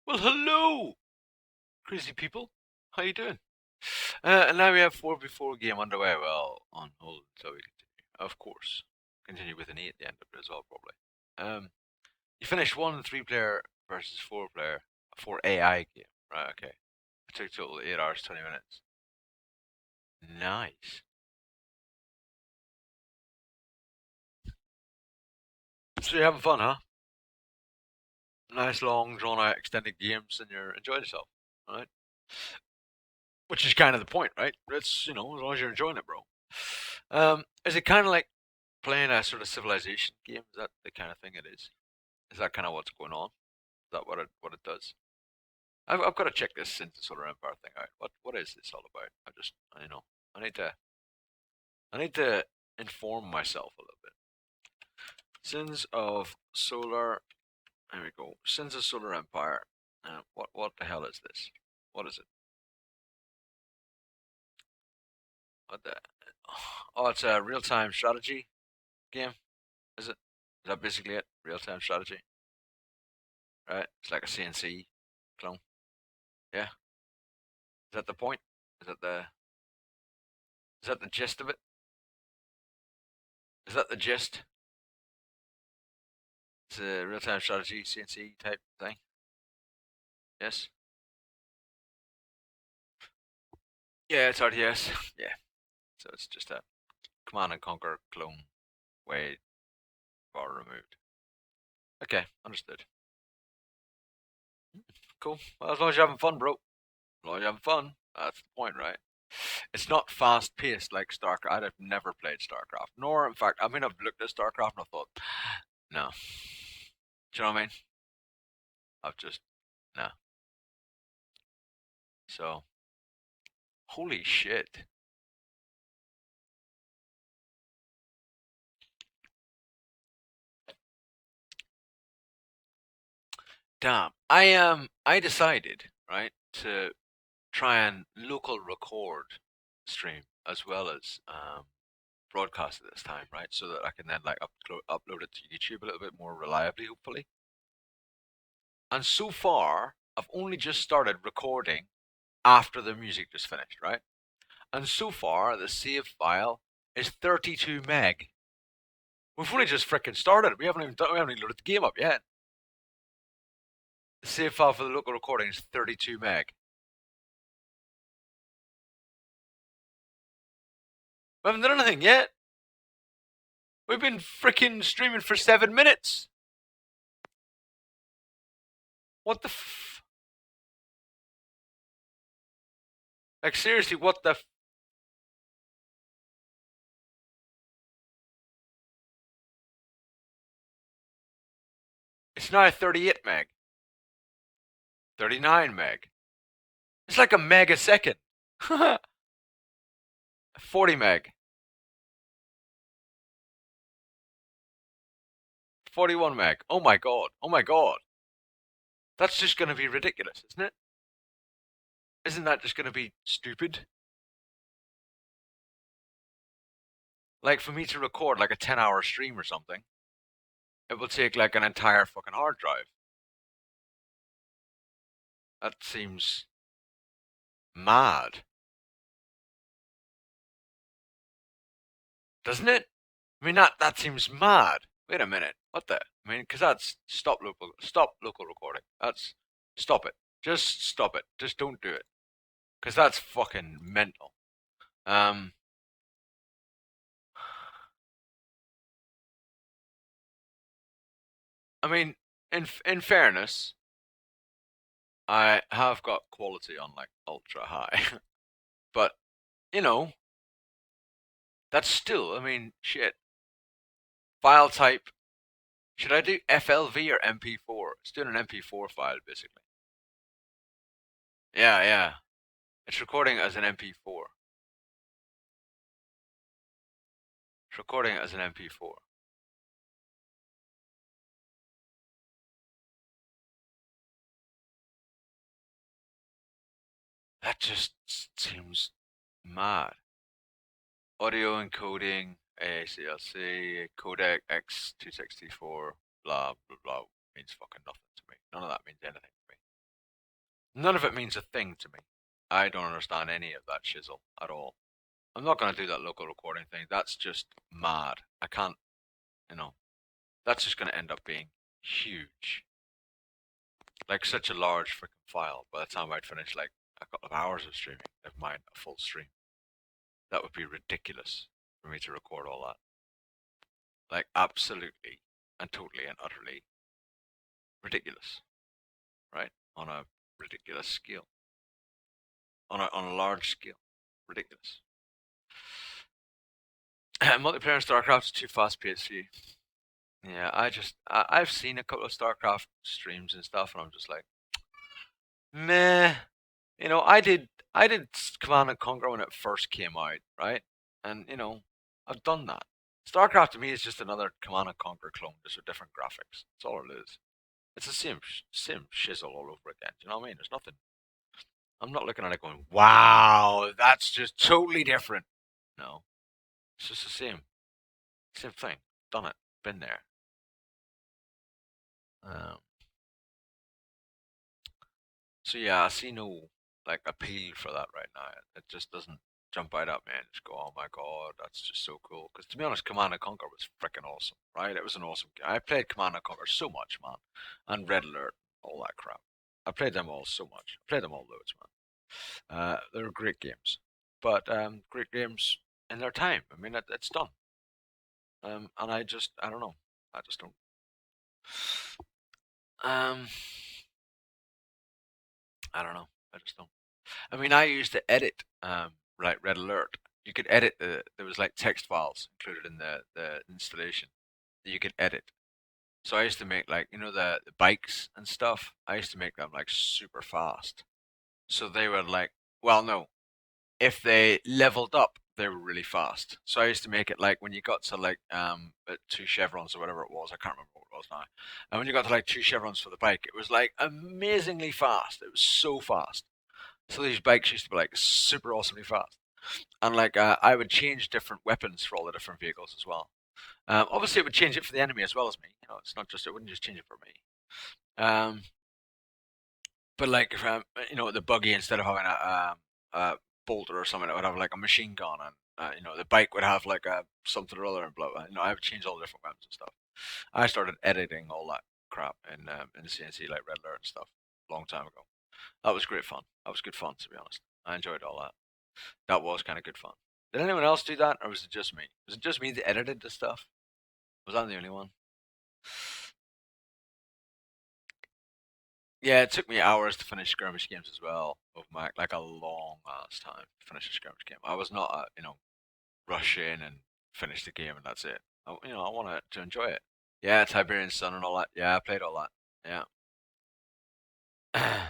Well, hello, crazy people. How you doing? And now we have 4v4 game underway. Well, on hold, so we continue. Of course, continue with an 8 at the end of it as well, probably. You finished one 3-player versus 4-player, 4 AI game, right? Okay. It took total 8 hours 20 minutes. Nice. So you're having fun, huh? Nice, long, drawn-out, extended games, and you're enjoying yourself, right? Which is kind of the point, right? It's as long as you're enjoying it, bro. Is it kind of like playing a sort of civilization game? Is that the kind of thing it is? Is that kind of what's going on? Is that what it does? I've got to check this Sins of Solar Empire thing out. What is this all about? I need to I need to inform myself a little bit. Sins of Solar. There we go. Sins of Solar Empire. What the hell is this? What is it? What the? Oh, it's a real time strategy game. Is it? Is that basically it? Real time strategy, right? It's like a CNC clone. Yeah. Is that the point? Is that the is that the gist of it? Is that the gist? It's a real time strategy CNC type thing. Yes. Yeah, it's RTS. Yeah. So it's just a command and conquer clone way far removed. Okay, understood. Cool. Well, as long as you're having fun, bro. As long as you're having fun, that's the point, right? It's not fast paced like StarCraft. I've never played StarCraft, nor, in fact, I've looked at StarCraft and I thought, no. Do you know what I mean? I've just, no. So, holy shit. Damn. I decided, right, to try and local record stream as well as broadcast at this time, right? So that I can then like upload it to YouTube a little bit more reliably, hopefully. And so far, I've only just started recording after the music just finished, right? And so far, the save file is 32 meg. We've only just freaking started. We haven't even loaded the game up yet. The save file for the local recording is 32 meg. We haven't done anything yet. We've been freaking streaming for 7 minutes. What the like seriously, what the It's now 38 meg. 39 meg. It's like a meg a second. 40 meg. 41 meg. Oh my god. Oh my god. That's just going to be ridiculous, isn't it? Isn't that just going to be stupid? Like for me to record like a 10-hour stream or something, it will take like an entire fucking hard drive. That seems mad, doesn't it? I mean that seems mad. Wait a minute. What the? I mean, because that's stop local recording. That's stop it. Just stop it. Just don't do it. Because that's fucking mental. Um, I mean, in fairness, I have got quality on like ultra high, but you know, that's still. I mean, shit. File type. Should I do FLV or MP4? It's doing an MP4 file basically. Yeah, yeah. It's recording as an MP4. It's recording as an MP4. That just seems mad. Audio encoding, AACLC, codec X264, blah blah blah means fucking nothing to me. None of that means anything to me. None of it means a thing to me. I don't understand any of that shizzle at all. I'm not going to do that local recording thing. That's just mad. I can't, you know, that's just going to end up being huge. Like such a large freaking file by the time I'd finish like a couple of hours of streaming, never mind a full stream. That would be ridiculous for me to record all that. Like absolutely and totally and utterly ridiculous, right? On a ridiculous scale. On a large scale. Ridiculous. Multiplayer in StarCraft is too fast paced for you. Yeah, I've seen a couple of StarCraft streams and stuff, and I'm just like, meh. I did Command and Conquer when it first came out, right? And I've done that. StarCraft to me is just another Command and Conquer clone, just with different graphics. That's all it is. It's the same shizzle all over again. Do you know what I mean? There's nothing. I'm not looking at it going, wow, that's just totally different. No, it's just the same thing. Done it. Been there. Um, so yeah, I see no like appeal for that right now. It just doesn't jump out at me and just go, oh my god, that's just so cool. Because to be honest, Command and Conquer was freaking awesome, right? It was an awesome game. I played Command and Conquer so much, man, and Red Alert, all that crap. I played them all so much. I played them all loads, man. They were great games, but great games in their time. I mean, it's done. And I don't know. I just don't. Um, I don't know. I just don't. I mean, I used to edit, like Red Alert. You could edit there was like text files included in the installation that you could edit. So I used to make like, the bikes and stuff. I used to make them like super fast. So they were like, well, no, if they leveled up, they were really fast. So I used to make it like when you got to like two chevrons or whatever it was. I can't remember what it was now. And when you got to like two chevrons for the bike, it was like amazingly fast. It was so fast. So these bikes used to be like super awesomely fast. And like I would change different weapons for all the different vehicles as well. Obviously, it would change it for the enemy as well as me. It's not just it wouldn't just change it for me. But like if the buggy, instead of having a bolter or something, it would have like a machine gun, and the bike would have like a something or other, and blah blah. I would change all the different weapons and stuff. I started editing all that crap in CNC, like Red Alert and stuff, a long time ago. That was great fun. That was good fun, to be honest. I enjoyed all that. That was kind of good fun. Did anyone else do that, or was it just me? Was it just me that edited the stuff? Was I the only one? Yeah, it took me hours to finish skirmish games as well. Of my like a long ass time to finish a skirmish game. I was not, rush in and finish the game and that's it. I wanted to enjoy it. Yeah, Tiberian Sun and all that. Yeah, I played all that. Yeah.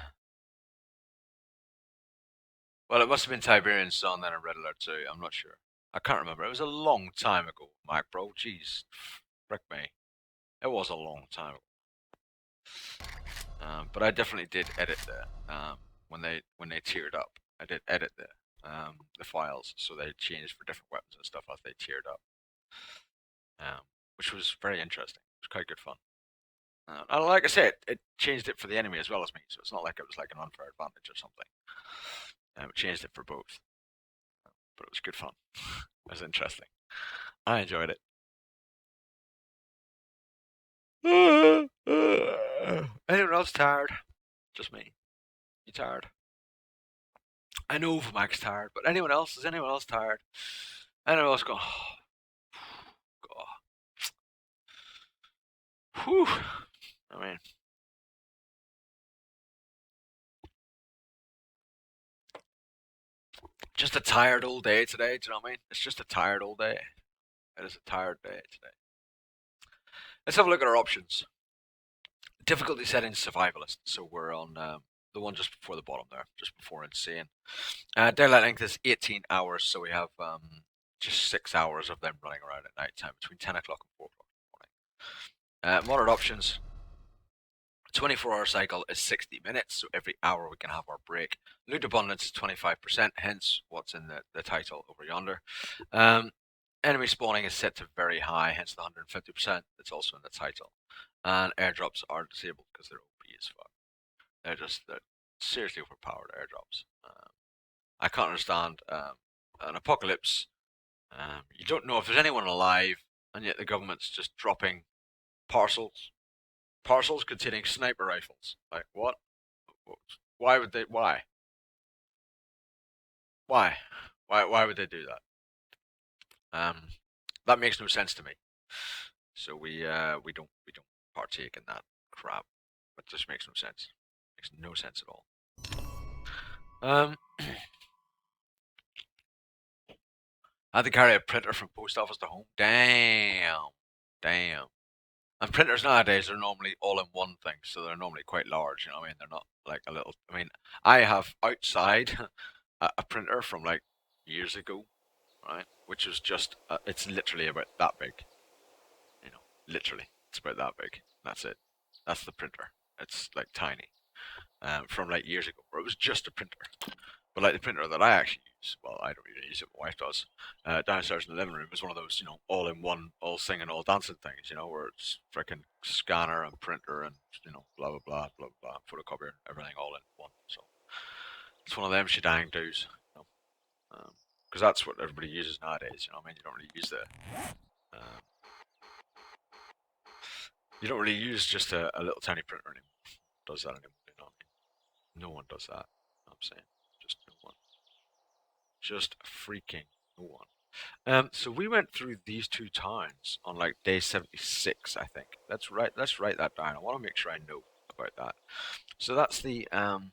Well, it must have been Tiberian Sun then and Red Alert 2. I'm not sure. I can't remember. It was a long time ago, Mike, bro. Jeez, frick me. It was a long time ago. But I definitely did edit there. When they tiered up, I did edit the files so they changed for different weapons and stuff as they tiered up, which was very interesting. It was quite good fun. And like I said, it changed it for the enemy as well as me, so it's not like it was like an unfair advantage or something. It changed it for both, but it was good fun. It was interesting. I enjoyed it. Anyone else tired? Just me. You tired? I know Mike's tired, but anyone else? Is anyone else tired? Anyone else go? Oh, God. Whew. I mean, just a tired old day today. Do you know what I mean? It's just a tired old day. It is a tired day today. Let's have a look at our options. Difficulty settings survivalist. So we're on the one just before the bottom there, just before insane. Daylight length is 18 hours, so we have just 6 hours of them running around at night time between 10 o'clock and 4 o'clock in the morning. Moderate options. 24-hour cycle is 60 minutes, so every hour we can have our break. Loot abundance is 25%, hence what's in the title over yonder. Enemy spawning is set to very high, hence the 150% that's also in the title. And airdrops are disabled because they're OP as fuck. seriously overpowered airdrops. I can't understand an apocalypse. You don't know if there's anyone alive, and yet the government's just dropping parcels containing sniper rifles. Like what? Why would they? Why? Why? Why would they do that? That makes no sense to me. So we don't partake in that crap. It just makes no sense. Makes no sense at all. Um, I had to carry a printer from post office to home. Damn, damn. And printers nowadays are normally all in one thing, so they're normally quite large. You know what I mean? They're not like a little. I mean, I have outside a printer from like years ago, right? Which is just it's literally about that big. You know, literally, it's about that big. That's it. That's the printer. It's like tiny. From like years ago, where it was just a printer. But like the printer that I actually use, well, I don't really use it. My wife does. Downstairs in the living room is one of those, all-in-one, all singing, all dancing things. Where it's freaking scanner and printer and blah blah blah blah blah, photocopier, everything all in one. So it's one of them shedang do's. Because that's what everybody uses nowadays. I mean, you don't really use um, you don't really use just a little tiny printer anymore. Does that anymore? You know what I mean? No one does that. I'm saying, just no one. Just freaking no one. So we went through these two towns on like day 76, I think. Let's write that down. I want to make sure I know about that. So that's the 10,000.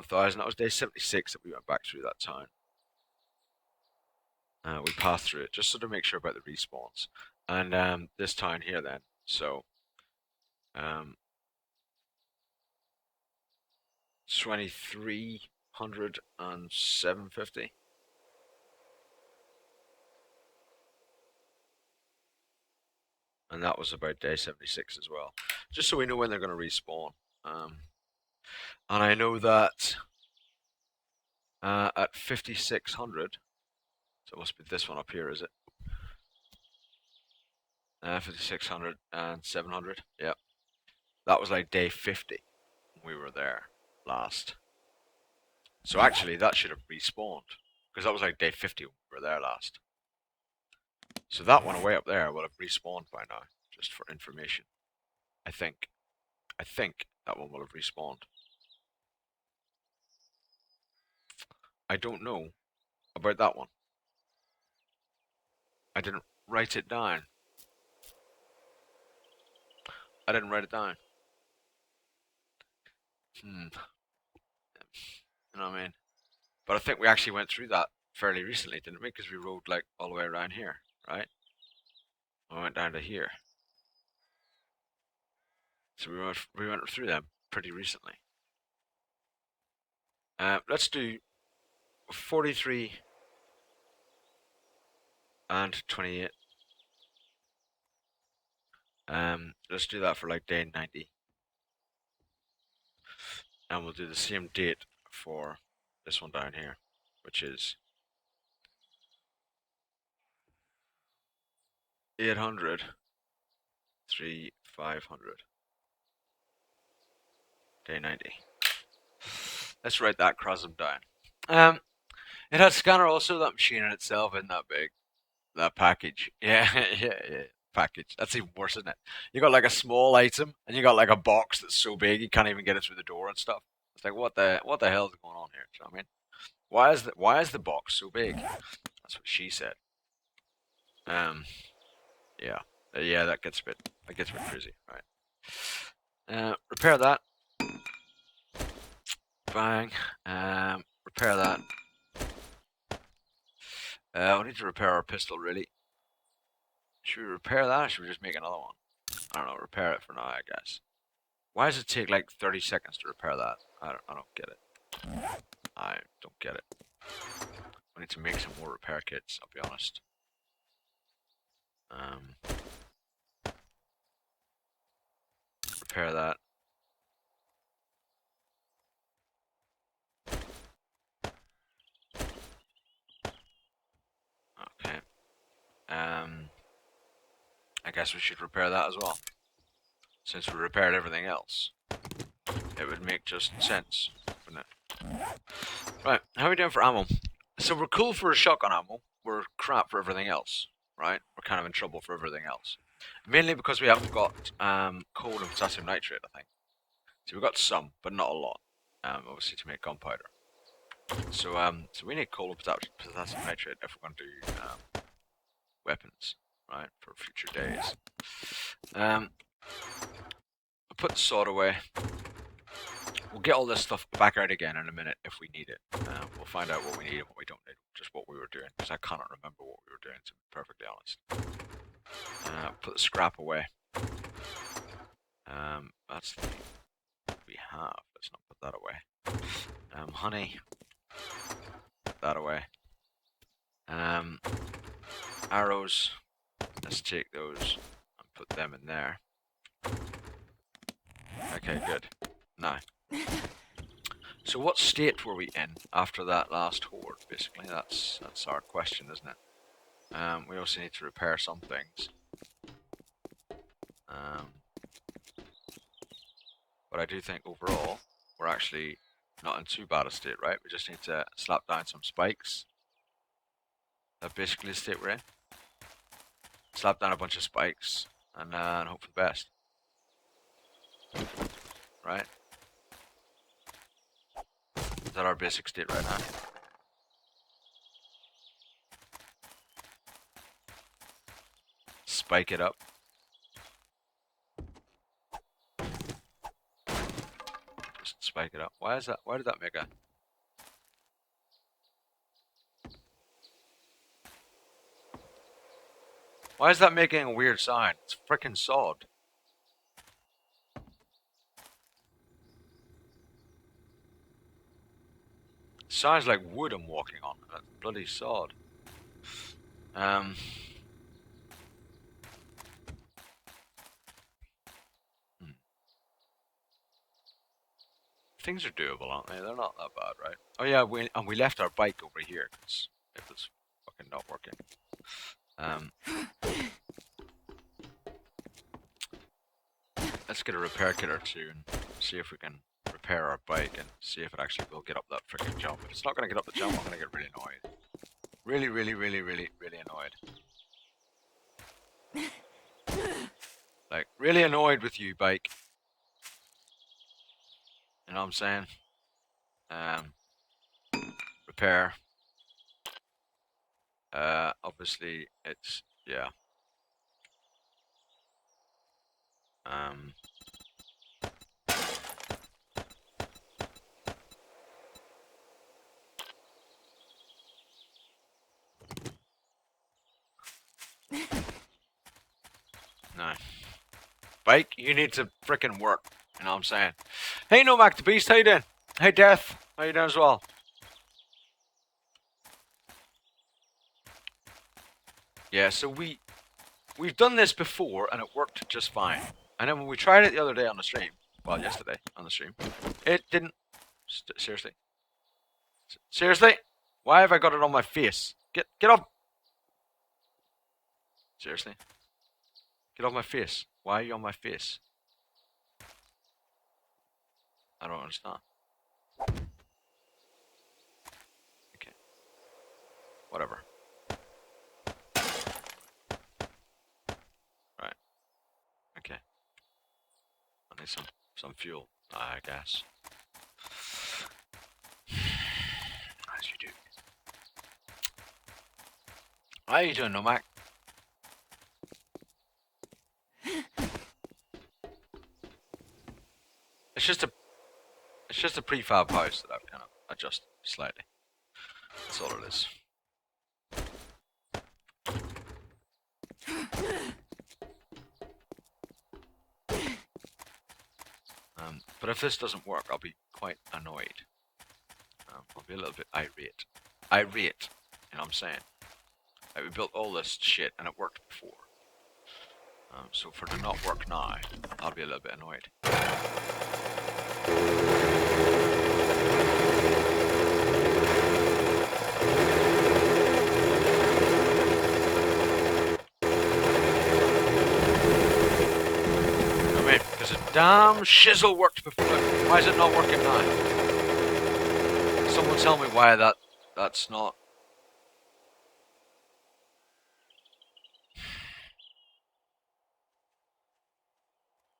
That was day 76 that we went back through that town. We passed through it just so to make sure about the respawns. And this town here then. So 2,300 and 750. And that was about day 76 as well. Just so we know when they're going to respawn. And I know that at 5,600, so it must be this one up here, is it? 5,600 and 700, yep. That was like day 50 when we were there last. So actually, that should have respawned, because that was like day 50 when we were there last. So that one away up there will have respawned by now, just for information. I think that one will have respawned. I don't know about that one. I didn't write it down. I didn't write it down. You know what I mean? But I think we actually went through that fairly recently, didn't we? Because we rode like all the way around here, right? We went down to here. So we went through them pretty recently. Let's do 43 and 28. Let's do that for like day 90. And we'll do the same date for this one down here, which is 800, 500. Day 90. Let's write that Crosm down. It has scanner also. That machine in itself isn't that big. That package. Yeah, yeah. Package. That's even worse, isn't it? You got like a small item, and you got like a box that's so big you can't even get it through the door and stuff. It's like what the hell is going on here? Do you know what I mean? Why is the box so big? That's what she said. Yeah, yeah. That gets a bit crazy. All right. Repair that. Bang. Repair that. We need to repair our pistol, really. Should we repair that, or should we just make another one? I don't know, repair it for now, I guess. Why does it take like 30 seconds to repair that? I don't get it. I don't get it. We need to make some more repair kits, I'll be honest. Repair that. Okay. I guess we should repair that as well. Since we repaired everything else. It would make just sense, wouldn't it? Right, how are we doing for ammo? So we're cool for shotgun ammo. We're crap for everything else, right? We're kind of in trouble for everything else. Mainly because we haven't got coal and potassium nitrate, I think. So we've got some, but not a lot. Obviously to make gunpowder. So so we need coal and potassium nitrate if we're going to do weapons, right, for future days. I'll put the sword away. We'll get all this stuff back out again in a minute if we need it. We'll find out what we need and what we don't need, just what we were doing, because I cannot remember what we were doing, to be perfectly honest. Put the scrap away. That's the thing we have. Let's not put that away. Honey. Put that away. Arrows. Let's take those and put them in there. Okay, good. Now. So what state were we in after that last horde, basically? That's our question, isn't it? We also need to repair some things. But I do think overall, we're actually not in too bad a state, right? We just need to slap down some spikes. That's basically the state we're in. Slap down a bunch of spikes and hope for the best. Right? Is that our basic state right now? Spike it up. Just spike it up. Why is that? Why did that make a... Why is that making a weird sound? It's frickin' sod. Sounds like wood I'm walking on. That's bloody sod. Things are doable, aren't they? They're not that bad, right? Oh yeah, we left our bike over here because it was fucking not working. Let's get a repair kit or two and see if we can repair our bike and see if it actually will get up that freaking jump. If it's not going to get up the jump, I'm going to get really annoyed. Really annoyed. Like, really annoyed with you, bike. You know what I'm saying? Repair. Obviously, it's, yeah. No. Bike, you need to frickin' work. You know what I'm saying? Hey, No Mac the Beast, how you doing? Hey, Death, how you doing as well? Yeah, so we've done this before and it worked just fine. And then when we tried it the other day on the stream, well, yesterday on the stream, it didn't. Seriously? Seriously? Why have I got it on my face? Get up! Seriously? Get off my face. Why are you on my face? I don't understand. Okay. Whatever. Right. Okay. I need some fuel, I guess. As you do. How are you doing, Nomac? It's just a prefab house that I've kind of adjusted slightly. That's all it is. But if this doesn't work, I'll be quite annoyed. I'll be a little bit irate. Irate, you know what I'm saying? Like, we built all this shit and it worked before. So for it to not work now, I'll be a little bit annoyed. I mean, because a damn shizzle worked before. Why is it not working now? Someone tell me why that's not.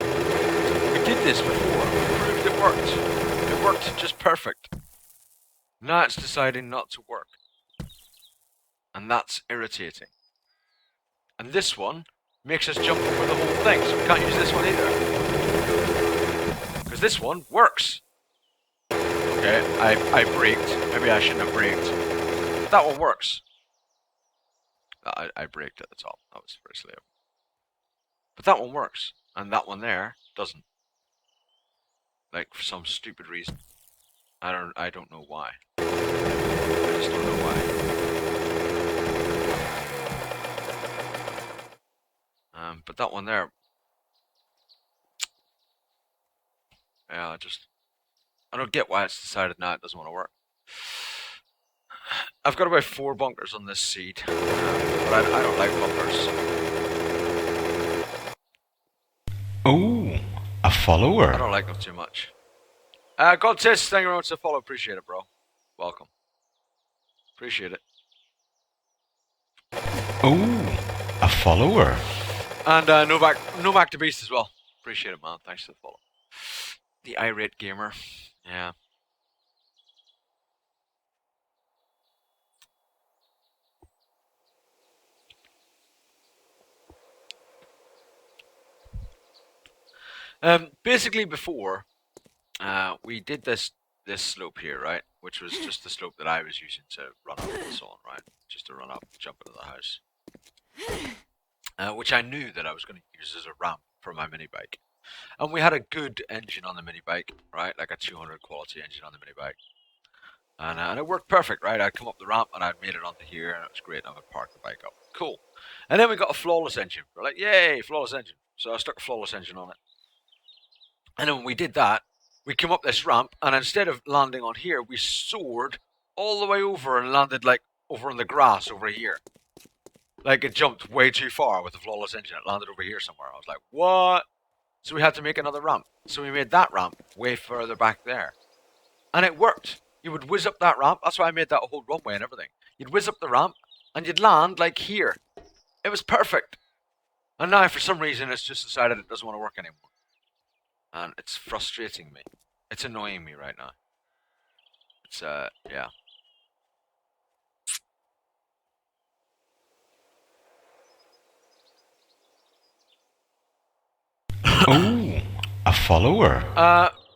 We did this before. We proved it worked. It worked just perfect. Now it's deciding not to work. And that's irritating. And this one makes us jump over the whole thing, so we can't use this one either. Because this one works. Okay, I braked. Maybe I shouldn't have braked. That one works. I braked at the top. That was very silly. But that one works. And that one there doesn't. Like, for some stupid reason. I don't know why. I just don't know why. But that one there. Yeah, I don't get why it's decided now it doesn't want to work. I've got about 4 bunkers on this seed, but I don't like bunkers. Oh, a follower. I don't like them too much. Godtis, thank you very much for the follow. Appreciate it, bro. Welcome. Appreciate it. Oh, a follower. And Novak the Beast as well. Appreciate it, man. Thanks for the follow. The irate gamer. Yeah. Basically before, we did this slope here, right? Which was just the slope that I was using to run up and so on, right? Just to run up, jump into the house. Which I knew that I was going to use as a ramp for my mini bike. And we had a good engine on the mini bike, right? Like a 200 quality engine on the mini bike. And it worked perfect, right? I'd come up the ramp and I'd made it onto here and it was great. And I would park the bike up. Cool. And then we got a flawless engine. We're like, yay, flawless engine. So I stuck a flawless engine on it. And then when we did that, we came up this ramp, and instead of landing on here, we soared all the way over and landed like over in the grass over here. Like it jumped way too far with the flawless engine. It landed over here somewhere. I was like, what? So we had to make another ramp. So we made that ramp way further back there. And it worked. You would whiz up that ramp. That's why I made that whole runway and everything. You'd whiz up the ramp, and you'd land like here. It was perfect. And now, for some reason, it's just decided it doesn't want to work anymore. And it's frustrating me. It's annoying me right now. It's, yeah. Oh, a follower.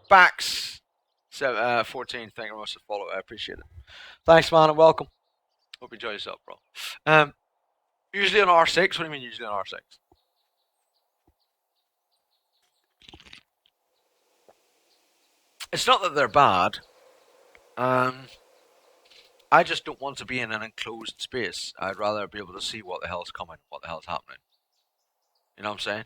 Bax. So, 14, thank you very much for the follow. I appreciate it. Thanks, man, and welcome. Hope you enjoy yourself, bro. Usually on R6. What do you mean usually on R6? It's not that they're bad. I just don't want to be in an enclosed space. I'd rather be able to see what the hell's coming, what the hell's happening. You know what I'm saying?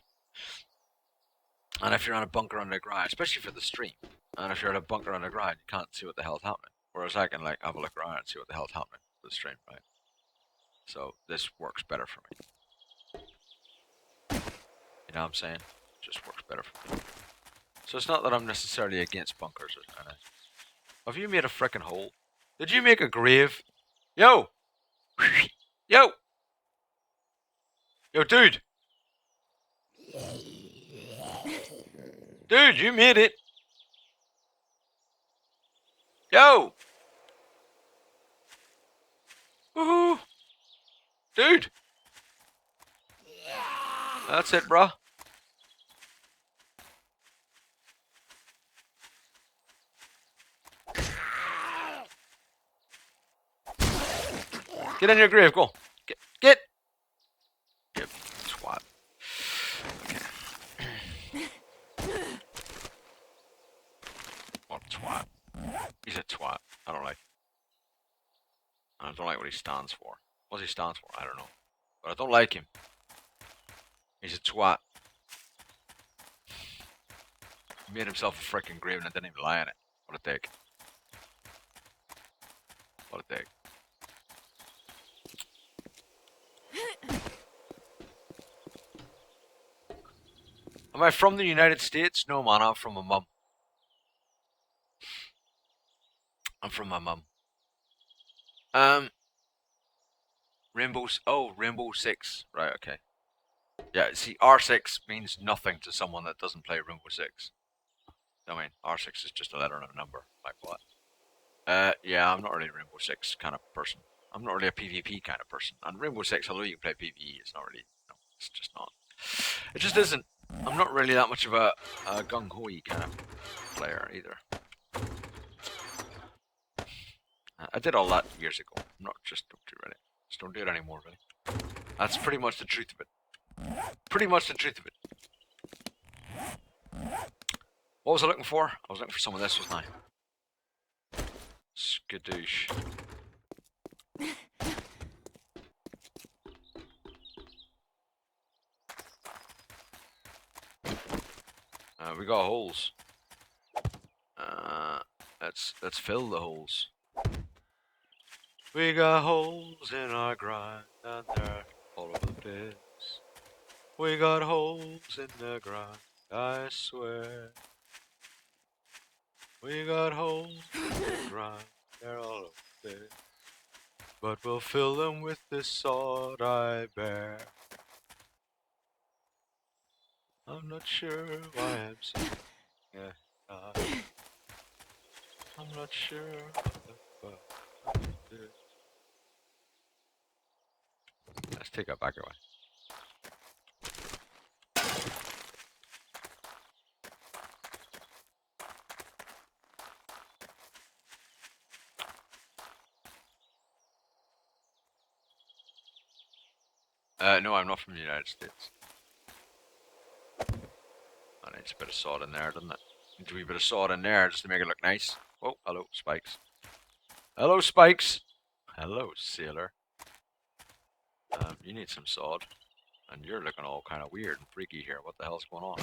And if you're on a bunker underground, especially for the stream, and if you're in a bunker underground, you can't see what the hell's happening. Whereas I can like have a look around and see what the hell's happening for the stream, right? So this works better for me. You know what I'm saying? It just works better for me. So it's not that I'm necessarily against bunkers or anything. Have you made a frickin' hole? Did you make a grave? Yo! Yo! Yo, dude! Dude, you made it! Yo! Woohoo! Dude! That's it, bruh. Get in your grave, go. Get! Get, twat. Okay. What twat? He's a twat. I don't like him. I don't like what he stands for. What he stands for, I don't know. But I don't like him. He's a twat. He made himself a freaking grave and I didn't even lie in it. What a dick. What a dick. Am I from the United States? No, man, I'm from a mum. I'm from my mum. Rainbow Six. Right, okay. Yeah, see, R6 means nothing to someone that doesn't play Rainbow Six. I mean, R6 is just a letter and a number. Like what? Yeah, I'm not really a Rainbow Six kind of person. I'm not really a PvP kind of person. And Rainbow Six, although you can play PvE, it's not really, no, it's just not. It just isn't. I'm not really that much of a gung-ho-y kind of player either. I did all that years ago. I'm not just don't do it. Just don't do it anymore, really. That's pretty much the truth of it. Pretty much the truth of it. What was I looking for? I was looking for some of this, wasn't I? Skadoosh. We got holes. Let's fill the holes. We got holes in our grind and they're all over the place. We got holes in the grind, I swear. We got holes in the grind, they're all over the place. But we'll fill them with this sod I bear. I'm not sure why I'm singing. I'm not sure what I did. Let's take that back away. No, I'm not from the United States. That needs a bit of sod in there, doesn't it? Needs a wee bit of sod in there just to make it look nice. Oh, hello, spikes. Hello, spikes. Hello, sailor. You need some sod. And you're looking all kind of weird and freaky here. What the hell's going on?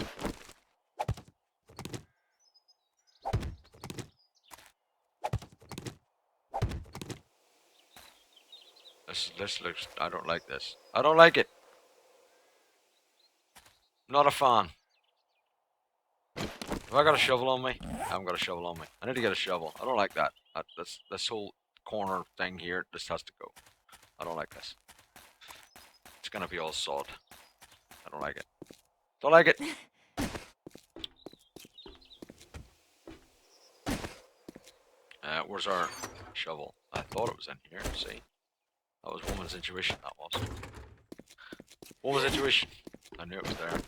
This looks... I don't like this. I don't like it. Not a fan. Have I got a shovel on me? I haven't got a shovel on me. I need to get a shovel. I don't like that. This whole corner thing here, this has to go. I don't like this. It's gonna be all sod. I don't like it. Don't like it. Where's our shovel? I thought it was in here. See? That was woman's intuition, that was. Woman's intuition. I knew it was there.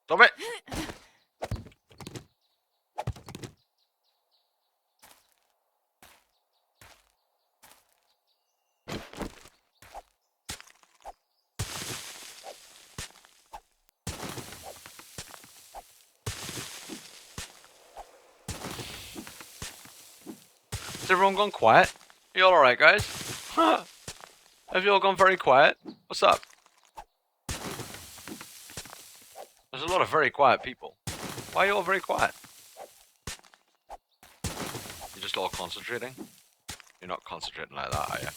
Stop it! Has everyone gone quiet? You all alright, guys? Have you all gone very quiet? What's up? There's a lot of very quiet people. Why are you all very quiet? You're just all concentrating? You're not concentrating like that, are you?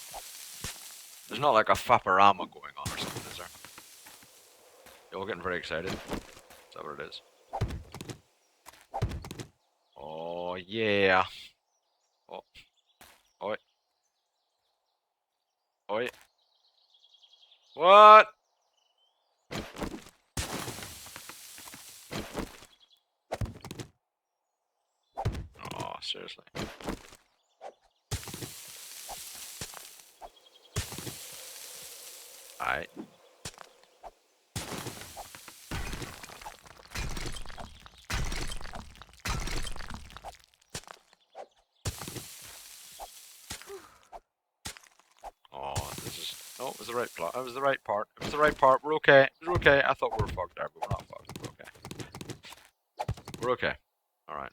There's not like a faporama going on or something, is there? You're all getting very excited. Is that what it is? Oh, yeah. Oh. Oi. Oi. What? Oh, seriously. Alright. No, it was the right plot. It was the right part. It was the right part. We're okay. We're okay. I thought we were fucked there, but we're not fucked. We're okay. We're okay. Alright.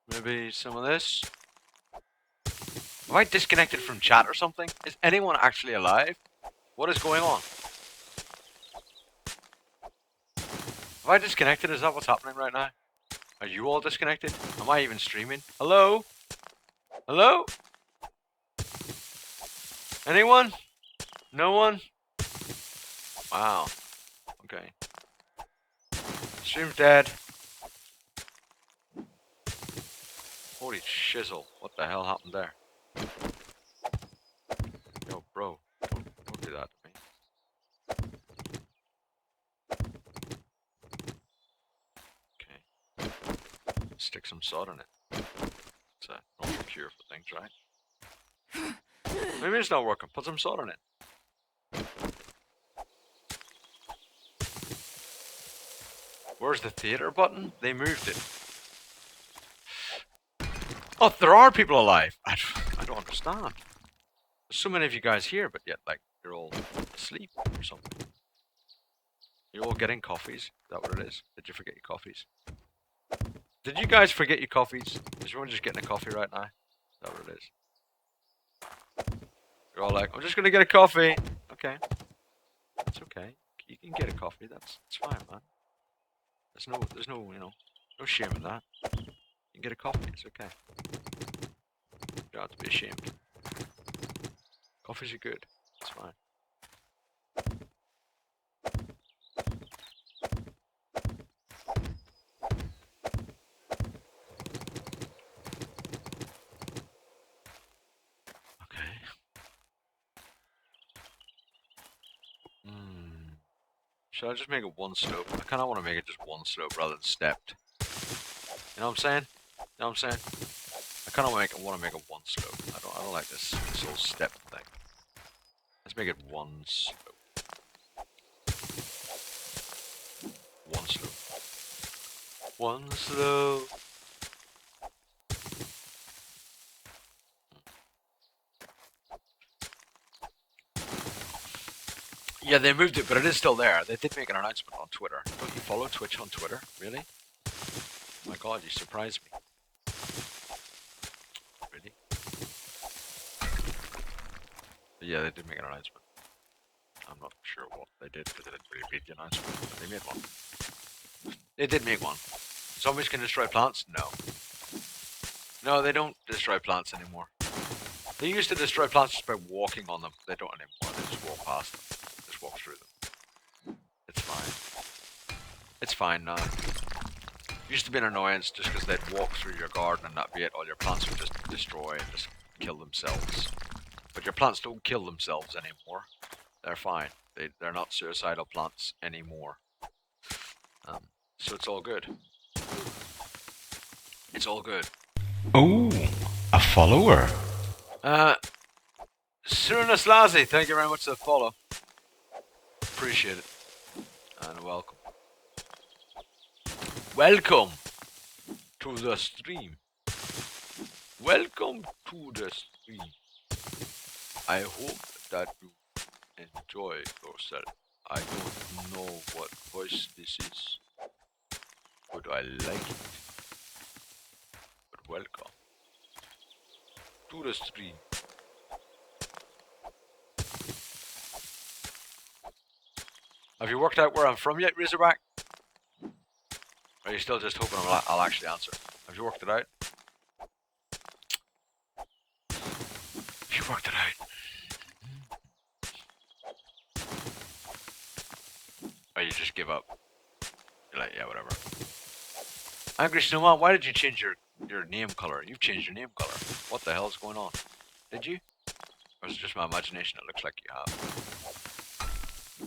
Maybe some of this. Have I disconnected from chat or something? Is anyone actually alive? What is going on? Have I disconnected? Is that what's happening right now? Are you all disconnected? Am I even streaming? Hello? Hello? Anyone? No one? Wow. Okay. Stream's dead. Holy shizzle. What the hell happened there? Yo, bro. Don't do that to me. Okay. Stick some sod in it. It's a normal cure for things, right? Maybe it's not working. Put some sod in it. Where's the theater button? They moved it. Oh, there are people alive. I don't understand. There's so many of you guys here, but yet, like, you're all asleep or something. You're all getting coffees. Is that what it is? Did you forget your coffees? Did you guys forget your coffees? Is everyone just getting a coffee right now? Is that what it is? You're all like, I'm just gonna get a coffee. Okay. It's okay. You can get a coffee. That's fine, man. There's no, no shame in that. You can get a coffee. It's okay. You don't have to be ashamed. Coffees are good. It's fine. Okay. Should I just make it one slope? I kind of want to make it just one slope rather than stepped. You know what I'm saying? You know what I'm saying? I kind of want to make it one slope. I don't like this whole step thing. Let's make it one slope. One slope. One slope. Yeah, they moved it, but it is still there. They did make an announcement on Twitter. Don't you follow Twitch on Twitter? Really? Oh my god, you surprised me. Really? But yeah, they did make an announcement. I'm not sure what they did because they didn't really read the announcement, but they made one. They did make one. Zombies can destroy plants? No. No, they don't destroy plants anymore. They used to destroy plants just by walking on them. They don't anymore. They just walk past them. Just walk through them. It's fine. It's fine now. Used to be an annoyance just because they'd walk through your garden and that'd be it. All your plants would just destroy and just kill themselves. But your plants don't kill themselves anymore. They're fine. They're not suicidal plants anymore. So it's all good. It's all good. Oh, a follower. Surunaslazi, thank you very much for the follow. Appreciate it. And welcome. Welcome to the stream. Welcome to the stream. I hope that you enjoy yourself. I don't know what voice this is, but I like it. But welcome to the stream. Have you worked out where I'm from yet, Razorback? Or are you still just hoping I'll actually answer? Have you worked it out? Have you worked it out? Or you just give up? You're Like, yeah, whatever. Angry Snowman, why did you change your name color? You've changed your name color. What the hell is going on? Did you? Or is it just my imagination? It looks like you have.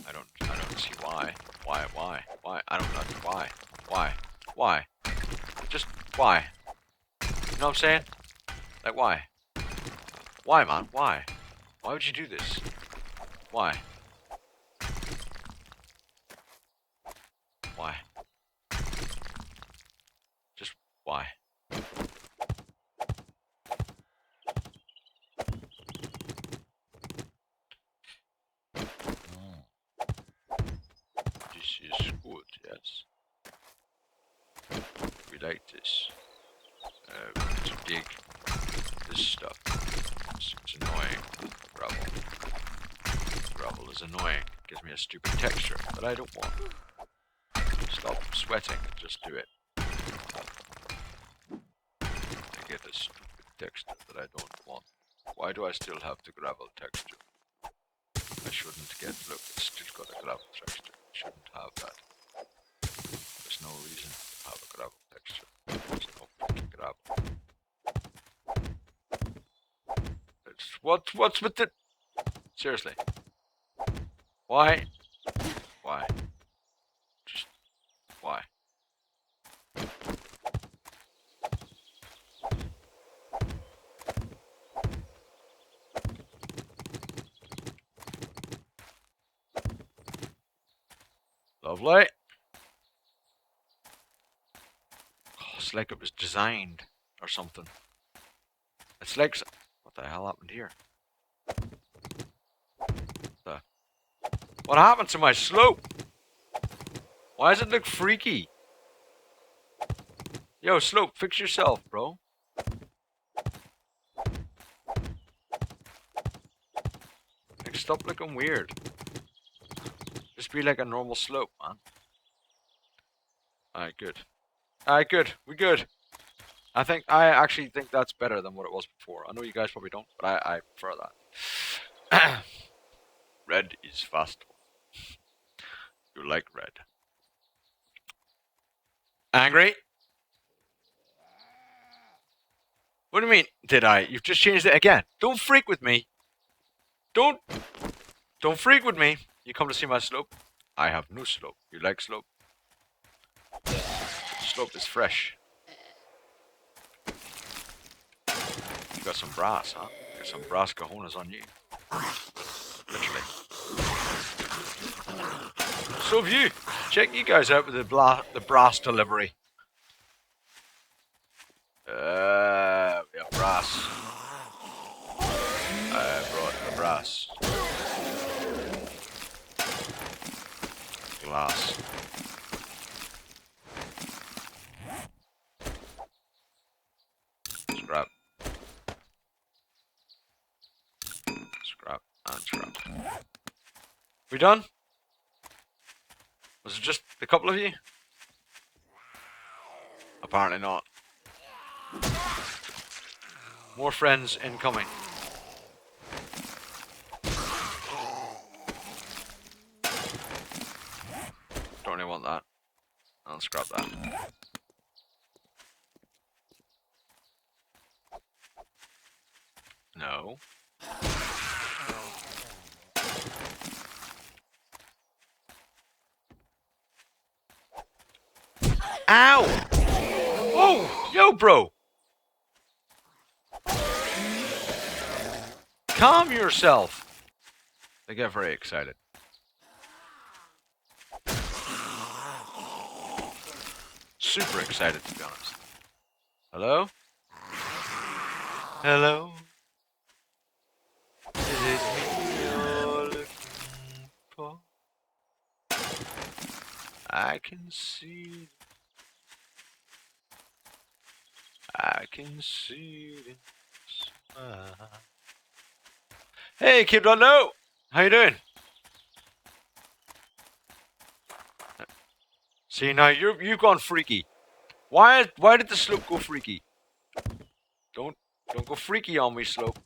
I don't see why. Why? I don't know why. Just why? You know what I'm saying? Like why? Why, man? Why? Why would you do this? Why? Why? Just why? This is good, yes. We like this. We need to dig this stuff. It's annoying. Gravel is annoying. It gives me a stupid texture that I don't want. Stop sweating and just do it. I get a stupid texture that I don't want. Why do I still have the gravel texture? I shouldn't get, look, it's still got a gravel texture. I shouldn't have that. There's no reason to have a gravel texture. There's no freaking gravel. What's with the... Seriously. Why? Why? Just... Why? Lovely. Oh, it's like it was designed or something. It's like... What the hell happened here? What happened to my slope? Why does it look freaky? Yo, slope, fix yourself, bro. Like, stop looking weird. Just be like a normal slope, man. Alright, good. Alright, good. We good. I actually think that's better than what it was before. I know you guys probably don't, but I prefer that. Red is fast. You like red. Angry? What do you mean, did I? You've just changed it again. Don't freak with me. Don't freak with me. You come to see my slope? I have no slope. You like slope? Slope is fresh. You got some brass, huh? You got some brass cojones on you. Literally. So have you. Check you guys out with the brass delivery. We have brass. I brought the brass. Glass. Scrap. Scrap and scrap. We done? Was it just a couple of you? Apparently not. More friends incoming. Don't really want that. I'll scrap that. No. Ow! Oh! Yo, bro! Calm yourself! They get very excited. Super excited, to be honest. Hello? Hello? Is it me you're looking for? I can see it in your smile. Hey, Kid Rondo! How you doing? See, now you've gone freaky. Why did the slope go freaky? Don't go freaky on me, slope.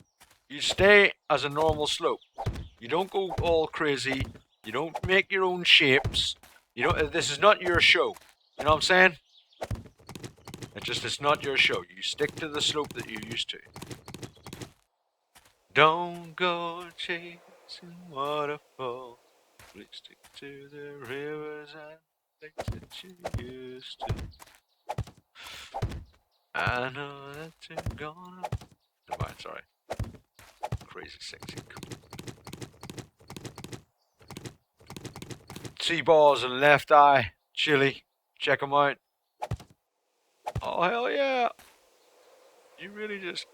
You stay as a normal slope. You don't go all crazy. You don't make your own shapes. You don't. This is not your show. You know what I'm saying? It's not your show. You stick to the slope that you used to. Don't go chasing waterfalls. Please stick to the rivers and lakes that you used to. I know that you're gonna. Never mind, sorry. Crazy sexy. Sea balls and left eye. Chili. Check them out. Oh, hell yeah. You really just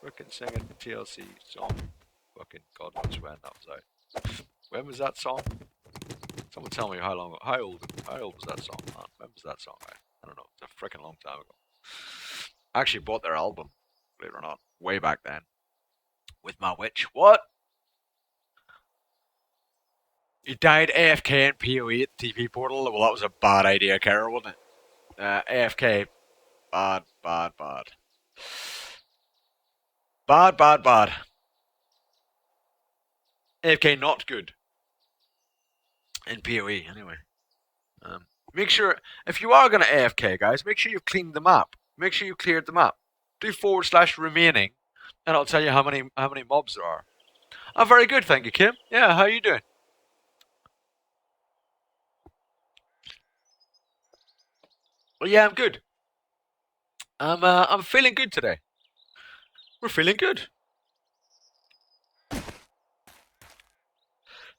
fucking singing the TLC song. Fucking God knows when that was out. When was that song? Someone tell me how old was that song, man? When was that song out? I don't know. It's a freaking long time ago. I actually bought their album, believe it or not, way back then. With my witch. What? He died AFK in PoE at the TV portal? Well, that was a bad idea, Carol, wasn't it? AFK. Bad, bad, bad. Bad, bad, bad. AFK not good. In PoE, anyway. Make sure, if you are going to AFK, guys, make sure you've cleaned the map. Make sure you cleared the map. Do / remaining, and I'll tell you how many mobs there are. I'm very good, thank you, Kim. Yeah, how are you doing? Well, yeah, I'm good. I'm feeling good today. We're feeling good.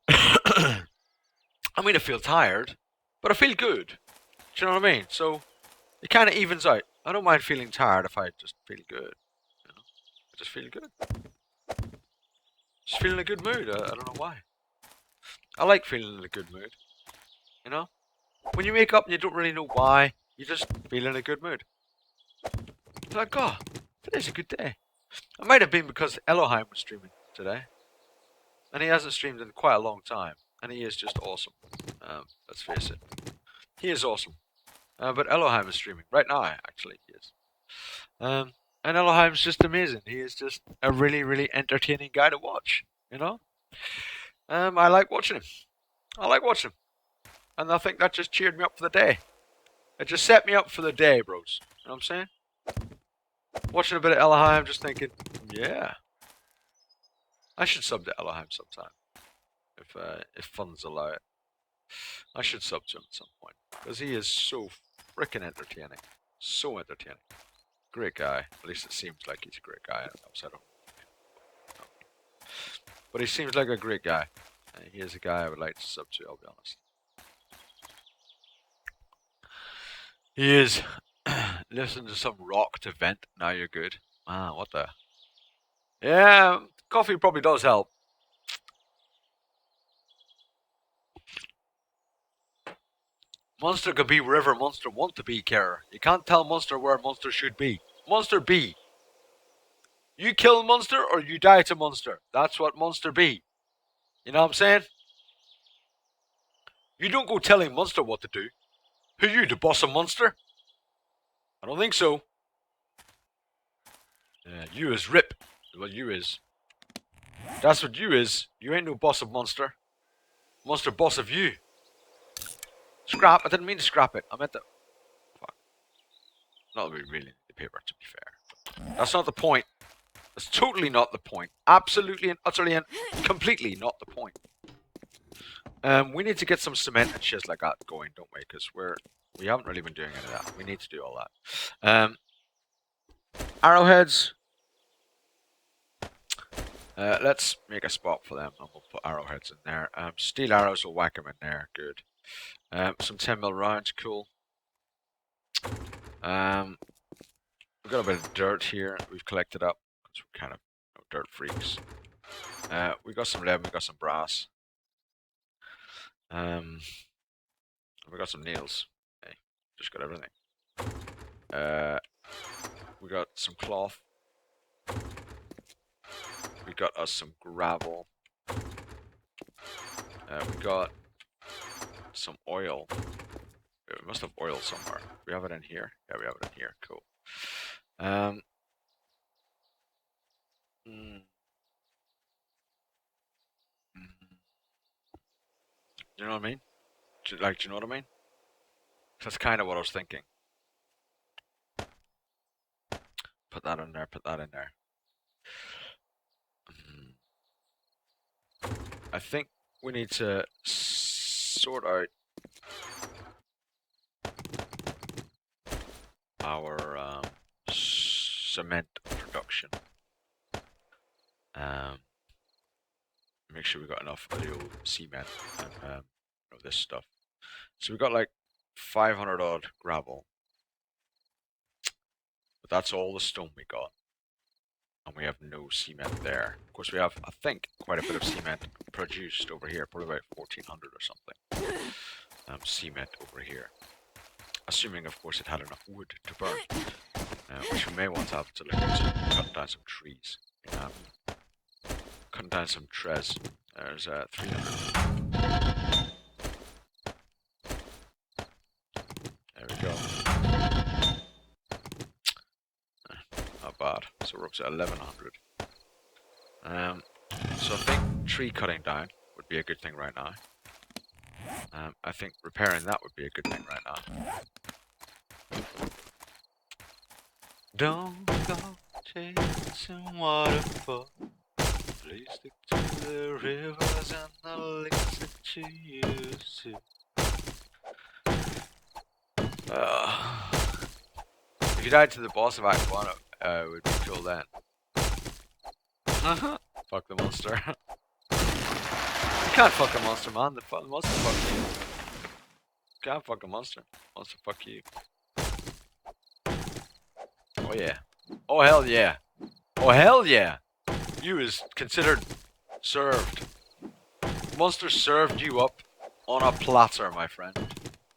I mean, I feel tired, but I feel good. Do you know what I mean? So it kind of evens out. I don't mind feeling tired if I just feel good. You know? I just feel good. Just feeling in a good mood. I don't know why. I like feeling in a good mood. You know? When you wake up and you don't really know why, you just feel in a good mood. You're like, oh, today's a good day. It might have been because Elohim was streaming today. And he hasn't streamed in quite a long time. And he is just awesome. Let's face it. He is awesome. But Elohim is streaming. Right now, actually, he is. And Elohim's just amazing. He is just a really, really entertaining guy to watch. You know? I like watching him. I like watching him. And I think that just cheered me up for the day. It just set me up for the day, bros. You know what I'm saying? Watching a bit of Elohim, just thinking, yeah. I should sub to Elohim sometime. If funds allow it. I should sub to him at some point. Because he is so freaking entertaining. So entertaining. Great guy. At least it seems like he's a great guy. I don't know. But he seems like a great guy. He is a guy I would like to sub to, I'll be honest. He is. Listen to some rock to vent. Now you're good. Ah, what the? Yeah, coffee probably does help. Monster can be wherever Monster want to be, Kerr. You can't tell Monster where Monster should be. Monster be. You kill Monster or you die to Monster. That's what Monster be. You know what I'm saying? You don't go telling Monster what to do. Who you, the boss of Monster? I don't think so. You is Rip. Well, you is. That's what you is. You ain't no boss of Monster. Monster boss of you. Scrap. I didn't mean to scrap it. I meant to. Fuck. Not really the paper, to be fair. That's not the point. That's totally not the point. Absolutely and utterly and completely not the point. We need to get some cement and shit like that going, don't we? Because we haven't really been doing any of that. We need to do all that. Arrowheads. Let's make a spot for them, and we'll put arrowheads in there. Steel arrows, will whack them in there. Good. Some 10mm rounds, cool. We've got a bit of dirt here we've collected up because we're kind of dirt freaks. We got some lead, we got some brass. We got some nails. Okay, just got everything. We got some cloth. We got us some gravel. We got some oil. We must have oil somewhere. We have it in here. Yeah, we have it in here. Cool. You know what I mean? Do you know what I mean? That's kind of what I was thinking. Put that in there, put that in there. I think we need to sort out our cement production. Make sure we got enough of the old cement and this stuff. So we got like 500 odd gravel, but that's all the stone we got, and we have no cement there. Of course, we have, I think, quite a bit of cement produced over here, probably about 1400 or something. Cement over here, assuming, of course, it had enough wood to burn, which we may want to have to look into cutting down some trees. Cutting down some trees. There's 300. There we go. Not bad. So we're up to 1100. So I think tree cutting down would be a good thing right now. I think repairing that would be a good thing right now. Don't go chasing waterfall. Please stick to the rivers and the lakes that you used to. If you died to the boss of Act 1, it would be cool then. Fuck the monster. You can't fuck a monster, man. The monster fuck you. You can't fuck a monster. Monster fuck you. Oh yeah. Oh hell yeah. Oh hell yeah. You is considered served. Monster served you up on a platter, my friend.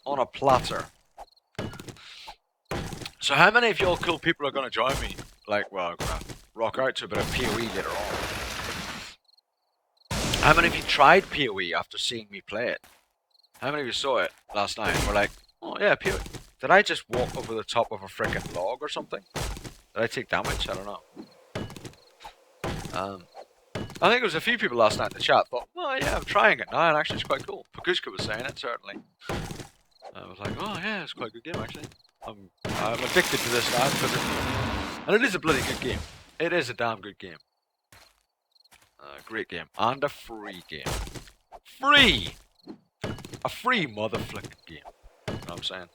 On a platter. So how many of y'all cool people are gonna join me? Like, well, I'm gonna rock out to a bit of PoE later on. How many of you tried PoE after seeing me play it? How many of you saw it last night and were like, oh yeah, PoE. Did I just walk over the top of a frickin' log or something? Did I take damage? I don't know. I think there was a few people last night in the chat thought, oh yeah, I'm trying it now, and actually it's quite cool. Pakushka was saying it, certainly. I was like, oh yeah, it's quite a good game actually. I'm addicted to this now, and it is a bloody good game. It is a damn good game. Great game. And a free game. Free! A free motherfucking game. You know what I'm saying?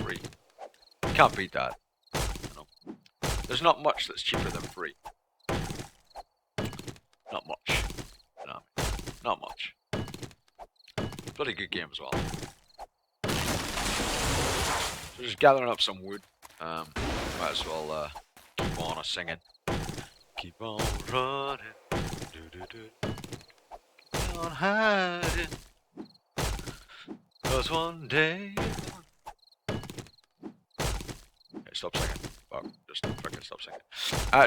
Free. Can't beat that. You know? There's not much that's cheaper than free. Not much. You know what I mean? Not much. Bloody good game as well. So just gathering up some wood. Might as well keep on singing. Keep on running. Keep on hiding. 'Cause one day. Okay, stop singing. Fuck, just fucking stop singing.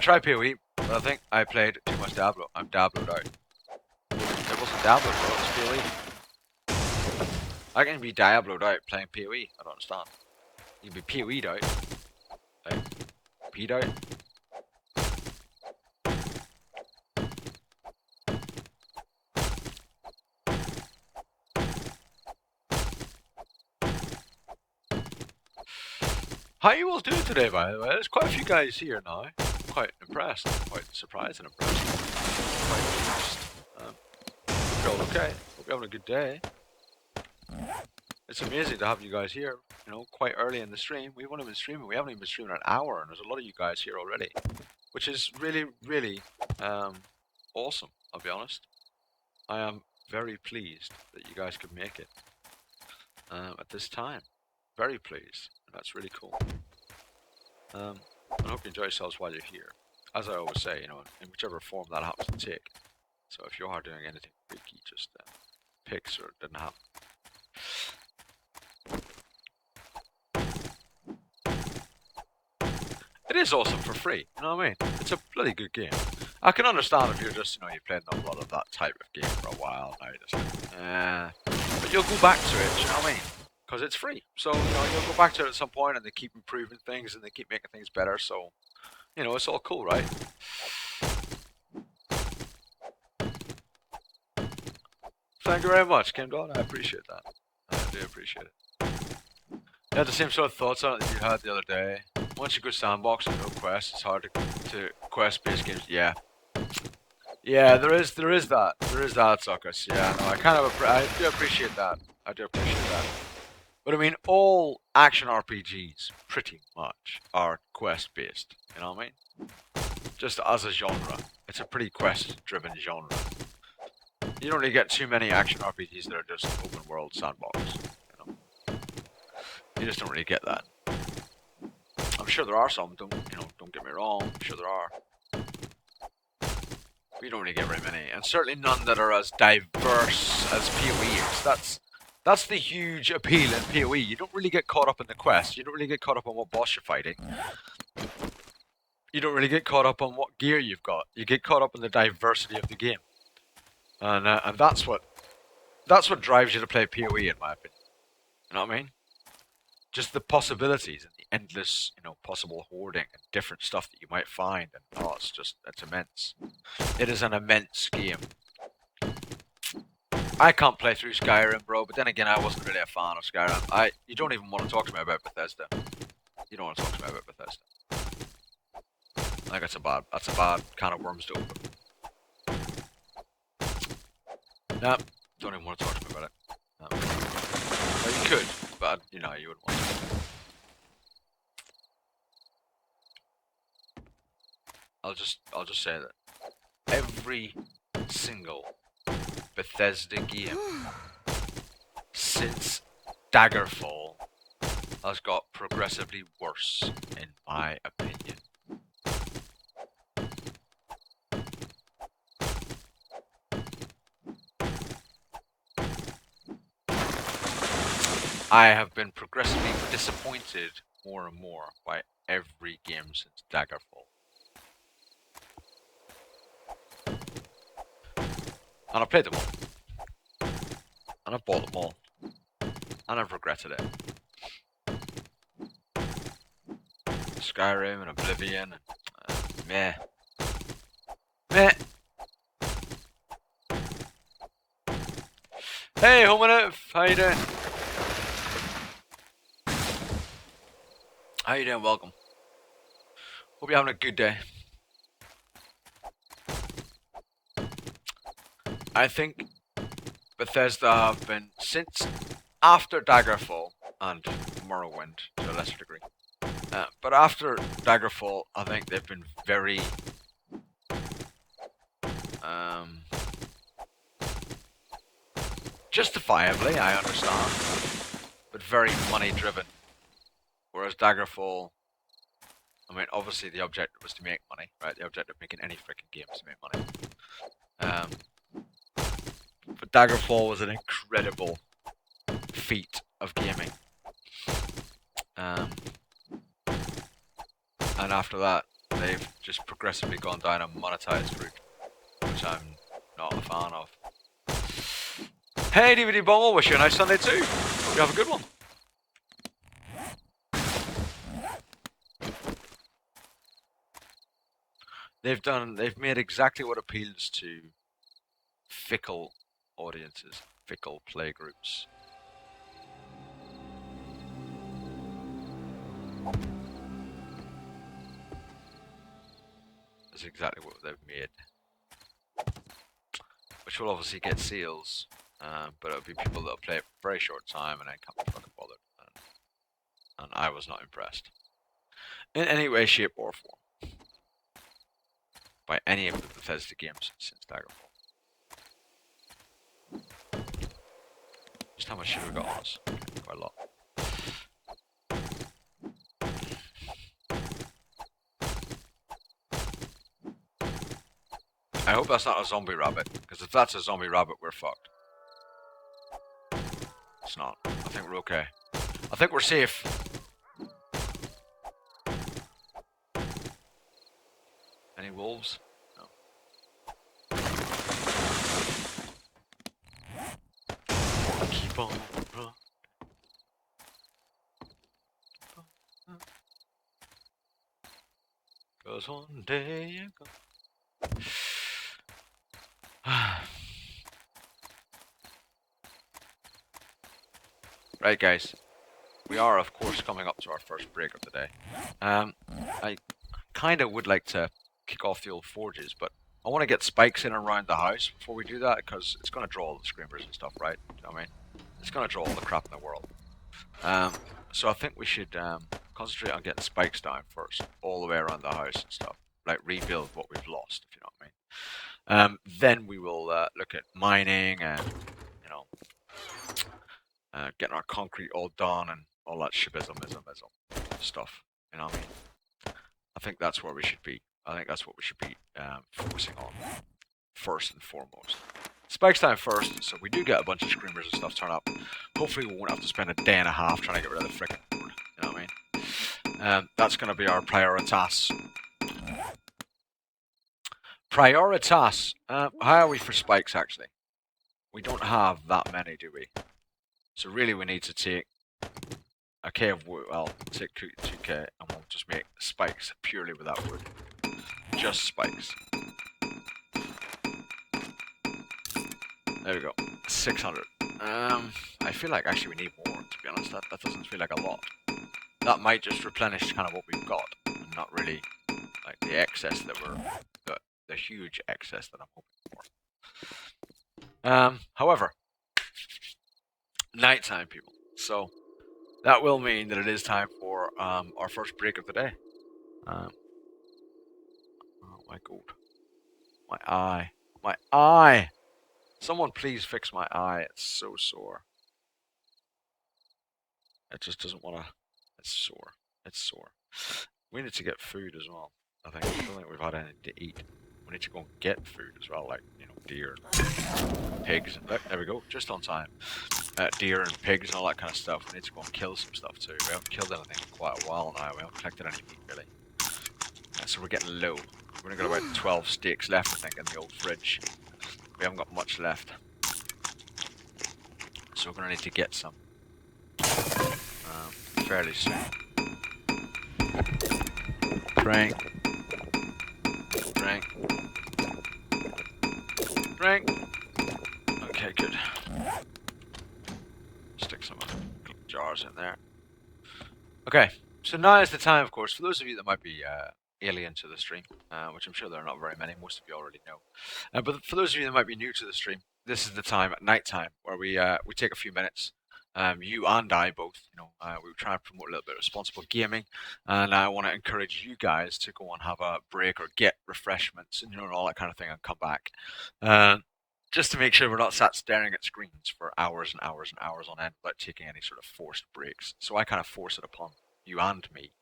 Try PoE, but I think I played too much Diablo. I'm Diablo'd out. It wasn't Diablo, bro, it was PoE. I can be Diablo'd out playing PoE. I don't understand. You can be PoE'd out. Like, P'd out. How you all doing today, by the way? There's quite a few guys here now. I'm quite impressed. Quite surprised and impressed. Quite pleased. Hope you're all okay. Hope you're having a good day. It's amazing to have you guys here, you know, quite early in the stream. We've only been streaming. We haven't even been streaming an hour, and there's a lot of you guys here already. Which is really, really awesome, I'll be honest. I am very pleased that you guys could make it at this time. Very pleased. That's really cool. I hope you enjoy yourselves while you're here. As I always say, you know, in whichever form that happens to take. So if you are doing anything freaky, just pics or it didn't happen. It is awesome for free, you know what I mean? It's a bloody good game. I can understand if you're just, you know, you've played a lot of that type of game for a while now, just like, but you'll go back to it, you know what I mean? Because it's free. So, you know, you'll go back to it at some point and they keep improving things and they keep making things better. So, you know, it's all cool, right? Thank you very much, Kim Dodd. I appreciate that. I do appreciate it. I had the same sort of thoughts on it that you had the other day. Once you go sandbox and no quest, it's hard to quest-based games. Yeah, yeah, there is that, suckers. Yeah, no, I do appreciate that. I do appreciate that. But I mean, all action RPGs pretty much are quest-based. You know what I mean? Just as a genre, it's a pretty quest-driven genre. You don't really get too many action RPGs that are just open world sandbox. You know, you just don't really get that. I'm sure there are some. Don't get me wrong. I'm sure there are. But you don't really get very many, and certainly none that are as diverse as PoE is. That's the huge appeal in PoE. You don't really get caught up in the quest. You don't really get caught up on what boss you're fighting. You don't really get caught up on what gear you've got. You get caught up in the diversity of the game, and that's what drives you to play PoE, in my opinion. You know what I mean? Just the possibilities and the endless, possible hoarding and different stuff that you might find, and it's immense. It is an immense game. I can't play through Skyrim, bro, but then again, I wasn't really a fan of Skyrim. You don't even want to talk to me about Bethesda. You don't want to talk to me about Bethesda. I think that's a bad kind of worms to open. Nah, don't even want to talk to me about it. No. Well, you could, but you wouldn't want to. I'll just say that every single Bethesda game since Daggerfall has got progressively worse, in my opinion. I have been progressively disappointed more and more by every game since Daggerfall. And I've played them all. And I've bought them all. And I've regretted it. Skyrim and Oblivion and meh. Meh. Hey, Hominif! How you doing? How you doing? Welcome. Hope you're having a good day. I think Bethesda have been, since after Daggerfall and Morrowind to a lesser degree, but after Daggerfall, I think they've been very justifiably, I understand, but very money driven. Whereas Daggerfall, I mean, obviously the objective was to make money, right? The objective of making any freaking game is to make money. But Daggerfall was an incredible feat of gaming. And after that, they've just progressively gone down a monetized route, which I'm not a fan of. Hey, DVD Bumble, wish you a nice Sunday too. Hope you have a good one. They've made exactly what appeals to fickle audiences, fickle playgroups. That's exactly what they've made. Which will obviously get sales, but it'll be people that'll play it for a very short time and then can't be fucking bothered. And I was not impressed. In any way, shape, or form. By any of the Bethesda games since Daggerfall. Just how much should we got on us? Quite a lot. I hope that's not a zombie rabbit, because if that's a zombie rabbit, we're fucked. It's not. I think we're okay. I think we're safe. Any wolves? No. Keep on running. 'Cause one day you're gone. Right, guys. we are, of course, coming up to our first break of the day. I kind of would like to kick off the old forges, but I want to get spikes in around the house before we do that because it's going to draw all the screamers and stuff, right? You know what I mean? It's going to draw all the crap in the world. Um, so I think we should concentrate on getting spikes down first, all the way around the house and stuff. Like rebuild what we've lost, if you know what I mean. Then we will look at mining and you know getting our concrete all done and all that shibism stuff. You know what I mean? I think that's where we should be. I think that's what we should be focusing on first and foremost. Spikes down first, so we do get a bunch of screamers and stuff turn up. Hopefully we won't have to spend a day and a half trying to get rid of the frickin' board. You know what I mean? That's going to be our prioritas. Prioritas. How are we for spikes, actually? We don't have that many, do we? So really we need to take a K of wood. Well, take 2K and we'll just make spikes purely without wood. Just spikes. There we go. 600. I feel like actually we need more, to be honest. That doesn't feel like a lot. That might just replenish kind of what we've got, and not really like the excess that we're the huge excess that I'm hoping for. However, nighttime, people. So that will mean that it is time for our first break of the day. Oh my god, my eye. Someone please fix my eye. It's so sore. It just doesn't want to. It's sore. It's sore. We need to get food as well. I don't think we've had anything to eat. We need to go and get food as well, like deer, and pigs. And, there we go, just on time. Deer and pigs and all that kind of stuff. We need to go and kill some stuff too. We haven't killed anything for quite a while now. We haven't collected any meat really. So we're getting low. We've only got about 12 steaks left, I think, in the old fridge. We haven't got much left. So we're going to need to get some fairly soon. Drink. Okay, good. Stick some jars in there. Okay, so now is the time, of course, for those of you that might be alien to the stream, which I'm sure there are not very many, most of you already know. But for those of you that might be new to the stream, this is the time at night time where we take a few minutes. You and I both, we try and promote a little bit of responsible gaming, and I want to encourage you guys to go and have a break or get refreshments and all that kind of thing and come back. Just to make sure we're not sat staring at screens for hours and hours and hours on end without taking any sort of forced breaks. So I kind of force it upon you and me.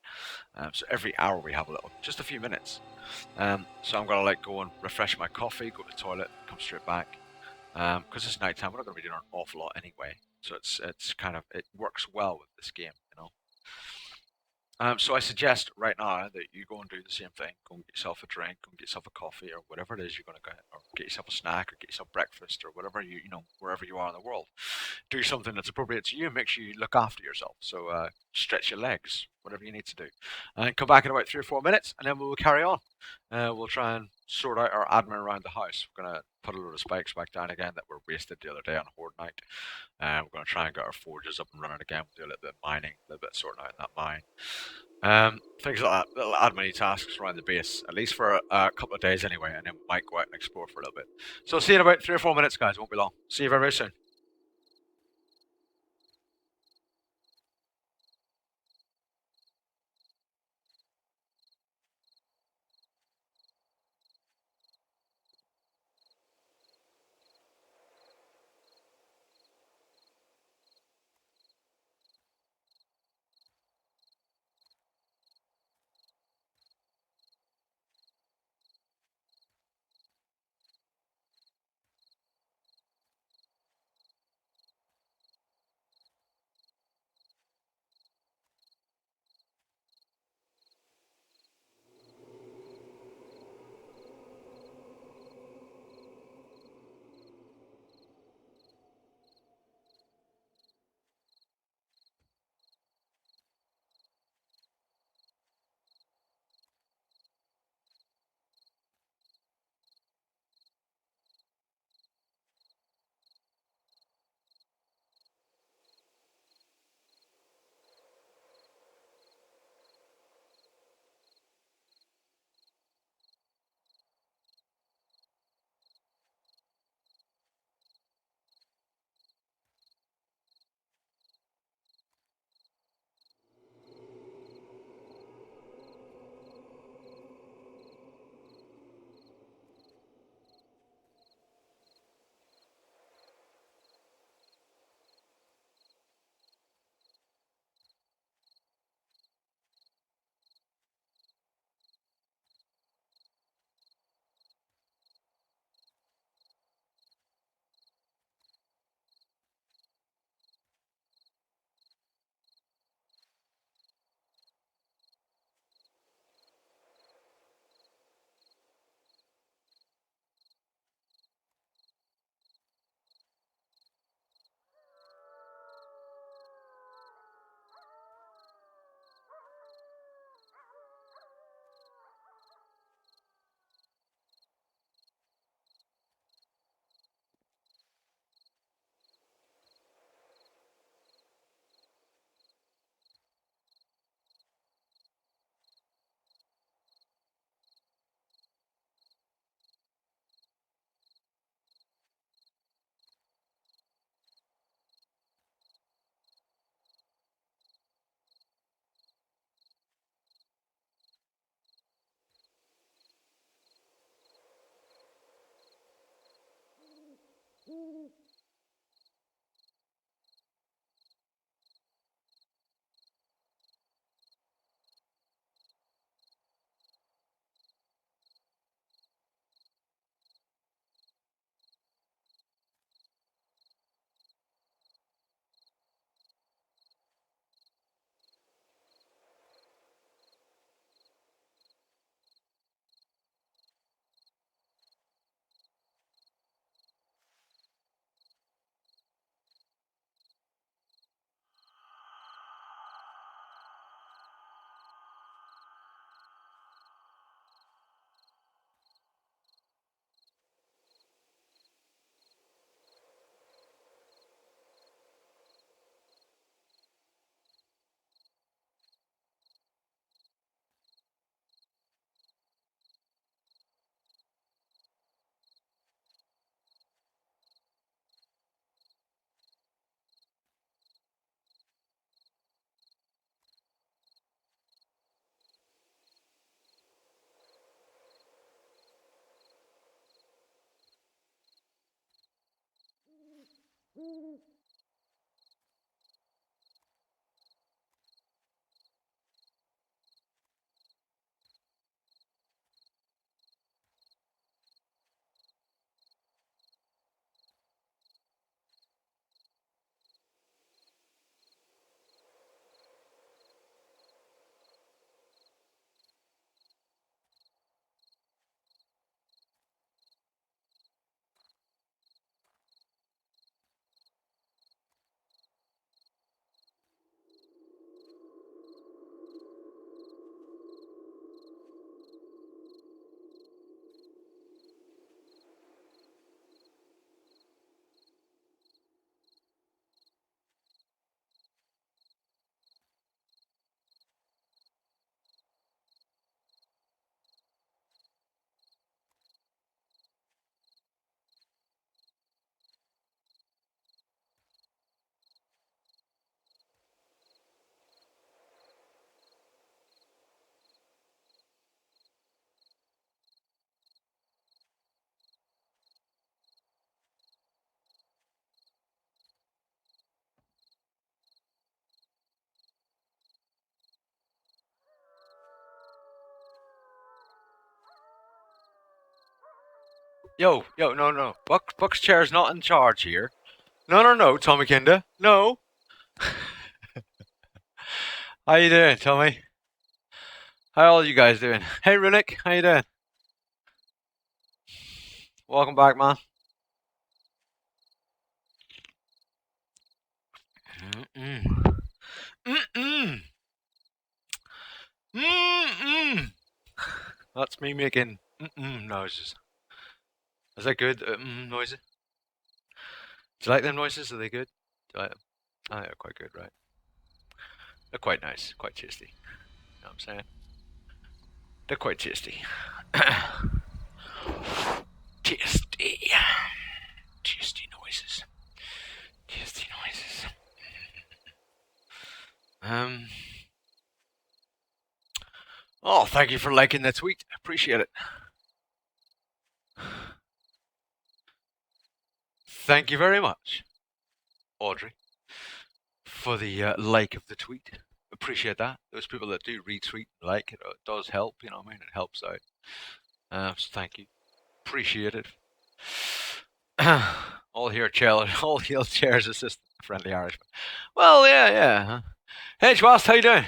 So every hour we have just a few minutes. So I'm gonna go and refresh my coffee, go to the toilet, come straight back. Because it's nighttime, we're not gonna be doing an awful lot anyway. So it's kind of it works well with this game. So I suggest right now that you go and do the same thing. Go and get yourself a drink, go and get yourself a coffee, or whatever it is you're going to get, or get yourself a snack, or get yourself breakfast, or whatever wherever you are in the world. Do something that's appropriate to you. Make sure you look after yourself. So stretch your legs, whatever you need to do, and come back in about 3 or 4 minutes, and then we'll carry on. We'll try and sort out our admin around the house. We're going to put a load of spikes back down again that were wasted the other day on Horde Night. We're going to try and get our forges up and running again. We'll do a little bit of mining, a little bit of sorting out in that mine. Things like that, little admin tasks around the base, at least for a couple of days anyway, and then we might go out and explore for a little bit. So see you in about 3 or 4 minutes, guys. It won't be long. See you very, very soon. Yo, no. Buck's chair's not in charge here. No, Tommy Kinda. No. How you doing, Tommy? How all you guys doing? Hey, Runic, how you doing? Welcome back, man. Mm-mm. Mm-mm. Mm-mm. That's me making noises. Is that good? Noises? Do you like them noises? Are they good? Do you like them? I think they're quite good, right? They're quite nice, quite tasty. You know what I'm saying? They're quite tasty. Tasty. Tasty noises. Tasty noises. Um. Oh, thank you for liking the tweet. Appreciate it. Thank you very much, Audrey, for the like of the tweet. Appreciate that. Those people that do retweet and like it, it does help. You know what I mean? It helps out. So thank you. Appreciate it. All hail chairs assistant, friendly Irishman. Well, yeah. Huh? Hey, Schwast, how you doing?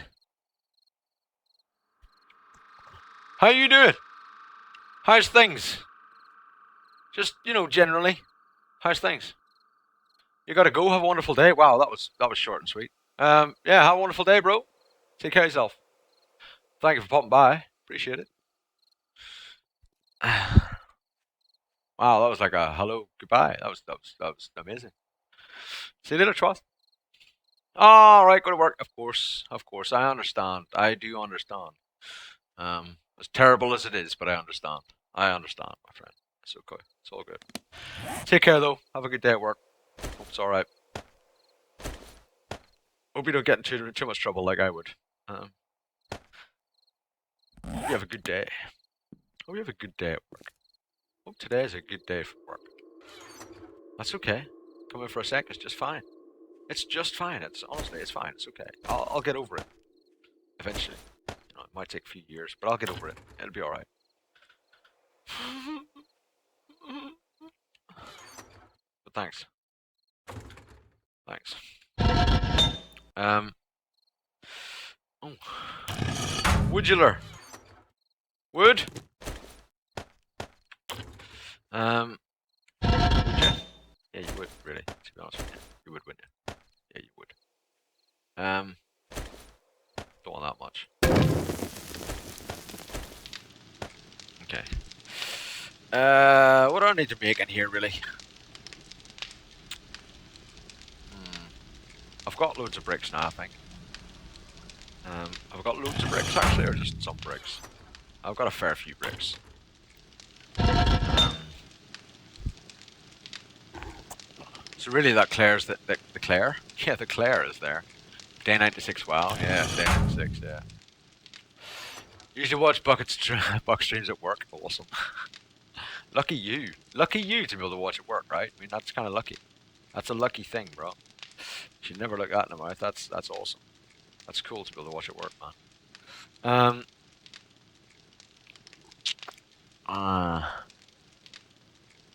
How you doing? How's things? Just generally, how's things? You gotta go. Have a wonderful day. Wow, that was short and sweet. Yeah, have a wonderful day, bro. Take care of yourself. Thank you for popping by. Appreciate it. Wow, that was like a hello, goodbye. That was amazing. See you later, trust. All right, go to work. Of course. I understand. I do understand. As terrible as it is, but I understand. I understand, my friend. It's okay. It's all good. Take care, though. Have a good day at work. Hope it's all right. Hope you don't get into too much trouble like I would. Hope you have a good day. Hope you have a good day at work. Hope today is a good day for work. That's okay. Come in for a sec. It's just fine. It's just fine. It's honestly, it's fine. It's okay. I'll get over it eventually. It might take a few years, but I'll get over it. It'll be all right. But thanks. Thanks. Oh. Woodular. Would? Would you? Yeah, you would, really, to be honest with you. You would, wouldn't you? Yeah, you would. Don't want that much. Okay. What do I need to make in here, really? I've got loads of bricks now, I think. I've got loads of bricks, actually, or just some bricks. I've got a fair few bricks. So really that Claire's the Claire? Yeah, the Claire is there. Day 96, wow. Yeah, day 96, yeah. Usually watch Buck streams at work. Awesome. Lucky you. Lucky you to be able to watch at work, right? I mean, that's kind of lucky. That's a lucky thing, bro. You should never look that in the mouth. That's awesome. That's cool to be able to watch it work, man.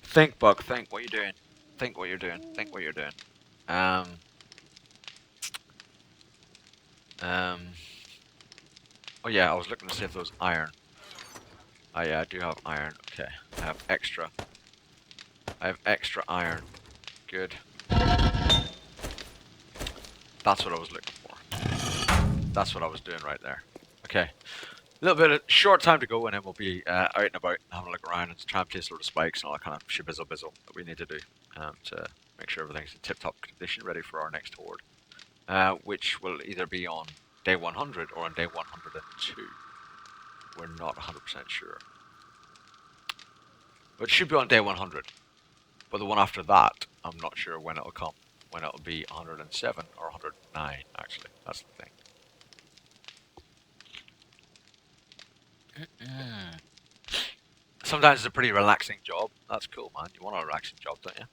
Think, Buck. Think what you're doing. Think what you're doing. Think what you're doing. Um. Um. Oh yeah, I was looking to see if there was iron. Oh yeah, I do have iron. Okay, I have extra. I have extra iron. Good. That's what I was looking for. That's what I was doing right there. Okay. A little bit of short time to go, and then we'll be out and about, having a look around and try and place a load of spikes and all that kind of shibizzle bizzle that we need to do to make sure everything's in tip-top condition, ready for our next horde, which will either be on day 100 or on day 102. We're not 100% sure. But it should be on day 100. But the one after that, I'm not sure when it'll come. When it'll be 107 or 109, actually. That's the thing. Sometimes it's a pretty relaxing job. That's cool, man. You want a relaxing job, don't you?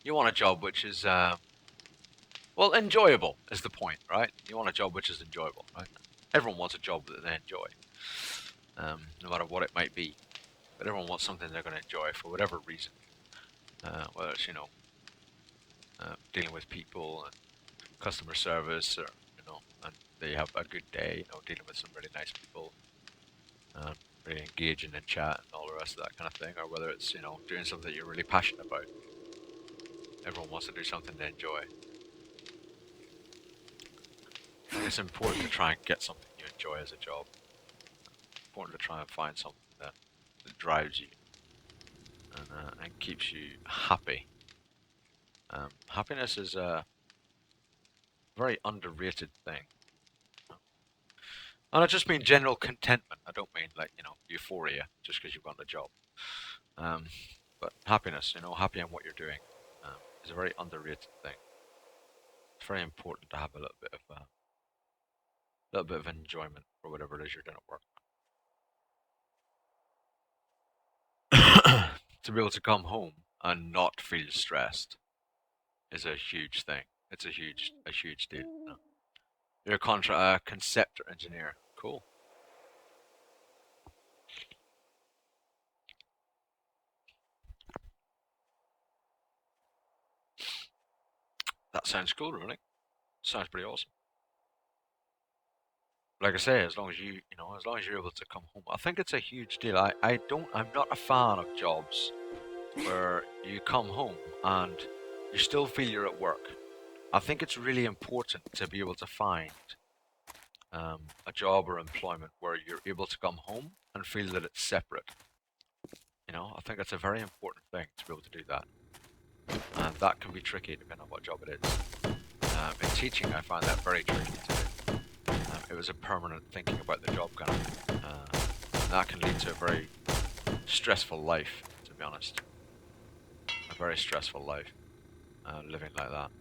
You want a job which is, well, enjoyable is the point, right? You want a job which is enjoyable, right? Everyone wants a job that they enjoy, no matter what it might be. But everyone wants something they're going to enjoy for whatever reason. Whether it's, dealing with people and customer service, or, and they have a good day, dealing with some really nice people, really engaging in chat and all the rest of that kind of thing, or whether it's, doing something you're really passionate about. Everyone wants to do something they enjoy. I think it's important to try and get something you enjoy as a job. It's important to try and find something that drives you and keeps you happy. Happiness is a very underrated thing. And I just mean general contentment. I don't mean like, euphoria just because you've got a job. But happiness, happy in what you're doing, is a very underrated thing. It's very important to have a little bit of enjoyment for whatever it is you're doing at work. To be able to come home and not feel stressed is a huge thing. It's a huge deal. You're a concept engineer. Cool. That sounds cool, really. Sounds pretty awesome. Like I say, as long as as long as you're able to come home, I think it's a huge deal. I'm not a fan of jobs where you come home and you still feel you're at work. I think it's really important to be able to find a job or employment where you're able to come home and feel that it's separate. I think that's a very important thing to be able to do that. And that can be tricky depending on what job it is. In teaching, I find that very tricky to do. It was a permanent thinking about the job kind of thing. And that can lead to a very stressful life, to be honest. A very stressful life, living like that.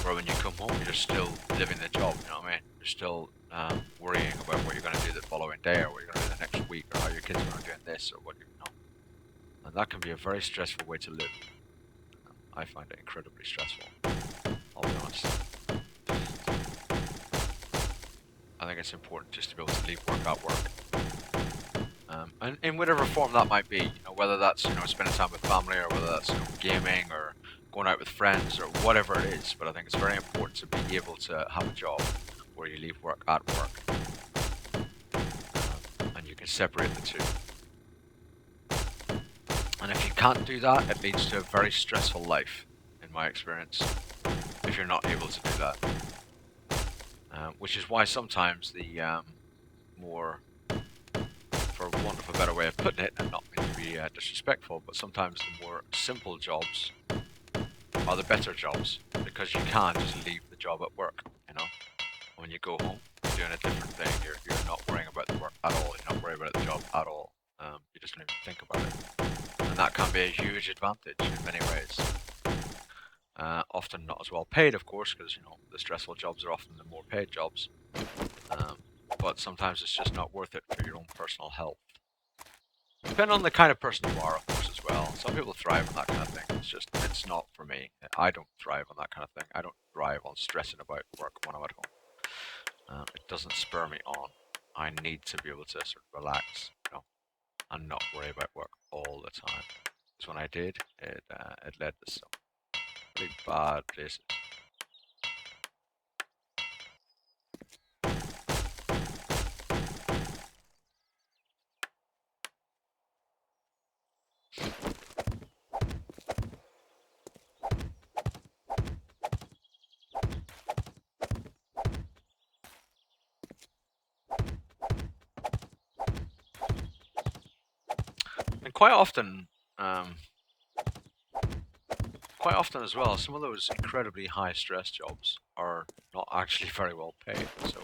Where when you come home, you're still living the job, you know what I mean? You're still worrying about what you're going to do the following day, or what you're going to do the next week, or how your kids are going to do this, or what you know. And that can be a very stressful way to live. I find it incredibly stressful, I'll be honest. I think it's important just to be able to leave work at work. And in whatever form that might be, whether that's, spending time with family, or whether that's, gaming, or going out with friends, or whatever it is. But I think it's very important to be able to have a job where you leave work at work. And you can separate the two. And if you can't do that, it leads to a very stressful life, in my experience, if you're not able to do that. Which is why sometimes the more, for want of a better way of putting it, and not meaning to be disrespectful, but sometimes the more simple jobs are the better jobs, because you can just leave the job at work, When you go home, you're doing a different thing. You're not worrying about the work at all. You're not worrying about the job at all. You just don't even think about it. And that can be a huge advantage in many ways. Often not as well paid, of course, because, the stressful jobs are often the more paid jobs. But sometimes it's just not worth it for your own personal health. Depending on the kind of person you are, of course, as well. Some people thrive on that kind of thing. It's not for me. I don't thrive on that kind of thing. I don't thrive on stressing about work when I'm at home. It doesn't spur me on. I need to be able to sort of relax, and not worry about work all the time. Because when I did, it led to some really bad places. And um, quite often as well, some of those incredibly high stress jobs are not actually very well paid. So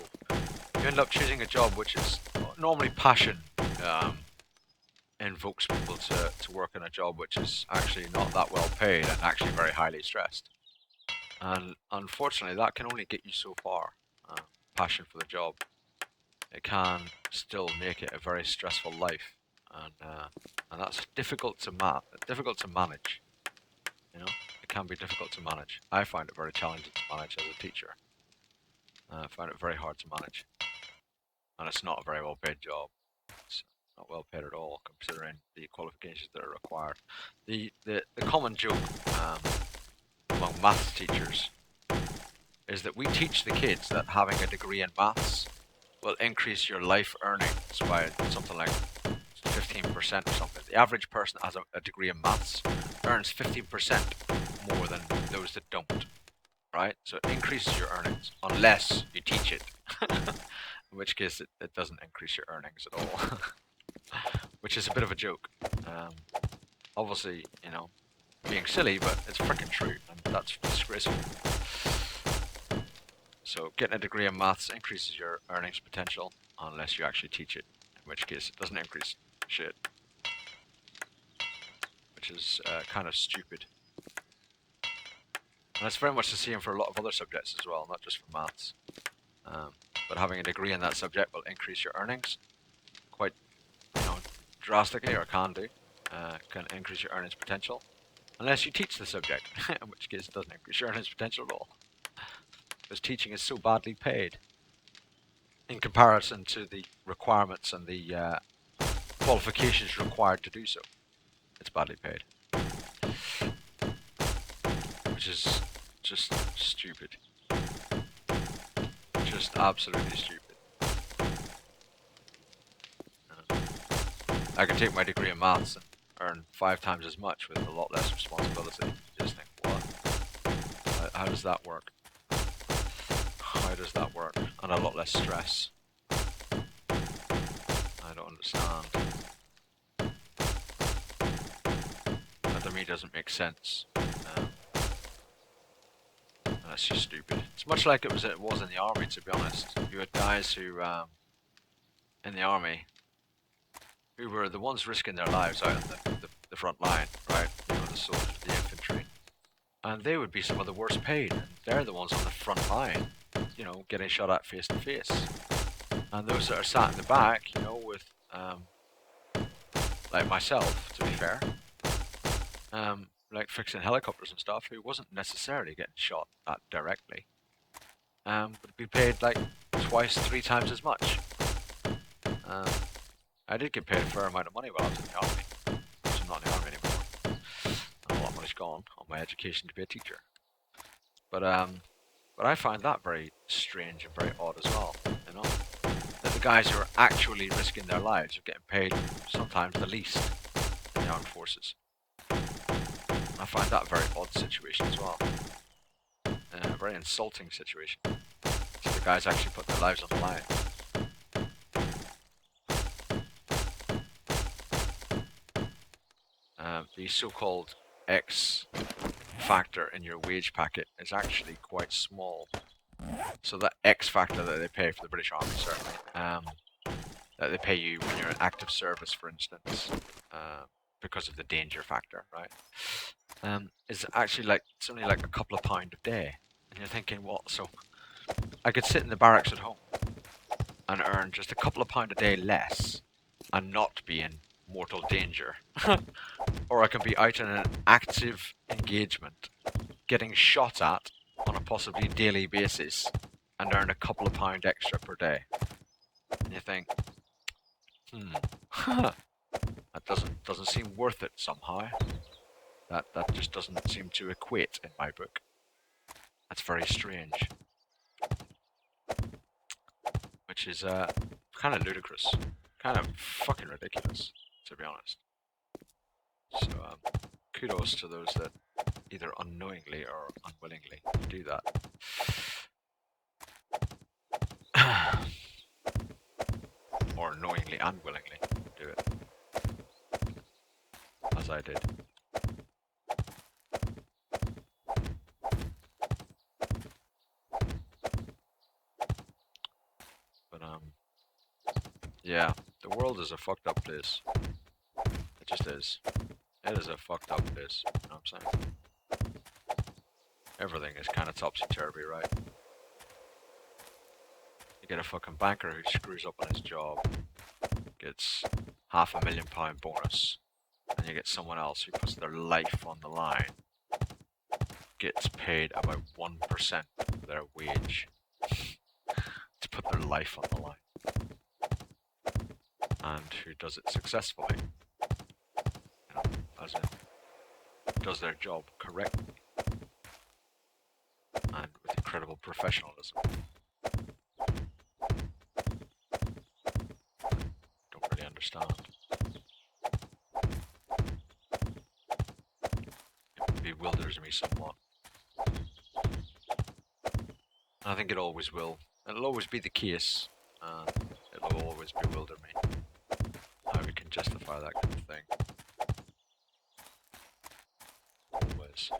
you end up choosing a job which is normally passion um, invokes people to work in a job which is actually not that well paid and actually very highly stressed. And unfortunately, that can only get you so far. Passion for the job. It can still make it a very stressful life, and that's difficult to manage. It can be difficult to manage. I find it very challenging to manage as a teacher. I find it very hard to manage, and it's not a very well paid job. It's not well paid at all, considering the qualifications that are required. The common joke um, among maths teachers is that we teach the kids that having a degree in maths will increase your life earnings by something like 15% or something. The average person that has a degree in maths earns 15% more than those that don't, right? So it increases your earnings unless you teach it, in which case it doesn't increase your earnings at all, which is a bit of a joke. Obviously, being silly, but it's freaking true, and that's disgraceful. So getting a degree in maths increases your earnings potential unless you actually teach it, in which case it doesn't increase shit, which is kind of stupid. And it's very much the same for a lot of other subjects as well, not just for maths. But having a degree in that subject will increase your earnings quite, drastically, or can increase your earnings potential, unless you teach the subject, in which case it doesn't increase your earnings potential at all, because teaching is so badly paid in comparison to the requirements and the qualifications required to do so. It's badly paid, which is just stupid. Just absolutely stupid. I could take my degree in maths and earn 5 times as much with a lot less responsibility. You just think, what? How does that work? How does that work? And a lot less stress. I don't understand. That to me doesn't make sense. And that's just stupid. It's much like it was in the army, to be honest. You had guys who, in the army, who were the ones risking their lives out on the front line, right? The soldiers, the infantry. And they would be some of the worst paid, and they're the ones on the front line, getting shot at face to face. And those that are sat in the back, with, like myself, to be fair, like fixing helicopters and stuff, who wasn't necessarily getting shot at directly, would be paid like twice, 3 times as much. I did get paid a fair amount of money while I was in the army. I'm not in the army anymore. A lot of money's gone on my education to be a teacher. But I find that very strange and very odd as well. That the guys who are actually risking their lives are getting paid sometimes the least in the armed forces. I find that a very odd situation as well. A very insulting situation. So the guys actually put their lives on the line. The so-called X factor in your wage packet is actually quite small. So that X factor that they pay for the British Army, certainly, that they pay you when you're in active service, for instance, because of the danger factor, right? Is actually it's only like a couple of pound a day, and you're thinking, what? So I could sit in the barracks at home and earn just a couple of pound a day less, and not be in mortal danger. or I can be out in an active engagement, getting shot at on a possibly daily basis, and earn a couple of pound extra per day. And you think, that doesn't seem worth it somehow. That just doesn't seem to equate in my book. That's very strange. Which is kind of ludicrous, kind of fucking ridiculous, to be honest. So kudos to those that either unknowingly or unwillingly do that. Or knowingly and willingly do it. As I did. But yeah, the world is a fucked up place. It just is. It is a fucked up place, you know what I'm saying? Everything is kind of topsy-turvy, right? You get a fucking banker who screws up on his job, gets £500,000 bonus, and you get someone else who puts their life on the line, gets paid about 1% of their wage to put their life on the line, and who does it successfully, you know, as in does their job correctly and with incredible professionalism. Don't really understand. It bewilders me somewhat. I think it always will. It'll always be the case, and it'll always bewilder me how we can justify that kind of thing. Always.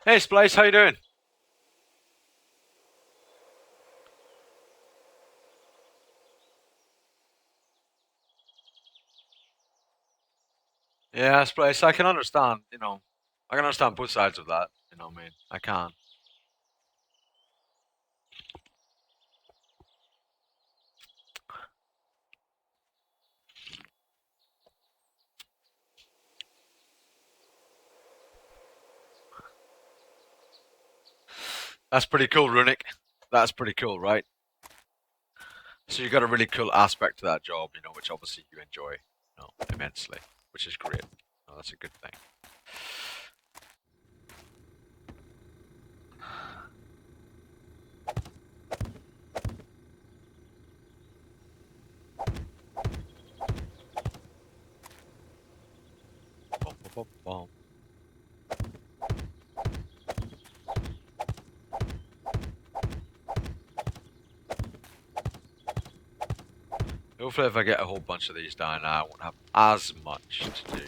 Hey Splice, how you doing? Yeah, Splice, I can understand, you know, I can understand both sides of that, you know what I mean? I can. That's pretty cool, Runic. That's pretty cool, right? So you got a really cool aspect to that job, you know, which obviously you enjoy, you know, immensely, which is great. Oh, that's a good thing. Bum, bum, bum, bum. Hopefully if I get a whole bunch of these down now, I won't have as much to do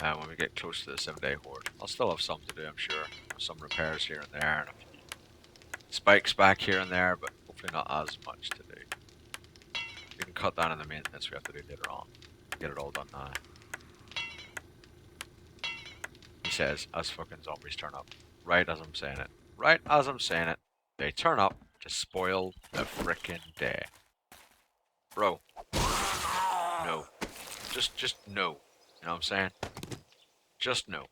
when we get close to the 7-day horde. I'll still have some to do, I'm sure. Some repairs here and there, and a few spikes back here and there, but hopefully not as much to do. We can cut down on the maintenance we have to do later on. Get it all done now. He says, as fucking zombies turn up. Right as I'm saying it. Right as I'm saying it. They turn up to spoil the frickin' day. Bro. No. Just no. You know what I'm saying? Just no.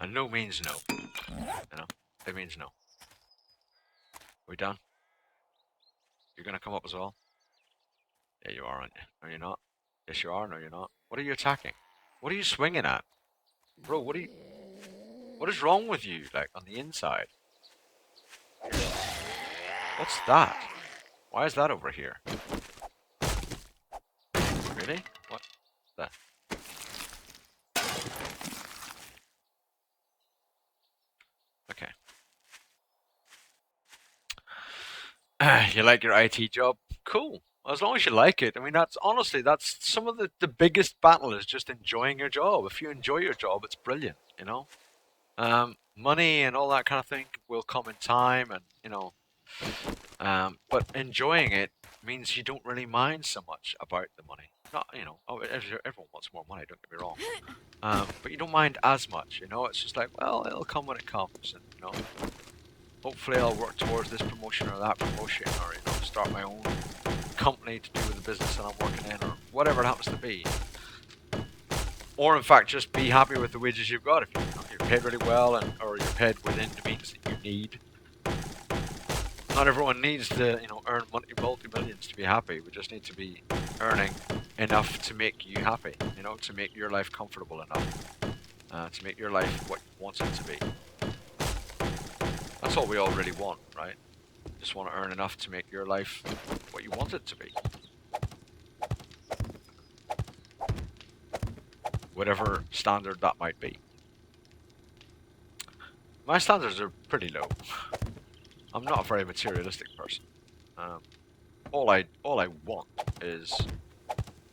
And no means no. You know? It means no. We done? You're gonna come up as well? Yeah, you are, aren't you? No, you're not. Yes, you are. No, you're not. What are you attacking? What are you swinging at? Bro, what is wrong with you, like, on the inside? What's that? Why is that over here? Really? What? That? Okay. You like your IT job? Cool. As long as you like it. I mean, that's honestly, that's some of the biggest battle is just enjoying your job. If you enjoy your job, it's brilliant, you know? Money and all that kind of thing will come in time and, you know, but enjoying it means you don't really mind so much about the money. Not, everyone wants more money, don't get me wrong. But you don't mind as much, it's just like, well, it'll come when it comes, and, hopefully I'll work towards this promotion or that promotion, or, start my own company to do with the business that I'm working in, or whatever it happens to be. Or in fact, just be happy with the wages you've got. If you're paid really well, or you're paid within the means that you need. Not everyone needs to, earn multi-millions to be happy. We just need to be earning enough to make you happy, to make your life comfortable enough, to make your life what you want it to be. That's all we all really want, right? Just want to earn enough to make your life what you want it to be. Whatever standard that might be. My standards are pretty low. I'm not a very materialistic person. All I want is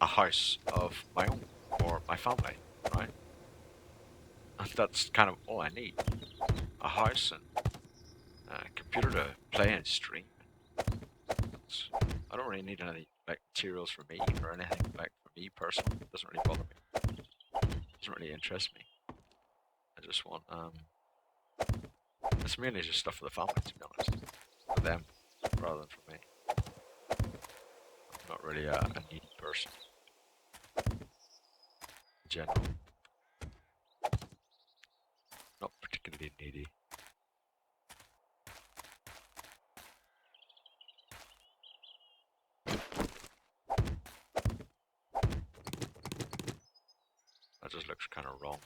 a house of my own for my family, right? And that's kind of all I need. A house and a computer to play and stream. I don't really need any materials for me or anything for me personally. It doesn't really bother me. It doesn't really interest me. I just want it's mainly just stuff for the family, to be honest. For them rather than for me. I'm not really a needy person in general. Not particularly needy. That just looks kind of wrong.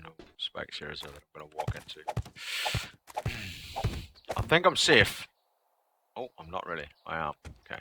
No spikes here that I'm going to walk into. I think I'm safe. Oh, I'm not really. I am. Okay.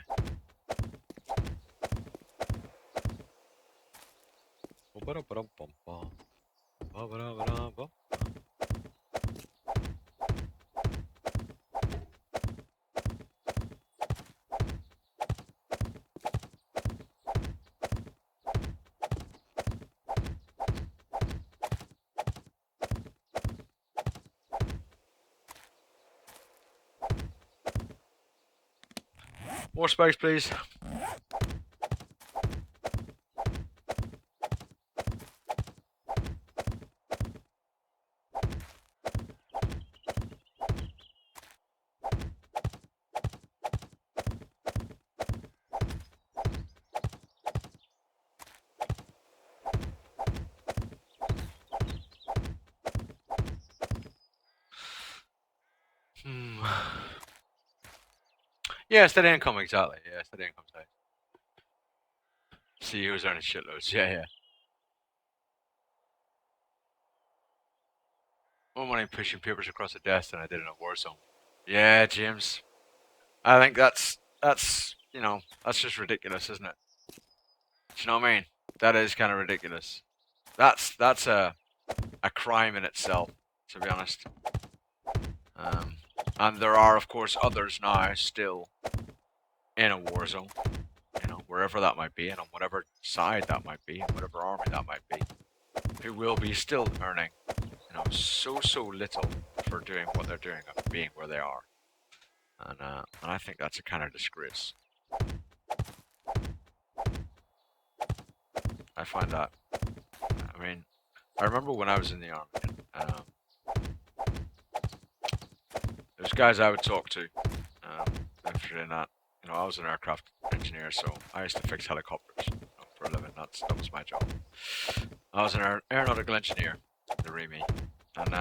More spikes, please. Yeah, steady income, exactly. Yeah, steady income side. See who's earning shitloads. Yeah. More money pushing papers across the desk than I did in a war zone. Yeah, James. I think that's that's just ridiculous, isn't it? Do you know what I mean? That is kind of ridiculous. That's a crime in itself, to be honest. And there are, of course, others now still in a war zone, wherever that might be, and on whatever side that might be, and whatever army that might be, who will be still earning, so little for doing what they're doing and being where they are. And I think that's a kind of disgrace. I find that. I mean, I remember when I was in the army. There's guys I would talk to. After doing that, I was an aircraft engineer, so I used to fix helicopters for a living. That was my job. I was an aeronautical engineer, the REME, and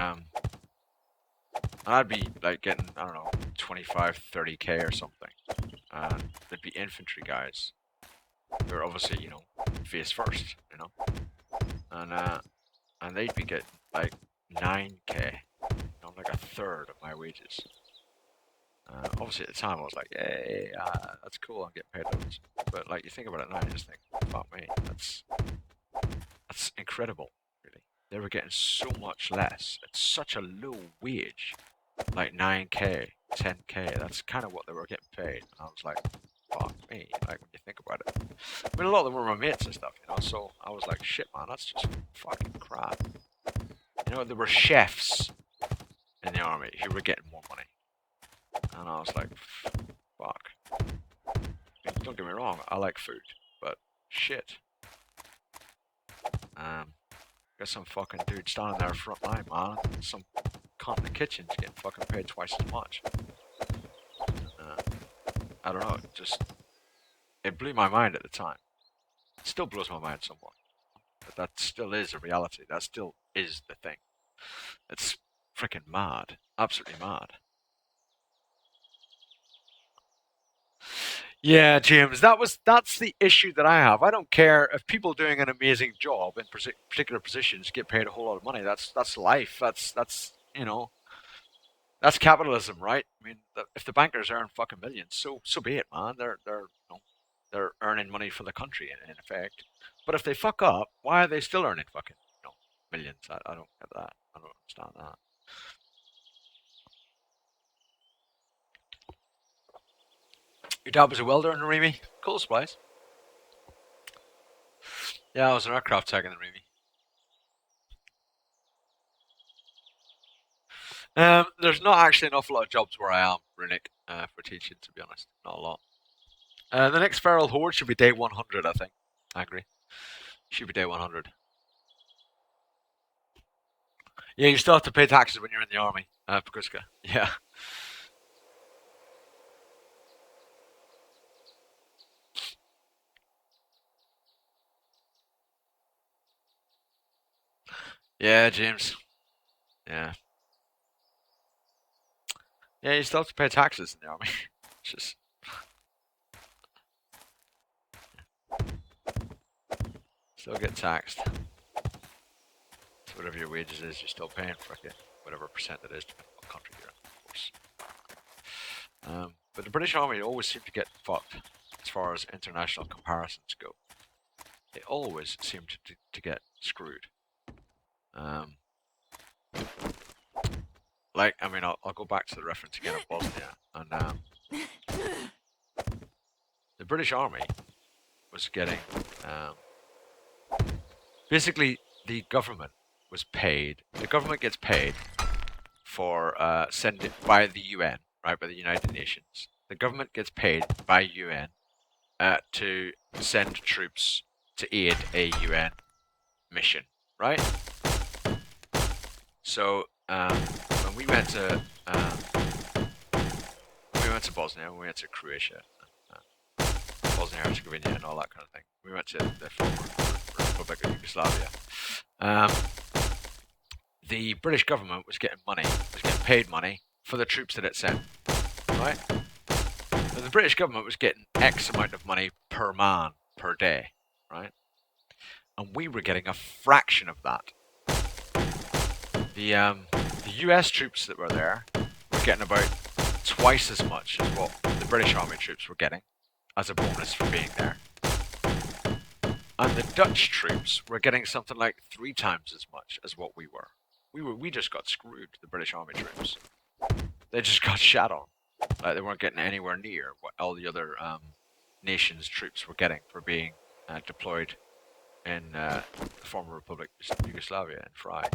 I'd be getting 25, 30k or something. And there'd be infantry guys. They're obviously face first, and they'd be getting 9k, like a third of my wages. Obviously at the time I was like, yay, that's cool, I'm getting paid loads. But you think about it now, you just think, fuck me, that's incredible, really. They were getting so much less at such a low wage, like 9k. 10K. That's kind of what they were getting paid. And I was like, fuck me. Like, when you think about it. I mean, a lot of them were my mates and stuff, you know, so I was like, shit, man, that's just fucking crap. You know, there were chefs in the army who were getting more money. And I was like, fuck. I mean, don't get me wrong, I like food, but shit. Got some fucking dude standing there front line, man. Some cunt in the kitchen's getting fucking paid twice as much. I don't know, it blew my mind at the time. It still blows my mind somewhat. But that still is a reality. That still is the thing. It's freaking mad. Absolutely mad. Yeah, James, that's the issue that I have. I don't care if people doing an amazing job in particular positions get paid a whole lot of money. That's life. That's you know that's capitalism, right? I mean, if the bankers earn fucking millions, so be it, man. They're earning money for the country in effect. But if they fuck up, why are they still earning fucking millions? I don't get that. I don't understand that. Your dad was a welder in the Remy. Cool supplies. Yeah, I was an aircraft tech in the Remy. There's not actually an awful lot of jobs where I am, Runic, for teaching, to be honest. Not a lot. The next feral horde should be day 100, I think. I agree. Should be day 100. Yeah, you still have to pay taxes when you're in the army, Pakuska. Yeah. Yeah, James. Yeah. Yeah, you still have to pay taxes in the army. Just still get taxed. So whatever your wages is, you're still paying for it. Whatever percent it is, depending on what country you're in, of course. But the British Army always seem to get fucked as far as international comparisons go. They always seem to get screwed. Like, I mean, I'll go back to the reference again of Bosnia, and the British Army was getting basically the government was paid. The government gets paid for sending by the UN, right, by the United Nations. The government gets paid by UN to send troops to aid a UN mission, right? So when we went to Bosnia, we went to Croatia, Bosnia Herzegovina, and all that kind of thing. We went to the former Republic of Yugoslavia. The British government was getting paid money for the troops that it sent, right? And the British government was getting X amount of money per man per day, right? And we were getting a fraction of that. The US troops that were there were getting about twice as much as what the British Army troops were getting as a bonus for being there. And the Dutch troops were getting something like 3 times as much as what we were. We just got screwed, the British Army troops. They just got shat on. Like, they weren't getting anywhere near what all the other nations' troops were getting for being deployed in the former Republic of Yugoslavia in Fry.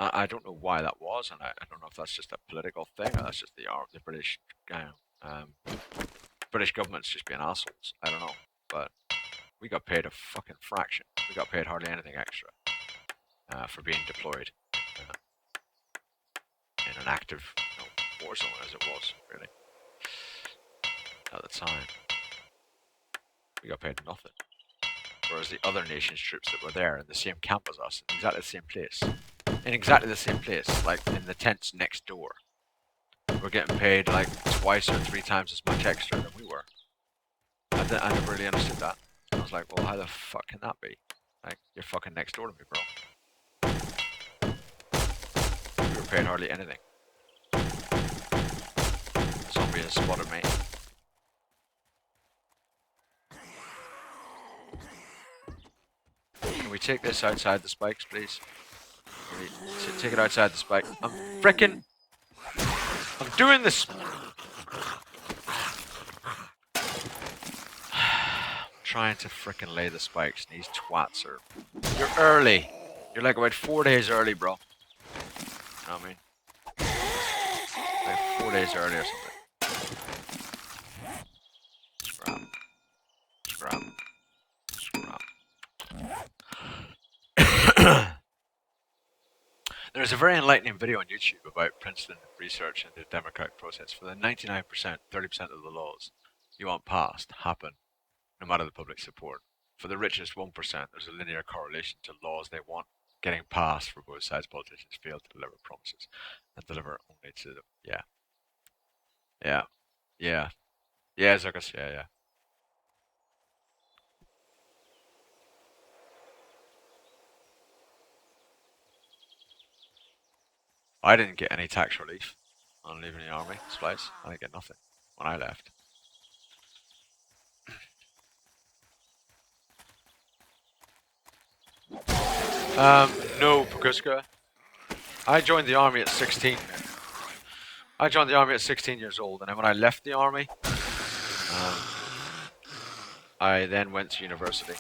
I don't know why that was, and I don't know if that's just a political thing or that's just the British British government's just being assholes. I don't know, but we got paid a fucking fraction. We got paid hardly anything extra for being deployed in an active war zone, as it was, really, at the time. We got paid nothing. Whereas the other nations' troops that were there in the same camp as us, in exactly the same place, like in the tents next door, were getting paid like twice or 3 times as much extra than we were. I never really understood that. I was like, well, how the fuck can that be? Like, you're fucking next door to me, bro. We were paid hardly anything. Zombie has spotted me. Can we take this outside the spikes, please? Can we take it outside the spike? I'm frickin'... I'm doing this. Trying to frickin' lay the spikes, and these twats are. You're early. You're like about 4 days early, bro. You know what I mean? Like 4 days early or something. Scrap. Scrap. Scrap. There's a very enlightening video on YouTube about Princeton research into the democratic process. For the 99%, 30% of the laws you want passed happen no matter the public support. For the richest 1%, there's a linear correlation to laws they want getting passed for both sides. Politicians fail to deliver promises and deliver only to them. Yeah. Yeah. Yeah. Yeah, Zuckus. Yeah, yeah. I didn't get any tax relief on leaving the army, Splice. I didn't get nothing when I left. No, Pakuska. I joined the army at 16. I joined the army at 16 years old, and then when I left the army, I then went to university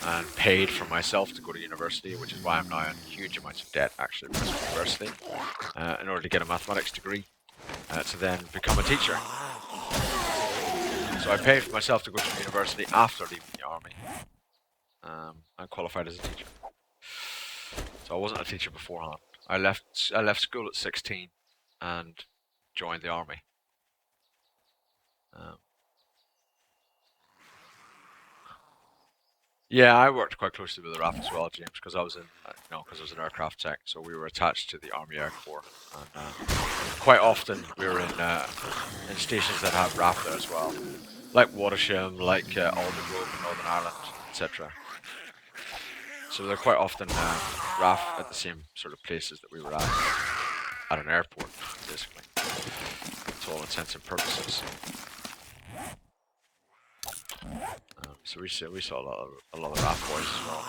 and paid for myself to go to university, which is why I'm now in huge amounts of debt actually because of university, in order to get a mathematics degree, to then become a teacher. So I paid for myself to go to university after leaving the army, and qualified as a teacher. So I wasn't a teacher beforehand. I left school at 16 and joined the army. Yeah, I worked quite closely with the RAF as well, James, because I was an aircraft tech, so we were attached to the Army Air Corps, and quite often we were in stations that have RAF there as well, like Watersham, like Aldergrove in Northern Ireland, etc. So they're quite often RAF at the same sort of places that we were at an airport, basically, to all intents and purposes. So we saw a lot of RAF boys as well.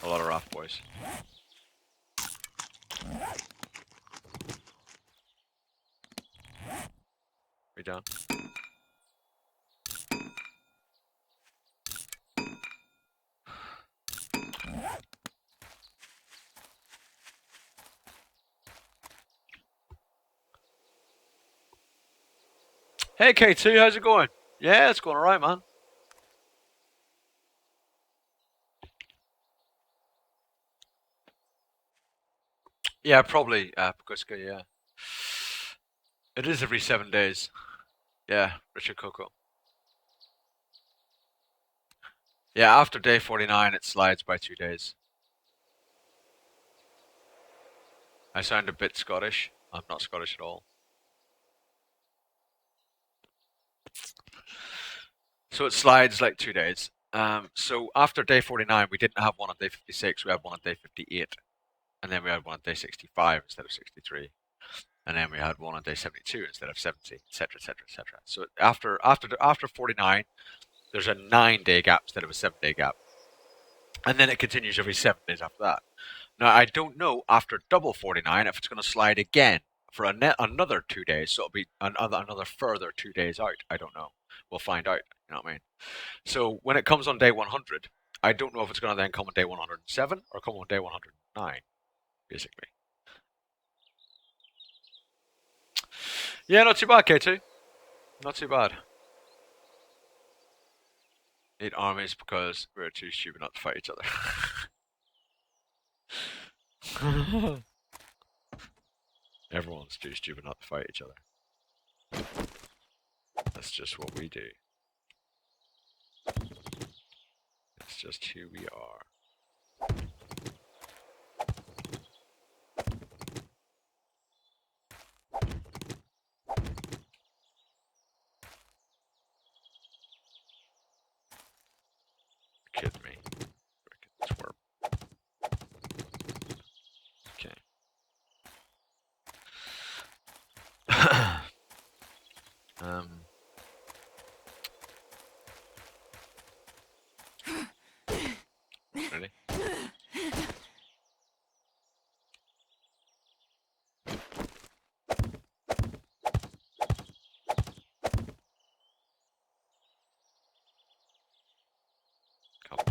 A lot of RAF boys. We done? Hey K2, how's it going? Yeah, it's going alright, man. Yeah, probably Pakuska, yeah. It is every 7 days. Yeah, Richard Coco. Yeah, after day 49 it slides by 2 days. I sound a bit Scottish. I'm not Scottish at all. So it slides like 2 days. So after day 49 we didn't have one on day 56, we had one on day 58. And then we had one on day 65 instead of 63. And then we had one on day 72 instead of 70, etc., etc., etc. So after 49, there's a 9-day gap instead of a 7-day gap, and then it continues every 7 days after that. Now I don't know after double 49 if it's going to slide again for another 2 days, so it'll be another further 2 days out. I don't know. We'll find out. You know what I mean? So when it comes on day 100, I don't know if it's going to then come on day 107 or come on day 109, basically. Yeah, not too bad, K2. Not too bad. 8 armies because we're too stupid not to fight each other. Everyone's too stupid not to fight each other. That's just what we do. It's just who we are. Kidding me. Frickin' twerp. Okay.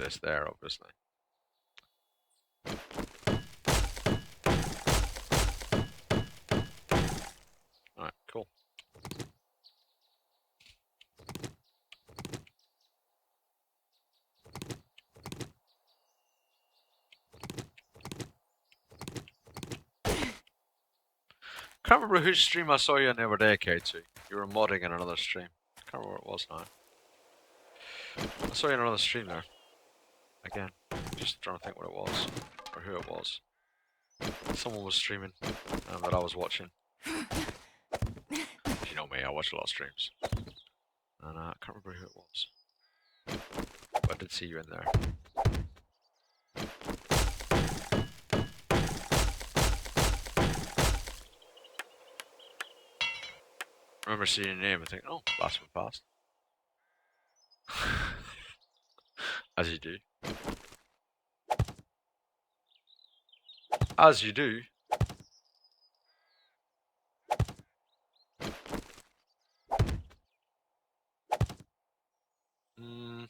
place there, obviously. Alright, cool. Can't remember whose stream I saw you on the other day, K2. You were modding in another stream. Can't remember what it was now. I saw you in another stream there. Again. Just trying to think what it was. Or who it was. Someone was streaming that I was watching. You know me, I watch a lot of streams. And I can't remember who it was. But I did see you in there. I remember seeing your name and thinking, oh, last one passed. As you do. As you do. Mm.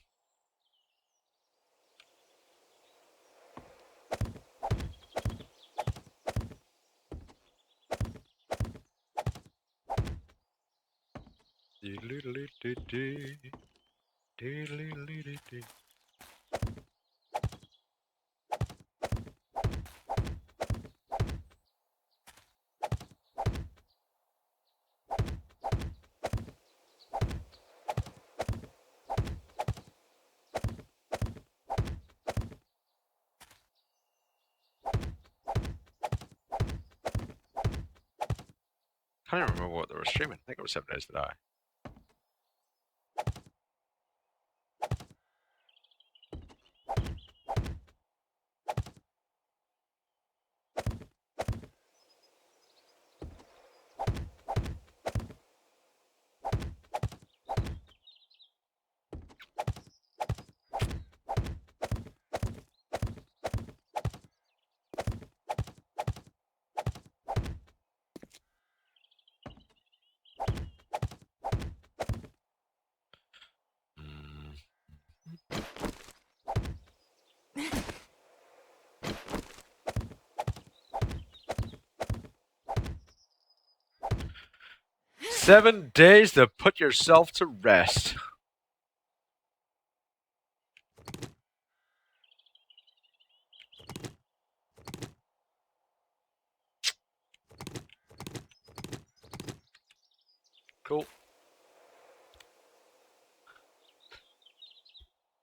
I can't even remember what they were streaming. I think it was 7 Days to Die. Mm. 7 days to put yourself to rest. Cool.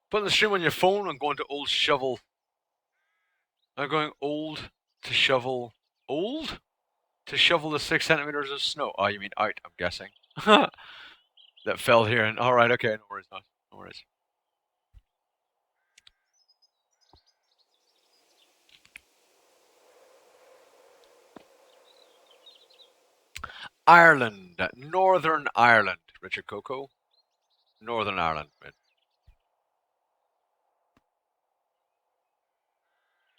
Putting the stream on your phone and going to old shovel. I'm going old to shovel. Old? To shovel the 6 centimeters of snow. Oh, you mean out, I'm guessing. That fell here and alright, okay, no worries, no worries. Ireland. Northern Ireland. Richard Coco. Northern Ireland, man.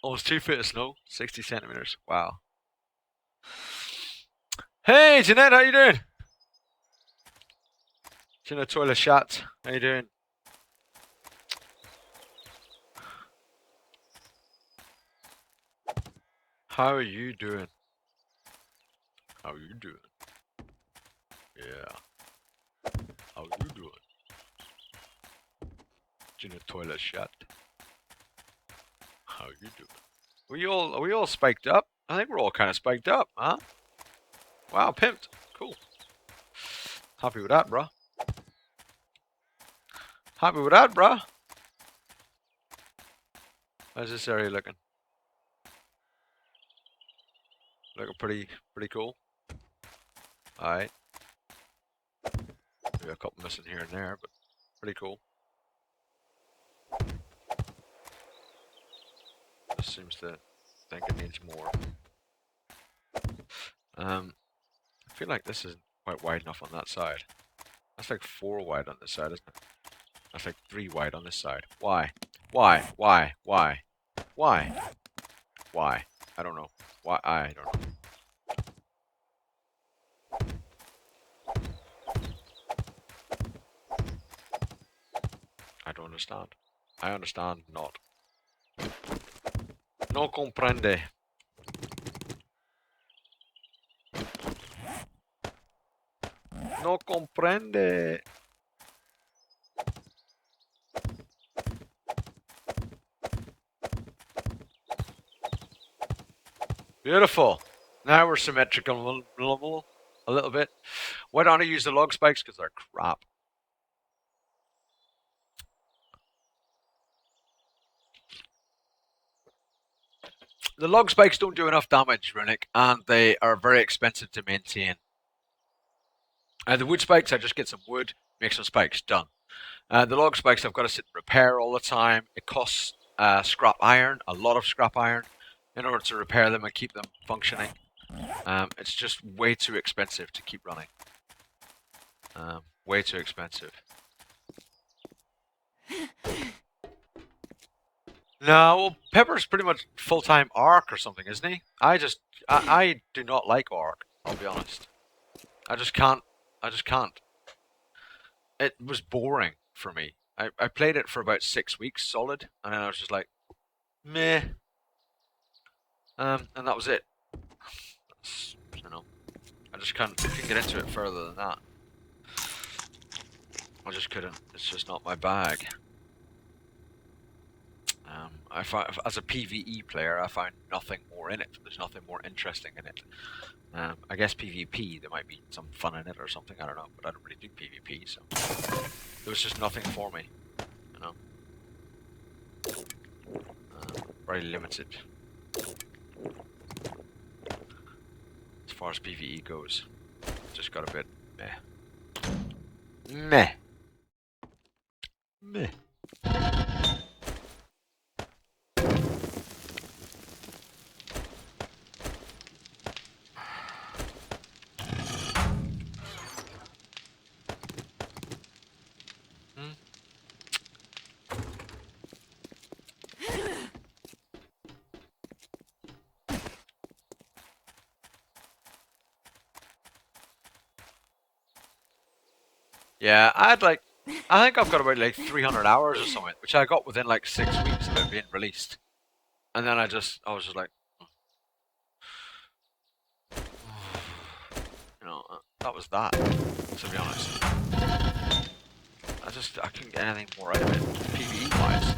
Almost 2 feet of snow. 60 centimeters. Wow. Hey, Jeanette, how you doing? Jeanette Toilet Shot. How you doing? How are you doing? How you doing? Yeah. How you doing? Jeanette Toilet Shot. How you doing? Are we all spiked up? I think we're all kind of spiked up, huh? Wow, pimped. Cool. Happy with that, bruh. Happy with that, bruh. How's this area looking? Looking pretty cool. Alright. Maybe a couple missing here and there, but pretty cool. This seems to think it needs more. I feel like this isn't quite wide enough on that side. That's like 4 wide on this side, isn't it? That's like 3 wide on this side. Why? Why? Why? Why? Why? Why? I don't know. Why? I don't know. I don't understand. I understand not. No comprende. No comprende. Beautiful. Now we're symmetrical a little bit. Why don't I use the log spikes? Because they're crap. The log spikes don't do enough damage, Runic, and they are very expensive to maintain. The wood spikes, I just get some wood, make some spikes, done. The log spikes, I've got to sit and repair all the time. It costs scrap iron, a lot of scrap iron, in order to repair them and keep them functioning. It's just way too expensive to keep running. Way too expensive. No, well, Pepper's pretty much full-time Ark or something, isn't he? I do not like Ark, I'll be honest. I just can't. It was boring for me. I played it for about 6 weeks solid, and then I was just like, meh. And that was it. You know, I just couldn't get into it further than that. I just couldn't. It's just not my bag. I find, as a PvE player, I find nothing more in it. There's nothing more interesting in it. I guess PvP, there might be some fun in it or something, I don't know, but I don't really do PvP, so there was just nothing for me, you know. Very limited as far as PvE goes. Just got a bit meh. Meh. Yeah, I think I've got about like 300 hours or something, which I got within like 6 weeks of it being released. And then I was just like, you know, that was that, to be honest. I couldn't get anything more out of it, PvE wise.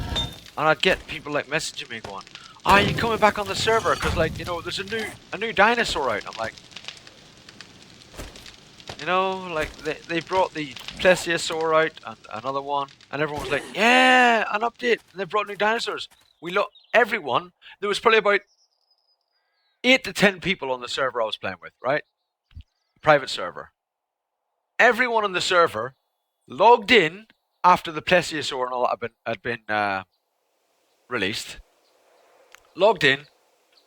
And I'd get people like messaging me going, "Are you coming back on the server? Because like, you know, there's a new dinosaur out." I'm like, you know, like they brought the plesiosaur out and another one, and everyone was like, "Yeah, an update. And they brought new dinosaurs." Everyone. There was probably about 8 to 10 people on the server I was playing with, right? Private server. Everyone on the server logged in after the plesiosaur and all that had been released. Logged in,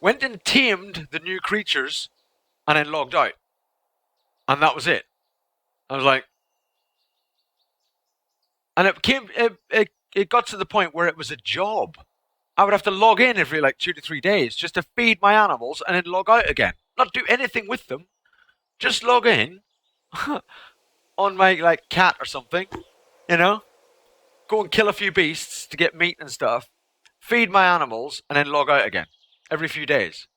went and tamed the new creatures, and then logged out. And that was it. I was like, and it got to the point where it was a job. I would have to log in every like 2 to 3 days just to feed my animals and then log out again. Not do anything with them. Just log in on my like cat or something, you know, go and kill a few beasts to get meat and stuff, feed my animals, and then log out again every few days.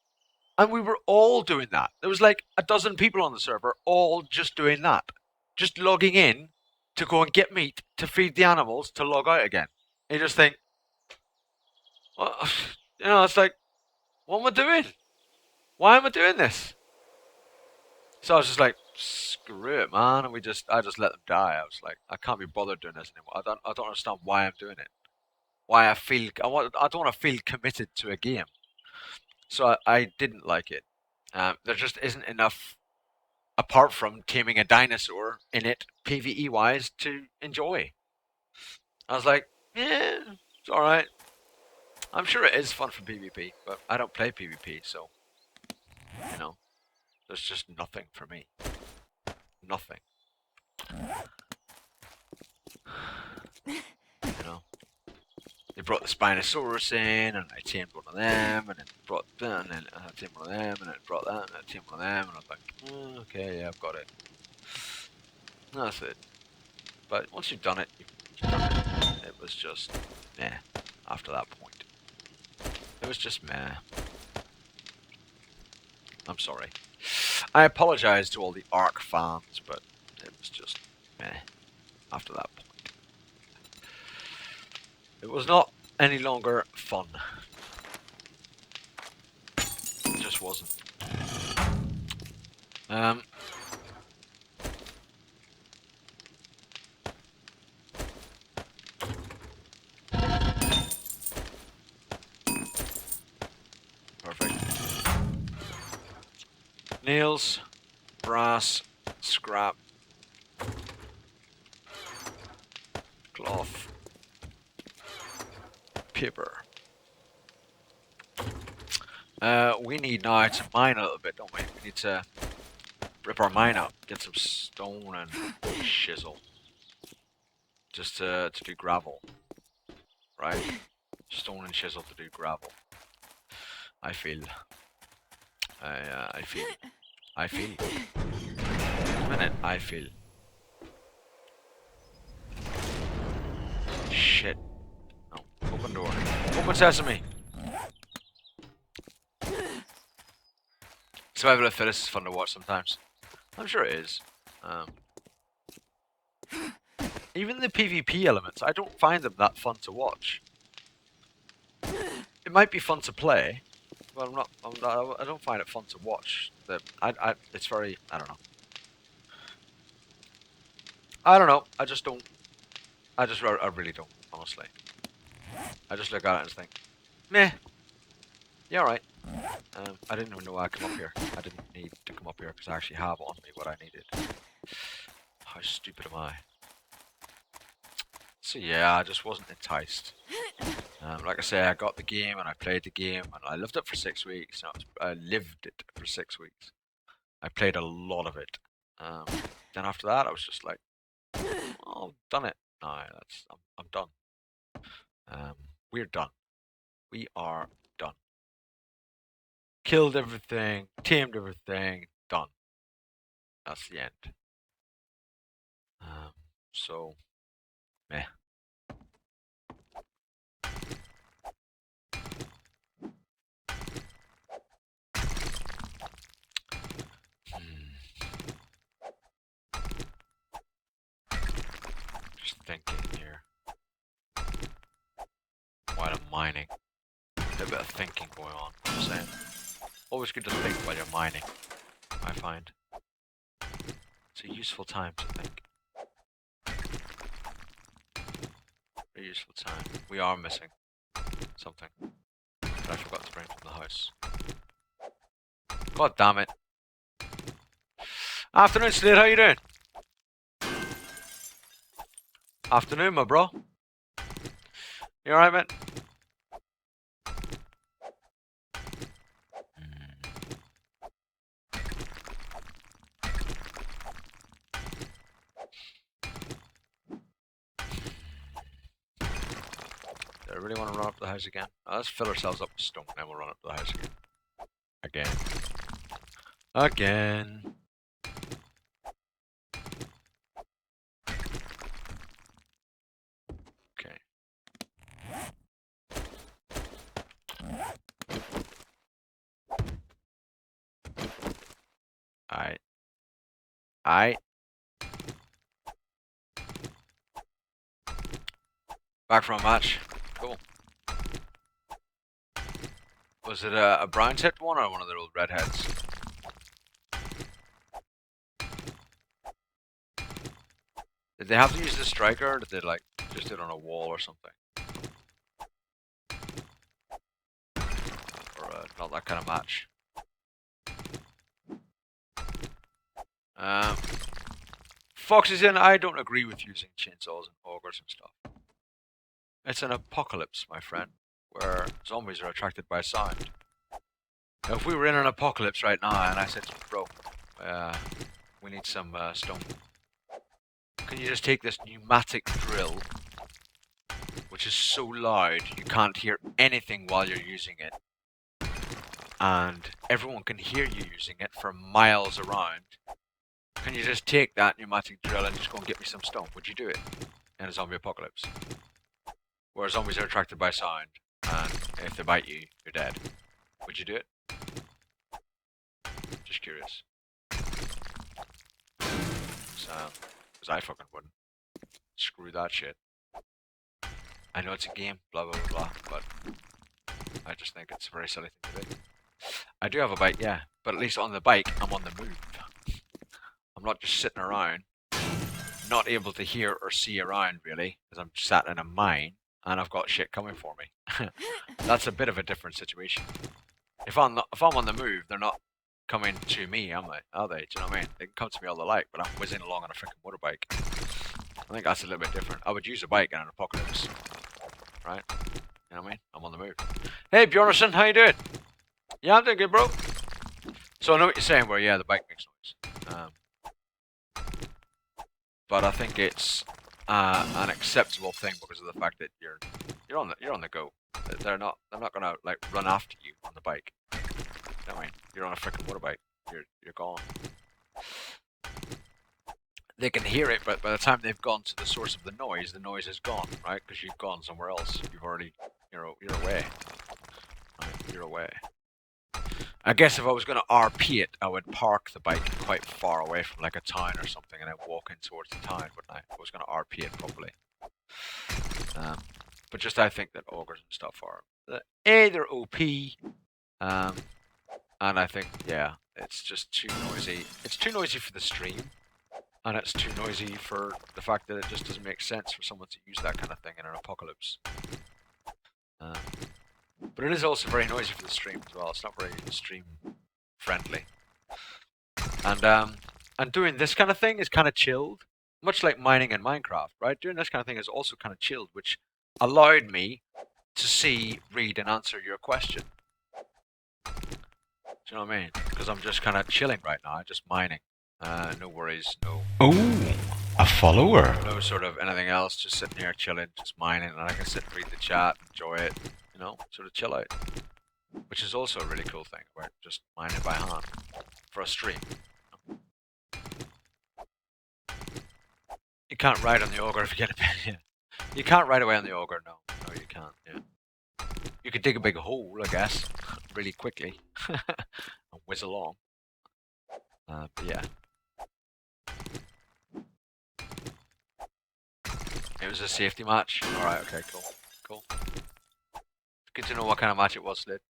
And we were all doing that. There was like a dozen people on the server, all just doing that. Just logging in to go and get meat, to feed the animals, to log out again. And you just think, well, you know, it's like, what am I doing? Why am I doing this? So I was just like, screw it, man. And I just let them die. I was like, I can't be bothered doing this anymore. I don't understand why I'm doing it. I don't want to feel committed to a game. So I didn't like it. There just isn't enough, apart from taming a dinosaur in it, PvE wise, to enjoy. I was like, yeah, it's alright. I'm sure it is fun for PvP, but I don't play PvP, so, you know, there's just nothing for me. Nothing. You know? They brought the Spinosaurus in, and I tamed one of them, and then brought that, and then I tamed one of them, and then brought that, and I tamed one of them, and I was like, okay, yeah, I've got it. That's it. But once you've done it, you've done it. It was just meh after that point. It was just meh. I'm sorry. I apologize to all the Ark fans, but it was just meh after that point. It was not any longer fun. It just wasn't. Perfect. Nails, brass, scrap, cloth, paper. We need now to mine a little bit, don't we? We need to rip our mine up, get some stone and chisel. Just to do gravel. Right? Stone and chisel to do gravel. I feel. I feel. I feel. A minute, I feel. Shit. No. Open door. Open sesame! Survivalist Fittest is fun to watch sometimes. I'm sure it is. Even the PvP elements, I don't find them that fun to watch. It might be fun to play, but I don't find it fun to watch. It's very, I don't know. I don't know. I just don't. I really don't, honestly. I just look at it and just think, meh. Yeah, alright. I didn't even know why I come up here. I didn't need to come up here because I actually have on me what I needed. How stupid am I? So yeah, I just wasn't enticed. Like I say, I got the game and I played the game and I lived it for 6 weeks. I lived it for 6 weeks. I played a lot of it. Then after that, I was just like, oh, I've done it. No, I'm done. We're done. We are done. Killed everything, tamed everything, done. That's the end. So, meh. Just thinking here. While I'm mining. A bit of thinking going on, I'm saying. Always good to think while you're mining, I find. It's a useful time to think. A useful time. We are missing something that I forgot to bring from the house. God damn it. Afternoon, Slade, how you doing? Afternoon, my bro. You alright, mate? Do I really want to run up to the house again? Let's fill ourselves up with stone, then we'll run up to the house again. Again. Okay. Alright. Back from a match. Cool. Was it a brown tipped one or one of their old redheads? Did they have to use the striker or did they like just do it on a wall or something? Or not that kind of match? Fox is in. I don't agree with using chainsaws and augers and stuff. It's an apocalypse, my friend, where zombies are attracted by sound. Now, if we were in an apocalypse right now and I said, bro, we need some stone. Can you just take this pneumatic drill, which is so loud you can't hear anything while you're using it, and everyone can hear you using it for miles around? Can you just take that pneumatic drill and just go and get me some stone? Would you do it in a zombie apocalypse? where zombies are attracted by sound, and if they bite you, you're dead. Would you do it? Just curious. So, because I fucking wouldn't. Screw that shit. I know it's a game, blah blah blah blah, but I just think it's a very silly thing to do. I do have a bike, yeah, but at least on the bike, I'm on the move. I'm not just sitting around, not able to hear or see around really, because I'm sat in a mine and I've got shit coming for me. That's a bit of a different situation. If I'm on the move, they're not coming to me, am they? Are they? Do you know what I mean? They can come to me all they like, but I'm whizzing along on a freaking motorbike. I think that's a little bit different. I would use a bike in an apocalypse, right? You know what I mean? I'm on the move. Hey Bjornsson, how you doing? Yeah, I'm doing good, bro. So I know what you're saying. Where yeah, the bike makes noise. But I think it's an acceptable thing because of the fact that you're on the go. They're not gonna like run after you on the bike. You know what I mean? You're on a freaking motorbike. You're gone. They can hear it, but by the time they've gone to the source of the noise is gone, right? Because you've gone somewhere else. You've already you're away. Right? You're away. I guess if I was going to RP it, I would park the bike quite far away from like a town or something and then walk in towards the town, wouldn't I? If I was going to RP it properly. But just I think that augers and stuff are they're OP. And I think, yeah, it's just too noisy. It's too noisy for the stream. And it's too noisy for the fact that it just doesn't make sense for someone to use that kind of thing in an apocalypse. But it is also very noisy for the stream as well. It's not very stream friendly. And doing this kind of thing is kind of chilled, much like mining in Minecraft, right? Doing this kind of thing is also kind of chilled, which allowed me to see, read, and answer your question. Do you know what I mean? Because I'm just kind of chilling right now, just mining. No worries, no. Oh, a follower. No sort of anything else. Just sitting here chilling, just mining, and I can sit and read the chat, enjoy it. You know, sort of chill out, which is also a really cool thing. Where just mining by hand for a stream. You can't ride on the auger if you get a bit. Yeah. You can't ride away on the auger. No, you can't. Yeah. You could dig a big hole, I guess, really quickly, and whiz along. But yeah. It was a safety match. Alright, okay, cool. Good to know what kind of match it was, Slid.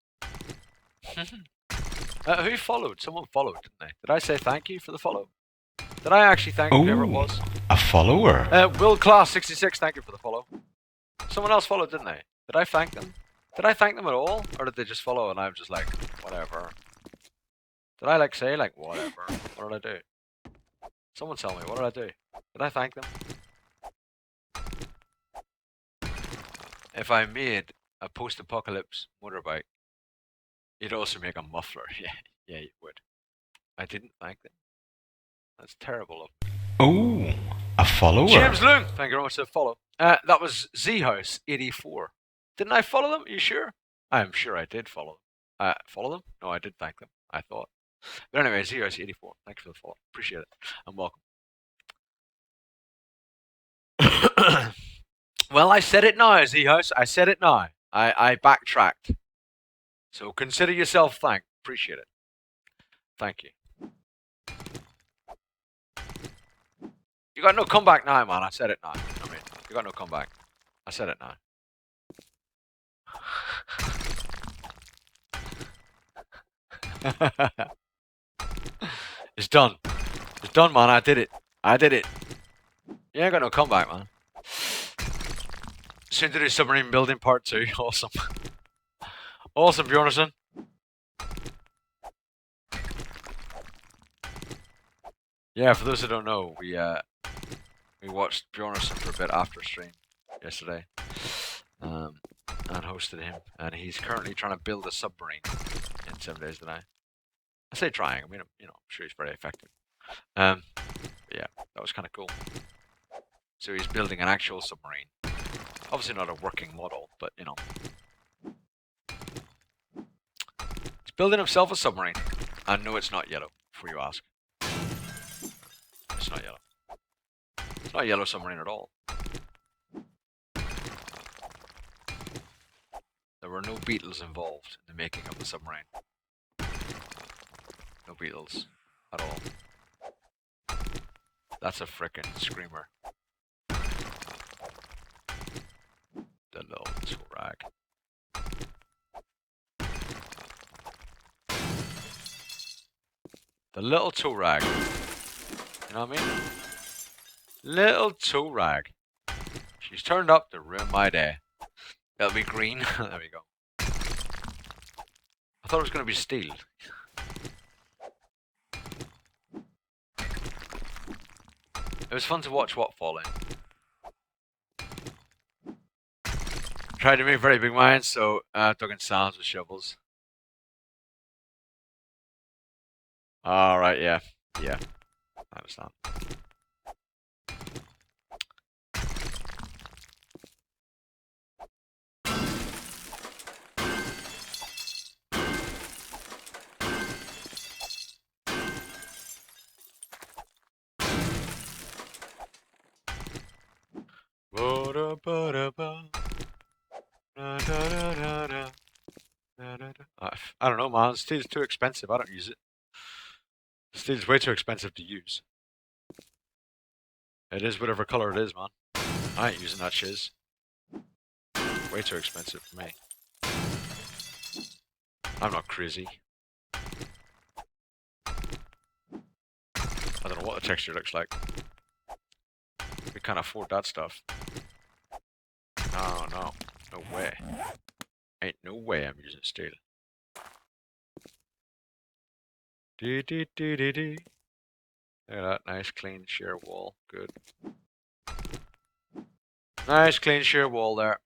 Who followed? Someone followed, didn't they? Did I say thank you for the follow? Did I actually thank whoever it was? A follower. Will Class 66, thank you for the follow. Someone else followed, didn't they? Did I thank them? Did I thank them at all? Or did they just follow and I'm just like, whatever? Did I like say like, whatever? What did I do? Someone tell me, what did I do? Did I thank them? If I made a post-apocalypse motorbike, you'd also make a muffler. Yeah, you would. I didn't thank them. That's terrible of them. Oh, a follower. James Loon, thank you very much for the follow. That was ZHouse84. Didn't I follow them? Are you sure? I'm sure I did follow them. Follow them? No, I did thank them. I thought. But anyway, ZHouse84, thank you for the follow. Appreciate it. And welcome. Well, I said it now, Z-House. I said it now. I backtracked. So consider yourself thanked. Appreciate it. Thank you. You got no comeback now, man. I said it now. I mean, you got no comeback. I said it now. It's done. It's done, man. I did it. You ain't got no comeback, man. Soon to do submarine building part 2. Awesome. Awesome, Bjornsson. Yeah, for those who don't know, we watched Bjornsson for a bit after stream yesterday, and hosted him, and he's currently trying to build a submarine in 7 days tonight. I say trying. I mean, I'm sure he's very effective. Yeah, that was kind of cool. So he's building an actual submarine. Obviously not a working model, but he's building himself a submarine. And no, it's not yellow, before you ask. It's not yellow. It's not a yellow submarine at all. were no beetles involved in the making of the submarine. No beetles at all. That's a frickin' screamer. The little tool rag. The little tool rag. You know what I mean? Little tool rag. She's turned up to ruin my day. It'll be green. There we go. I thought it was going to be steel. It was fun to watch what fall in. Tried to make very big mines, so dug in sands with shovels. Alright, yeah. Yeah. I understand. I don't know, man. Steel's too expensive. I don't use it. Steel's way too expensive to use. It is whatever color it is, man. I ain't using that shiz. Way too expensive for me. I'm not crazy. I don't know what the texture looks like. We can't afford that stuff. No. No way. Ain't no way I'm using steel. Look at that. Nice clean sheer wall. Good. Nice clean sheer wall there.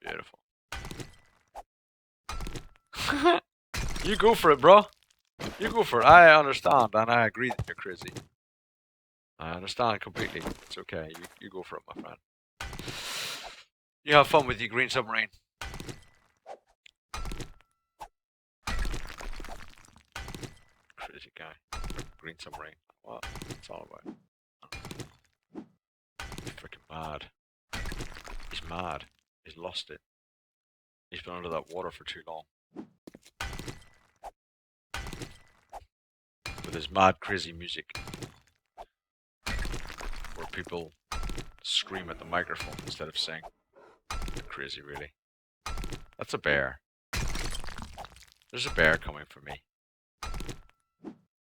Beautiful. You go for it, bro. You go for it. I understand and I agree that you're crazy. I understand completely. It's okay. You go for it, my friend. You have fun with your green submarine. Crazy guy. Green submarine. What? It's all about. He's freaking mad. He's mad. He's lost it. He's been under that water for too long. With his mad, crazy music. Where people scream at the microphone instead of sing. They're crazy, really. That's a bear. There's a bear coming for me.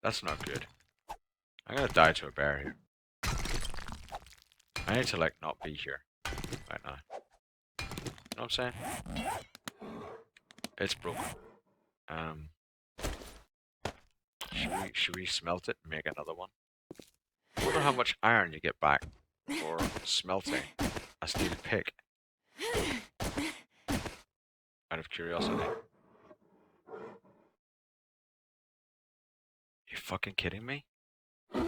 That's not good. I'm gonna die to a bear here. I need to, like, not be here right now. You know what I'm saying? It's broken. Should we smelt it and make another one? I wonder how much iron you get back for smelting a steel pick. Out of curiosity. You fucking kidding me? You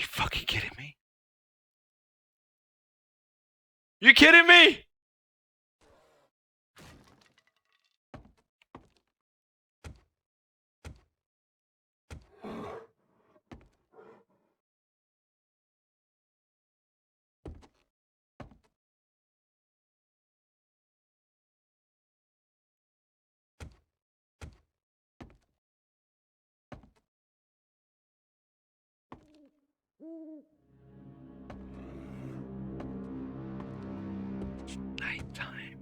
fucking kidding me? You kidding me? Nighttime.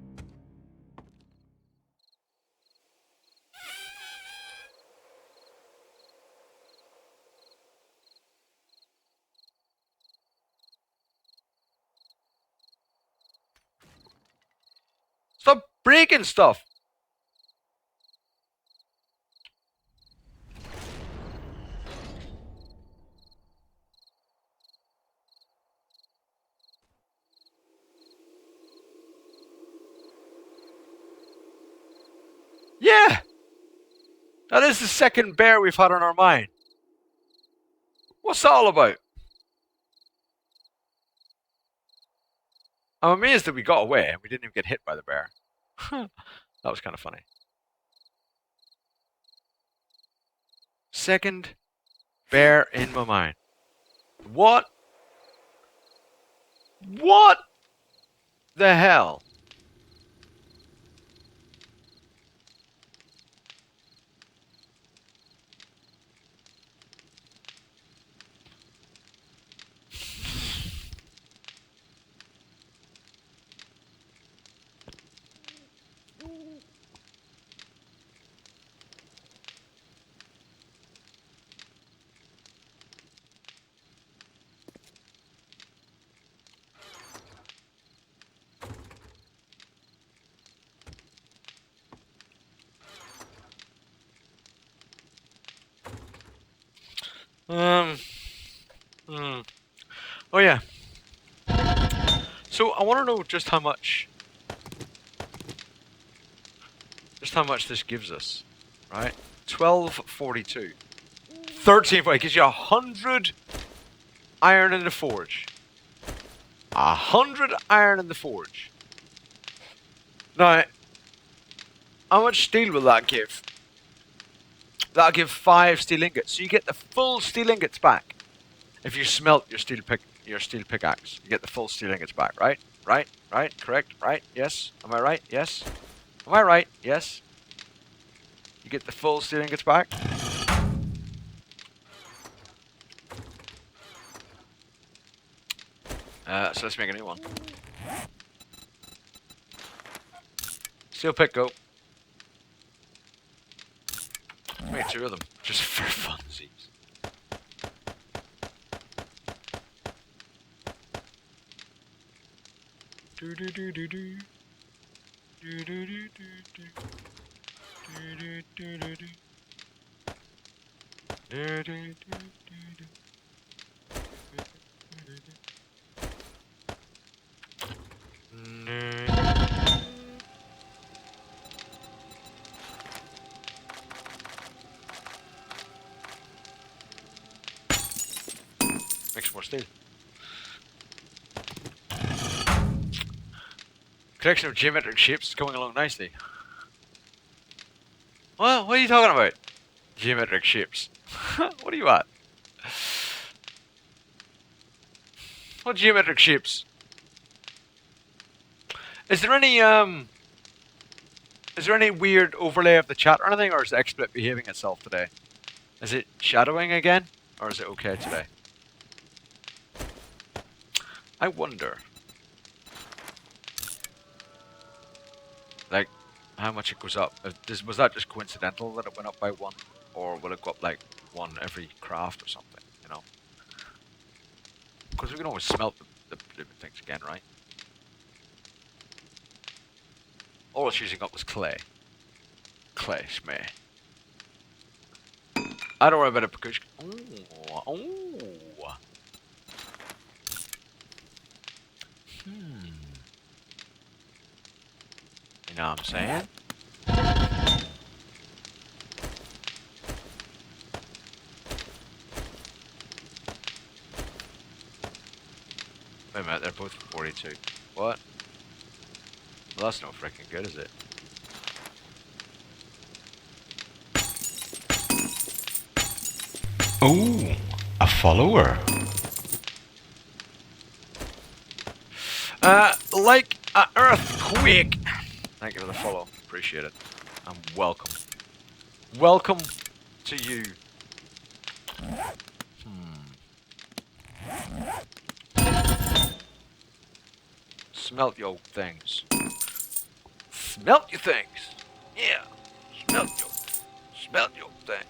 Stop breaking stuff! Yeah! That is the second bear we've had on our mind. What's that all about? I'm amazed that we got away and we didn't even get hit by the bear. That was kind of funny. Second bear in my mind. What? What the hell? Um. Oh yeah. So I want to know just how much this gives us, right? 1242. 13, it gives you 100 iron in the forge. 100 iron in the forge. Now, how much steel will that give? That'll give 5 steel ingots. So you get the full steel ingots back. If you smelt your steel pickaxe, you get the full steel ingots back, right? Right? Correct? Right? Yes? Am I right? Yes? Am I right? Yes? You get the full steel ingots back? So let's make a new one. Steel pick, go. Let's make 2 of them, just for funsies. Do do do do do. Do do do do do. Do do do do do. Do do do do do. Make some more steel. Collection of geometric shapes is coming along nicely. What are you talking about? Geometric shapes. What are you at? What geometric shapes? Is there any weird overlay of the chat or anything, or is the XSplit behaving itself today? Is it shadowing again, or is it okay today? I wonder. Like, how much it goes up. Was that just coincidental that it went up by 1? Or will it go up like 1 every craft or something, you know? Because we can always smelt the things again, right? All it's using up was clay. Clay, shmeh. I don't worry about it because... Ooh. You know what I'm saying? Wait a minute, they're both 42. What? Well, that's no freaking good, is it? Oh, a follower. Like an earthquake. Thank you for the follow. Appreciate it. And welcome. Welcome to you. Smelt your things. Smelt your things. Yeah. Smelt your thing.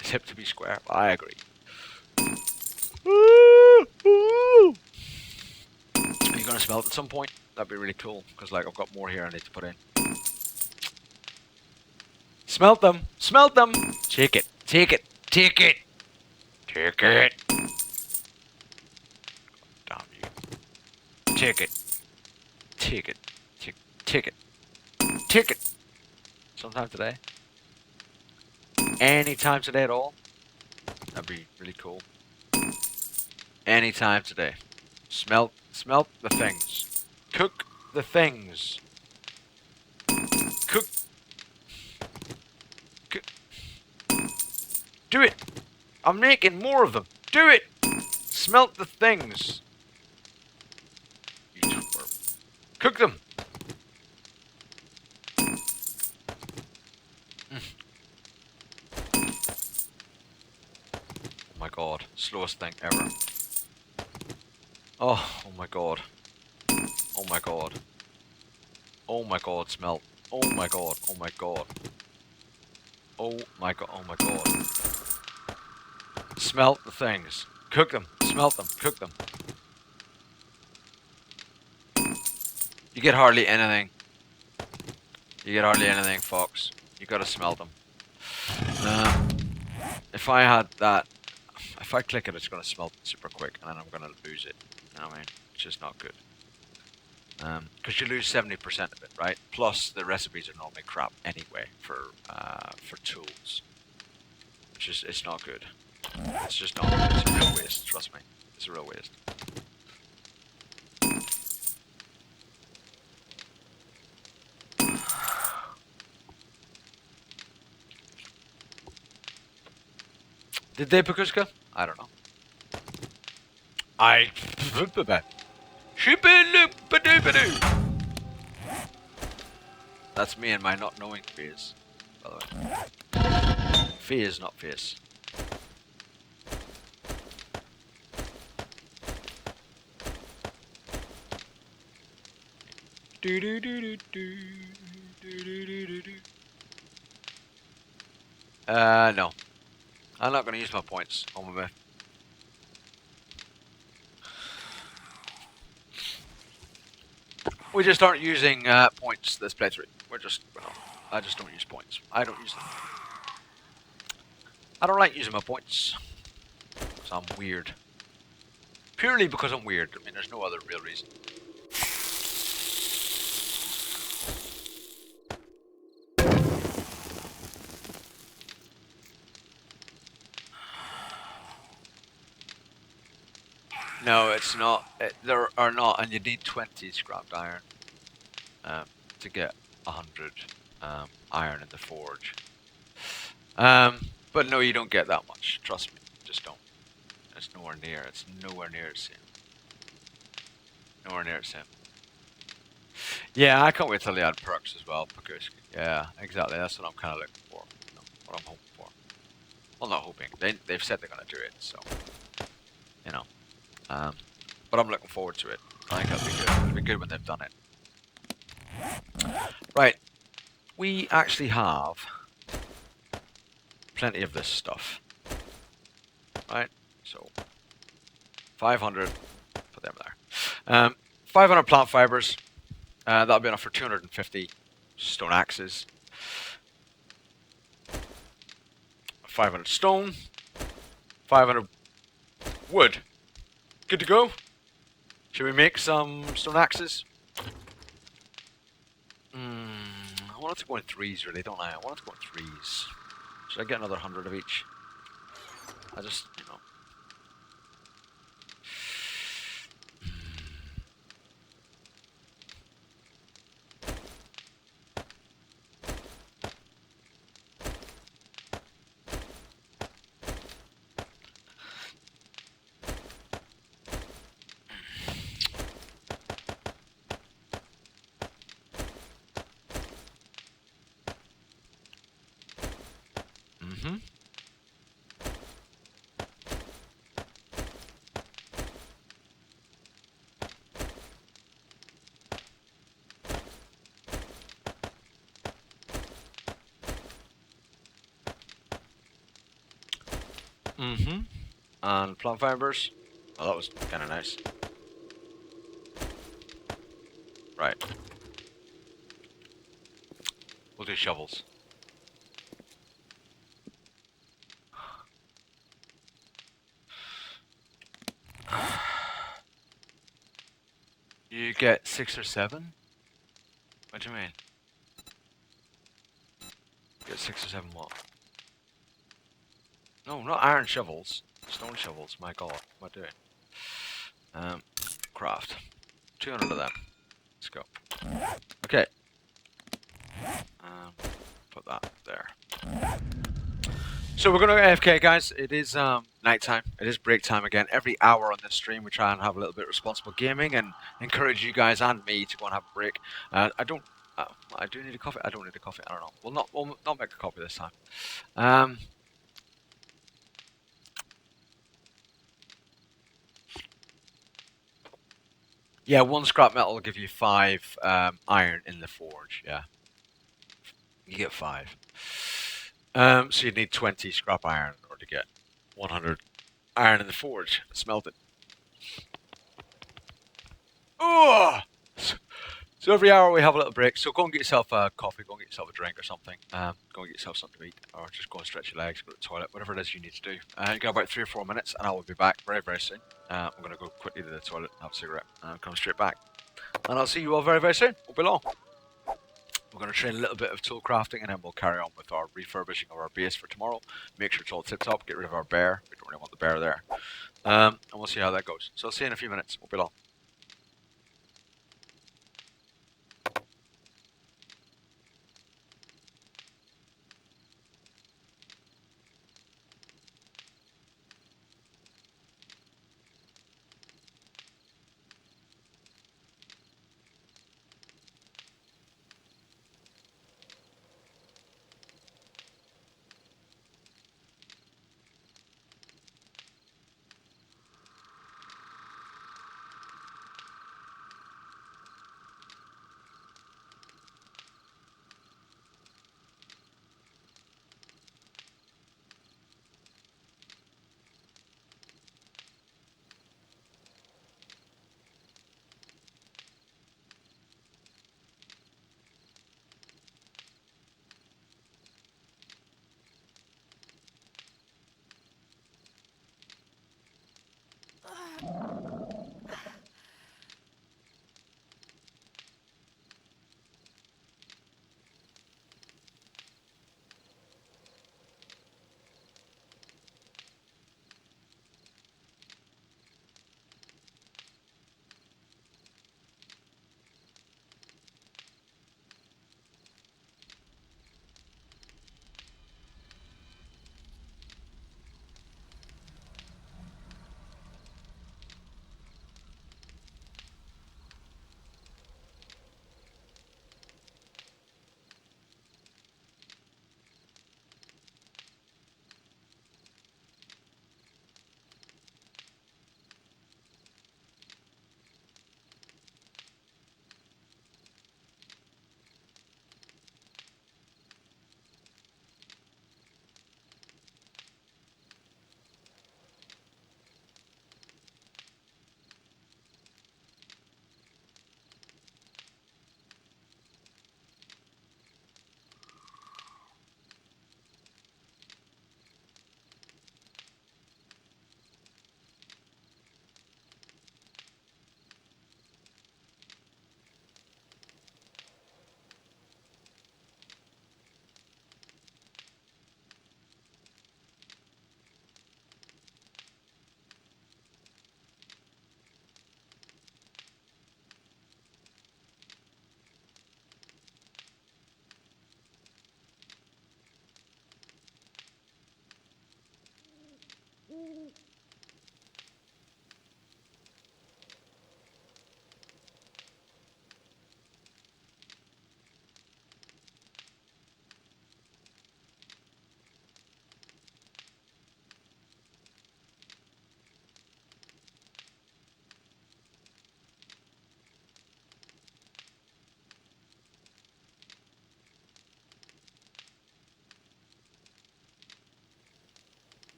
It's hip to be square. I agree. Are you gonna smelt at some point? That'd be really cool. Because like I've got more here I need to put in. Smelt them. Smelt them. Take it. Take it. Take it. Take it. Damn you. Take it. Take it. Take it. Take it. Sometime today. Anytime today at all. That'd be really cool. Anytime today. Smelt the things. Cook the things. Cook. Do it. I'm making more of them. Do it. Smelt the things. You twerp. Cook them. Oh my god. Slowest thing ever. Oh my god. Oh my god. Oh my god, smelt. Oh my god. Oh my god. Oh my god. Oh my god. Smelt the things. Cook them. Smelt them. Cook them. You get hardly anything. You get hardly anything, Fox. You gotta smelt them. If I had that, if I click it, it's gonna smelt super quick, and then I'm gonna lose it. You know what I mean? It's just not good. Because you lose 70% of it, right? Plus the recipes are normally crap anyway for tools, which is it's not good. It's just not good. It's a real waste. Trust me, it's a real waste. Did they Pakuska? I don't know. I. That's me and my not knowing phase, by the way. Phase, not face. No. I'm not going to use my points on my myth. We just aren't using points this playthrough. We're just, well, I just don't use points. I don't use them. I don't like using my points. Because I'm weird. Purely because I'm weird. I mean, there's no other real reason. No, it's not. There are not, and you need 20 scrapped iron to get 100 iron in the forge. But no, you don't get that much. Trust me, just don't. It's nowhere near. It's nowhere near the same. Nowhere near the same. Yeah, I can't wait till they add perks as well. Because yeah, exactly. That's what I'm kind of looking for. You know, what I'm hoping for. Well, not hoping. They've said they're gonna do it, so you know. But I'm looking forward to it. I think that'll be good. It'll be good when they've done it. Right. We actually have plenty of this stuff. Right? So 500. Put them there. 500 plant fibers. That'll be enough for 250 stone axes. 500 stone. 500 wood. Good to go. Should we make some stone axes? I want it to go in threes, really, don't I? I want it to go in threes. Should I get another 100 of each? I just, you know. Mm-hmm. Mm-hmm. And plant fibers. Oh, that was kind of nice. Right. We'll do shovels. You get 6 or 7? What do you mean? You get 6 or 7 what? No, not iron shovels. Stone shovels, my god. What am I doing? craft. 200 of them. Let's go. Okay. Put that there. So we're going to AFK, guys. It is nighttime. It is break time again. Every hour on this stream, we try and have a little bit of responsible gaming and encourage you guys and me to go and have a break. I don't. I do need a coffee. I don't need a coffee. I don't know. We'll not make a coffee this time. Yeah, 1 scrap metal will give you 5 iron in the forge. Yeah, you get 5. So you'd need 20 scrap iron in order to get 100 iron in the forge. Smelt it. Oh! So every hour we have a little break. So go and get yourself a coffee, go and get yourself a drink or something. Go and get yourself something to eat, or just go and stretch your legs, go to the toilet, whatever it is you need to do. You got about 3 or 4 minutes, and I will be back very, very soon. I'm going to go quickly to the toilet, have a cigarette, and come straight back. And I'll see you all very, very soon. Won't be long. We're going to train a little bit of tool crafting, and then we'll carry on with our refurbishing of our base for tomorrow. Make sure it's all tip-top, get rid of our bear. We don't really want the bear there. And we'll see how that goes. So I'll see you in a few minutes. Won't be long.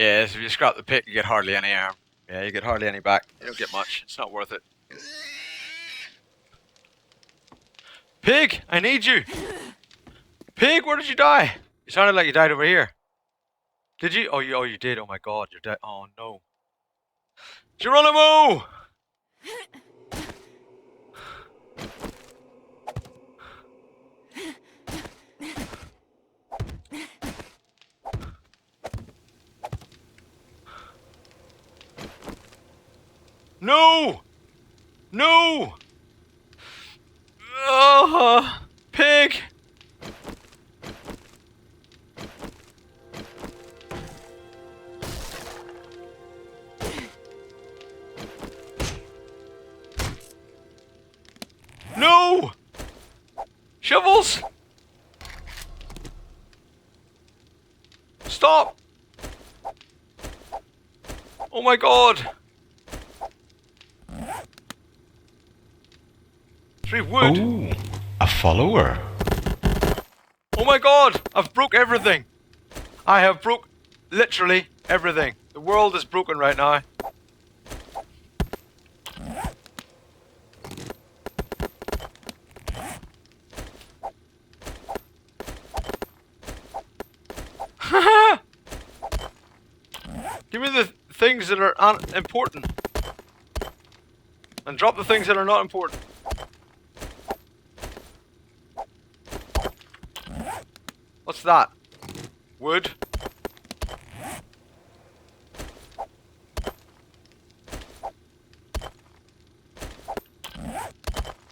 Yeah, so if you scrap the pick, you get hardly any arm. Yeah, you get hardly any back. You don't get much. It's not worth it. Pig, I need you. Pig, where did you die? You sounded like you died over here. Did you? Oh, you did. Oh my God, you're dead. Oh no. Geronimo! No! No! Pig! No! Shovels! Stop! Oh my God! 3 wood! Oh, a follower. Oh my God! I've broke everything! I have broke literally everything. The world is broken right now. Give me the things that are important. And drop the things that are not important. What's that? Wood?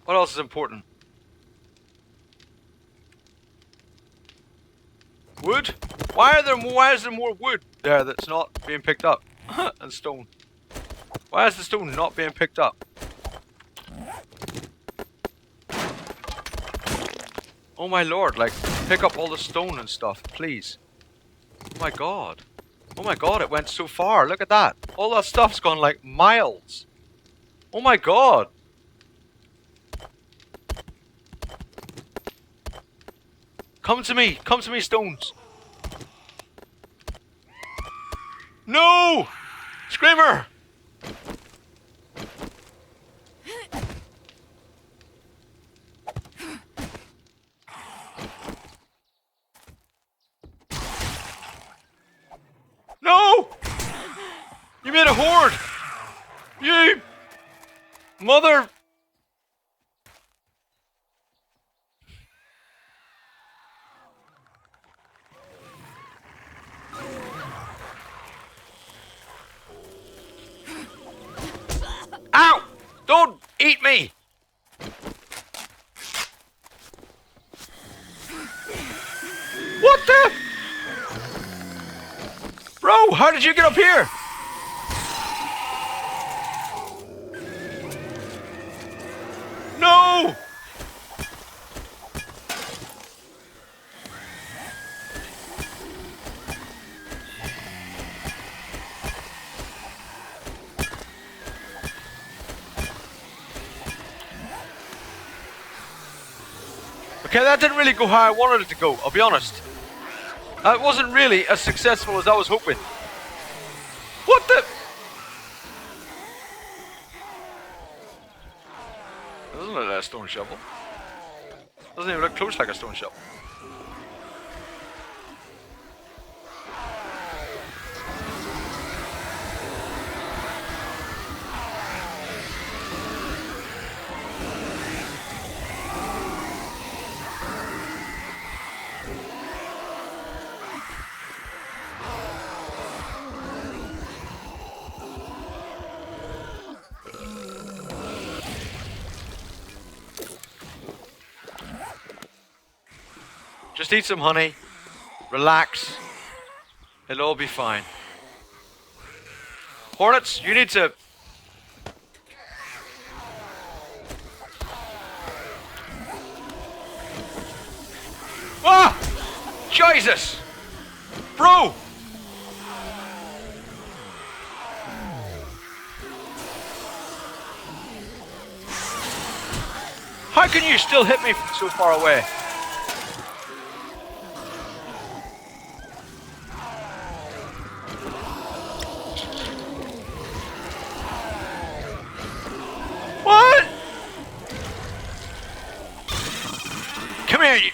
What else is important? Wood? Why is there more wood there that's not being picked up? And stone. Why is the stone not being picked up? Oh my lord, like, pick up all the stone and stuff, please. Oh my god. Oh my god, it went so far, look at that. All that stuff's gone like miles. Oh my god. Come to me, stones. No! Screamer! No! You made a horde! You mother... Ow! Don't eat me! What the? Bro, how did you get up here? No! Okay, that didn't really go how I wanted it to go, I'll be honest. That wasn't really as successful as I was hoping. What the? Doesn't look like a stone shovel. Doesn't even look close like a stone shovel. Just eat some honey, relax, it'll all be fine. Hornets, you need to... Ah! Jesus! Bro! How can you still hit me from so far away? Come here, you.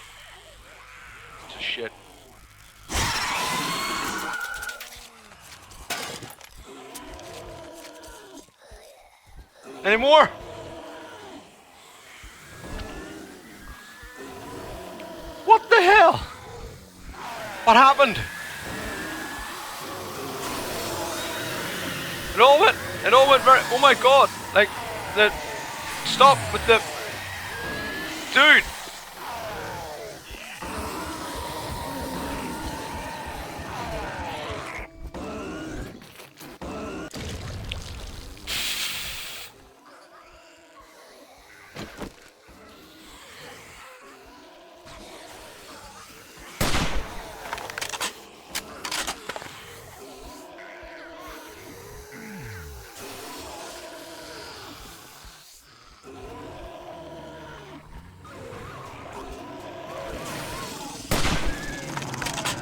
Piece of shit. Any more? What the hell? What happened? It all went very, oh my god, like, stop with the, dude.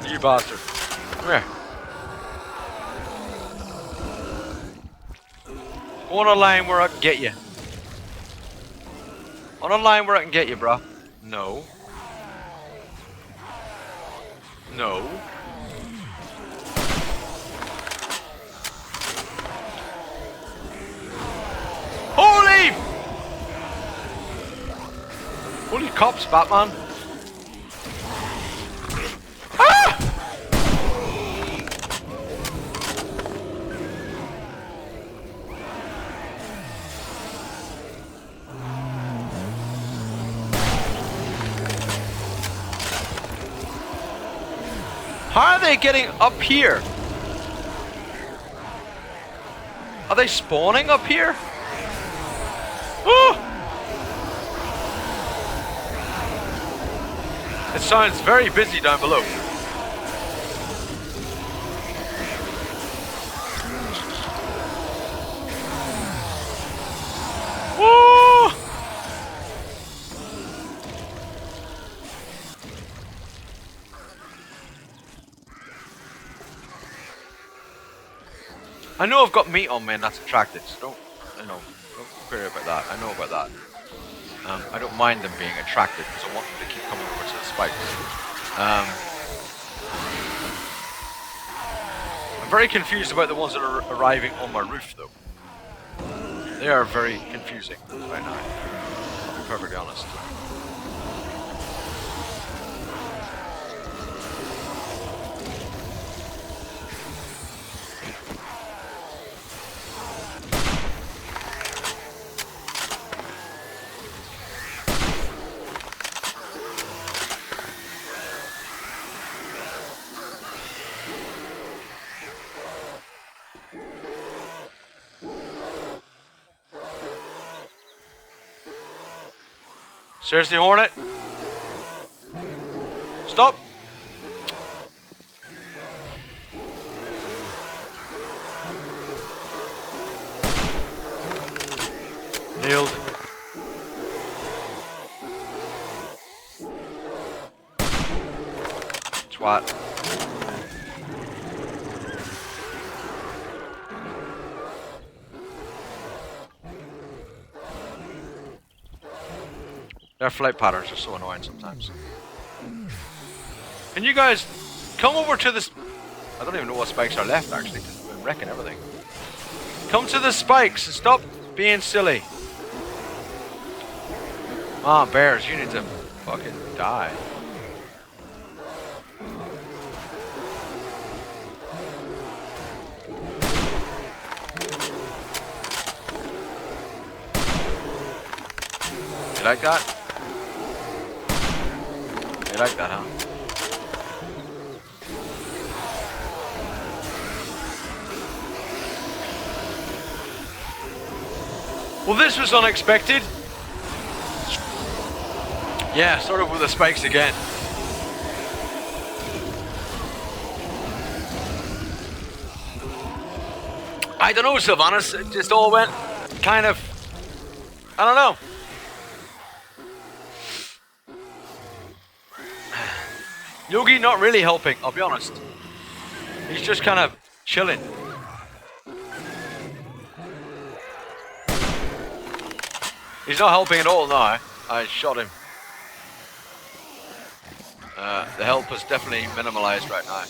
You bastard. Come here. Go on a line where I can get you. On a line where I can get you, bro. No. No. Holy! Holy cops, Batman. How are they getting up here? Are they spawning up here? Oh! It sounds very busy down below. Oh! I know I've got meat on me and that's attracted, so don't query about that. I know about that. I don't mind them being attracted because I want them to keep coming over to the spikes. I'm very confused about the ones that are arriving on my roof though. They are very confusing right now, I'll be perfectly honest. Seriously, Hornet? Stop! Nailed. Twat. Their flight patterns are so annoying sometimes. Can you guys come over to this? I don't even know what spikes are left actually, because we've been wrecking everything. Come to the spikes and stop being silly. Ah, bears, you need to fucking die. You like that? You like that, huh? Well, this was unexpected. Yeah, sort of with the spikes again. I don't know, Sylvanas. It just all went kind of... I don't know. Yogi not really helping, I'll be honest. He's just kind of chilling. He's not helping at all now. I shot him. The help is definitely minimalized right now.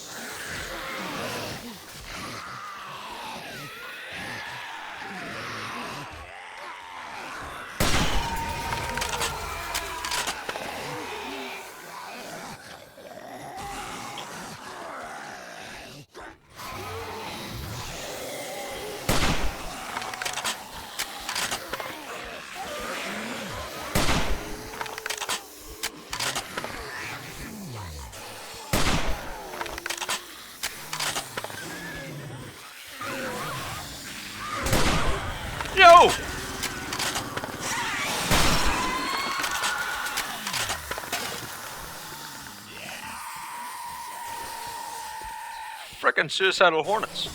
Yo! Frickin' suicidal hornets.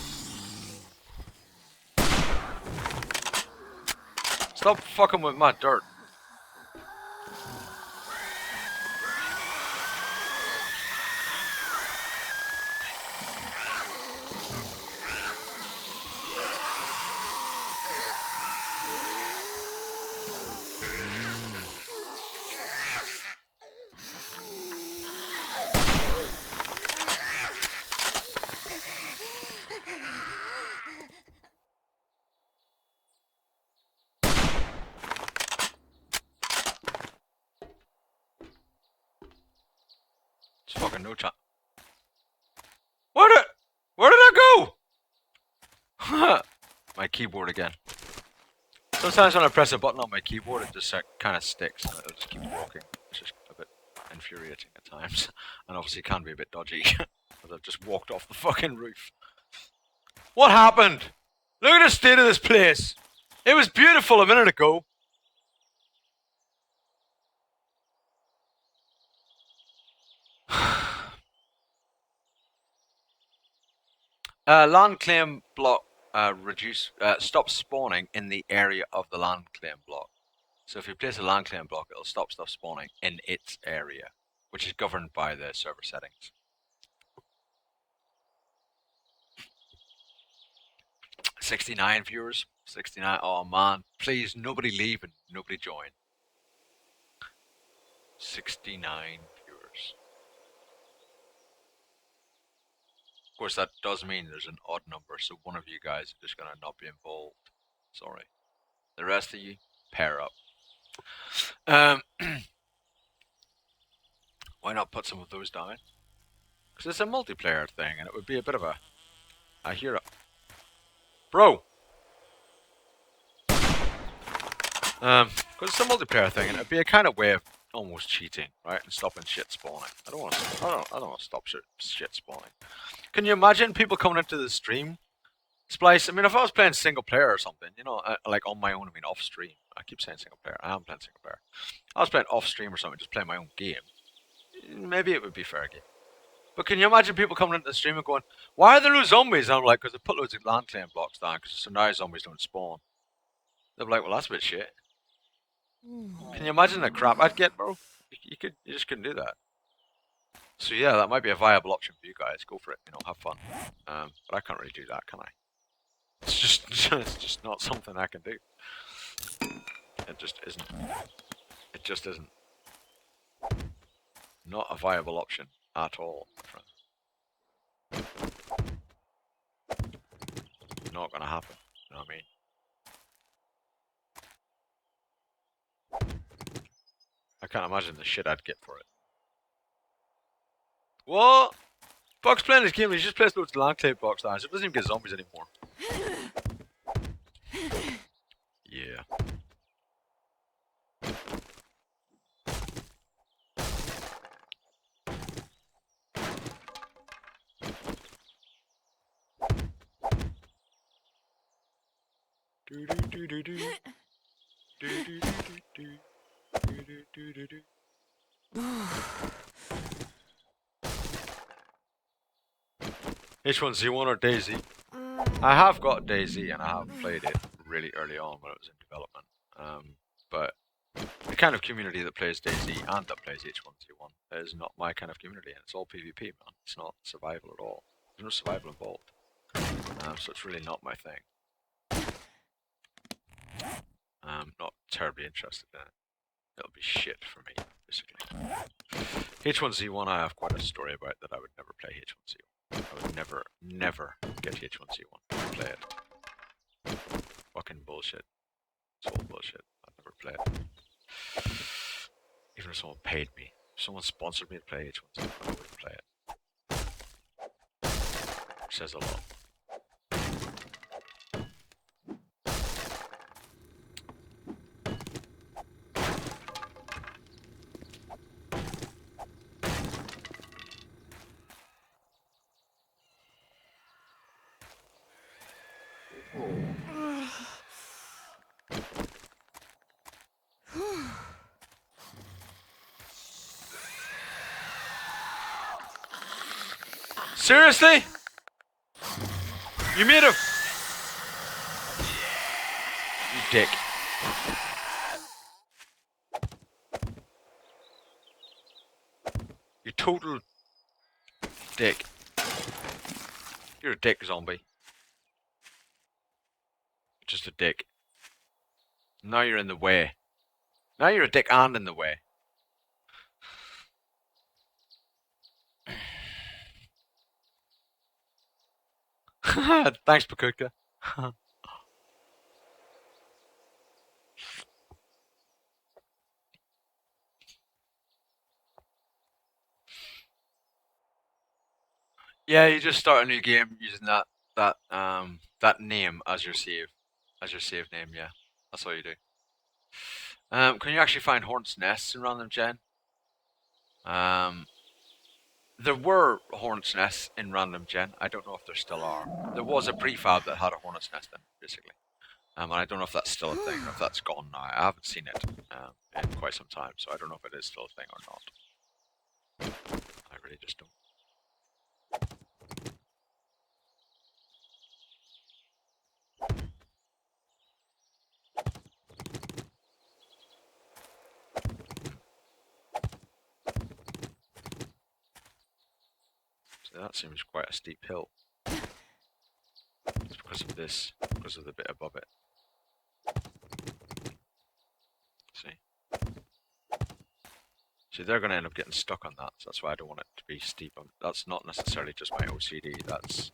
Stop fucking with my dirt. It's fucking no chance. Where did I go? My keyboard again. Sometimes when I press a button on my keyboard, it just kind of sticks and it'll just keep walking. It's just a bit infuriating at times, and obviously can be a bit dodgy. Because I've just walked off the fucking roof. What happened? Look at the state of this place. It was beautiful a minute ago. Land claim block stops spawning in the area of the land claim block. So if you place a land claim block, it'll stop stuff spawning in its area, which is governed by the server settings. 69 viewers. 69. Oh man, please, nobody leave and nobody join. 69 viewers. Of course, that does mean there's an odd number, so one of you guys is just gonna not be involved. Sorry. The rest of you, pair up. Why not put some of those down? Because it's a multiplayer thing, and it would be a bit of a hero. Bro! Because it's a multiplayer thing, and it'd be a kind of way of almost cheating, right? And stopping shit spawning. I don't want to stop shit spawning. Can you imagine people coming into the stream? Splice, I mean, if I was playing single player or something, you know, like on my own, I mean, off stream. I keep saying single player. I am playing single player. I was playing off stream or something, just playing my own game. Maybe it would be fair game. But can you imagine people coming into the stream and going, why are there no zombies? And I'm like, because they put loads of land claim blocks down, so now zombies don't spawn. They'll be like, well, that's a bit shit. Can you imagine the crap I'd get, bro? You just couldn't do that. So yeah, that might be a viable option for you guys. Go for it, you know, have fun. But I can't really do that, can I? It's just not something I can do. It just isn't. It just isn't. Not a viable option at all, my friend. Not gonna happen. You know what I mean? I can't imagine the shit I'd get for it. What? Fox playing this game, he just plays loads of land claim blocks down, so it doesn't even get zombies anymore. Yeah. H1Z1 or DayZ? I have got DayZ and I have played it really early on when it was in development. But the kind of community that plays DayZ and that plays H1Z1 is not my kind of community, and it's all PvP, man. It's not survival at all. There's no survival involved. So it's really not my thing. I'm not terribly interested in it. It'll be shit for me, basically. H1Z1, I have quite a story about that. I would never play H1Z1. I would never get H1Z1. Play it. Fucking bullshit. It's all bullshit. I'd never play it. Even if someone paid me. If someone sponsored me to play H1Z1, I wouldn't play it. Which says a lot. Seriously? You made a... You dick. You total dick. You're a dick, zombie. Just a dick. Now you're in the way. Now you're a dick and in the way. Thanks, Pakutka. Yeah, you just start a new game using that name as your save name. Yeah, that's all you do. Can you actually find hornets' nests in random gen? There were hornets' nests in random gen. I don't know if there still are. There was a prefab that had a hornet's nest in, basically. And I don't know if that's still a thing or if that's gone now. I haven't seen it in quite some time, so I don't know if it is still a thing or not. I really just don't. So that seems quite a steep hill. It's because of this, because of the bit above it. See, they're going to end up getting stuck on that, so that's why I don't want it to be steep. That's not necessarily just my OCD, that's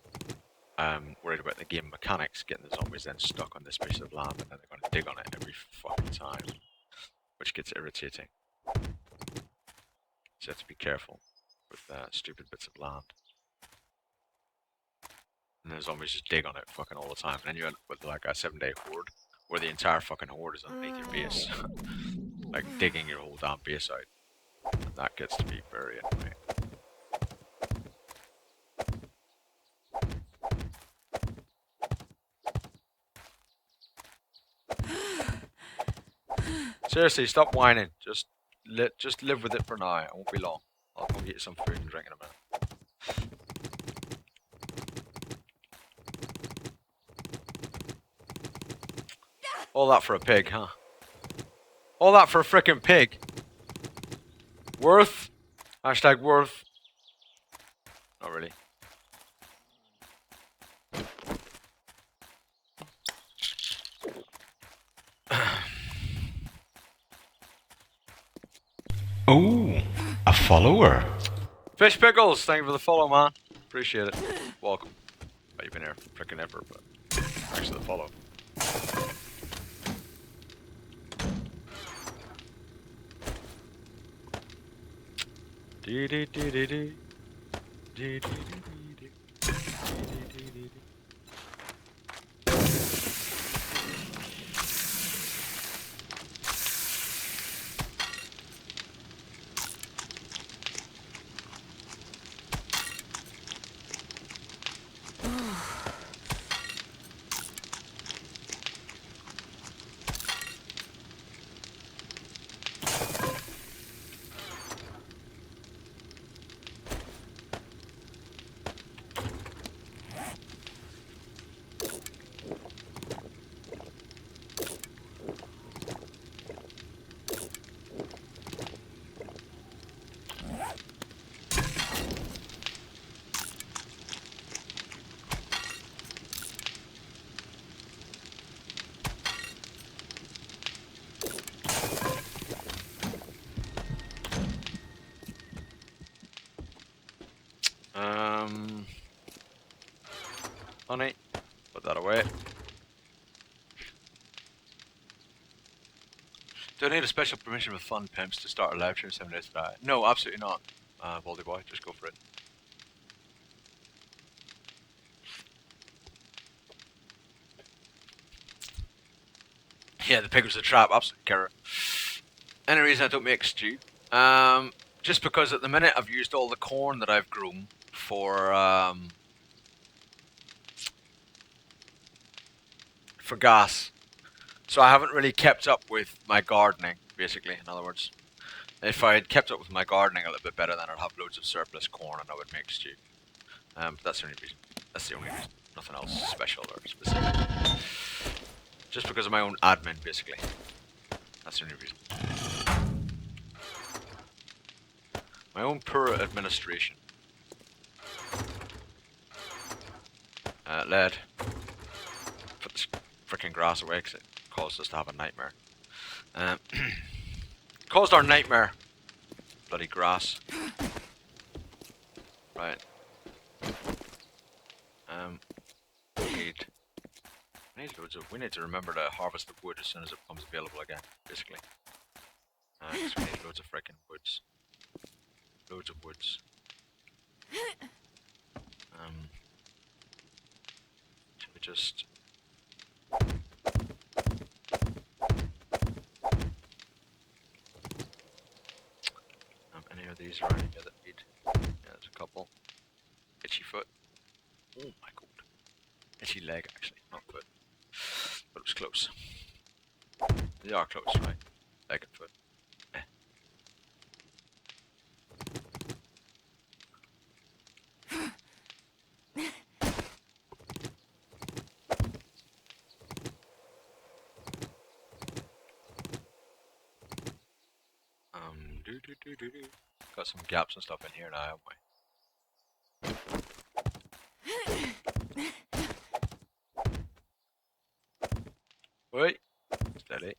worried about the game mechanics, getting the zombies then stuck on this piece of land, and then they're going to dig on it every fucking time, which gets irritating. So you have to be careful with stupid bits of land. And the zombies just dig on it fucking all the time, and then you end up with like a 7-day horde, where the entire fucking horde is underneath your base. Like digging your whole damn base out. And that gets to be very annoying. Seriously, stop whining. Just live with it for now. It won't be long. I'll go get you some food and drink in a minute. All that for a pig, huh? All that for a frickin' pig. Worth? Hashtag worth. Not really. Oh, a follower. Fish Pickles, thank you for the follow, man. Appreciate it. Welcome. Well, you've been here frickin' ever, but thanks for the follow. Dee dee dee dee dee. Dee dee dee dee. Dee dee dee dee. Honey, put that away. Do I need a special permission with Fun Pimps to start a live stream 7 days today? No, absolutely not. Baldy boy, just go for it. Yeah, the pig was a trap, absolutely, Kara. Any reason I don't make stew? Just because at the minute I've used all the corn that I've grown for gas. So I haven't really kept up with my gardening, basically, in other words. If I had kept up with my gardening a little bit better, then I'd have loads of surplus corn and I would make stew. But that's the only reason. That's the only reason. Nothing else special or specific. Just because of my own admin, basically. That's the only reason. My own poor administration. Lead. Put this freaking grass away because it caused us to have a nightmare. Caused our nightmare. Bloody grass. Right. We need to remember to harvest the wood as soon as it becomes available again, basically. Because we need loads of freaking woods. Loads of woods. Should we just... any of these around here that need... Yeah, there's a couple. Itchy foot. Oh my god. Itchy leg, actually, not foot. But it was close. They are close, right? Leg and foot. Got some gaps and stuff in here now, haven't we? Wait. Steady.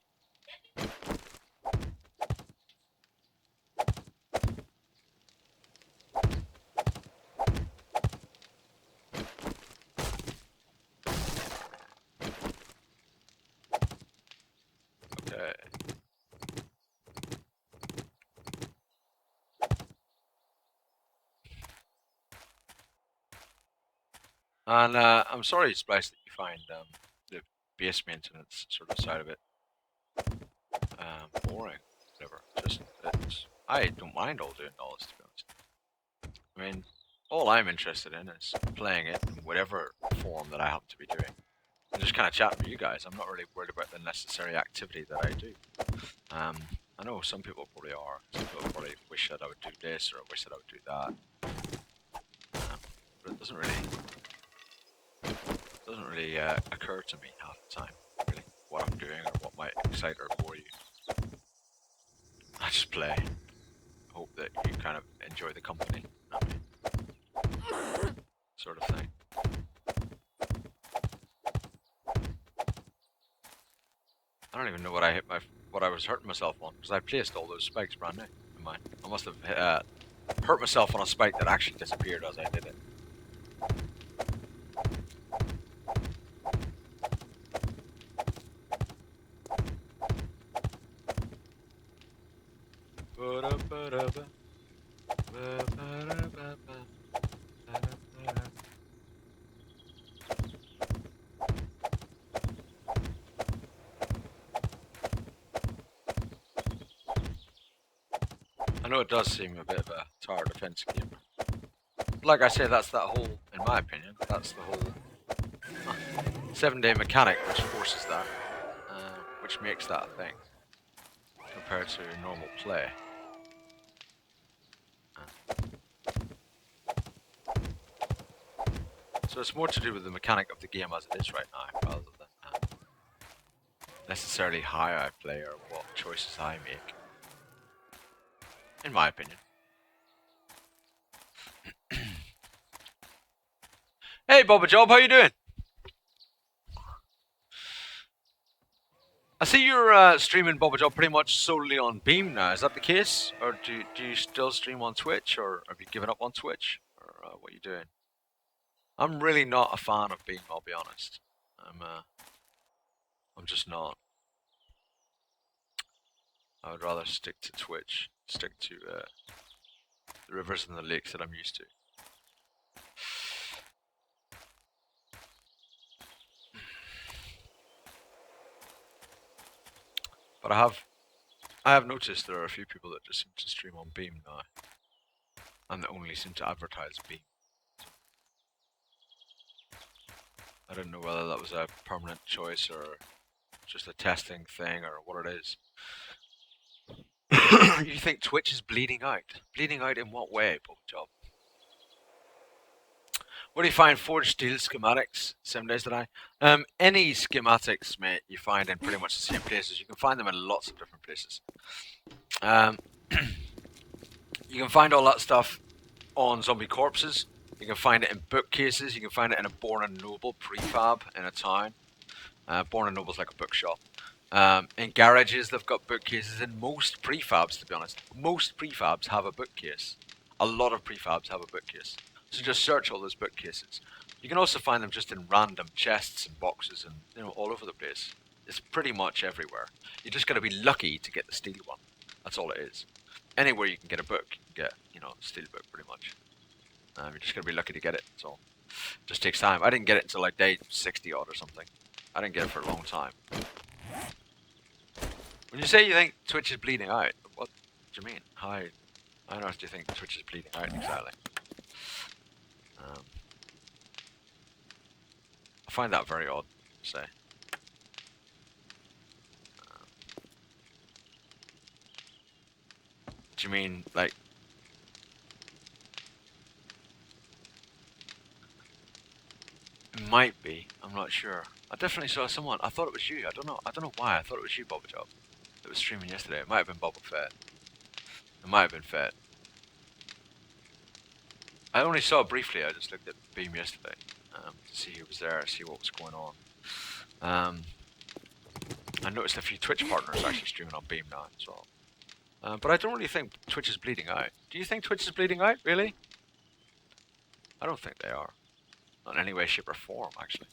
Okay. And I'm sorry, Splice, that you find the base maintenance sort of side of it boring. Whatever. Just I don't mind all doing all this, to be honest. I mean, all I'm interested in is playing it in whatever form that I happen to be doing. And just kind of chatting with you guys. I'm not really worried about the necessary activity that I do. I know some people probably are. Some people probably wish that I would do this or wish that I would do that. But it doesn't really occur to me half the time, really, what I'm doing or what might excite or bore you. I just play. Hope that you kind of enjoy the company, sort of thing. I don't even know what I was hurting myself on, because I placed all those spikes brand new in mine. I must have hurt myself on a spike that actually disappeared as I did it. I know it does seem a bit of a tower defense game. Like I say, that's that whole, in my opinion, that's the whole 7-day mechanic which forces that, which makes that a thing compared to normal play. So it's more to do with the mechanic of the game as it is right now, rather than necessarily how I play or what choices I make. In my opinion. Hey, Boba Job, how you doing? I see you're streaming Boba Job pretty much solely on Beam now. Is that the case, or do you still stream on Twitch, or have you given up on Twitch? Or what are you doing? I'm really not a fan of Beam, I'll be honest. I'm just not. I would rather stick to Twitch, stick to the rivers and the lakes that I'm used to. But I have noticed there are a few people that just seem to stream on Beam now, and that only seem to advertise Beam. I didn't know whether that was a permanent choice or just a testing thing or what it is. You think Twitch is bleeding out? Bleeding out in what way, Bob Job? What do you find? Forged steel schematics, 7 days to die? Any schematics, mate, you find in pretty much the same places. You can find them in lots of different places. You can find all that stuff on zombie corpses. You can find it in bookcases. You can find it in a Born and Noble prefab in a town. Born and Noble's like a bookshop. In garages, they've got bookcases. In most prefabs, to be honest, most prefabs have a bookcase. A lot of prefabs have a bookcase. So just search all those bookcases. You can also find them just in random chests and boxes and all over the place. It's pretty much everywhere. You just got to be lucky to get the steel one. That's all it is. Anywhere you can get a book, you can get a steel book pretty much. You're just gonna be lucky to get it. So it just takes time. I didn't get it until like day 60 odd or something. I didn't get it for a long time. When you say you think Twitch is bleeding out, what do you mean? How on earth do you think Twitch is bleeding out exactly? I find that very odd to say. Do you mean like? It might be. I'm not sure. I definitely saw someone. I thought it was you. I don't know why. I thought it was you, Boba Job, that was streaming yesterday. It might have been Boba Fett. It might have been Fett. I only saw it briefly. I just looked at Beam yesterday to see who was there, see what was going on. I noticed a few Twitch partners actually streaming on Beam now as well. But I don't really think Twitch is bleeding out. Do you think Twitch is bleeding out, really? I don't think they are. Not in any way, shape or form, actually.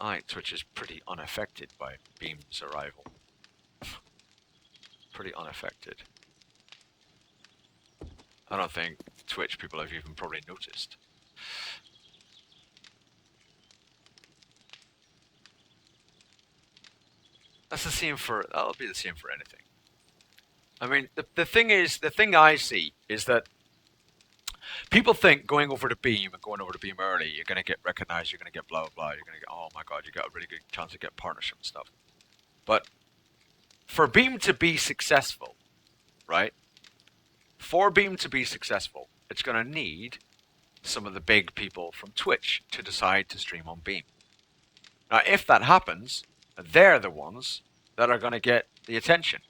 I think Twitch is pretty unaffected by Beam's arrival. Pretty unaffected. I don't think Twitch people have even probably noticed. That's the same for, that'll be the same for anything. I mean, the thing I see is that people think going over to Beam and going over to Beam early, you're going to get recognized, you're going to get blah, blah, blah, you're going to get, oh my god, you got a really good chance to get partnership and stuff. But for Beam to be successful, right? For Beam to be successful, it's going to need some of the big people from Twitch to decide to stream on Beam. Now, if that happens, they're the ones that are going to get the attention.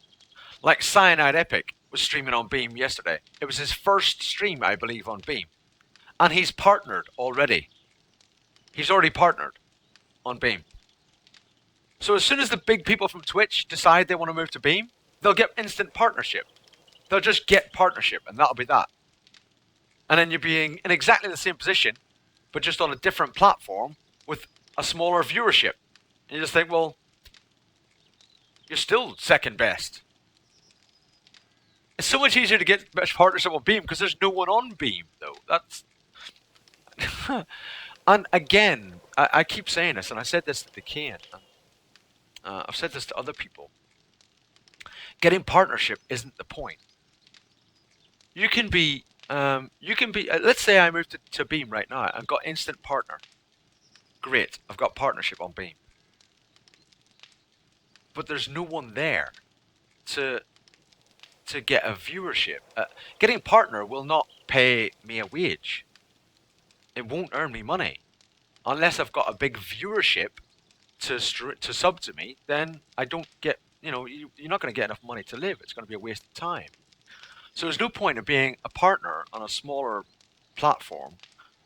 Like Cyanide Epic was streaming on Beam yesterday. It was his first stream, I believe, on Beam. And he's partnered already. He's already partnered on Beam. So as soon as the big people from Twitch decide they want to move to Beam, they'll get instant partnership. They'll just get partnership, and that'll be that. And then you're being in exactly the same position, but just on a different platform with a smaller viewership. And you just think, well, you're still second best. It's so much easier to get partnership on Beam because there's no one on Beam, though. That's and again, I keep saying this, and I said this to the Kane. I've said this to other people. Getting partnership isn't the point. You can be. Let's say I moved to Beam right now. I've got instant partner. Great, I've got partnership on Beam. But there's no one there to get a viewership. Getting partner will not pay me a wage. It won't earn me money. Unless I've got a big viewership to sub to me, then I don't get, you're not going to get enough money to live. It's going to be a waste of time. So there's no point in being a partner on a smaller platform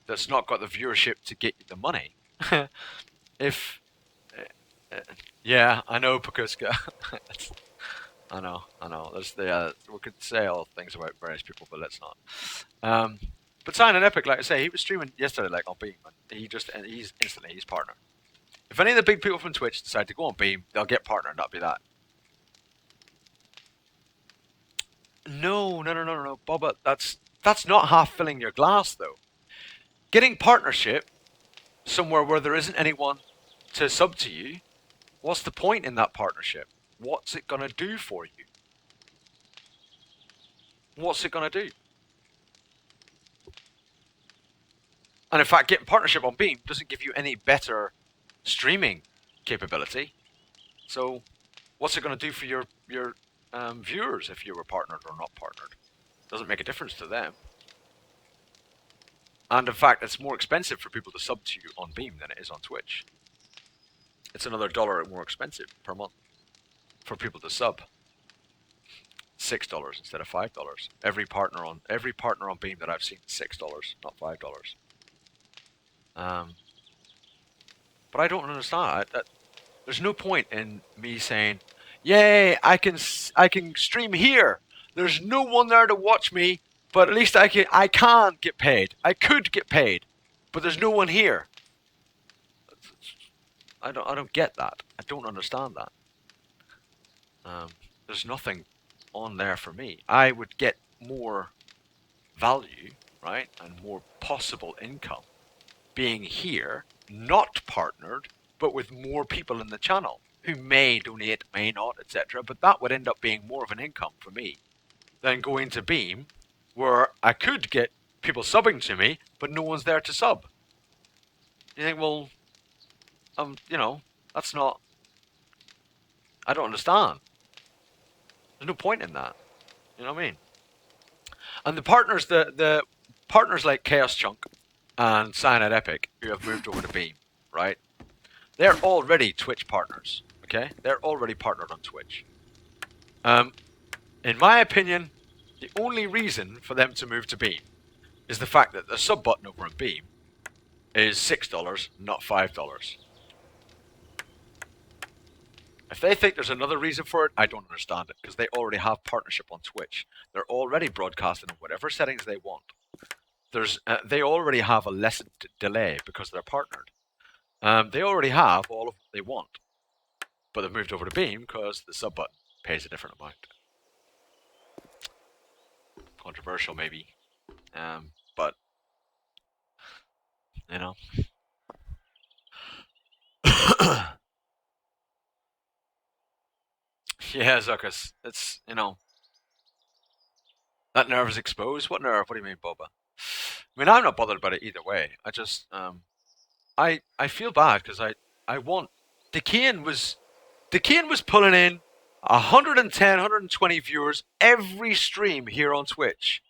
that's not got the viewership to get you the money. Yeah, I know, Pakuska. I know, I know. There's the we could say all things about various people, but let's not. Um, but Sign and Epic, like I say, he was streaming yesterday, like on Beam, and he's instantly he's partner. If any of the big people from Twitch decide to go on Beam, they'll get partner, and that'll be that. No, no, no, no, no, no, Boba. That's not half filling your glass though. Getting partnership somewhere where there isn't anyone to sub to you. What's the point in that partnership? What's it gonna do for you? What's it gonna do? And in fact, getting partnership on Beam doesn't give you any better streaming capability. So, what's it going to do for your viewers if you were partnered or not partnered? Doesn't make a difference to them. And in fact, it's more expensive for people to sub to you on Beam than it is on Twitch. It's another dollar more expensive per month for people to sub. $6 instead of $5. Every partner on Beam that I've seen is $6, not $5. But I don't understand. There's no point in me saying, "Yay, I can stream here. There's no one there to watch me, but at least I can get paid. I could get paid, but there's no one here." I don't get that. I don't understand that. There's nothing on there for me. I would get more value, right, and more possible income being here, not partnered, but with more people in the channel who may donate, may not, etc. But that would end up being more of an income for me than going to Beam, where I could get people subbing to me, but no one's there to sub. You think, well, that's not. I don't understand. There's no point in that. You know what I mean? And the partners like Chaos Chunk and Cyanide Epic, who have moved over to Beam, right? They're already Twitch partners. Okay, they're already partnered on Twitch. In my opinion, the only reason for them to move to Beam is the fact that the sub button over on Beam is $6, not $5. If they think there's another reason for it, I don't understand it, because they already have partnership on Twitch. They're already broadcasting in whatever settings they want. They already have a lessened delay because they're partnered. They already have all of what they want, but they've moved over to Beam because the sub button pays a different amount. Controversial, maybe, but you know. Yeah, Zuckus. It's that nerve is exposed. What nerve? What do you mean, Boba? I mean, I'm not bothered about it either way. I just I feel bad because I want Decane was pulling in 110, 120 viewers every stream here on Twitch,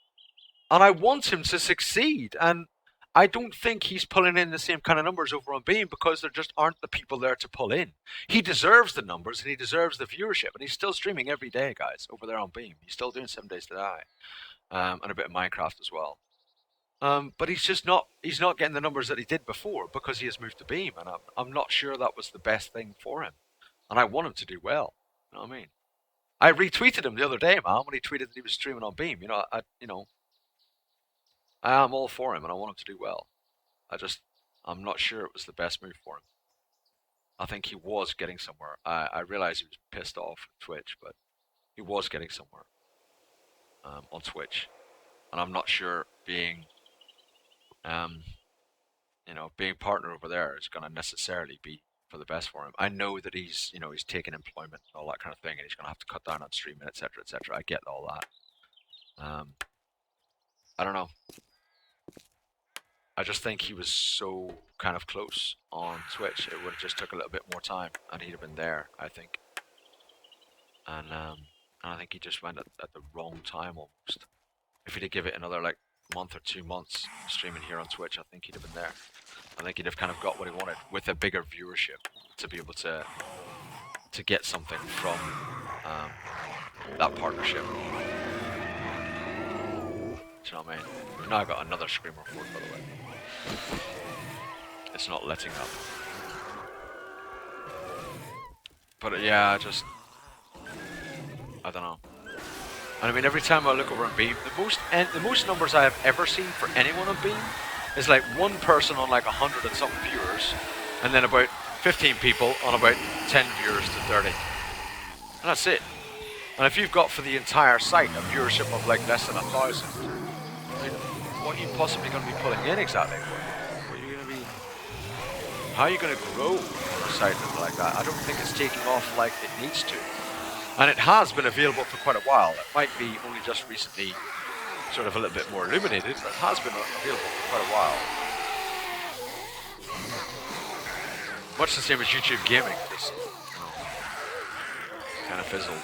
and I want him to succeed. And I don't think he's pulling in the same kind of numbers over on Beam because there just aren't the people there to pull in. He deserves the numbers and he deserves the viewership, and he's still streaming every day, guys, over there on Beam. He's still doing 7 days to die, and a bit of Minecraft as well. But he's not getting the numbers that he did before because he has moved to Beam, and I'm not sure that was the best thing for him. And I want him to do well. You know what I mean? I retweeted him the other day, man, when he tweeted that he was streaming on Beam. I am all for him, and I want him to do well. I'm not sure it was the best move for him. I think he was getting somewhere. I realize he was pissed off with Twitch, but he was getting somewhere on Twitch, and I'm not sure um, being partner over there is going to necessarily be for the best for him. I know that he's taking employment and all that kind of thing, and he's going to have to cut down on streaming, etc., etc. I get all that. I don't know. I just think he was so kind of close on Twitch. It would have just took a little bit more time, and he'd have been there, I think. And I think he just went at the wrong time almost. If he'd have give it another like month or 2 months streaming here on Twitch, I think he'd have been there. I think he'd have kind of got what he wanted with a bigger viewership to be able to get something from that partnership. Do you know what I mean? We've now got another screamer for it, by the way. It's not letting up. But yeah, I don't know. And I mean, every time I look over on Beam, the most numbers I have ever seen for anyone on Beam is like one person on like 100 and something viewers, and then about 15 people on about 10 viewers to 30. And that's it. And if you've got for the entire site a viewership of like less than 1,000, I mean, what are you possibly going to be pulling in exactly? What are you going to be? How are you going to grow on a site like that? I don't think it's taking off like it needs to. And it has been available for quite a while. It might be only just recently sort of a little bit more illuminated, but it has been available for quite a while. Much the same as YouTube gaming, just, kind of fizzled.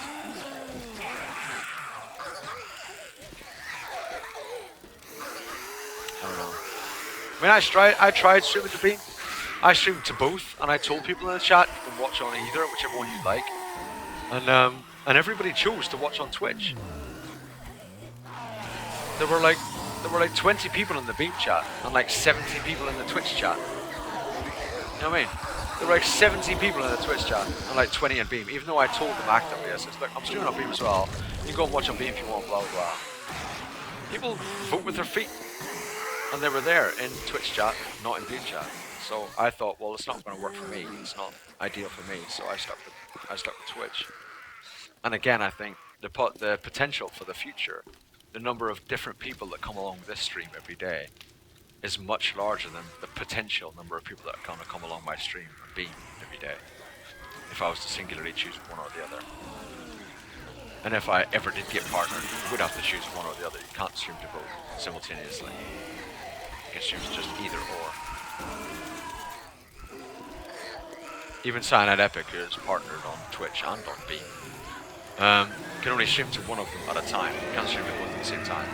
I don't know. I mean, I tried streaming to Beam. I streamed to both, and I told people in the chat you can watch on either, whichever one you like. And everybody chose to watch on Twitch. There were like 20 people in the Beam chat and like 70 people in the Twitch chat. You know what I mean? There were like 70 people in the Twitch chat and like 20 in Beam. Even though I told them actively, I said, look, I'm streaming on Beam as well. You can go and watch on Beam if you want, blah blah blah. People vote with their feet, and they were there in Twitch chat, not in Beam chat. So I thought, well, it's not going to work for me. It's not ideal for me. So I stuck with Twitch. And again, I think the potential for the future, the number of different people that come along this stream every day, is much larger than the potential number of people that are going to come along my stream and Beam every day. If I was to singularly choose one or the other. And if I ever did get partnered, you would have to choose one or the other. You can't stream to both simultaneously. You can stream to just either or. Even Cyanide Epic is partnered on Twitch and on Beam. Can only stream to one of them at a time. You can't stream to both at the same time.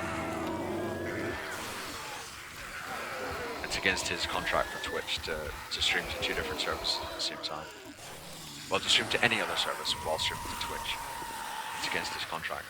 It's against his contract for Twitch to stream to two different services at the same time. Well, to stream to any other service while streaming to Twitch. It's against his contract.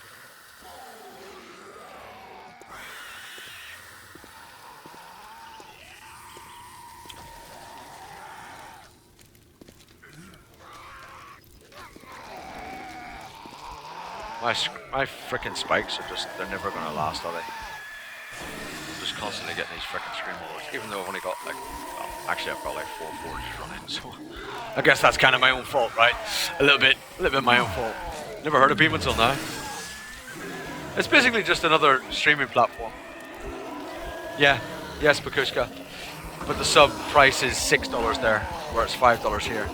My frickin' spikes are they're never gonna last, are they? I'm just constantly getting these frickin' stream wars, even though I've only got like, well, actually I've got like 4 forges running, so I guess that's kind of my own fault, right? A little bit my own fault. Never heard of Beam until now. It's basically just another streaming platform. Yeah, yes, Bakushka. But the sub price is $6 there, where it's $5 here.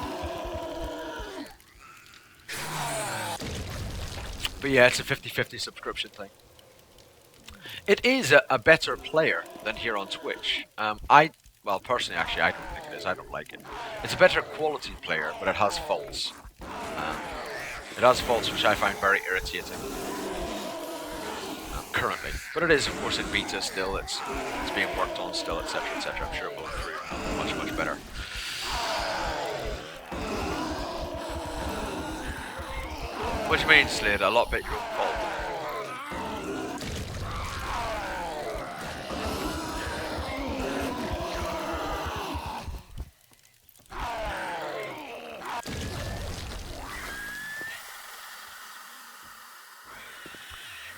But yeah, it's a 50-50 subscription thing. It is a better player than here on Twitch. Well, personally, actually, I don't think it is. I don't like it. It's a better quality player, but it has faults. It has faults which I find very irritating. Currently. But it is, of course, in beta still. It's being worked on still, etc., etc. I'm sure it will improve much, much better. What do you mean, Slade? A lot bit your own fault.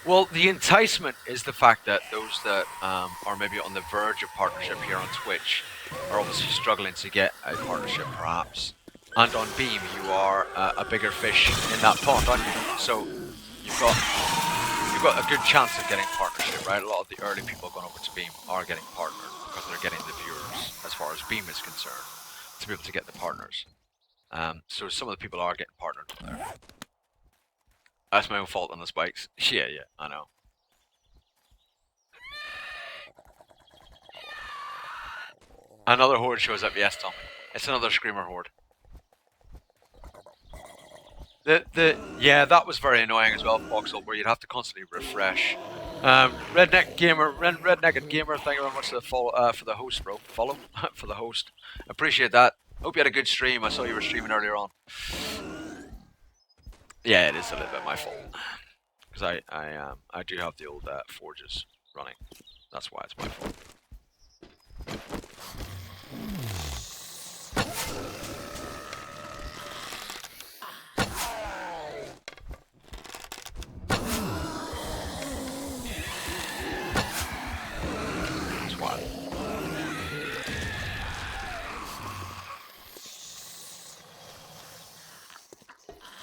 Well, the enticement is the fact that those that are maybe on the verge of partnership here on Twitch are obviously struggling to get a partnership, perhaps. And on Beam, you are a bigger fish in that pond, aren't you? So you've got a good chance of getting partnership, right? A lot of the early people going over to Beam are getting partnered because they're getting the viewers, as far as Beam is concerned, to be able to get the partners. So some of the people are getting partnered there. That's my own fault on the spikes. Yeah, I know. Another horde shows up. Yes, Tom. It's another screamer horde. Yeah, that was very annoying as well, Foxhole, where you'd have to constantly refresh. Redneck Gamer, Rednecked Gamer, thank you very much for the host, bro. Follow for the host. Appreciate that. Hope you had a good stream. I saw you were streaming earlier on. Yeah, it is a little bit my fault because I do have the old forges running. That's why it's my fault.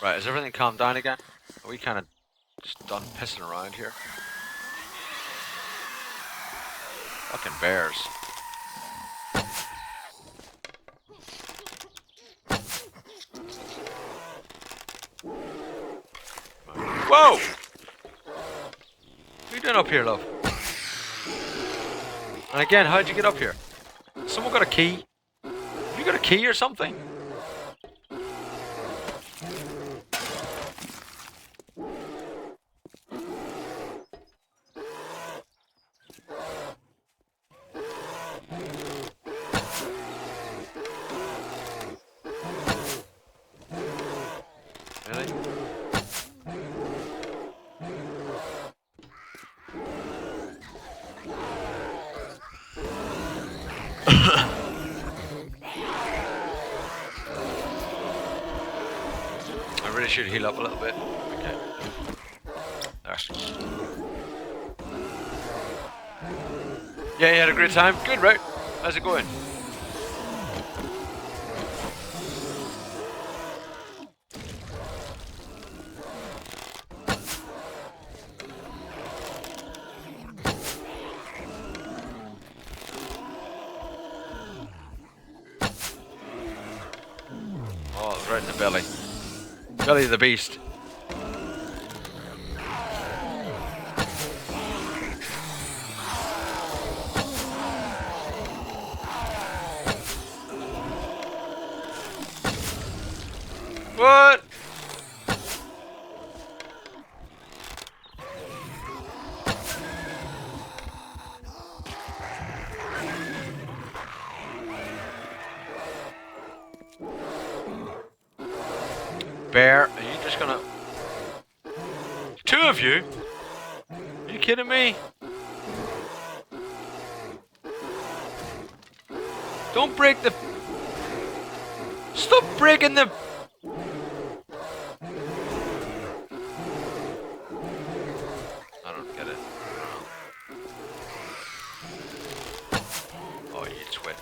Right, has everything calmed down again? Are we kind of just done pissing around here? Fucking bears. Whoa! What are you doing up here, love? And again, how'd you get up here? Someone got a key? Have you got a key or something? Really? I really should heal up a little bit. Okay. There. Yeah, you had a great time? Good, right? How's it going? Oh, it's right in the belly. Belly of the beast. What? Bear, are you just gonna... Two of you? Are you kidding me? Don't break the... Stop breaking the... I don't get it. Oh, you twit.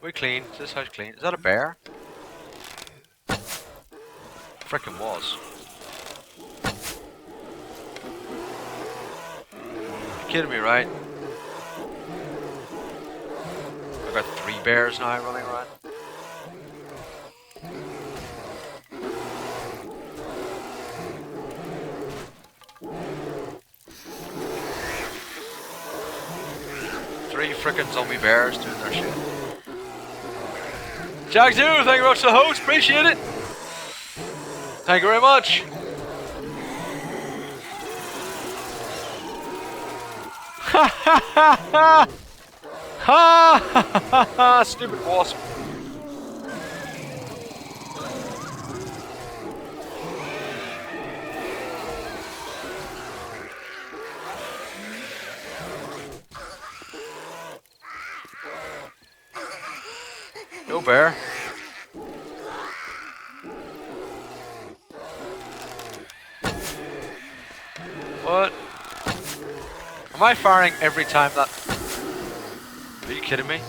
We clean. Is this house clean? Is that a bear? Frickin' was. You're kidding me, right? I've got 3 bears now running around. Three frickin' zombie bears doing their shit. Jack Zoo, thank you very much to the host, appreciate it. Thank you very much. Ha ha ha ha! Ha ha ha ha! Stupid wasp. No bear. What? Am I firing every time that... Are you kidding me?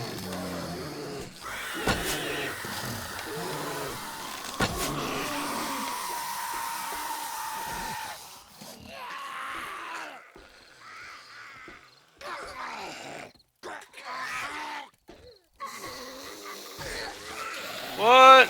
What?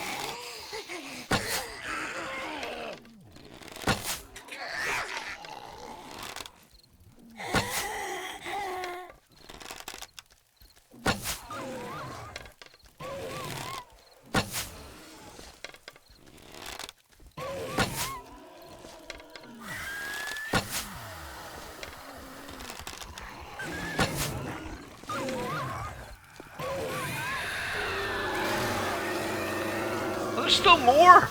Oh, there's still more?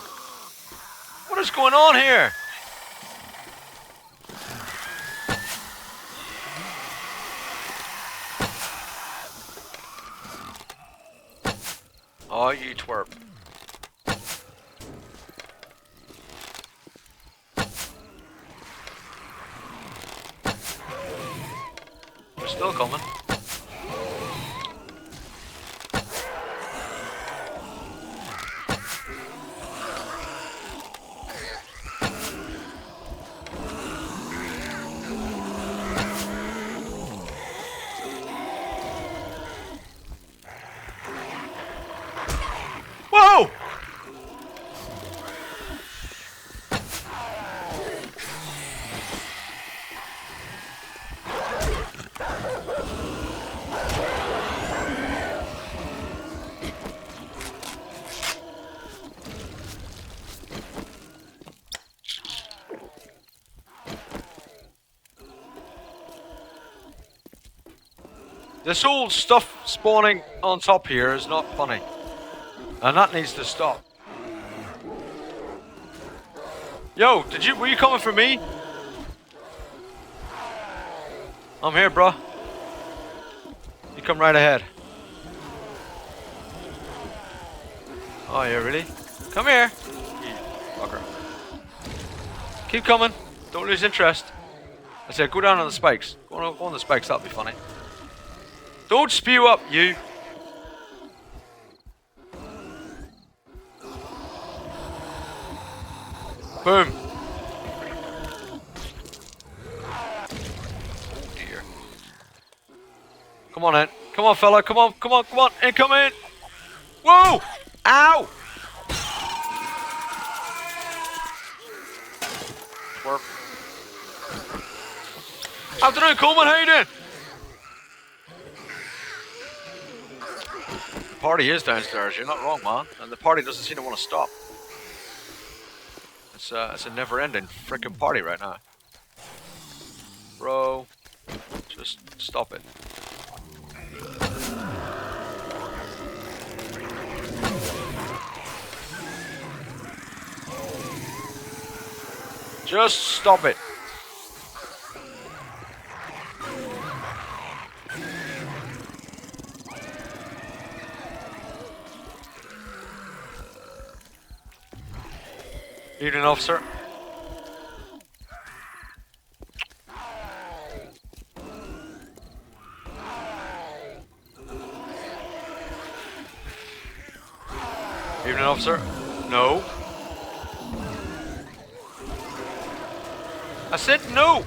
What is going on here? Oh, you twerp. They're still coming. This whole stuff spawning on top here is not funny. And that needs to stop. Yo, were you coming for me? I'm here, bro. You come right ahead. Oh, yeah, really? Come here. You fucker. Keep coming. Don't lose interest. I said, go down on the spikes. Go on the spikes, that'll be funny. Don't spew up, you. Boom. Oh dear. Come on in. Come on, fella. Come on. And come in. Whoa! Ow! Twerp. Afternoon, Coleman. How you doing? The party is downstairs. You're not wrong, man. And the party doesn't seem to want to stop. It's a never-ending frickin' party right now. Bro, just stop it. Just stop it. Evening, officer. Evening, officer. No. I said no.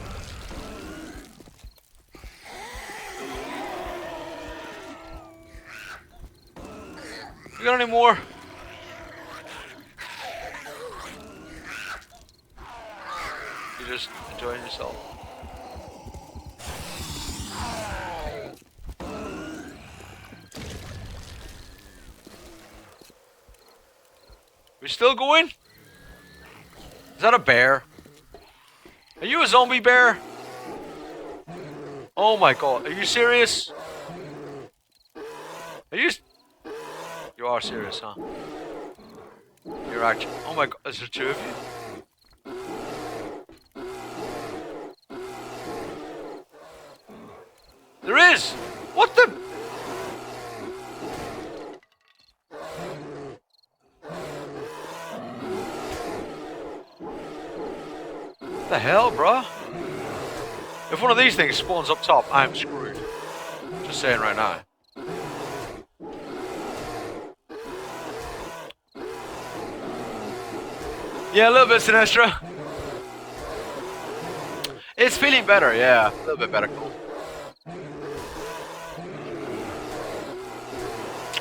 You got any more? You just enjoying yourself. We still going? Is that a bear? Are you a zombie bear? Oh my god, are you serious? Are you... You are serious, huh? You're actually... Oh my god, is there two of you? There is! What the... What the hell, bruh? If one of these things spawns up top, I'm screwed. Just saying right now. Yeah, a little bit, Sinestra. It's feeling better, yeah. A little bit better, cool.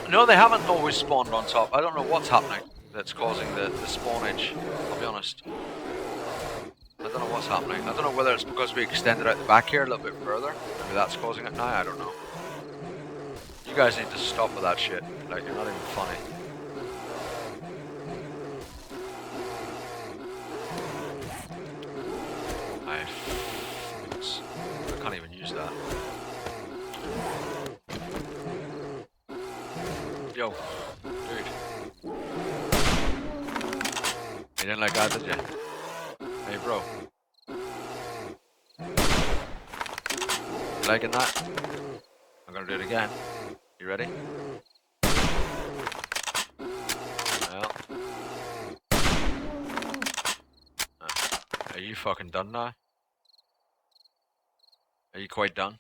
No, they haven't always spawned on top. I don't know what's happening that's causing the spawnage, I'll be honest. I don't know what's happening. I don't know whether it's because we extended out the back here a little bit further. Maybe that's causing it now, I don't know. You guys need to stop with that shit. Like, you're not even funny. I can't even use that. Yo, dude. You didn't like that, did you? Hey, bro. You liking that? I'm gonna do it again. You ready? Well. Are you fucking done now? Are you quite done?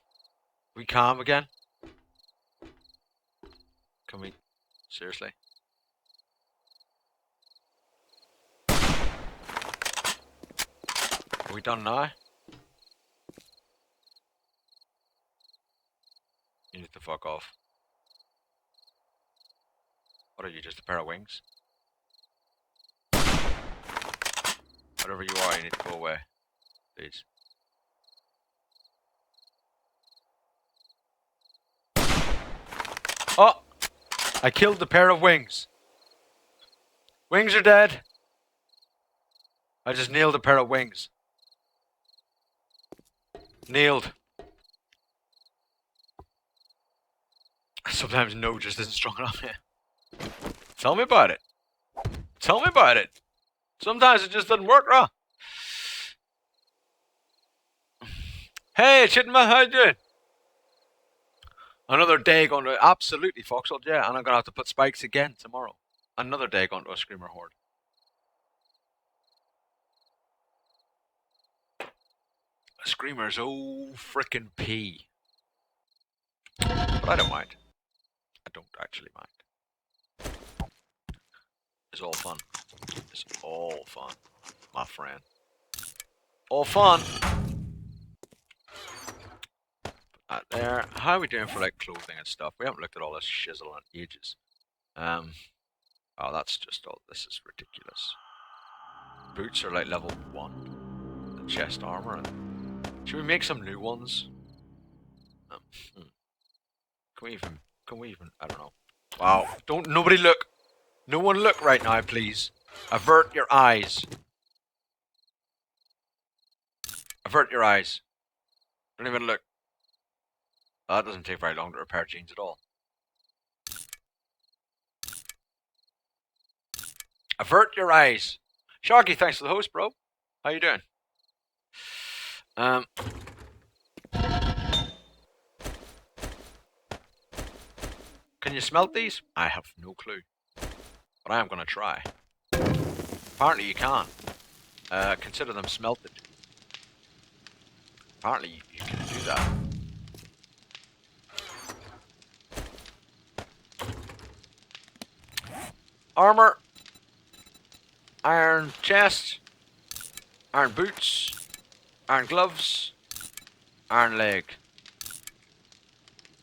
We calm again? Can we? Seriously? Are we done now? You need to fuck off. What are you, just a pair of wings? Whatever you are, you need to go away. Please. Oh! I killed the pair of wings. Wings are dead. I just nailed a pair of wings. Nailed. Sometimes no just isn't strong enough. Yeah. Tell me about it. Tell me about it. Sometimes it just doesn't work, huh? Hey, Chitma, how you doing? Another day going to absolutely Foxhole, yeah, and I'm gonna have to put spikes again tomorrow. Another day going to a screamer horde. A screamer's oh frickin' pee. But I don't mind. I don't actually mind. It's all fun. It's all fun, my friend. All fun. There. How are we doing for like clothing and stuff? We haven't looked at all this shizzle in ages. Um. Oh, that's just all. This is ridiculous. Boots are like level 1. The chest armor. Should we make some new ones? Um, hmm. Can we even? Can we even? I don't know. Wow! Don't nobody look. No one look right now, please. Avert your eyes. Avert your eyes. Don't even look. Oh, that doesn't take very long to repair jeans at all. Avert your eyes. Sharky, thanks for the host, bro. How you doing? Um. Can you smelt these? I have no clue. But I am going to try. Apparently you can. Consider them smelted. Apparently you can do that. Armor. Iron chest. Iron boots. Iron gloves. Iron leg.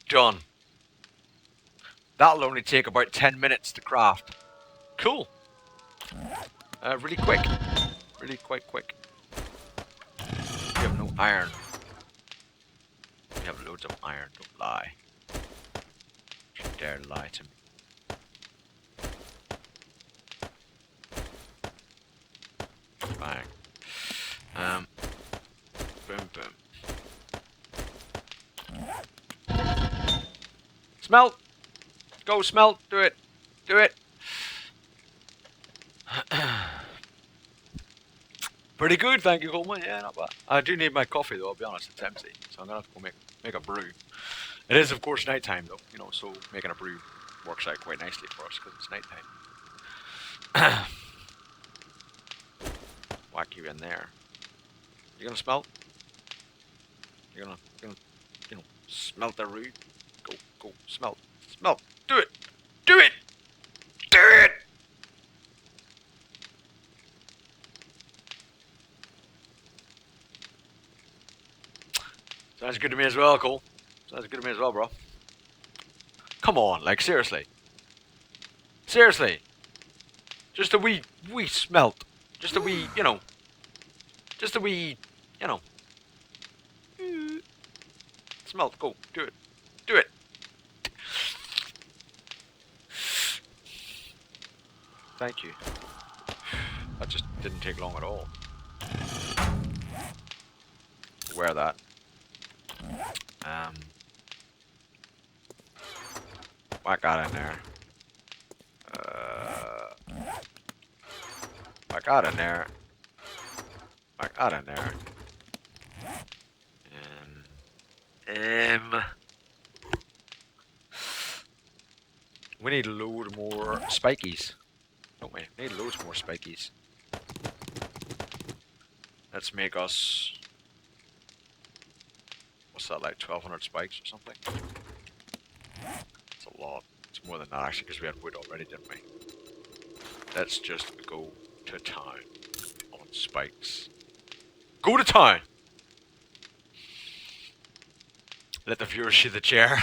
Done. That'll only take about 10 minutes to craft. Cool. Really quick. Really quite quick. We have no iron. We have loads of iron, don't lie. Don't you dare lie to me. Bang. Boom, boom. Smelt! Go smelt! Do it! Do it! Pretty good, thank you, Coleman. Yeah, not bad. I do need my coffee though, I'll be honest, it's empty. So I'm gonna have to go make a brew. It is of course night time though, you know, so making a brew works out quite nicely for us because it's night time. Whack you in there. You gonna smelt? You're gonna, you know, smelt the root. Go, smelt, smelt. Do it, do it, do it. Sounds good to me as well, Cole. Sounds good to me as well, bro. Come on, like seriously, seriously. Just a wee smelt. Just a wee, you know. Just a wee, you know. Smelt. Go, do it, do it. Thank you. That just didn't take long at all. Wear that. Whack that in there. Whack that in there. Whack that in there. And, we need a load more spikies. Don't we? We need loads more spikies. Let's make us... What's that, like 1,200 spikes or something? It's a lot. It's more than that actually because we had wood already, didn't we? Let's just go to town on spikes. Go to town! Let the viewers see the chair.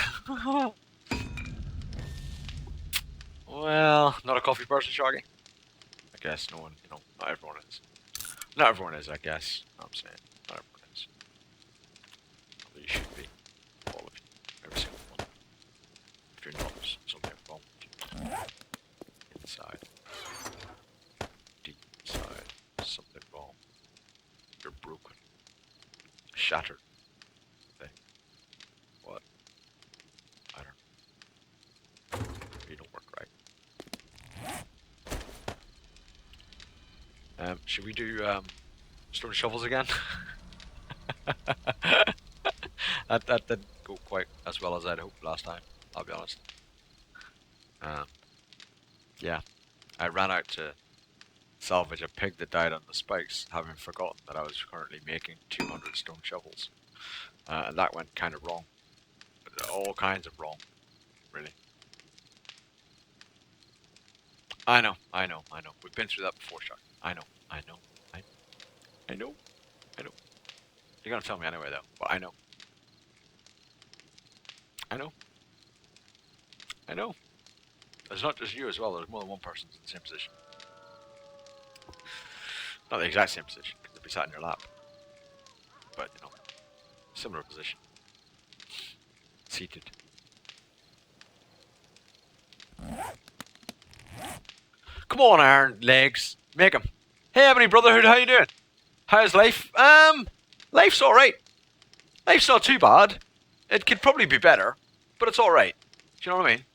Well, not a coffee person, Shoggy. I guess no one, you know, not everyone is. Not everyone is, I guess. I'm saying. Not everyone is. Although you should be. All of you. Every single one. If you're not, there's something wrong with you. Inside. Deep inside. Something wrong. You're broken. Shattered. Thing. What? I don't know. Should we do stone shovels again? That didn't go quite as well as I'd hoped last time, I'll be honest. Um, yeah, I ran out to salvage a pig that died on the spikes, having forgotten that I was currently making 200 stone shovels. And that went kind of wrong. All kinds of wrong, really. I know. We've been through that before, Chuck. I know, I know, I, I know, I know. You're gonna tell me anyway, though. But I know, I know, I know. There's not just you as well. There's more than one person in the same position. Not the exact same position, because they'd be sat in your lap. But, similar position. Seated. Come on, Iron Legs. Make 'em. Hey, Ebony Brotherhood, how you doing? How's life? Life's alright. Life's not too bad. It could probably be better, but it's alright. Do you know what I mean?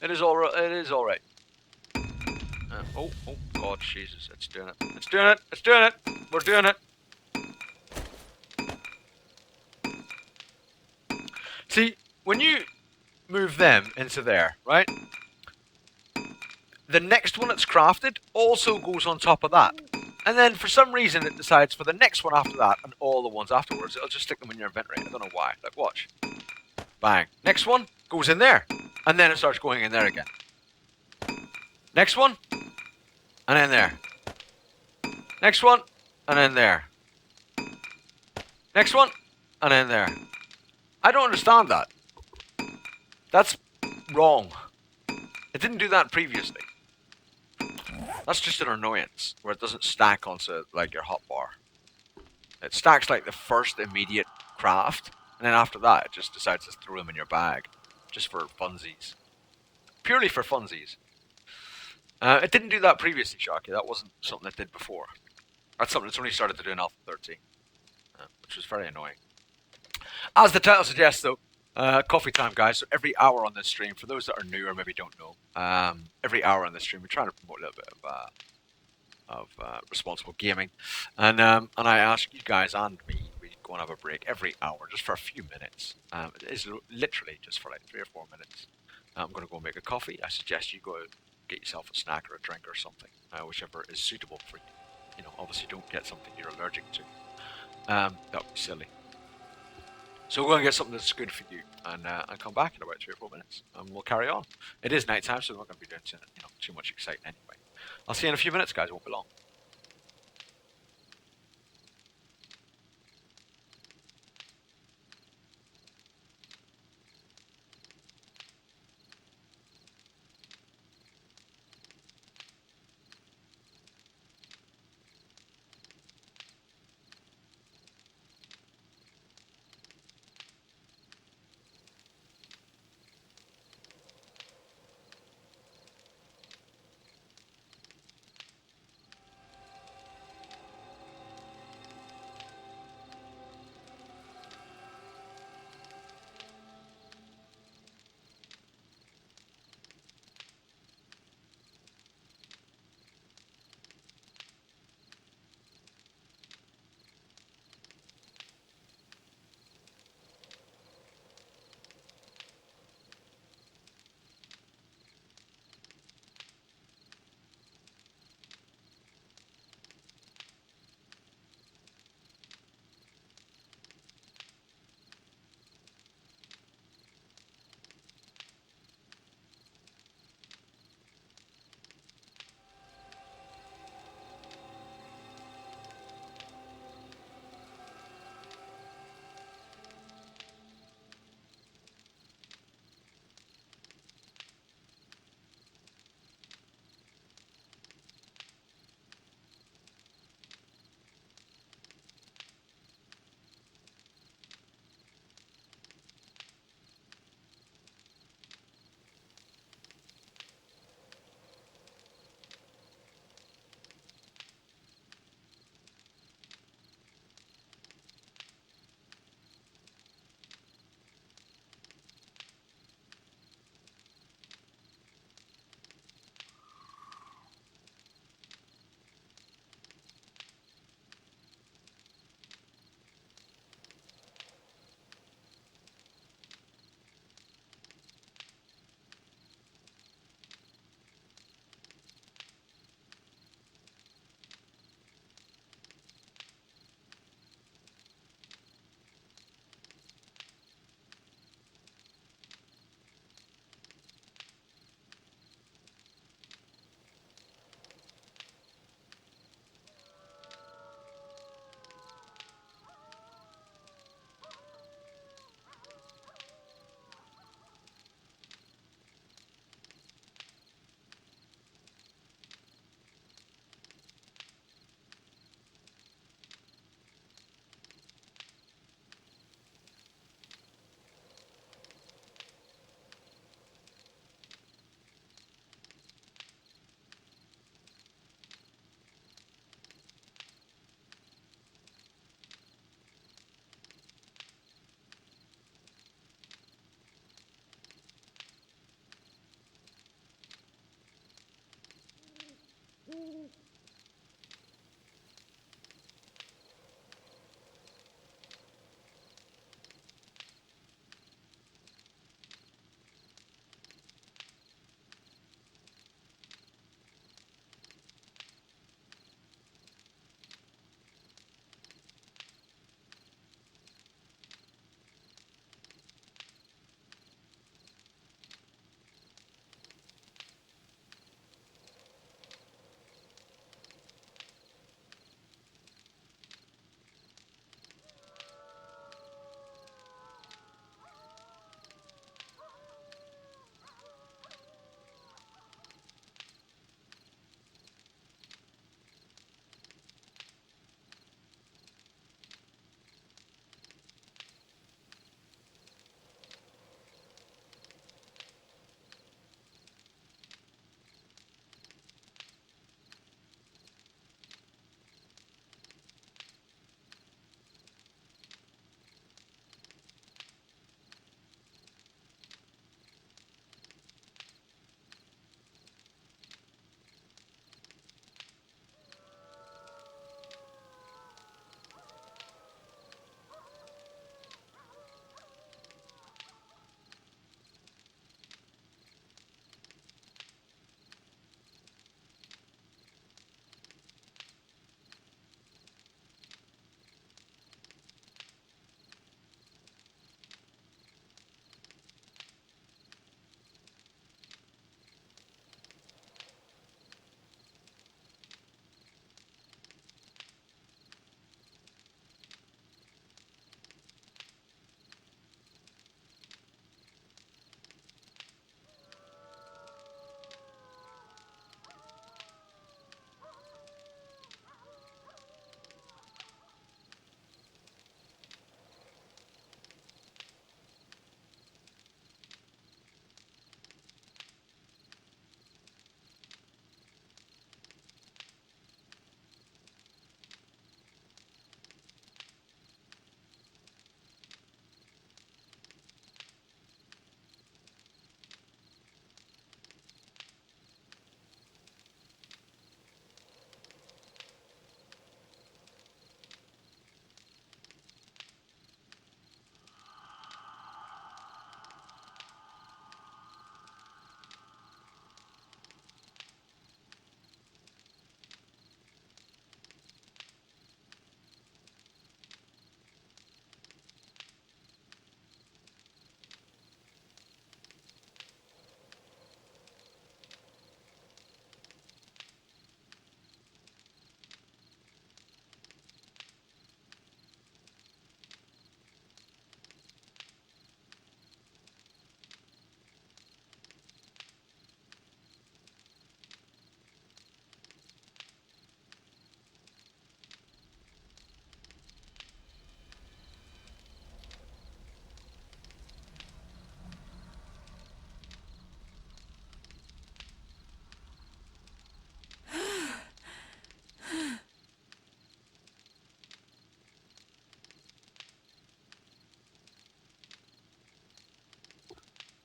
It is alright. It is alright. Oh, God, Jesus. It's doing it. It's doing it. It's doing it. We're doing it. See, when you move them into there, right? The next one that's crafted also goes on top of that. And then for some reason it decides for the next one after that and all the ones afterwards, it'll just stick them in your inventory. I don't know why. Like, watch. Bang. Next one goes in there. And then it starts going in there again. Next one. And in there. Next one. And in there. Next one. And in there. I don't understand that. That's wrong. It didn't do that previously. That's just an annoyance, where it doesn't stack onto, like, your hotbar. It stacks, like, the first immediate craft, and then after that, it just decides to throw them in your bag. Just for funsies. Purely for funsies. It didn't do that previously, Sharky. That wasn't something it did before. That's something it's only started to do in Alpha 13. Which was very annoying. As the title suggests, though, coffee time, guys. So every hour on this stream, for those that are new or maybe don't know, every hour on this stream, we're trying to promote a little bit of responsible gaming, and I ask you guys and me, we go and have a break every hour, just for a few minutes. It is literally just for like 3 or 4 minutes. I'm going to go make a coffee. I suggest you go get yourself a snack or a drink or something, whichever is suitable for you. Obviously don't get something you're allergic to. That would be silly. So we're going to get something that's good for you, and come back in about 3 or 4 minutes, and we'll carry on. It is night time, so we're not going to be doing too much exciting anyway. I'll see you in a few minutes, guys. It won't be long.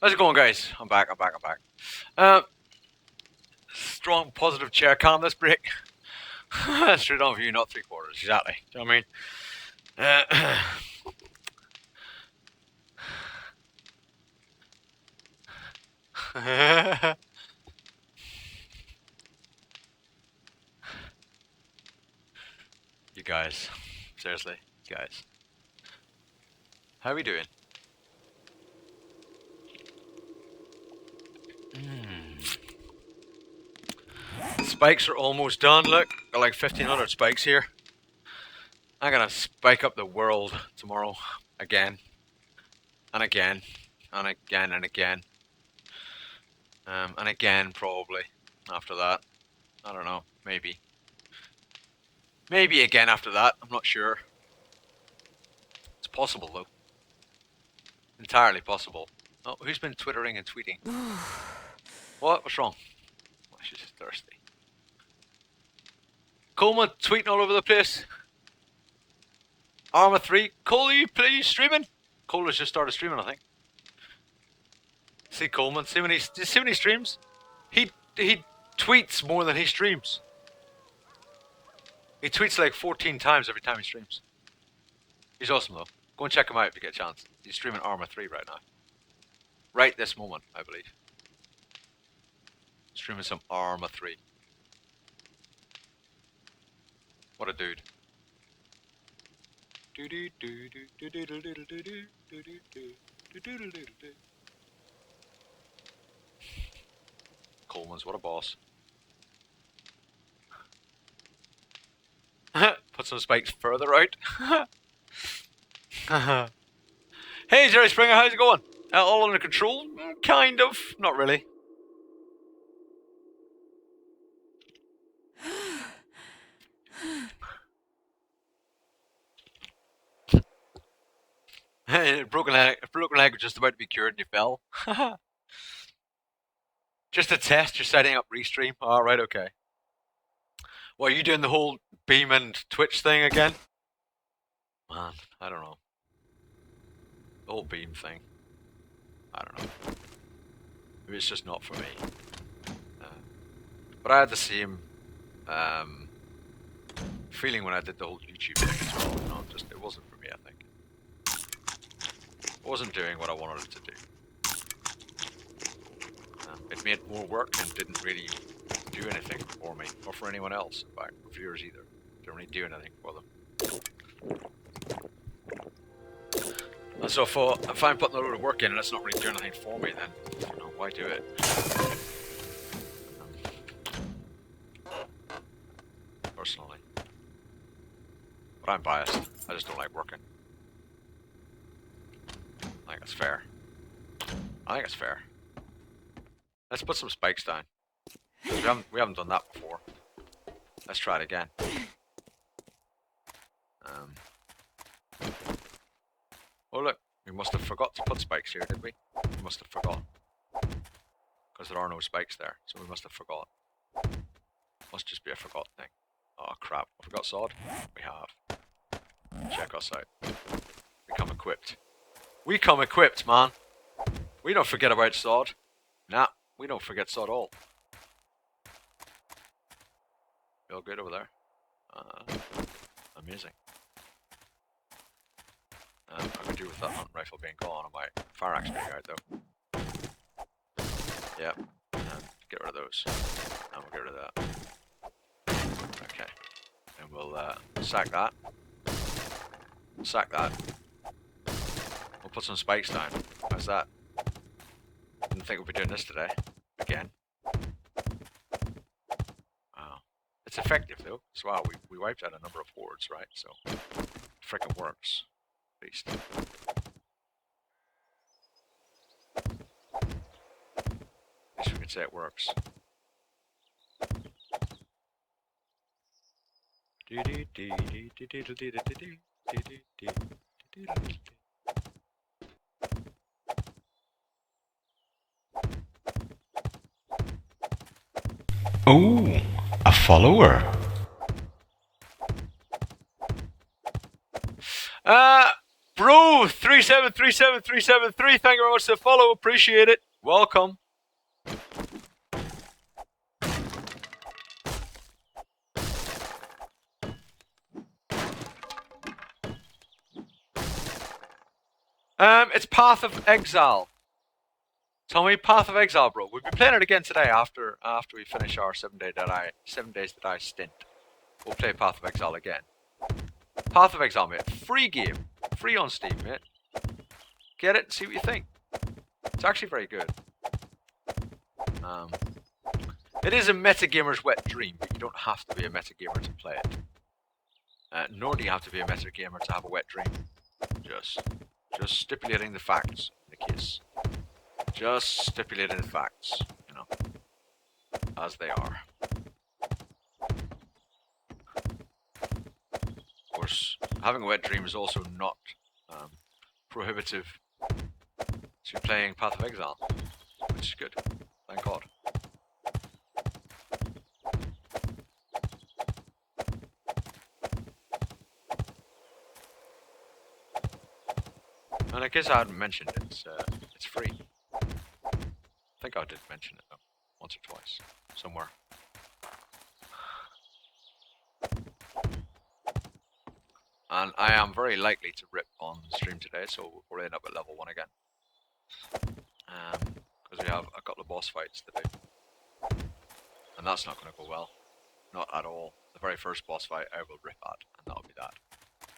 How's it going, guys? I'm back. Strong, positive chair cam this break. Straight on view, not 3/4. Exactly. Do you know what I mean? You guys. Seriously. You guys. How are we doing? Spikes are almost done. Look, got like 1,500 spikes here. I'm gonna spike up the world tomorrow. Again. And again. And again and again. And again, probably. After that. I don't know. Maybe. Maybe again after that. I'm not sure. It's possible, though. Entirely possible. Oh, who's been twittering and tweeting? What? What's wrong? Oh, she's just thirsty. Coleman tweeting all over the place. Arma 3. Cole, are you please streaming? Cole has just started streaming, I think. See Coleman. See when he streams? He tweets more than he streams. He tweets like 14 times every time he streams. He's awesome though. Go and check him out if you get a chance. He's streaming Arma 3 right now. Right this moment, I believe. Streaming some Arma 3. What a dude. Coleman's what a boss. Put some spikes further out. Hey Jerry Springer, how's it going? All under control? Kind of. Not really. broken leg was just about to be cured and you fell. Just a test, you're setting up restream. Alright, okay. Well, are you doing the whole beam and Twitch thing again? Man, I don't know. The whole beam thing. I don't know. Maybe it's just not for me. But I had the same feeling when I did the whole YouTube thing as well. You know, just it wasn't for me, I think. It wasn't doing what I wanted it to do. It made more work and didn't really do anything for me, or for anyone else, in fact, or viewers either. Didn't really do anything for them. And so if I'm putting a load of work in and it's not really doing anything for me, then, you know, why do it? Personally. But I'm biased. I just don't like working. I think it's fair. I think it's fair. Let's put some spikes down. We haven't done that before. Let's try it again. Oh look, we must have forgot to put spikes here, did we? We must have forgot. Because there are no spikes there, so we must have forgot. Must just be a forgot thing. Oh crap, I forgot sod? We have. Check us out. We come equipped. We come equipped, man! We don't forget about sod. Nah, we don't forget sod all. You all good over there? Amazing. I could do with that hunting rifle being gone and my fire axe being out though. Yep. Get rid of those. And we'll get rid of that. Okay. And we'll sack that. Sack that. We'll put some spikes down. How's that? Didn't think we'd be doing this today. Again. Wow. It's effective though. So wow, we wiped out a number of hordes, right? So frickin' works. At least. At least we could say it works. Oh, a follower. Bro! Ooh, 3737373. Thank you very much for the follow. Appreciate it. Welcome. It's Path of Exile. Tell me, Path of Exile, bro. We'll be playing it again today after we finish our 7 days that I stint. We'll play Path of Exile again. Path of Exile, mate. Free game. Free on Steam, mate. Get it and see what you think. It's actually very good. It is a metagamer's wet dream, but you don't have to be a metagamer to play it. Nor do you have to be a metagamer to have a wet dream. Just stipulating the facts in the case. Just stipulating the facts, you know, as they are. Of course, having a wet dream is also not prohibitive to playing Path of Exile, which is good. Thank God. And I guess I hadn't mentioned it. It's free. I think I did mention it though, once or twice, somewhere. And I am very likely to rip on stream today, so we'll end up at level 1 again. Because we have a couple of boss fights to do. And that's not going to go well. Not at all. The very first boss fight I will rip at, and that'll be that.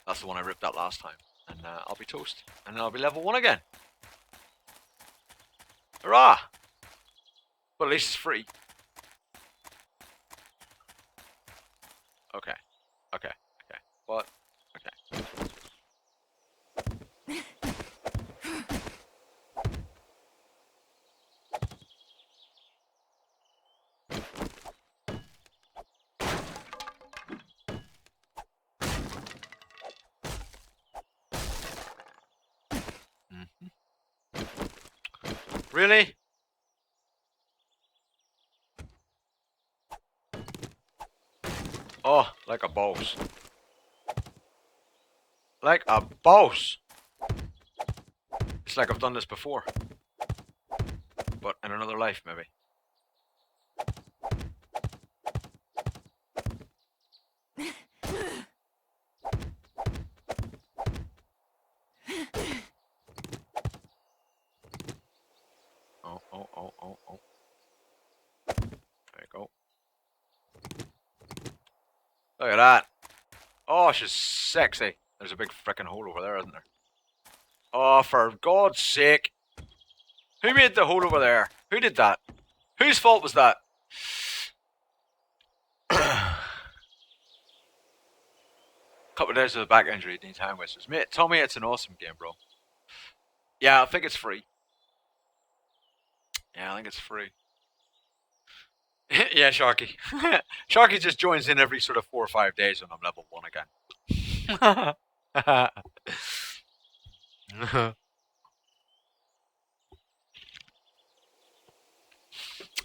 That's the one I ripped at last time. And I'll be toast. And then I'll be level 1 again. Hurrah! But at least it's free. Okay. Okay. Okay. What? Okay. Really? Oh, like a boss. Like a boss! It's like I've done this before. But in another life, maybe. Oh. There you go. Look at that. Oh, she's sexy. There's a big frickin' hole over there, isn't there? Oh, for God's sake. Who made the hole over there? Who did that? Whose fault was that? Couple of days with a back injury, needs hand whiskers. Mate, tell me it's an awesome game, bro. Yeah, I think it's free. Yeah, I think it's free. Yeah, Sharky. Sharky just joins in every sort of 4 or 5 days when I'm level 1 again.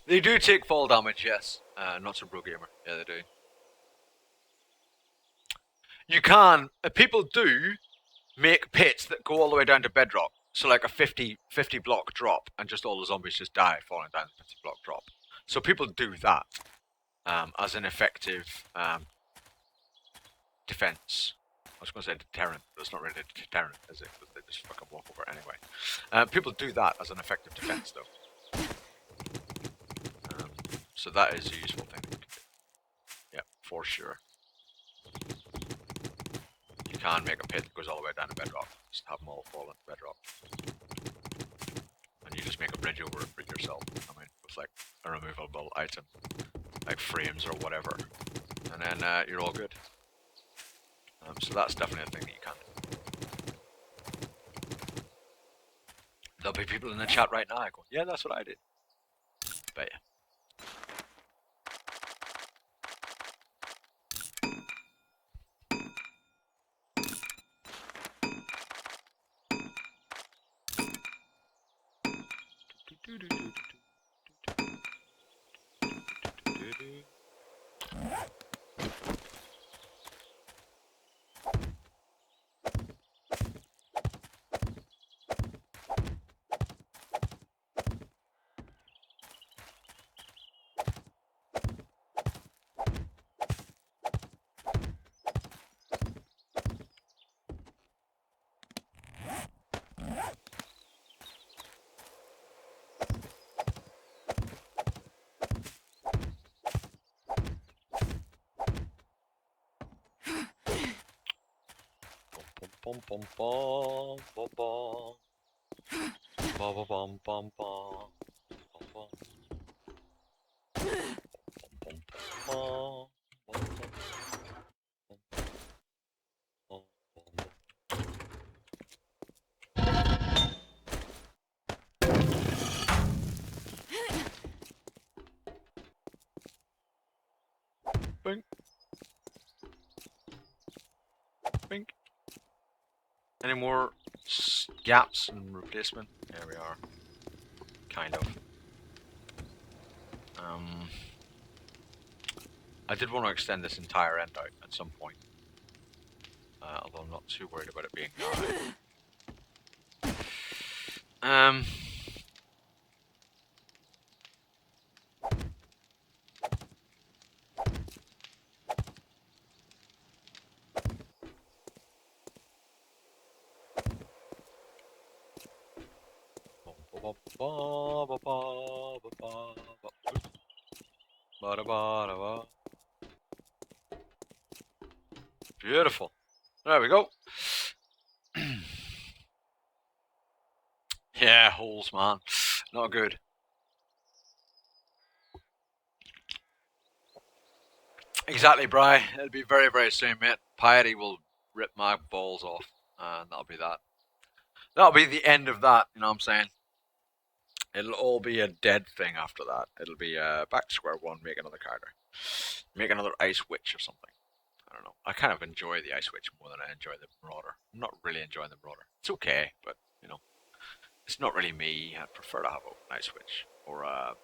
They do take fall damage, yes. Not so pro gamer. Yeah, they do. You can. People do make pits that go all the way down to bedrock. So like a 50 block drop, and just all the zombies just die falling down the 50 block drop. So people do that as an effective defense. I was going to say deterrent, but it's not really a deterrent, is it? Because they just fucking walk over it anyway. People do that as an effective defense, though. So that is a useful thing that you can do. Yeah, for sure. You can make a pit that goes all the way down to bedrock. Just have them all fall into bedrock. And you just make a bridge over it yourself. I mean, with like a removable item, like frames or whatever. And then you're all good. So that's definitely a thing that you can do. There'll be people in the chat right now going, yeah, that's what I did. But yeah. Bum bum bum bum bum. Bum bum bum bum bum. Bum bum. Bum bum bum bum bum. Bing. Bing. Any more gaps in replacement? There we are. Kind of. I did want to extend this entire end out at some point. Although I'm not too worried about it being now. Beautiful. There we go. Yeah, holes, man. Not good. Exactly, Bri. It'll be very, very soon, mate. Piety will rip my balls off, and that'll be that. That'll be the end of that, you know what I'm saying? It'll all be a dead thing after that. It'll be back to square one, make another character. Make another Ice Witch or something. I don't know. I kind of enjoy the Ice Witch more than I enjoy the Marauder. I'm not really enjoying the Marauder. It's okay, but, you know, it's not really me. I'd prefer to have an Ice Witch or a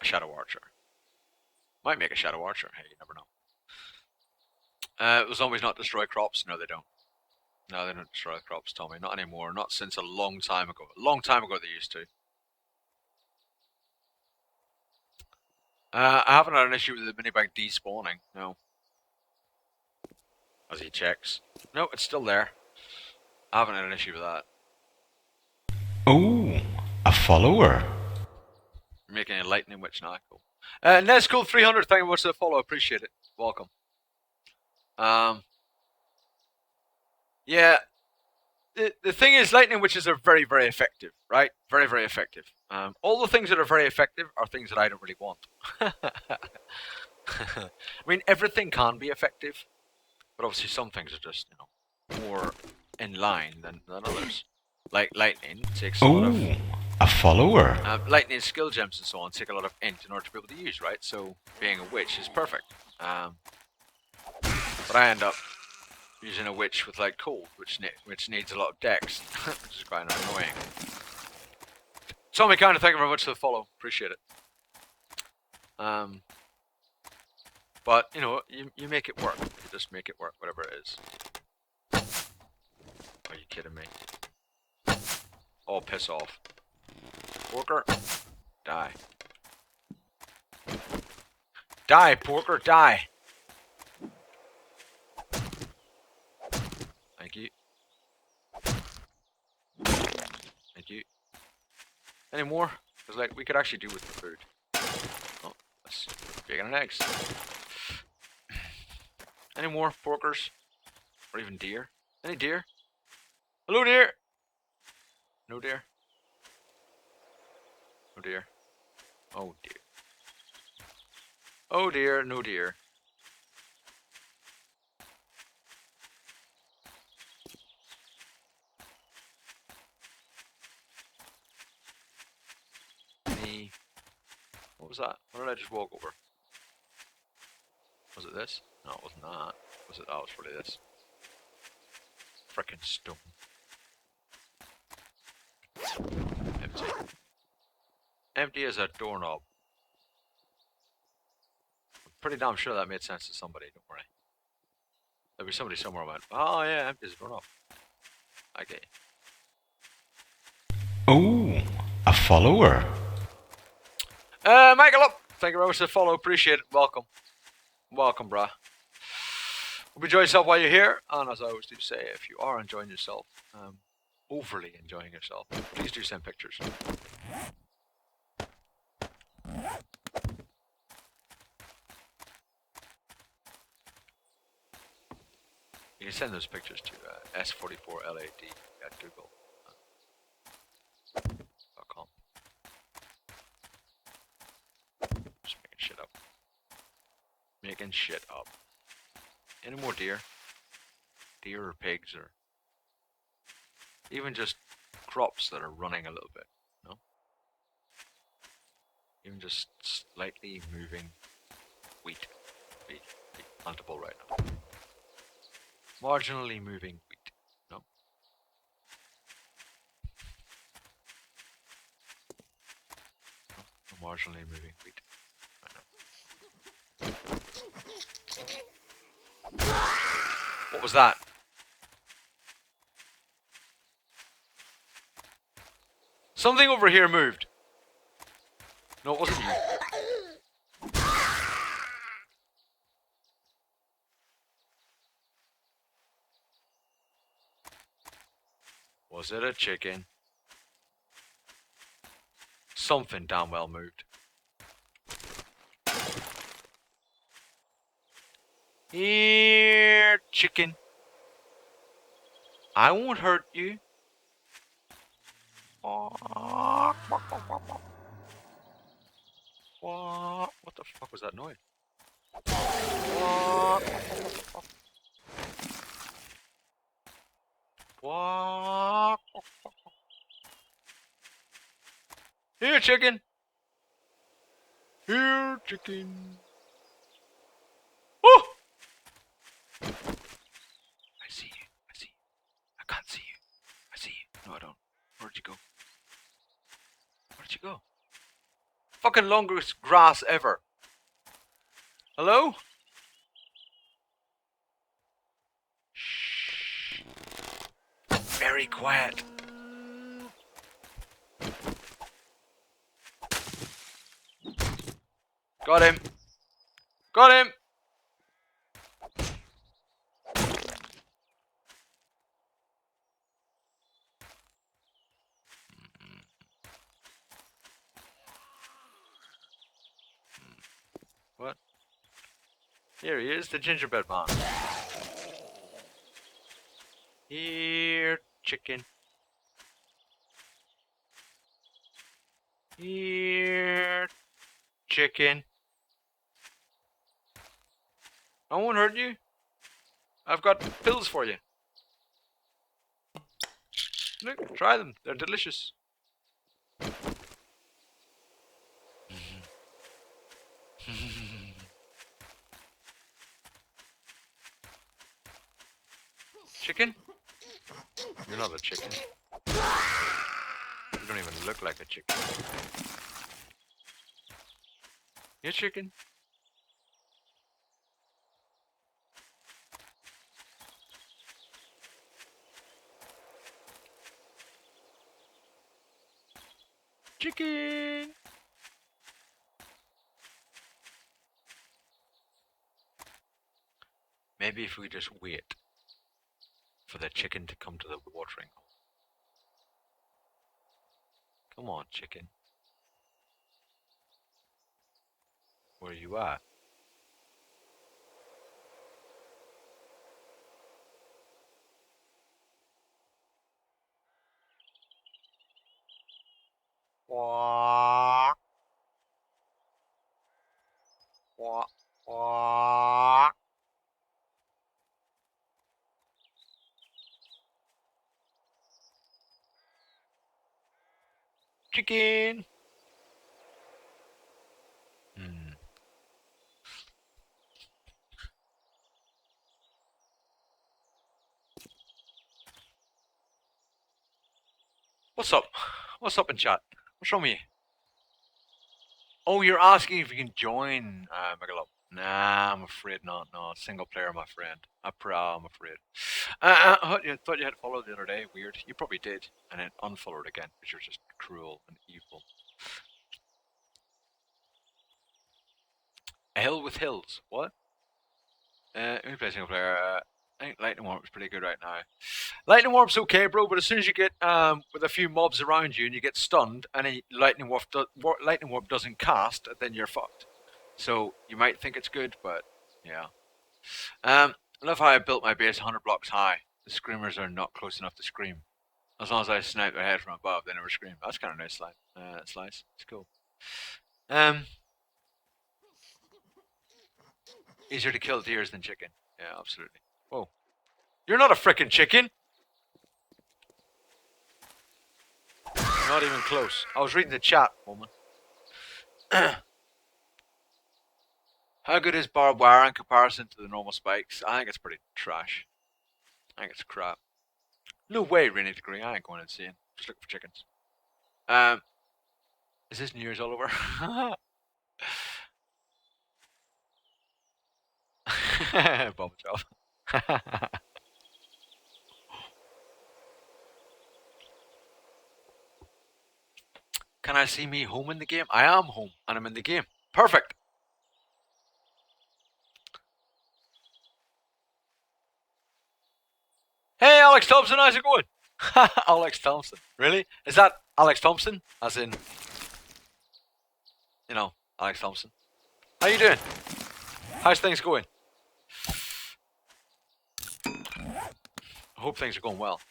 Shadow Archer. Might make a Shadow Archer. Hey, you never know. Zombies not destroy crops? No, they don't. No, they don't destroy crops, Tommy. Not anymore. Not since a long time ago. A long time ago they used to. I haven't had an issue with the minibag despawning. No. As he checks. No, it's still there. I haven't had an issue with that. Oh, a follower. You're making a lightning witch now. Cool. Nescool 300, thank you very much for the follow. Appreciate it. Welcome. Yeah. The thing is, lightning witches are very, very effective, right? Very, very effective. All the things that are very effective are things that I don't really want. I mean, everything can be effective, but obviously some things are just, you know, more in line than others. Like lightning takes a lot of... a follower. Lightning skill gems and so on take a lot of int in order to be able to use, right? So being a witch is perfect. But I end up using a witch with like cold, which needs a lot of dex, which is quite annoying. Tommy, kind of thank you very much for the follow. Appreciate it. But you know, you make it work. You just make it work, whatever it is. Are you kidding me? Oh, piss off. Porker, die. Die, Porker, die. Thank you. Thank you. Any more? Because like we could actually do with the food. Oh, that's bacon and eggs. Any more porkers? Or even deer? Any deer? Hello, deer. No deer. No deer. Oh dear. Oh dear, no deer. Any... What was that? What did I just walk over? Was it this? No, it wasn't that. Was it? Oh, it was probably this. Frickin' stone. Empty. Empty as a doorknob. I'm pretty damn sure that made sense to somebody, don't worry. There'll be somebody somewhere who went, oh yeah, empty as a doorknob. Okay. Oh, a follower. Michael up! Thank you very much for the follow, appreciate it. Welcome. Welcome, brah. Hope you enjoy yourself while you're here, and as I always do say, if you are enjoying yourself, overly enjoying yourself, please do send pictures. You can send those pictures to s44lad@google.com. Just making shit up. Making shit up. Any more deer? Deer or pigs or even just crops that are running a little bit, no? Even just slightly moving wheat. Be plantable right now. Marginally moving wheat, no? No marginally moving wheat right now. What was that? Something over here moved. No, it wasn't you. Was it a chicken? Something damn well moved. Here, chicken. I won't hurt you. What the fuck was that noise? What? Here, chicken. Here, chicken. Oh! I see you. I see you. I can't see you. I see you. No, I don't. Where'd you go? Where'd you go? Fucking longest grass ever. Hello? Shh. Very quiet. Got him. Got him. What? Here he is, the gingerbread man. Here, chicken. Here, chicken. I won't hurt you. I've got pills for you. Look, try them. They're delicious. Chicken? You're not a chicken. You don't even look like a chicken. You chicken? Chicken! Maybe if we just wait for the chicken to come to the watering hole. Come on, chicken. Where you at? Quack. Quack. Quack. Chicken! Hmm. What's up? What's up in chat? What's wrong with you? Oh, you're asking if you can join Megalo. Nah, I'm afraid not. No, single player, my friend. I'm afraid. I thought you had followed the other day. Weird. You probably did, and then unfollowed again, because you're just cruel and evil. A hill with hills. What? Who plays single player? I think Lightning Warp's pretty good right now. Lightning Warp's okay, bro, but as soon as you get with a few mobs around you and you get stunned, and Lightning Warp doesn't cast, then you're fucked. So you might think it's good, but yeah. I love how I built my base 100 blocks high. The screamers are not close enough to scream. As long as I snipe their head from above, they never scream. That's kind of nice, Slice. It's cool. Um, Easier to kill deers than chicken. Yeah, absolutely. Whoa. You're not a frickin' chicken! Not even close. I was reading the chat, woman. How good is barbed wire in comparison to the normal spikes? I think it's pretty trash. I think it's crap. No way, Rainy Degree. I ain't going insane. Just looking for chickens. Is this New Year's all over? Bomb job. Can I see me home in the game? I am home and I'm in the game. Perfect. Hey, Alex Thompson, how's it going? Alex Thompson. Really? Is that Alex Thompson? As in, you know, Alex Thompson. How you doing? How's things going? I hope things are going well.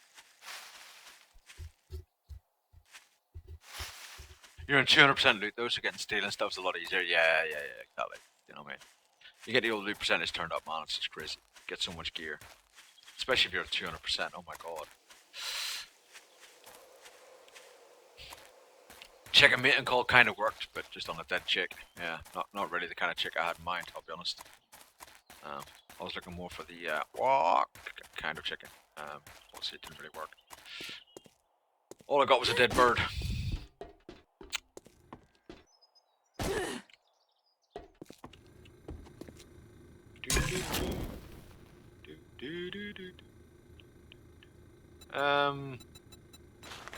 You're in 200% loot though, so getting stealing stuff's a lot easier. Yeah, exactly. You know what I mean? You get the old loot percentage turned up, man. It's just crazy. Get so much gear. Especially if you're at 200%. Oh my god. Chick and mating call kind of worked, but just on a dead chick. Yeah, not really the kind of chick I had in mind, I'll be honest. I was looking more for the walk kind of chicken. Obviously it didn't really work. All I got was a dead bird.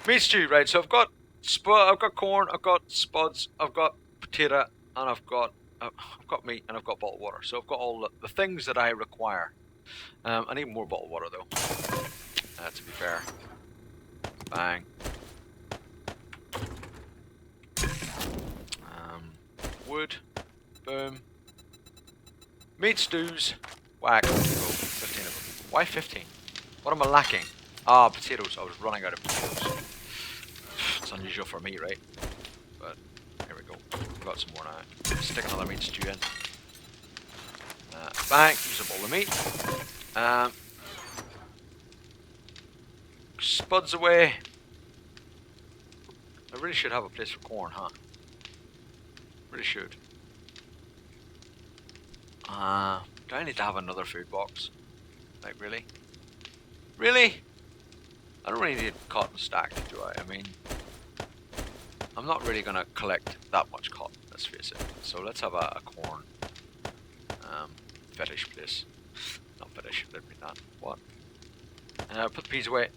Meat stew, right? So I've got corn, I've got spuds, I've got potato, and I've got meat, and I've got bottled water. So I've got all the things that I require. I need more bottled water though. To be fair. Bang. Wood. Boom. Meat stews. Whack. 15 of them. Why 15? What am I lacking? Ah, potatoes. I was running out of potatoes. It's unusual for me, right? But here we go. We've got some more now. Stick another meat stew in. Bang. Use up all the meat. Spuds away. I really should have a place for corn, huh? Really should. Do I need to have another food box? Like, really? Really? I don't really need cotton stacked, do I? I mean, I'm not really going to collect that much cotton, let's face it. So let's have a corn fetish place. Not fetish, didn't mean that. What? Put the peas away.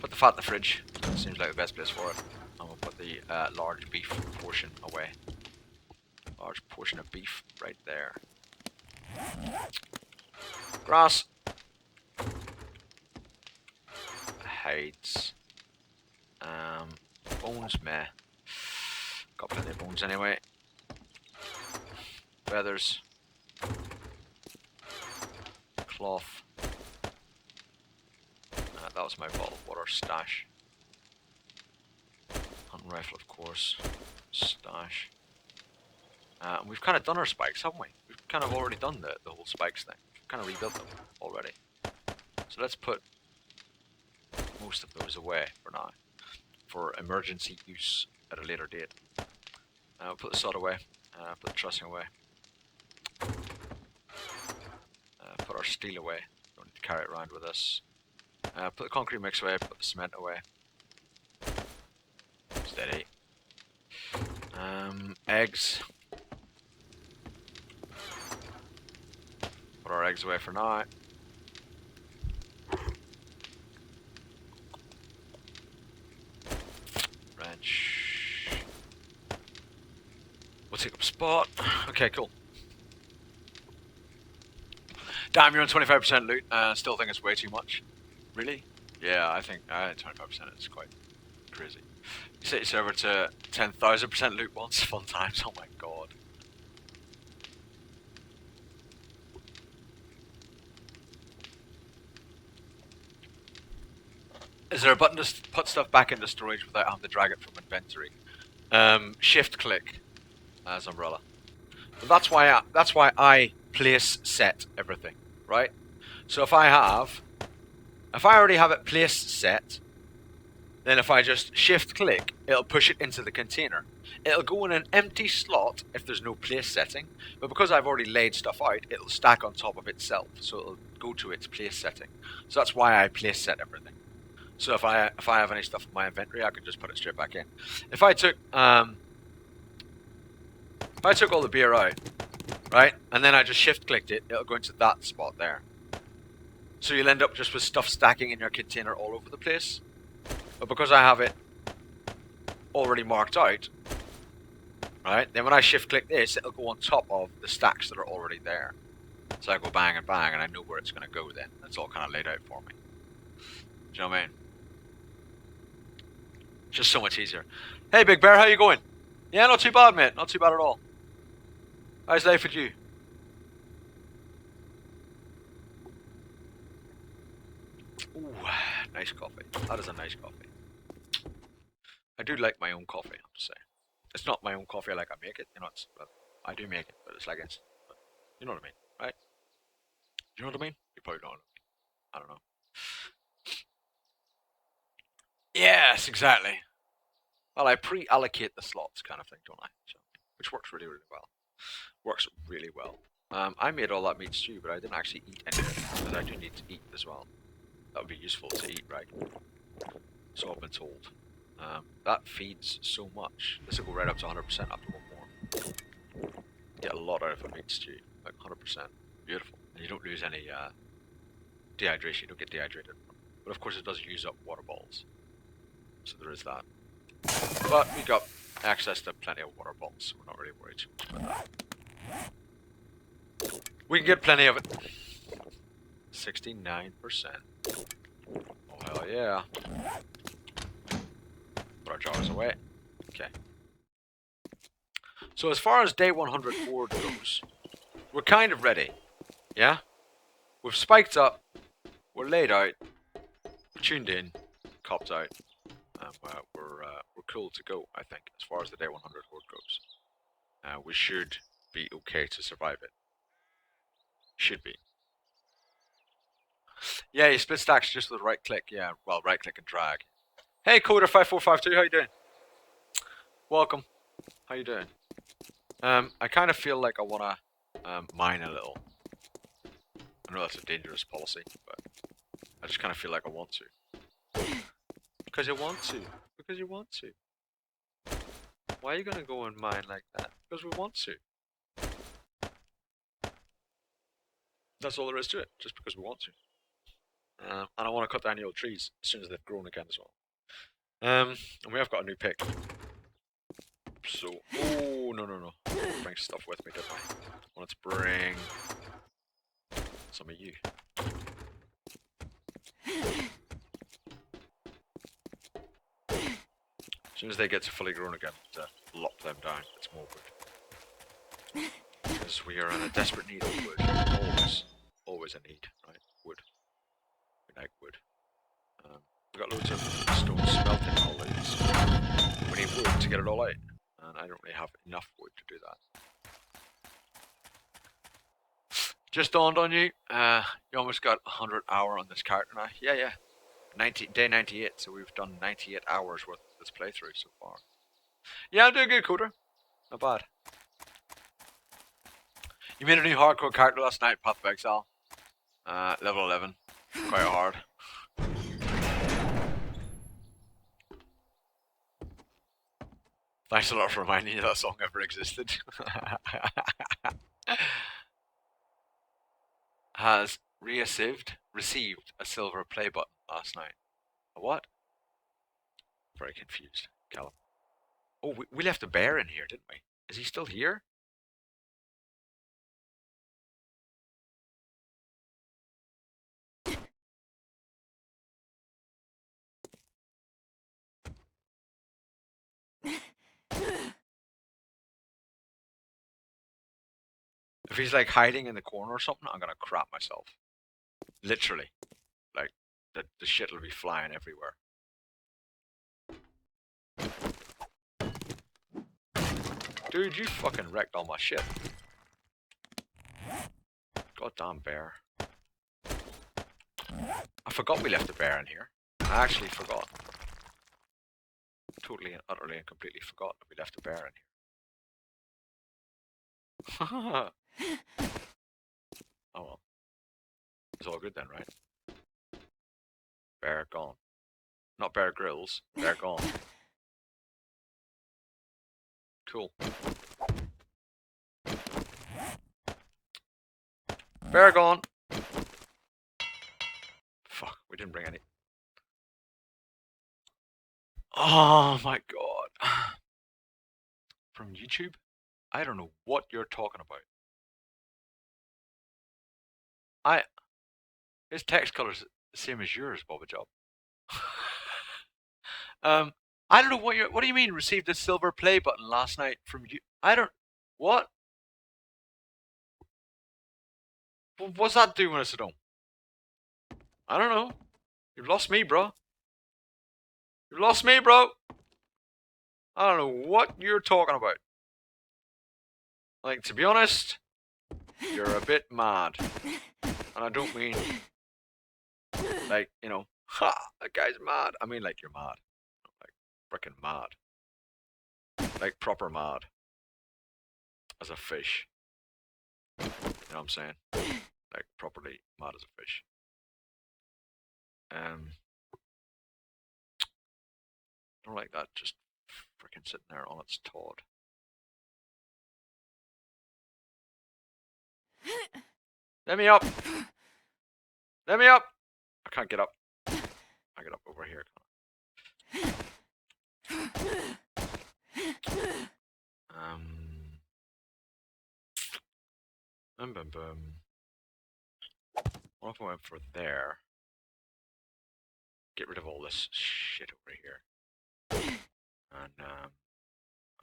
Put the fat in the fridge. Seems like the best place for it. And we'll put the large beef portion away. Large portion of beef right there. Grass. Hides. Bones, meh. Got plenty of bones anyway. Feathers. Cloth. That was my bottle of water stash. Hunting rifle, of course. Stash. We've kind of done our spikes, haven't we? We've kind of already done the whole spikes thing. We've kind of rebuilt them already. So let's put most of those away for now. For emergency use at a later date. We'll put the sod away. Put the trussing away. Put our steel away. Don't need to carry it around with us. Put the concrete mix away. Put the cement away. Steady. Eggs. Put our eggs away for now. Wrench. We'll take up spot. Okay, cool. Damn, you're on 25% loot. Still think it's way too much. Really? Yeah, I think 25% is quite crazy. You set your server to 10,000% loot once. Fun times. Oh my god. Is there a button to put stuff back into storage without having to drag it from inventory? Shift click as umbrella. But that's why I place set everything, right? So if I already have it place set, then if I just shift click, it'll push it into the container. It'll go in an empty slot if there's no place setting, but because I've already laid stuff out, it'll stack on top of itself, so it'll go to its place setting. So that's why I place set everything. So if I have any stuff in my inventory, I can just put it straight back in. If I took all the beer out, right, and then I just shift clicked it, it'll go into that spot there. So you'll end up just with stuff stacking in your container all over the place. But because I have it already marked out, right, then when I shift click this, it'll go on top of the stacks that are already there. So I go bang and bang, and I know where it's going to go then. It's all kind of laid out for me. Do you know what I mean? Just so much easier. Hey, Big Bear, how you going? Yeah, not too bad, mate. Not too bad at all. How's life with you? Ooh, nice coffee. That is a nice coffee. I do like my own coffee, I have to say. It's not my own coffee like I make it, you know, I do make it, but it's like it's, you know what I mean, right? You know what I mean? You probably don't. I don't know. Yes, exactly. Well, I pre-allocate the slots kind of thing, don't I? So, which works really, really well. Works really well. I made all that meat stew, but I didn't actually eat any of it, because I do need to eat as well. That would be useful to eat, right? So I've been told. That feeds so much. This will go right up to 100% after one more. Get a lot out of a meat stew, like 100%. Beautiful. And you don't lose any dehydration, you don't get dehydrated. But of course it does use up water bottles. So there is that. But we got access to plenty of water bottles, so we're not really worried about that. We can get plenty of it. 69%. Oh hell yeah. Put our jars away. Okay. So as far as day 100 board goes, we're kind of ready. Yeah? We've spiked up, we're laid out, we're tuned in, copped out, and we're cool to go, I think, as far as the day 100 board goes. We should be okay to survive it. Should be. Yeah, you split stacks just with right click, yeah, well, right click and drag. Hey, Coder5452, how you doing? Welcome. How you doing? I kind of feel like I want to mine a little. I know that's a dangerous policy, but I just kind of feel like I want to. Because you want to. Because you want to. Why are you going to go and mine like that? Because we want to. That's all there is to it. Just because we want to. And I want to cut down the old trees as soon as they've grown again as well. And we have got a new pick. So, oh, no. Bring stuff with me, didn't I? I wanted to bring some of you. As soon as they get to fully grown again, to lop them down, it's more wood. Because we are in a desperate need of wood. Always a need, right? Wood. We like wood. We've got loads of stone smelting colleagues. We need wood to get it all out. And I don't really have enough wood to do that. Just dawned on you, you almost got 100 hour on this character now. Yeah. Day 98, so we've done 98 hours worth of this playthrough so far. Yeah, I'm doing good, Coder. Not bad. You made a new hardcore character last night, Path of Exile. Level 11. Quite hard. Thanks a lot for reminding me that song ever existed. Has received a silver play button last night. A what? Very confused. Callum. Oh, we left a bear in here, didn't we? Is he still here? If he's like hiding in the corner or something, I'm gonna crap myself. Literally. Like, the shit will be flying everywhere. Dude, you fucking wrecked all my shit. Goddamn bear. I forgot we left the bear in here. I actually forgot. Totally and utterly and completely forgot that we left the bear in here. Oh well. It's all good then, right? Bear gone. Not Bear Grylls. Bear gone. Cool. Bear gone. Fuck, we didn't bring any. Oh my god. From YouTube? I don't know what you're talking about. His text color's the same as yours, Bobba Job. I don't know what do you mean received a silver play button last night from you? What? What's that doing with us at home? I don't know. You've lost me, bro. You've lost me, bro. I don't know what you're talking about. Like, to be honest, you're a bit mad. And I don't mean, like, you know, ha, that guy's mad. I mean, like, you're mad. Like, frickin' mad. Like, proper mad. As a fish. You know what I'm saying? Like, properly mad as a fish. Don't like that just frickin' sitting there on its Todd. Let me up! Let me up! I can't get up. I get up over here. What if I went for there? Get rid of all this shit over here. And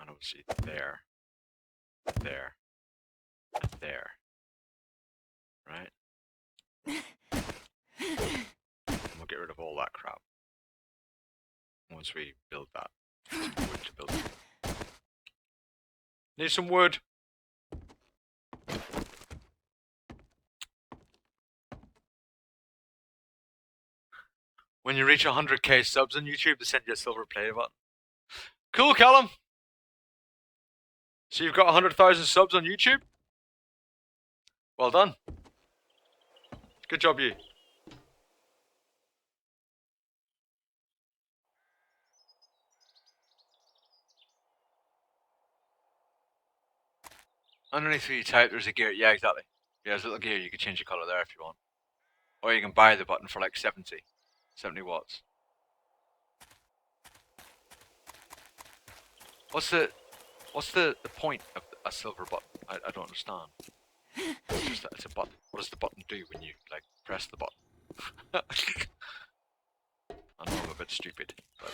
obviously there. There. And there. Right? And we'll get rid of all that crap. Once we build that. Some wood to build it. Need some wood! When you reach 100k subs on YouTube, they send you a silver play button. Cool, Callum! So you've got 100,000 subs on YouTube? Well done. Good job, you. Underneath where you type, there's a gear. Yeah, exactly. Yeah, there's a little gear. You can change the color there if you want. Or you can buy the button for like 70 watts. What's the point of a silver button? I don't understand. It's a button. What does the button do when you like press the button? I know I'm a bit stupid, but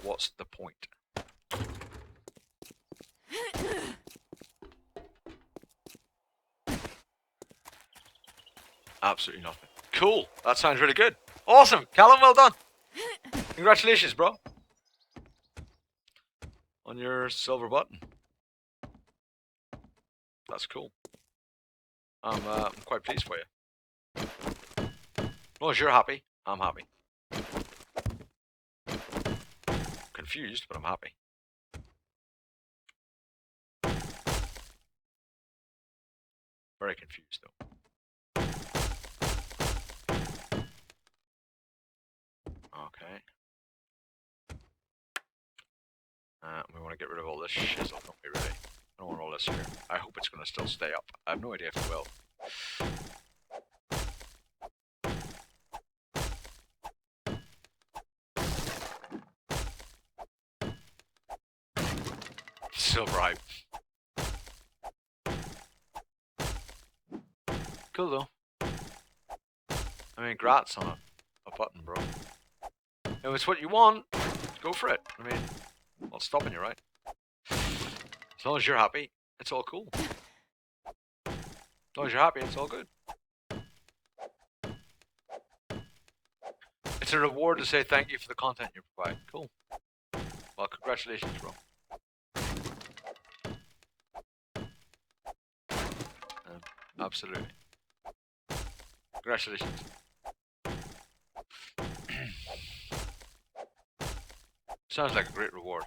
what's the point? Absolutely nothing. Cool. That sounds really good. Awesome. Callum, well done. Congratulations, bro. On your silver button. That's cool. I'm quite pleased for you. As long as you're happy, I'm happy. Confused, but I'm happy. Very confused, though. Okay. We want to get rid of all this shizzle, don't we, really? I don't want all this here. I hope it's going to still stay up. I have no idea if it will. Silver eye. Cool, though. I mean, grats on a button, bro. If it's what you want, go for it. I mean, what's stopping you, right? As long as you're happy, it's all cool. As long as you're happy, it's all good. It's a reward to say thank you for the content you provide. Cool. Well, congratulations, bro. Absolutely. Congratulations. Sounds like a great reward.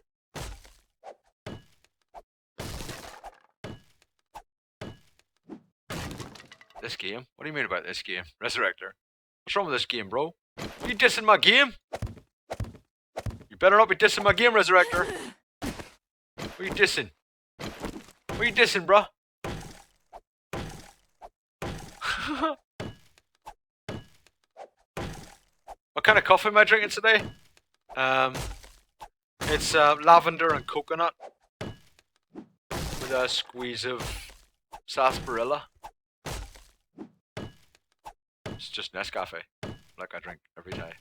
This game? What do you mean about this game? Resurrector. What's wrong with this game, bro? Are you dissing my game? You better not be dissing my game, Resurrector. What are you dissing? What are you dissing, bruh? What kind of coffee am I drinking today? It's lavender and coconut with a squeeze of sarsaparilla. It's just Nescafe, like I drink every day.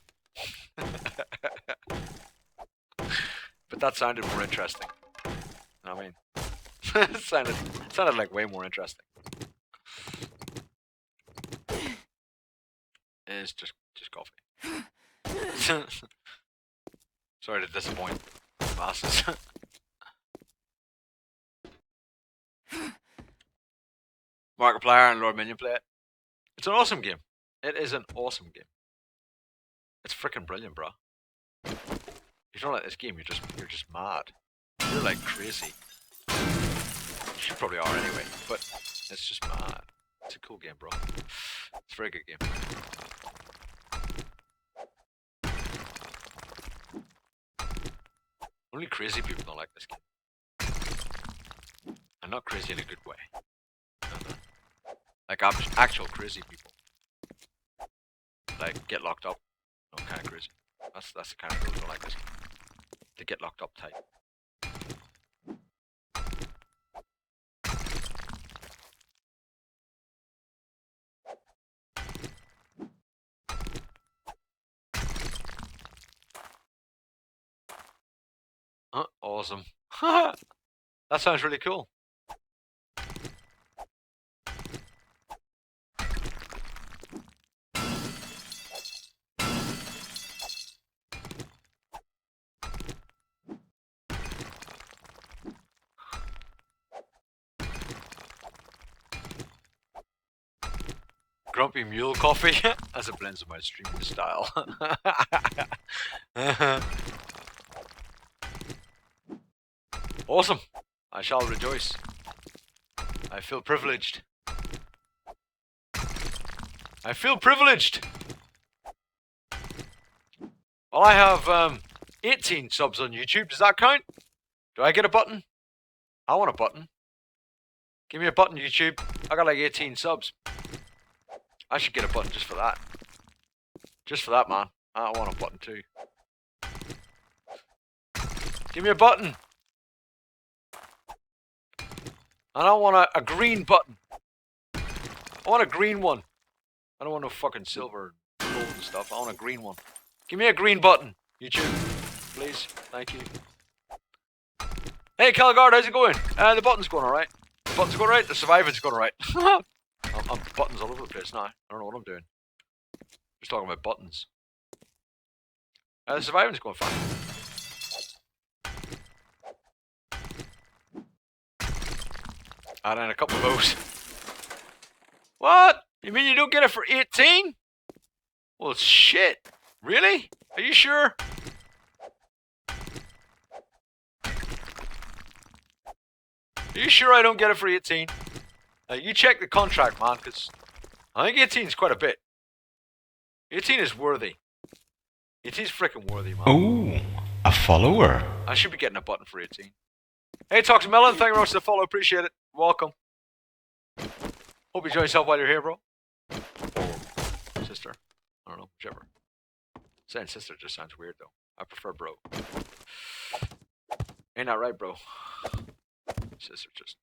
But that sounded more interesting. I mean, it sounded like way more interesting. It's just coffee. Sorry to disappoint the masses. Markiplier and Lord Minion play it. It's an awesome game. It is an awesome game. It's freaking brilliant, bro. If you don't like this game, you're just mad. You're like crazy. You probably are anyway, but it's just mad. It's a cool game, bro. It's a very good game. Only crazy people don't like this game. And not crazy in a good way. No. Like actual crazy people. Like get locked up. No, kind of crazy. That's the kind of people who don't like this game. They get locked up tight. Awesome. That sounds really cool. Grumpy Mule Coffee as it blends with my streaming style. Awesome. I shall rejoice. I feel privileged. I feel privileged. Well, I have 18 subs on YouTube. Does that count? Do I get a button? I want a button. Give me a button, YouTube. I got like 18 subs. I should get a button just for that. Just for that, man. I want a button too. Give me a button. And I want a green button. I want a green one. I don't want no fucking silver and gold and stuff. I want a green one. Give me a green button, YouTube. Please. Thank you. Hey, Calgard, how's it going? The button's going alright. The button's going alright. The surviving's going alright. I'm buttons all over the place now. I don't know what I'm doing. Just talking about buttons. The surviving's going fine. Add in a couple of those. What? You mean you don't get it for 18? Well, shit. Really? Are you sure? Are you sure I don't get it for 18? You check the contract, man, because I think 18 is quite a bit. 18 is worthy. 18 is freaking worthy, man. Ooh, a follower. I should be getting a button for 18. Hey, Toxic Melon, thank you very much for the follow. Appreciate it. Welcome. Hope you enjoy yourself while you're here, bro. Or sister. I don't know, whichever. Saying sister just sounds weird, though. I prefer bro. Ain't that right, bro? Sister just...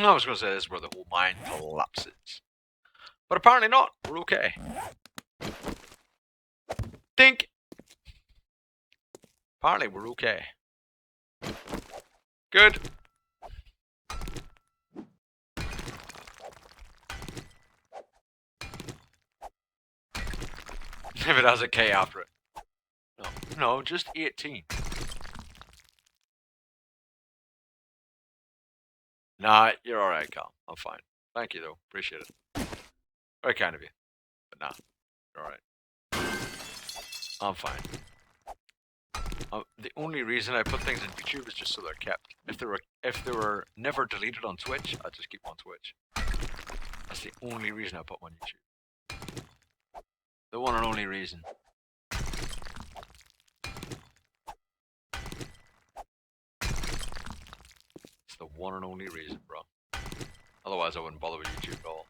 I was going to say this is where the whole mind collapses. But apparently not. We're okay. Think. Apparently we're okay. Good. If it has a K after it. No, just 18. Nah, you're alright, Cal. I'm fine. Thank you, though. Appreciate it. Very kind of you. But nah, you're alright. I'm fine. The only reason I put things in YouTube is just so they're kept. If they were never deleted on Twitch, I'd just keep them on Twitch. That's the only reason I put them on YouTube. The one and only reason. It's the one and only reason, bro. Otherwise, I wouldn't bother with YouTube at all.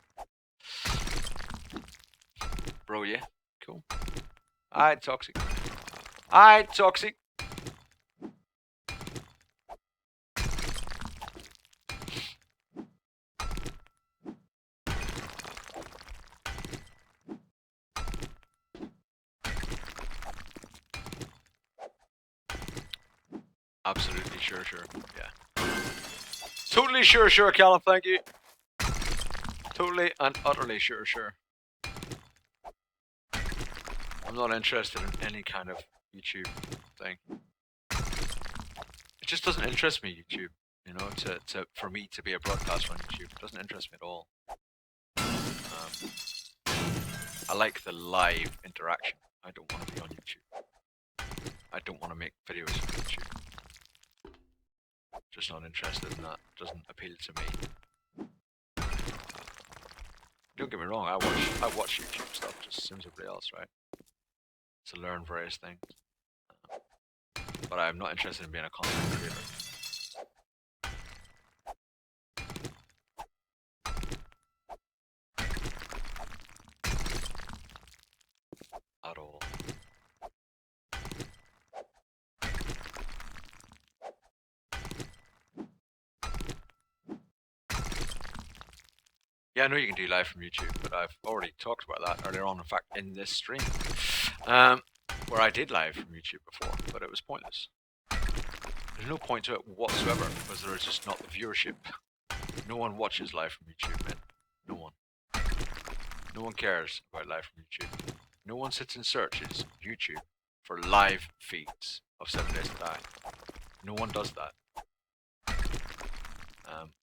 Bro, yeah? Cool. Alright, Toxic. Alright, Toxic. Absolutely sure, yeah. Totally sure, Callum, thank you. Totally and utterly sure. I'm not interested in any kind of YouTube thing. It just doesn't interest me, YouTube. You know, for me to be a broadcaster on YouTube, it doesn't interest me at all. I like the live interaction. I don't want to be on YouTube. I don't want to make videos for YouTube. Just not interested in that. Doesn't appeal to me. Don't get me wrong, I watch YouTube stuff just as same as everybody else, right? To learn various things. But I'm not interested in being a content creator. At all. Yeah, I know you can do live from YouTube, but I've already talked about that earlier on, in fact, in this stream. Where I did live from YouTube before, but it was pointless. There's no point to it whatsoever, because there is just not the viewership. No one watches live from YouTube, man. No one. No one cares about live from YouTube. No one sits and searches YouTube for live feeds of 7 Days to Die. No one does that.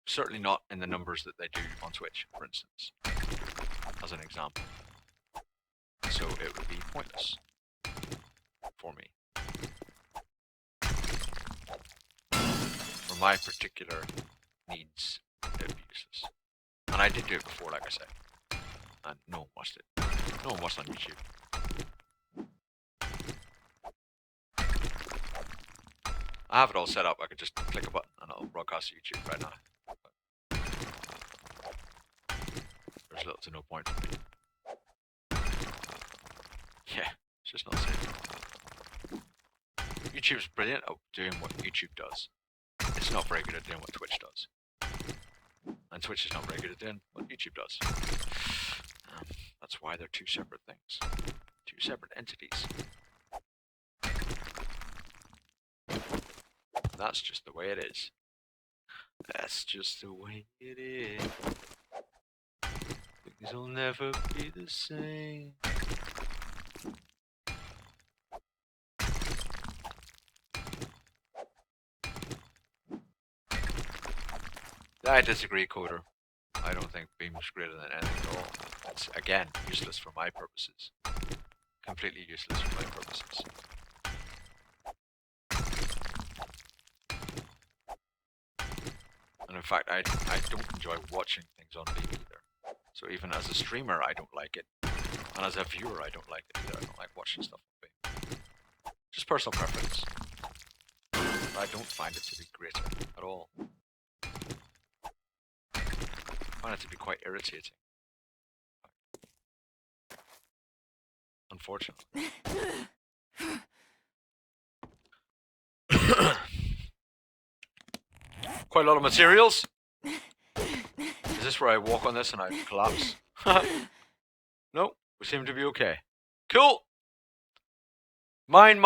Certainly not in the numbers that they do on Twitch, for instance, as an example. So it would be pointless for me. For my particular needs, it would be useless. And I did do it before, like I said. And no one watched it. No one watched on YouTube. I have it all set up. I could just click a button and it'll broadcast to YouTube right now. There's little to no point for me. Yeah, it's just not safe. YouTube's brilliant at doing what YouTube does. It's not very good at doing what Twitch does. And Twitch is not very good at doing what YouTube does. That's why they're two separate things. Two separate entities. That's just the way it is. That's just the way it is. Things will never be the same. I disagree, Coder. I don't think Beam is greater than anything at all. It's, again, useless for my purposes. Completely useless for my purposes. And in fact, I don't enjoy watching things on Beam either. So even as a streamer, I don't like it. And as a viewer, I don't like it either. I don't like watching stuff on Beam. Just personal preference. But I don't find it to be greater at all. I find it to be quite irritating. Unfortunately. Quite a lot of materials. Is this where I walk on this and I collapse? Nope, we seem to be okay. Cool! Mind.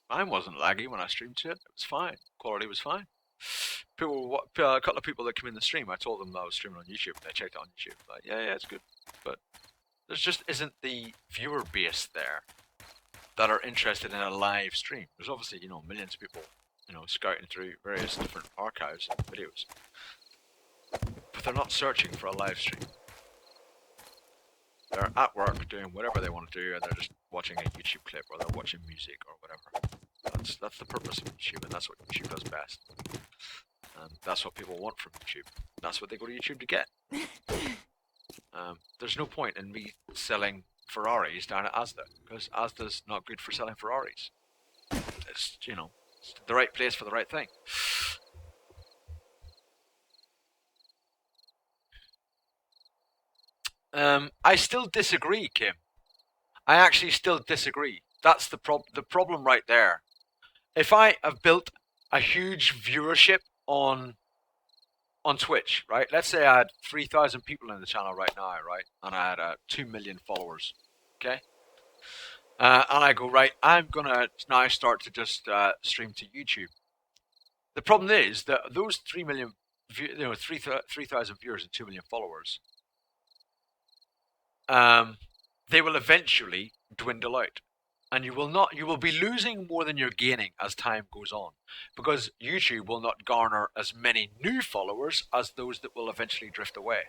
Mine wasn't laggy when I streamed to it. It was fine. Quality was fine. A couple of people that came in the stream, I told them that I was streaming on YouTube, and they checked it on YouTube. Like, yeah, it's good. But there just isn't the viewer base there that are interested in a live stream. There's obviously, millions of people, scouting through various different archives and videos. But they're not searching for a live stream. They're at work doing whatever they want to do, and they're just watching a YouTube clip, or they're watching music, or whatever. That's the purpose of YouTube, and that's what YouTube does best. And that's what people want from YouTube. That's what they go to YouTube to get. There's no point in me selling Ferraris down at Asda, because Asda's not good for selling Ferraris. It's, it's the right place for the right thing. I still disagree, Kim. I actually still disagree. That's the problem right there. If I have built a huge viewership on Twitch, right? Let's say I had 3,000 people in the channel right now, right? And I had 2 million followers, okay? And I go, right, I'm gonna now start to just stream to YouTube. The problem is that those 3,000 viewers and 2 million followers, they will eventually dwindle out. And you will be losing more than you're gaining as time goes on, because YouTube will not garner as many new followers as those that will eventually drift away.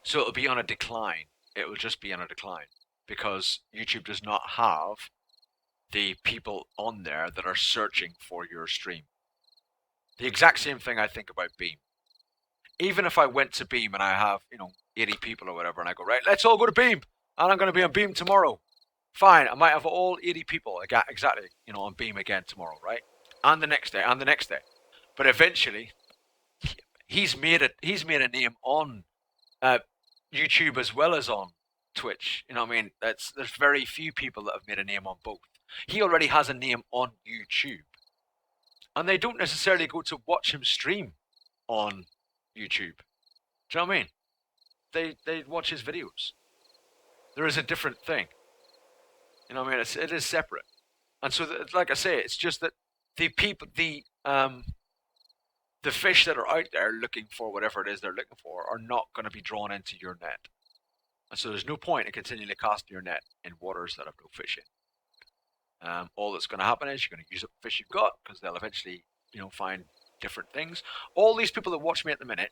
So it'll be on a decline. It will just be on a decline, because YouTube does not have the people on there that are searching for your stream. The exact same thing I think about Beam. Even if I went to Beam and I have, 80 people or whatever, and I go, right, let's all go to Beam, and I'm going to be on Beam tomorrow. Fine, I might have all 80 people exactly, on Beam again tomorrow, right? And the next day, and the next day. But eventually, he's made a name on YouTube as well as on Twitch. You know what I mean? There's very few people that have made a name on both. He already has a name on YouTube, and they don't necessarily go to watch him stream on YouTube. Do you know what I mean? They watch his videos. There is a different thing. You know what I mean? It is separate. And so, like I say, it's just that the people, the fish that are out there looking for whatever it is they're looking for are not going to be drawn into your net. And so there's no point in continually casting your net in waters that have no fish in. All that's going to happen is you're going to use up the fish you've got, because they'll eventually, find different things. All these people that watch me at the minute,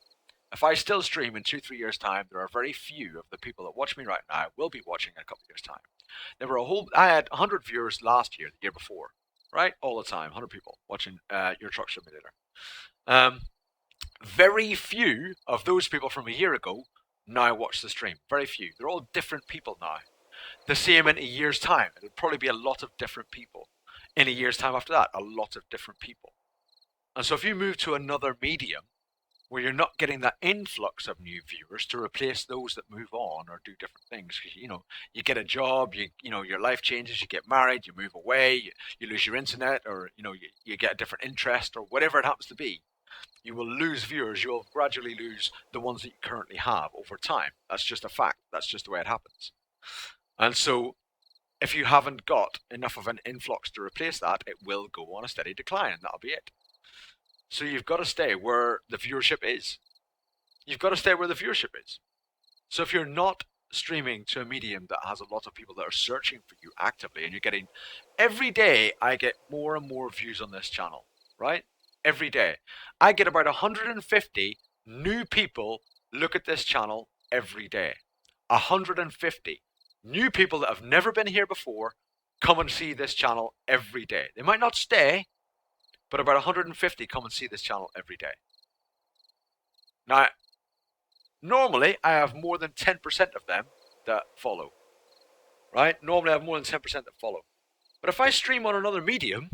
if I still stream in 2-3 years' time, there are very few of the people that watch me right now will be watching in a couple of years' time. I had 100 viewers last year, the year before, right? All the time, 100 people watching Your Truck Simulator. Very few of those people from a year ago now watch the stream. Very few. They're all different people now. The same in a year's time. It'll probably be a lot of different people. In a year's time after that, a lot of different people. And so if you move to another medium where you're not getting that influx of new viewers to replace those that move on or do different things, you get a job, your life changes, you get married, you move away, you lose your internet, or you get a different interest, or whatever it happens to be, you will lose viewers. You will gradually lose the ones that you currently have over time. That's just a fact. That's just the way it happens. And so if you haven't got enough of an influx to replace that, it will go on a steady decline, and that'll be it. So you've got to stay where the viewership is. You've got to stay where the viewership is. So if you're not streaming to a medium that has a lot of people that are searching for you actively, and you're getting, every day I get more and more views on this channel, right? Every day. I get about 150 new people look at this channel every day. 150 new people that have never been here before come and see this channel every day. They might not stay, but about 150 come and see this channel every day. Now, normally I have more than 10% of them that follow, right? Normally I have more than 10% that follow. But if I stream on another medium,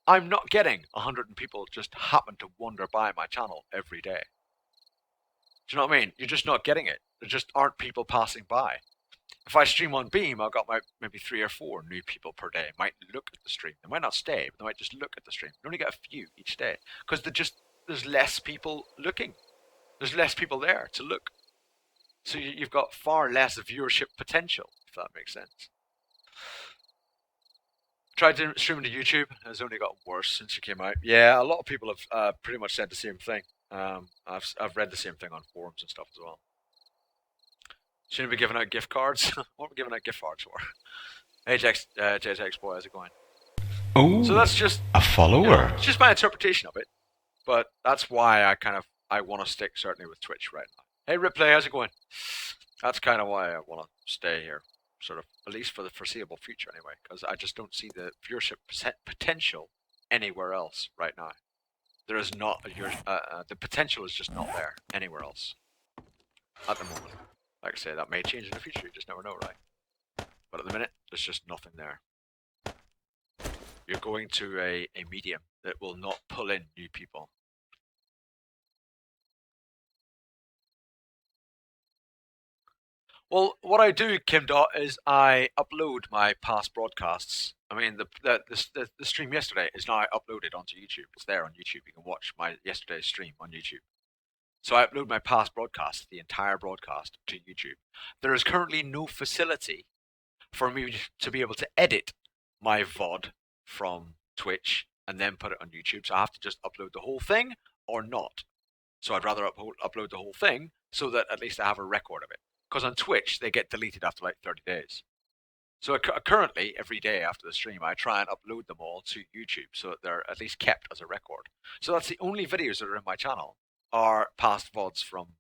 I'm not getting 100 people just happen to wander by my channel every day. Do you know what I mean? You're just not getting it. There just aren't people passing by. If I stream on Beam, I've got maybe 3 or 4 new people per day. Might look at the stream. They might not stay, but they might just look at the stream. You only get a few each day because there's less people looking. There's less people there to look. So you've got far less viewership potential, if that makes sense. Tried to stream to YouTube. It's only gotten worse since it came out. Yeah, a lot of people have pretty much said the same thing. I've read the same thing on forums and stuff as well. Shouldn't be giving out gift cards. What are we giving out gift cards for? Hey, JX boy, how's it going? Oh, So that's just a follower. it's just my interpretation of it, but that's why I want to stick certainly with Twitch right now. Hey, Ripley, how's it going? That's kind of why I want to stay here, sort of at least for the foreseeable future anyway, because I just don't see the viewership potential anywhere else right now. There is not the potential is just not there anywhere else at the moment. Like I say, that may change in the future. You just never know, right? But at the minute, there's just nothing there. You're going to a medium that will not pull in new people. Well, what I do, Kim Dot, is I upload my past broadcasts. I mean, the stream yesterday is now uploaded onto YouTube. It's there on YouTube. You can watch my yesterday's stream on YouTube. So I upload my past broadcast, the entire broadcast, to YouTube. There is currently no facility for me to be able to edit my VOD from Twitch and then put it on YouTube. So I have to just upload the whole thing or not. So I'd rather upload the whole thing so that at least I have a record of it. Because on Twitch, they get deleted after like 30 days. So currently, every day after the stream, I try and upload them all to YouTube so that they're at least kept as a record. So that's the only videos that are in my channel are past VODs from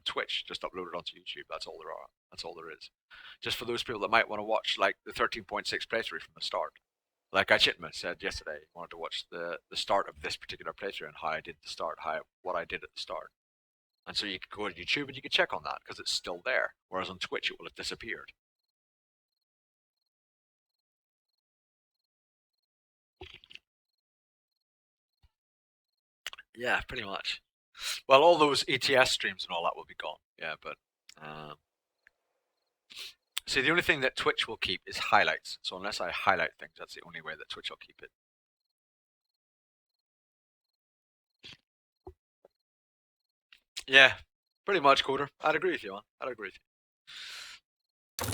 Twitch, just uploaded onto YouTube. That's all there are. That's all there is. Just for those people that might want to watch like the 13.6 playthrough from the start. Like Chitma said yesterday, he wanted to watch the start of this particular playthrough and how I did the start, what I did at the start. And so you could go to YouTube and you could check on that because it's still there. Whereas on Twitch, it will have disappeared. Yeah, pretty much. Well, all those ETS streams and all that will be gone. Yeah, but see, the only thing that Twitch will keep is highlights. So unless I highlight things, that's the only way that Twitch will keep it. Yeah, pretty much, Coder. I'd agree with you, man. I'd agree with you.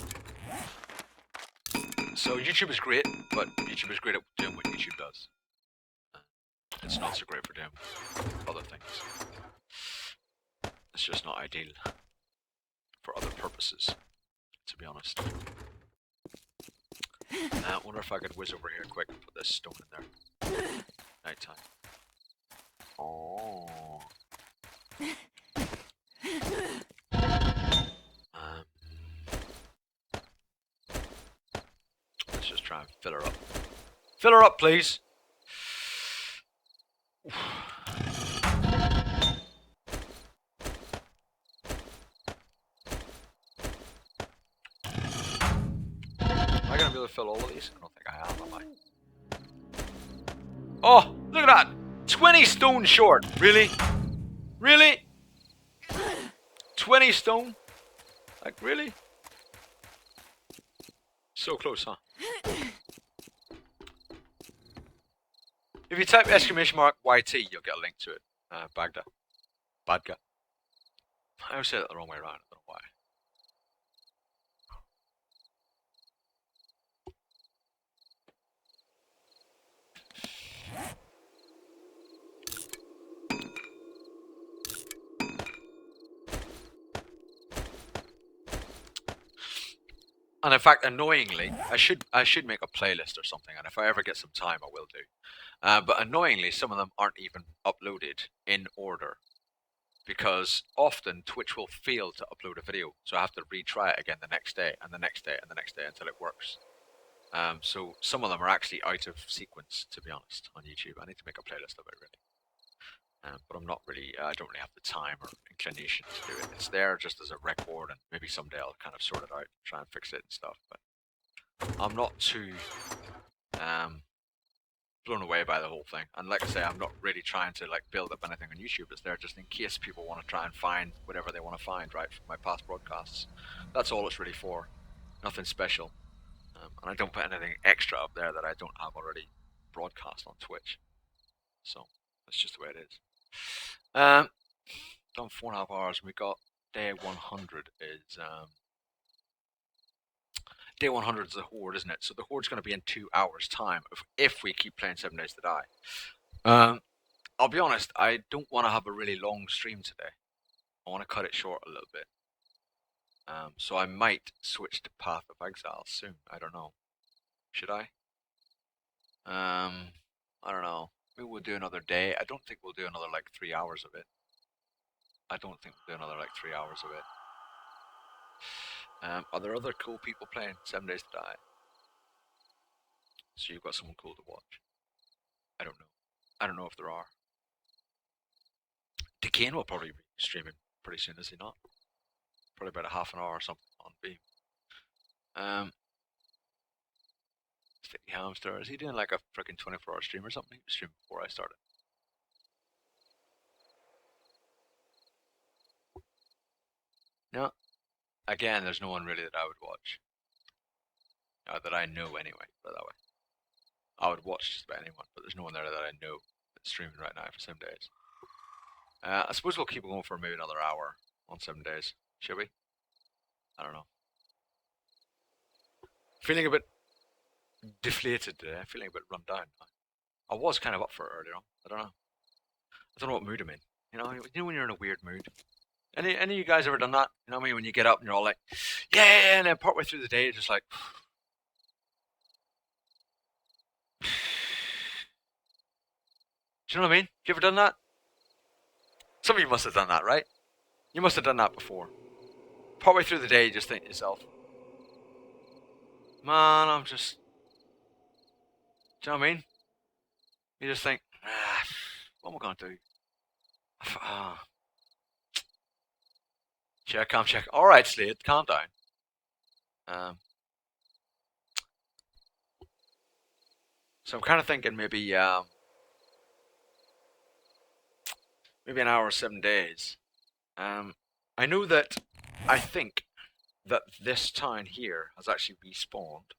So YouTube is great, but YouTube is great at doing what YouTube does. It's not so great for doing other things. It's just not ideal for other purposes, to be honest. I wonder if I could whiz over here quick and put this stone in there. Nighttime. Oh. Let's just try and fill her up. Fill her up, please. Am I gonna be able to fill all of these? I don't think I am I? Oh, look at that! 20 stone short. Really? Really? 20 stone? Like, really? So close, huh? If you type !YT, you'll get a link to it. Bagda. Badga. I always say that the wrong way around. I don't know why. And in fact, annoyingly, I should make a playlist or something, and if I ever get some time, I will do. But annoyingly, some of them aren't even uploaded in order, because often Twitch will fail to upload a video, so I have to retry it again the next day, and the next day, and the next day until it works. So some of them are actually out of sequence, to be honest, on YouTube. I need to make a playlist of it, really. But I'm not really, I don't really have the time or inclination to do it. It's there just as a record, and maybe someday I'll kind of sort it out, try and fix it and stuff. But I'm not too blown away by the whole thing. And like I say, I'm not really trying to like build up anything on YouTube. It's there just in case people want to try and find whatever they want to find, right, from my past broadcasts. That's all it's really for. Nothing special. And I don't put anything extra up there that I don't have already broadcast on Twitch. So that's just the way it is. Done 4.5 hours. We got day 100 is day 100 is the horde, isn't it? So the horde's going to be in 2 hours' time if we keep playing 7 Days to Die. I'll be honest, I don't want to have a really long stream today. I want to cut it short a little bit. So I might switch to Path of Exile soon. I don't know. Should I? I don't know. Maybe we'll do another day. I don't think we'll do another like 3 hours of it. I don't think we'll do another like 3 hours of it. Are there other cool people playing 7 Days to Die? So you've got someone cool to watch. I don't know. I don't know if there are. Decane will probably be streaming pretty soon, is he not? Probably about a half an hour or something on Beam. Sticky Hamster, is he doing like a freaking 24-hour stream or something? He was streaming before I started. No. Again, there's no one really that I would watch. That I know anyway, put it that way. I would watch just about anyone, but there's no one there that I know that's streaming right now for 7 days. I suppose we'll keep going for maybe another hour on 7 days. Should we? I don't know. Feeling a bit deflated today. Feeling a bit run down. I was kind of up for it earlier on. I don't know. I don't know what mood I'm in. You know when you're in a weird mood. Any of you guys ever done that? You know what I mean? When you get up and you're all like, yeah, and then partway through the day, you're just like, do you know what I mean? You ever done that? Some of you must have done that, right? You must have done that before. Partway through the day, you just think to yourself, man, I'm just, do you know what I mean? You just think, what am I going to do? Check. All right, Slade, calm down. So I'm kind of thinking maybe an hour or 7 days. I know that I think that this town here has actually respawned.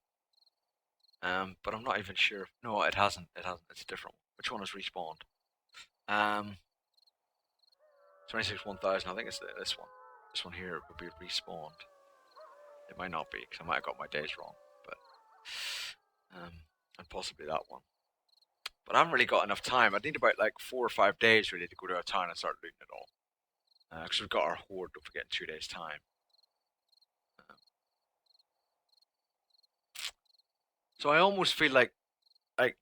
But I'm not even sure. No, it hasn't. It hasn't. It's a different one. Which one has respawned? 26-1000. I think it's this one. This one here would be respawned. It might not be because I might have got my days wrong, but and possibly that one. But I haven't really got enough time. I need about like 4 or 5 days really to go to a town and start looting it all. Because we've got our horde. Don't forget in 2 days' time. So I almost feel like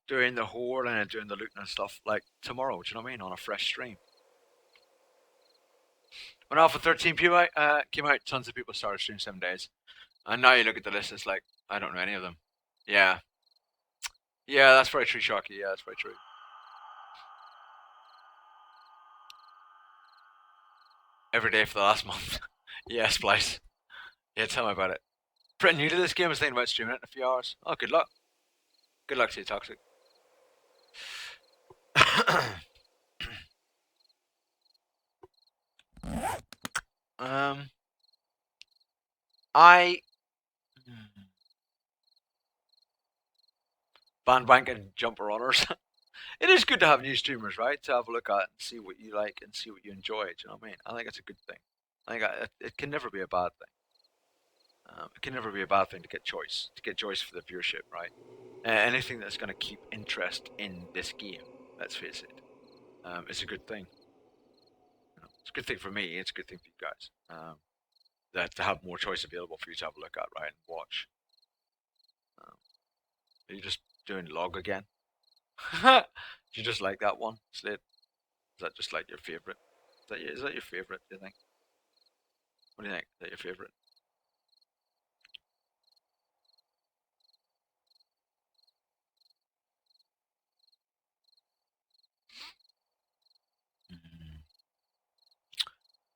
doing the horde and doing the looting and stuff like tomorrow. Do you know what I mean? On a fresh stream. When Alpha 13 came out, tons of people started streaming 7 days. And now you look at the list, it's like, I don't know any of them. Yeah. Yeah, that's very true, Sharky. Yeah, that's very true. Every day for the last month. Yeah, Splice. Yeah, tell me about it. Pretty new to this game, I was thinking about streaming it in a few hours. Oh, good luck. Good luck to you, Toxic. I bandwagon jumper runners. It is good to have new streamers, right? To have a look at and see what you like and see what you enjoy. Do you know what I mean? I think it's a good thing. I think it can never be a bad thing. It can never be a bad thing to get choice for the viewership, right? Anything that's going to keep interest in this game, let's face it, it's a good thing. It's a good thing for me. It's a good thing for you guys. That to have more choice available for you to have a look at, right, and watch. Are you just doing log again? Do you just like that one, Slade? Is that just like your favorite? Is that your favorite? Do you think? What do you think? Is that your favorite?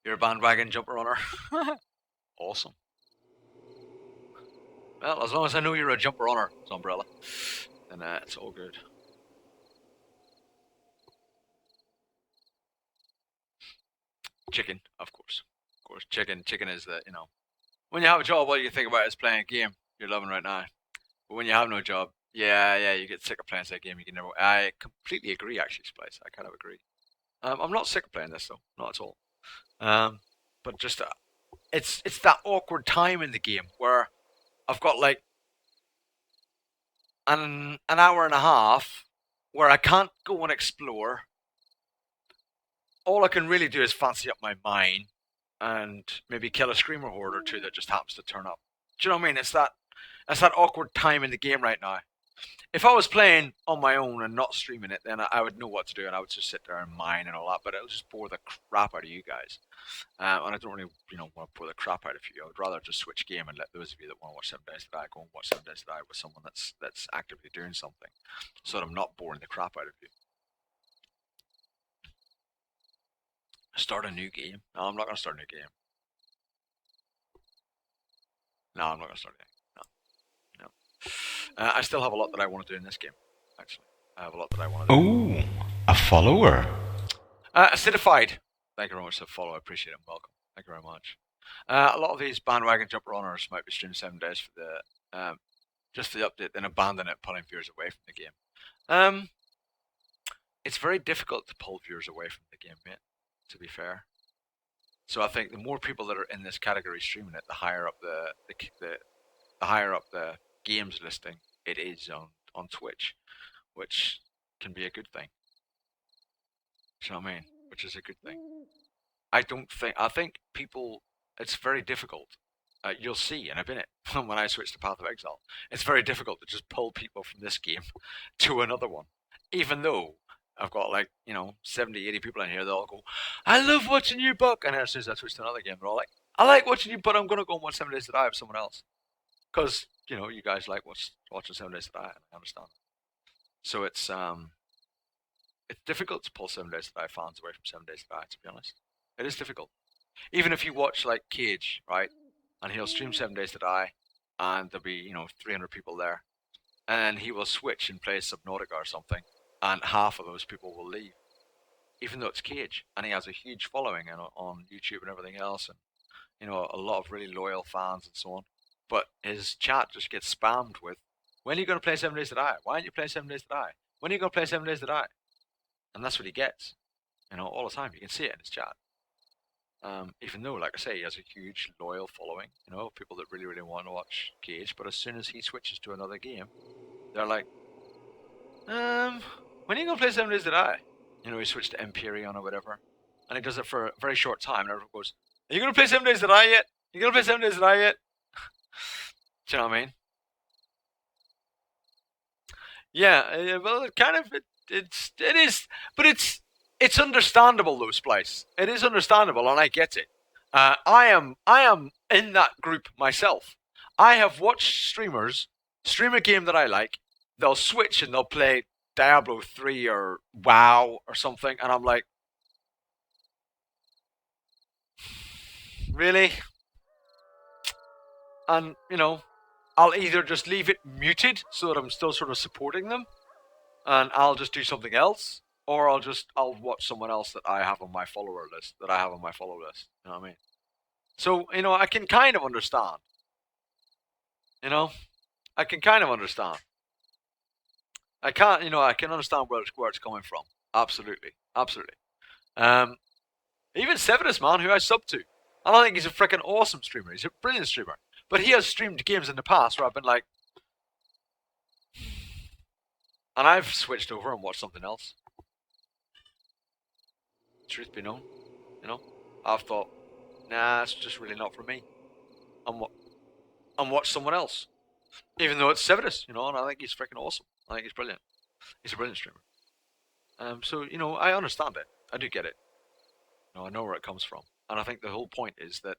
You're a bandwagon jumper runner. Awesome. Well, as long as I know you're a jumper runner, Umbrella, then it's all good. chicken, of course. Of course, chicken is the, when you have a job, all you think about is playing a game you're loving right now. But when you have no job, yeah, you get sick of playing that game. You can never. I completely agree, actually, Splice. I kind of agree. I'm not sick of playing this though, not at all. Um, but just it's that awkward time in the game where I've got like an hour and a half where I can't go and explore. All I can really do is fancy up my mine and maybe kill a screamer horde or two that just happens to turn up. Do you know what I mean? It's that awkward time in the game right now. If I was playing on my own and not streaming it, then I would know what to do and I would just sit there and mine and all that. But it'll just bore the crap out of you guys, and I don't really, want to bore the crap out of you. I would rather just switch game and let those of you that want to watch 7 Days to Die go and watch 7 Days to Die with someone that's actively doing something, so that I'm not boring the crap out of you. Start a new game? No, I'm not going to start a new game. No, I'm not going to start a game. No, no. I still have a lot that I want to do in this game. Actually, I have a lot that I want to do. Oh, a follower. Acidified. Thank you very much for the follow. I appreciate it. Welcome. Thank you very much. A lot of these bandwagon jumper runners might be streaming 7 days for the just for the update, then abandon it, pulling viewers away from the game. It's very difficult to pull viewers away from the game, mate. To be fair. So I think the more people that are in this category streaming it, the higher up the higher up the games listing it is on Twitch, which can be a good thing. Do you know what I mean? Which is a good thing. I think people, it's very difficult. You'll see, and I've been it when I switched to Path of Exile. It's very difficult to just pull people from this game to another one, even though I've got like 70, 80 people in here. They all go, "I love watching you, Buck," and as soon as I switch to another game, they're all like, "I like watching you, but I'm gonna go and watch 7 Days to Die with someone else," because you guys like watching 7 Days to Die, and I understand. So it's difficult to pull 7 Days to Die fans away from 7 Days to Die. To be honest, it is difficult. Even if you watch like Cage, right, and he'll stream 7 Days to Die, and there'll be 300 people there, and he will switch and play Subnautica or something, and half of those people will leave, even though it's Cage, and he has a huge following on YouTube and everything else, and a lot of really loyal fans and so on. But his chat just gets spammed with, "When are you going to play 7 Days to Die? Why aren't you playing 7 Days to Die? When are you going to play 7 Days to Die?" And that's what he gets, all the time. You can see it in his chat. Even though, like I say, he has a huge loyal following, people that really, really want to watch Cage. But as soon as he switches to another game, they're like, when are you gonna play 7 Days to Die? He switched to Empyrean or whatever, and he does it for a very short time, and everyone goes, "Are you gonna play 7 Days to Die yet? You gonna play 7 Days to Die yet?" Do you know what I mean? Yeah, well, it is, but it's understandable though, Splice. It is understandable, and I get it. I am in that group myself. I have watched streamers stream a game that I like. They'll switch and they'll play Diablo 3 or WoW or something, and I'm like, really? And I'll either just leave it muted so that I'm still sort of supporting them, and I'll just do something else, or I'll watch someone else that I have on my follower list. You know what I mean? So I can kind of understand. I can kind of understand. I can't. I can understand where it's coming from. Absolutely, absolutely. Even Severus, man, who I sub to, and I think he's a freaking awesome streamer. He's a brilliant streamer. But he has streamed games in the past where I've been like, and I've switched over and watched something else. Truth be known, I've thought, nah, it's just really not for me. And watch someone else, even though it's Severus, and I think he's freaking awesome. I think he's brilliant. He's a brilliant streamer. So I understand it. I do get it. I know where it comes from, and I think the whole point is that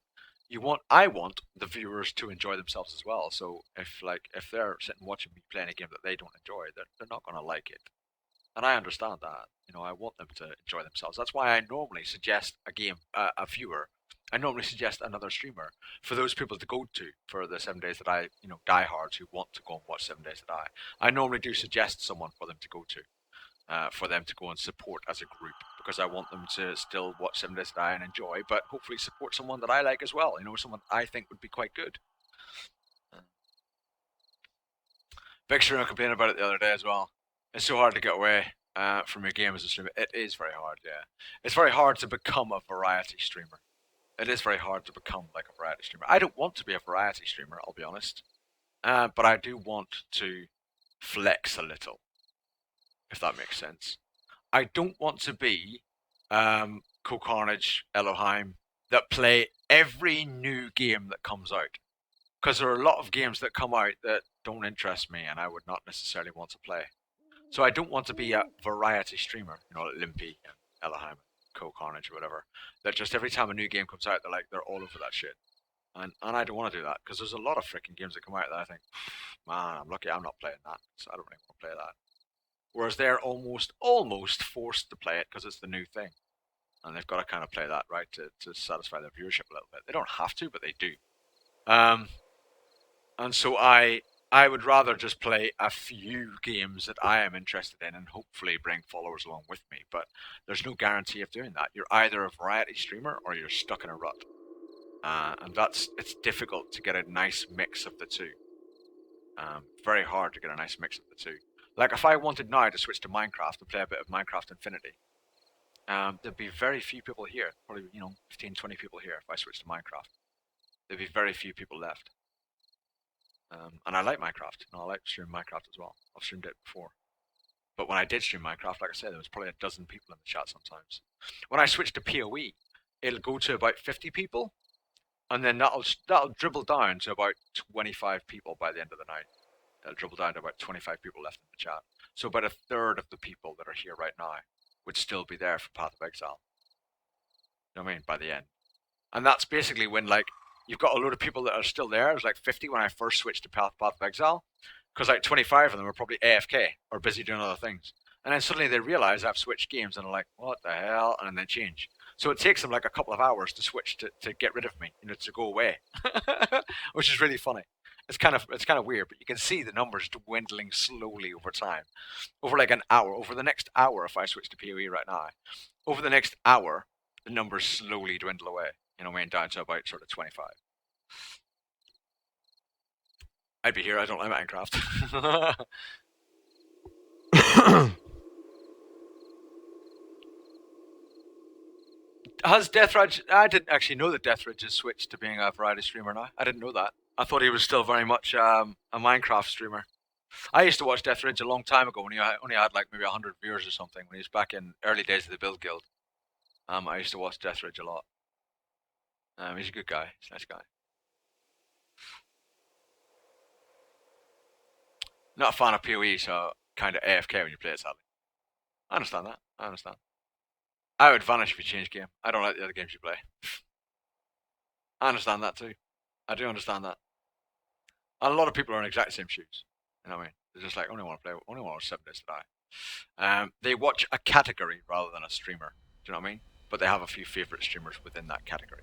I want the viewers to enjoy themselves as well. So if they're sitting watching me playing a game that they don't enjoy, they're not gonna like it, and I understand that. I want them to enjoy themselves. That's why I normally suggest a viewer. I normally suggest another streamer for those people to go to for the 7 Days that I, diehards who want to go and watch 7 Days to Die. I normally do suggest someone for them to go to. for them to go and support as a group, because I want them to still watch 7 Days to Die and enjoy, but hopefully support someone that I like as well. Someone I think would be quite good. Big Streamer complained about it the other day as well. It's so hard to get away from your game as a streamer. It is very hard, yeah. It's very hard to become a variety streamer. It is very hard to become like a variety streamer. I don't want to be a variety streamer, I'll be honest. But I do want to flex a little, if that makes sense. I don't want to be Carnage, Elohim, that play every new game that comes out. Because there are a lot of games that come out that don't interest me and I would not necessarily want to play. So I don't want to be a variety streamer, like Limpy and Elohim, Carnage or whatever. That just every time a new game comes out, they're all over that shit. And I don't want to do that, because there's a lot of freaking games that come out that I think, man, I'm lucky I'm not playing that, so I don't really want to play that. Whereas they're almost forced to play it because it's the new thing. And they've got to kind of play that, right, to satisfy their viewership a little bit. They don't have to, but they do. And so I would rather just play a few games that I am interested in and hopefully bring followers along with me. But there's no guarantee of doing that. You're either a variety streamer or you're stuck in a rut. And it's difficult to get a nice mix of the two. Very hard to get a nice mix of the two. Like if I wanted now to switch to Minecraft and play a bit of Minecraft Infinity, there'd be very few people here. Probably 15, 20 people here if I switched to Minecraft. There'd be very few people left. And I like Minecraft. I like streaming Minecraft as well. I've streamed it before. But when I did stream Minecraft, like I said, there was probably a dozen people in the chat sometimes. When I switch to PoE, it'll go to about 50 people, and then that'll dribble down to about 25 people by the end of the night. It'll dribble down to about 25 people left in the chat. So about a third of the people that are here right now would still be there for Path of Exile. You know what I mean? By the end. And that's basically when, you've got a load of people that are still there. It was like 50 when I first switched to Path of Exile, because 25 of them are probably AFK or busy doing other things. And then suddenly they realize I've switched games and they're like, what the hell? And then they change. So it takes them like a couple of hours to switch to get rid of me, to go away, which is really funny. It's kind of weird, but you can see the numbers dwindling slowly over time. Over like an hour, over the next hour, if I switch to PoE right now, over the next hour, the numbers slowly dwindle away. Down to about sort of 25. I'd be here. I don't like Minecraft. Has Deathridge? I didn't actually know that Deathridge has switched to being a variety streamer now. I didn't know that. I thought he was still very much a Minecraft streamer. I used to watch Deathridge a long time ago when he only had like maybe 100 viewers or something, when he was back in early days of the Build Guild. I used to watch Deathridge a lot. He's a good guy. He's a nice guy. Not a fan of PoE, so kind of AFK when you play it, sadly. I understand that. I understand. I would vanish if you change game. I don't like the other games you play. I understand that too. I do understand that. And a lot of people are in exact same shoes. You know what I mean? They're just like, only want to watch 7 Days to Die. They watch a category rather than a streamer. Do you know what I mean? But they have a few favorite streamers within that category.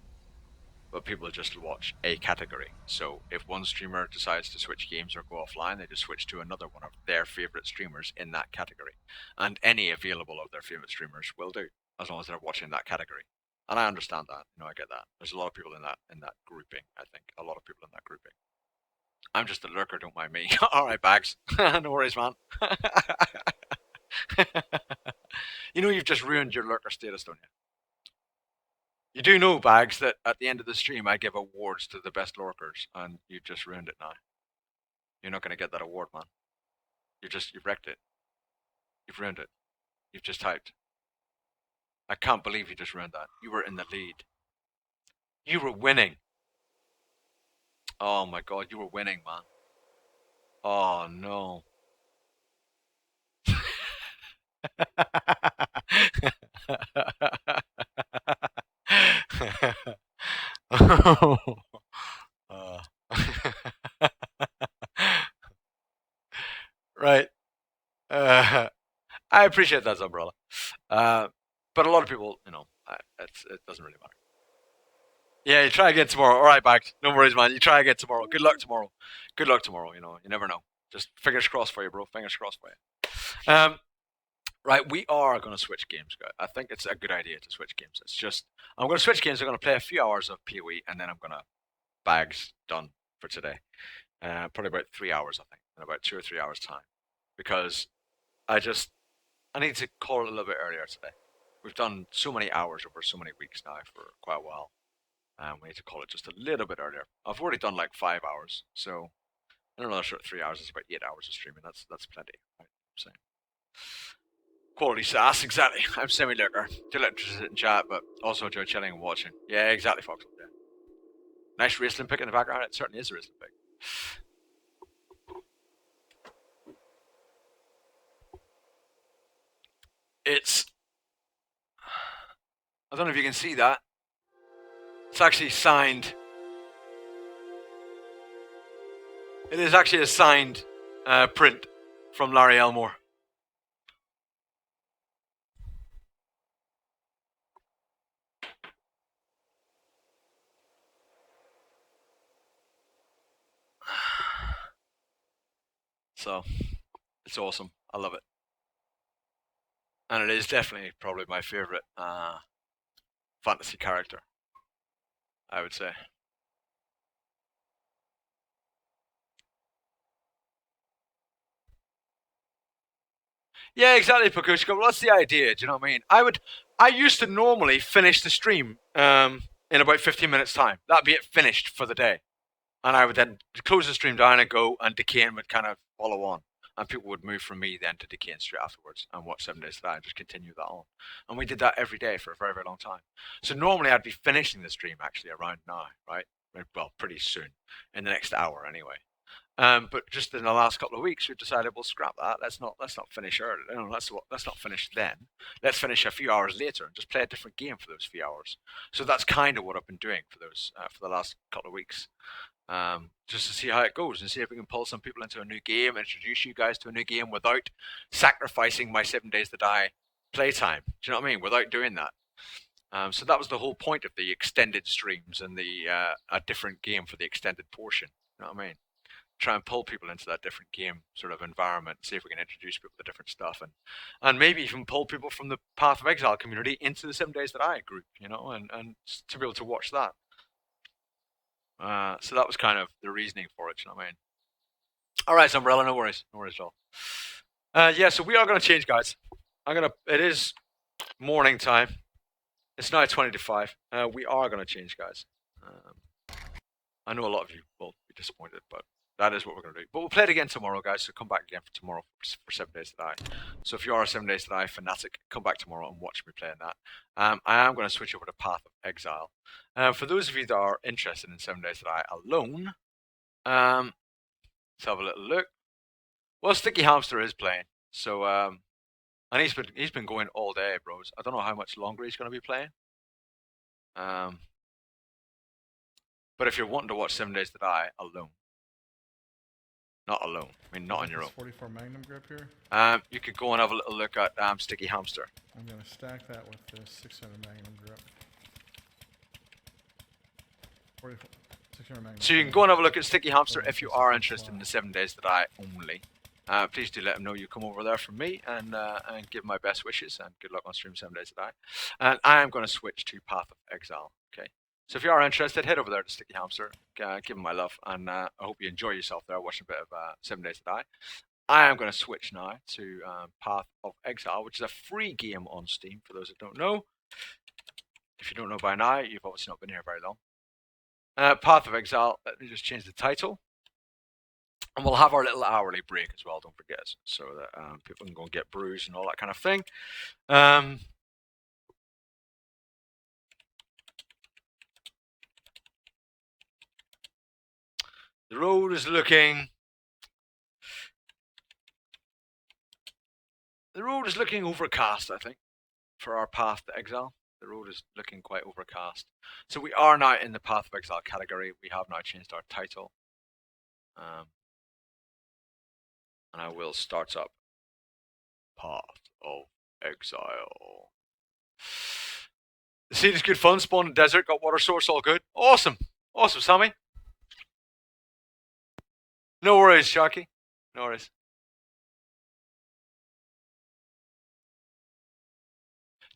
But people just watch a category. So if one streamer decides to switch games or go offline, they just switch to another one of their favorite streamers in that category. And any available of their favorite streamers will do, as long as they're watching that category. And I understand that. I get that. There's a lot of people in that grouping, I think. A lot of people in that grouping. I'm just a lurker, don't mind me. Alright, Bags. No worries, man. You've just ruined your lurker status, don't you? You do know, Bags, that at the end of the stream I give awards to the best lurkers, and you've just ruined it now. You're not going to get that award, man. You've wrecked it. You've ruined it. You've just typed. I can't believe you just ruined that. You were in the lead. You were winning. Oh my god, you were winning, man. Oh no. Right. I appreciate that, Umbrella. But a lot of people, it doesn't really matter. Yeah, you try again tomorrow. All right, back. No worries, man. You try again tomorrow. Good luck tomorrow. Good luck tomorrow. You never know. Just fingers crossed for you, bro. Fingers crossed for you. Right, we are going to switch games, guys. I think it's a good idea to switch games. It's just, I'm going to switch games. I'm going to play a few hours of PoE, and then I'm going to bags done for today. Probably about 3 hours, I think, in about 2 or 3 hours time, because I just I need to call it a little bit earlier today. We've done so many hours over so many weeks now for quite a while, and we need to call it just a little bit earlier. I've already done like 5 hours, so I don't know. Sure, 3 hours is about 8 hours of streaming. That's plenty. Right? I'm saying. Quality sass, exactly. I'm semi-lurker. Too little to sit and chat, but also enjoy chilling and watching. Yeah, exactly, Fox. Yeah. Nice wrestling pick in the background. It certainly is a wrestling pick. It's. I don't know if you can see that. It's actually signed. It is actually a signed print from Larry Elmore. So, it's awesome. I love it. And it is definitely probably my favorite fantasy character, I would say. Yeah, exactly, Pakushka. Well, that's the idea. Do you know what I mean? I used to normally finish the stream in about 15 minutes time. That'd be it finished for the day. And I would then close the stream down and go, and Decane would kind of follow on. And people would move from me then to Decane straight afterwards and watch 7 Days to Die and just continue that on. And we did that every day for a very, very long time. So normally I'd be finishing the stream actually around now, right? Well, pretty soon, in the next hour anyway. But just in the last couple of weeks, we've decided we'll scrap that. Let's not finish early. No, let's not finish then. Let's finish a few hours later and just play a different game for those few hours. So that's kind of what I've been doing for those for the last couple of weeks, just to see how it goes and see if we can pull some people into a new game, introduce you guys to a new game without sacrificing my 7 Days to Die playtime. Do you know what I mean? Without doing that. So that was the whole point of the extended streams and the a different game for the extended portion. You know what I mean? Try and pull people into that different game sort of environment, see if we can introduce people to different stuff, and maybe even pull people from the Path of Exile community into the 7 Days That I group, you know, and to be able to watch that. So that was kind of the reasoning for it, you know what I mean? All right, Umbrella, no worries at all. Yeah, so we are going to change, guys. It is morning time. It's now 20 to 5. We are going to change, guys. I know a lot of you will be disappointed, but that is what we're going to do. But we'll play it again tomorrow, guys. So come back again for tomorrow for 7 Days to Die. So if you are a 7 Days to Die fanatic, come back tomorrow and watch me playing that. I am going to switch over to Path of Exile. For those of you that are interested in 7 Days to Die alone, let's have a little look. Well, Sticky Hamster is playing. So and he's been going all day, bros. I don't know how much longer he's going to be playing. But if you're wanting to watch 7 Days to Die alone, not alone. I mean, not on your own. 44 Magnum grip here. You could go and have a little look at Sticky Hamster. I'm gonna stack that with the 600 Magnum grip. 44, 600 Magnum. So you can go and have a look at Sticky Hamster if you are interested in the 7 Days to Die only. Please do let him know you come over there from me and give him my best wishes and good luck on stream 7 Days to Die. And I am going to switch to Path of Exile. Okay. So if you are interested, head over there to Sticky Hamster, give him my love, and I hope you enjoy yourself there watching a bit of 7 Days to Die. I am going to switch now to Path of Exile, which is a free game on Steam for those that don't know. If you don't know by now, you've obviously not been here very long. Path of Exile, let me just change the title. And we'll have our little hourly break as well, don't forget, so that people can go and get brews and all that kind of thing. The road is looking... The road is looking overcast, I think, for our Path to Exile. The road is looking quite overcast. So we are now in the Path of Exile category. We have now changed our title. And I will start up Path of Exile. The seed is good fun. Spawn in desert, got water source, all good. Awesome. Awesome, Sammy. No worries, Sharky. No worries.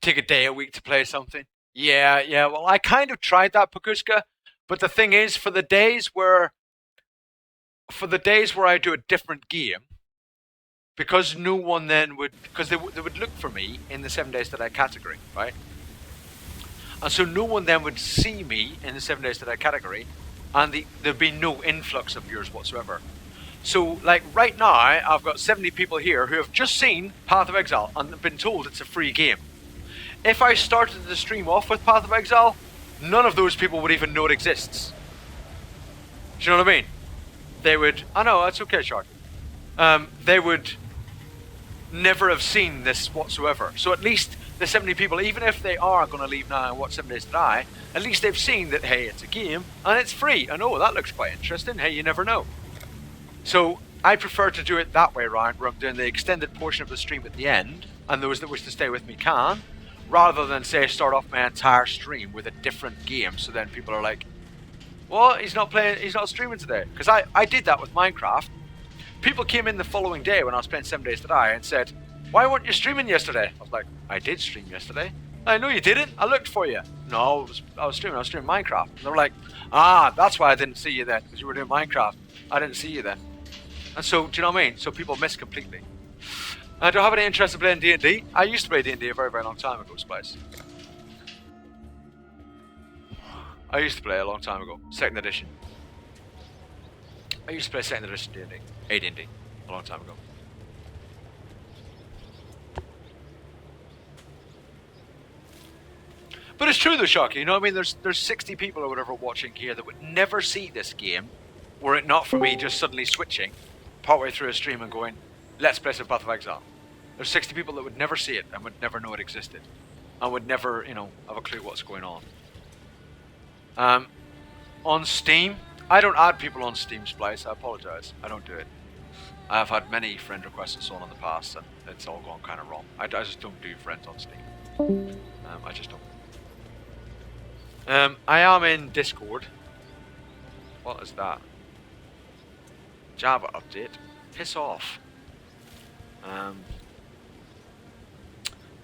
take a day a week to play something. Yeah. Well, I kind of tried that, Pakushka, but the thing is, for the days where I do a different game, because no one then would, because they would look for me in the 7 days that I category, right? And so no one then would see me in the 7 days that I category, and there'd be no influx of viewers whatsoever. So, like, right now, I've got 70 people here who have just seen Path of Exile and been told it's a free game. If I started the stream off with Path of Exile, none of those people would even know it exists. Do you know what I mean? They would... I know, that's okay, Shark. They would never have seen this whatsoever. So at least the 70 people, even if they are going to leave now and watch 7 Days to Die, at least they've seen that, hey, it's a game and it's free. And oh, that looks quite interesting. Hey, you never know. So I prefer to do it that way around, where I'm doing the extended portion of the stream at the end, and those that wish to stay with me can, rather than, say, start off my entire stream with a different game. So then people are like, what? He's not streaming today. Because I did that with Minecraft. People came in the following day when I was playing 7 Days to Die and said, why weren't you streaming yesterday? I was like, I did stream yesterday. I know you didn't. I looked for you. No, I was streaming Minecraft. And they were like, that's why I didn't see you then, because you were doing Minecraft. I didn't see you then. And so, do you know what I mean? So people miss completely. Do I have any interest in playing D&D? I used to play D&D a very, very long time ago, Spice. I used to play a long time ago. 2nd edition. I used to play 2nd edition D&D. AD&D. A long time ago. But it's true though, Sharky, you know what I mean? There's 60 people or whatever watching here that would never see this game were it not for me just suddenly switching partway through a stream and going, let's play some Path of Exile. There's 60 people that would never see it and would never know it existed. And would never, have a clue what's going on. On Steam, I don't add people on Steam, Splice, I apologise. I don't do it. I've had many friend requests and so on in the past, and it's all gone kind of wrong. I just don't do friends on Steam. I just don't. I am in Discord. What is that? Java update. Piss off. I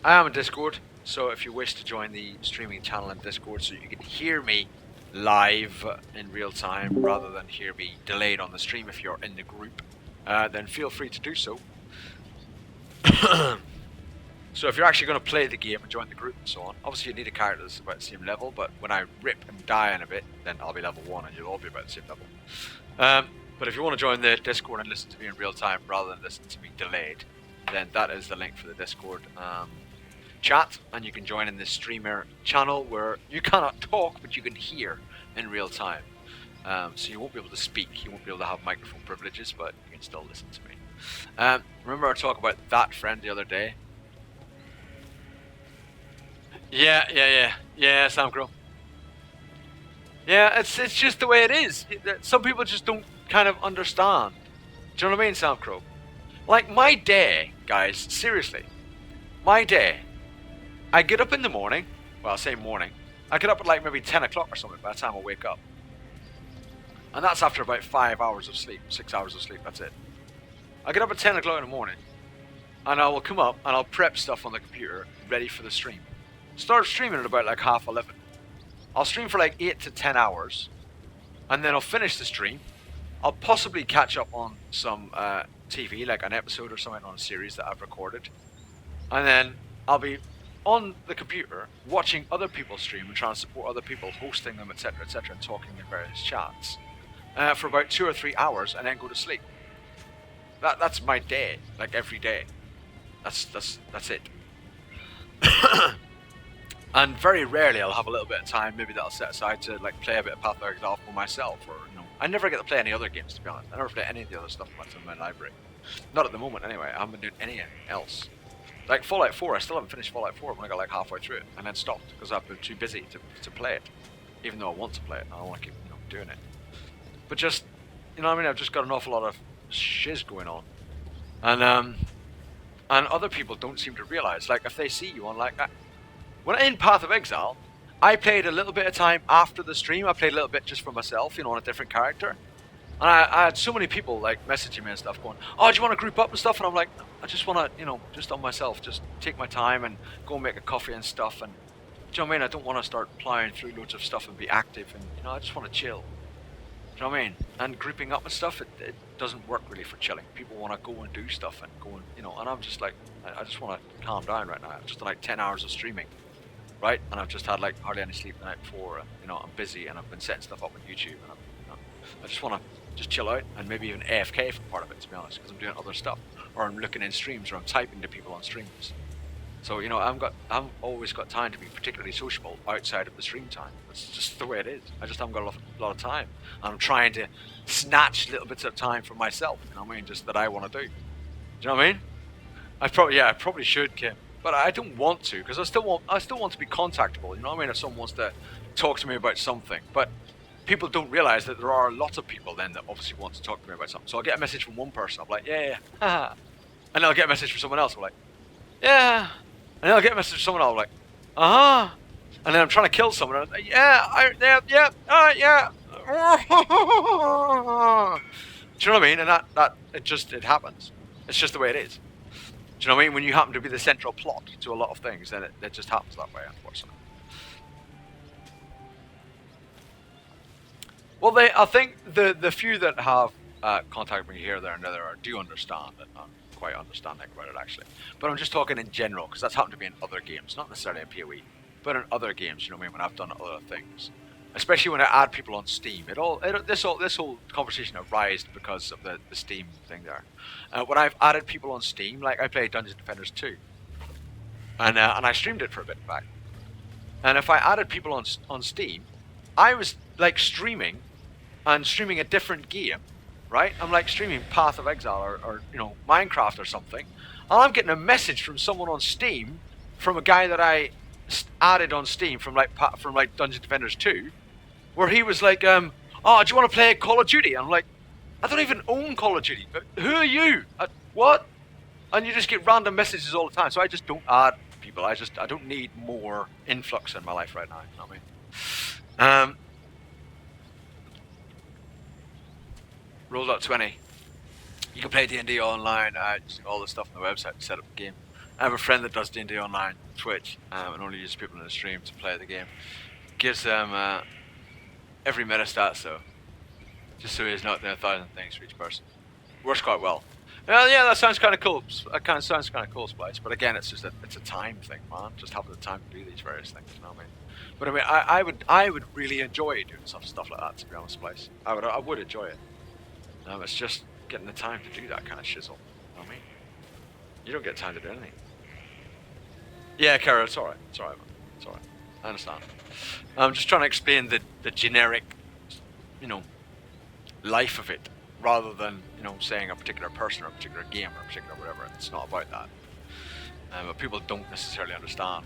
am in Discord, so if you wish to join the streaming channel in Discord so you can hear me live in real time rather than hear me delayed on the stream if you're in the group, then feel free to do so. So if you're actually going to play the game and join the group and so on, obviously you need a character that's about the same level, but when I rip and die in a bit, then I'll be level 1 and you'll all be about the same level. But if you want to join the Discord and listen to me in real time rather than listen to me delayed, then that is the link for the Discord chat, and you can join in the streamer channel where you cannot talk, but you can hear in real time. So you won't be able to speak, you won't be able to have microphone privileges, but you can still listen to me. Remember I talked about that friend the other day? Yeah, Sam Crow. Yeah, it's just the way it is. Some people just don't kind of understand. Do you know what I mean, Sam Crow? Like, my day, guys, seriously. My day. I get up in the morning. Well, I say morning. I get up at like maybe 10 o'clock or something by the time I wake up. And that's after about 5 hours of sleep. 6 hours of sleep, that's it. I get up at 10 o'clock in the morning. And I will come up and I'll prep stuff on the computer ready for the stream. Start streaming at about like 11:30. I'll stream for like 8 to 10 hours, and then I'll finish the stream. I'll possibly catch up on some TV, like an episode or something on a series that I've recorded, and then I'll be on the computer watching other people stream and trying to support other people, hosting them, etc., and talking in various chats for about 2 or 3 hours, and then go to sleep. That's my day, like every day. That's it. And very rarely I'll have a little bit of time, maybe that I'll set aside to like play a bit of Path of Exile for myself, or I never get to play any other games, to be honest. I never play any of the other stuff that's in my library. Not at the moment anyway. I haven't been doing anything else. Like Fallout 4, I still haven't finished Fallout 4 when I got like halfway through it and then stopped because I've been too busy to play it. Even though I want to play it, I want to keep doing it. But just, what I mean, I've just got an awful lot of shiz going on. And other people don't seem to realise, like if they see you on like that. When in Path of Exile, I played a little bit of time after the stream. I played a little bit just for myself, on a different character. And I had so many people like messaging me and stuff going, oh, do you want to group up and stuff? And I'm like, I just want to, just on myself, just take my time and go and make a coffee and stuff. And do you know what I mean? I don't want to start plowing through loads of stuff and be active. And, I just want to chill. Do you know what I mean? And grouping up and stuff, it doesn't work really for chilling. People want to go and do stuff and go and, and I'm just like, I just want to calm down right now. I've just done like 10 hours of streaming, right? And I've just had like hardly any sleep the night before. And, I'm busy and I've been setting stuff up on YouTube. And I just want to just chill out and maybe even AFK for part of it, to be honest, because I'm doing other stuff. Or I'm looking in streams or I'm typing to people on streams. So, I've always got time to be particularly sociable outside of the stream time. That's just the way it is. I just haven't got a lot of time. I'm trying to snatch little bits of time for myself, just that I want to do. Do you know what I mean? I probably should, Kim. But I don't want to, because I still want to be contactable, if someone wants to talk to me about something. But people don't realize that there are lots of people then that obviously want to talk to me about something. So I'll get a message from one person, I'm like, yeah, haha. And then I'll get a message from someone else, I'm like, yeah. And then I'll get a message from someone else, I'm like, uh-huh. And then I'm trying to kill someone, and I'm like, yeah. Do you know what I mean? And that it happens. It's just the way it is. Do you know what I mean? When you happen to be the central plot to a lot of things, then it just happens that way, unfortunately. Well, I think the few that have contacted me here, there, and there do understand it. I'm quite understanding about it, actually. But I'm just talking in general, because that's happened to me in other games, not necessarily in PoE, but in other games. You know what I mean? When I've done other things, especially when I add people on Steam, this whole conversation arose because of the Steam thing there. When I've added people on Steam, like I played Dungeons Defenders 2, and I streamed it for a bit back. And if I added people on Steam, I was like streaming a different game, right? I'm like streaming Path of Exile or Minecraft or something, and I'm getting a message from someone on Steam, from a guy that I added on Steam from like Dungeons Defenders 2, where he was like, oh, do you want to play Call of Duty? And I'm like, I don't even own Call of Duty. Who are you? What? And you just get random messages all the time. So I just don't add people. I don't need more influx in my life right now. You know what I mean? Rolled up 20. You can play D&D online. Just all the stuff on the website to set up the game. I have a friend that does D&D online on Twitch and only uses people in the stream to play the game. Gives them every metastat, so just so he's not doing 1,000 things for each person. Works quite well. Well, yeah, that sounds kind of cool. That kind of sounds kind of cool, Splice. But again, it's a time thing, man. Just having the time to do these various things. You know what I mean? But I mean, I would really enjoy doing stuff like that. To be honest, Splice, I would enjoy it. It's just getting the time to do that kind of shizzle. You know what I mean? You don't get time to do anything. Yeah, Kara, it's alright. It's alright, man. It's alright. I understand. I'm just trying to explain the generic, life of it, rather than, saying a particular person or a particular game or a particular whatever. It's not about that. But people don't necessarily understand.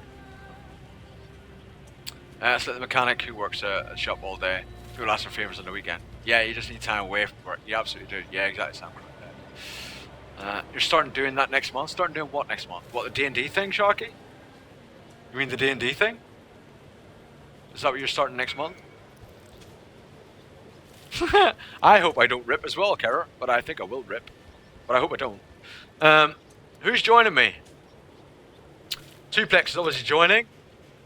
It's like the mechanic who works at a shop all day, who asks for favours on the weekend. Yeah, you just need time away from work. You absolutely do. Yeah, exactly, Sam. You're starting doing that next month? Starting doing what next month? What, the D&D thing, Sharky? You mean the D&D thing? Is that what you're starting next month? I hope I don't rip as well, Kara, but I think I will rip. But I hope I don't. Who's joining me? Tuplex is obviously joining.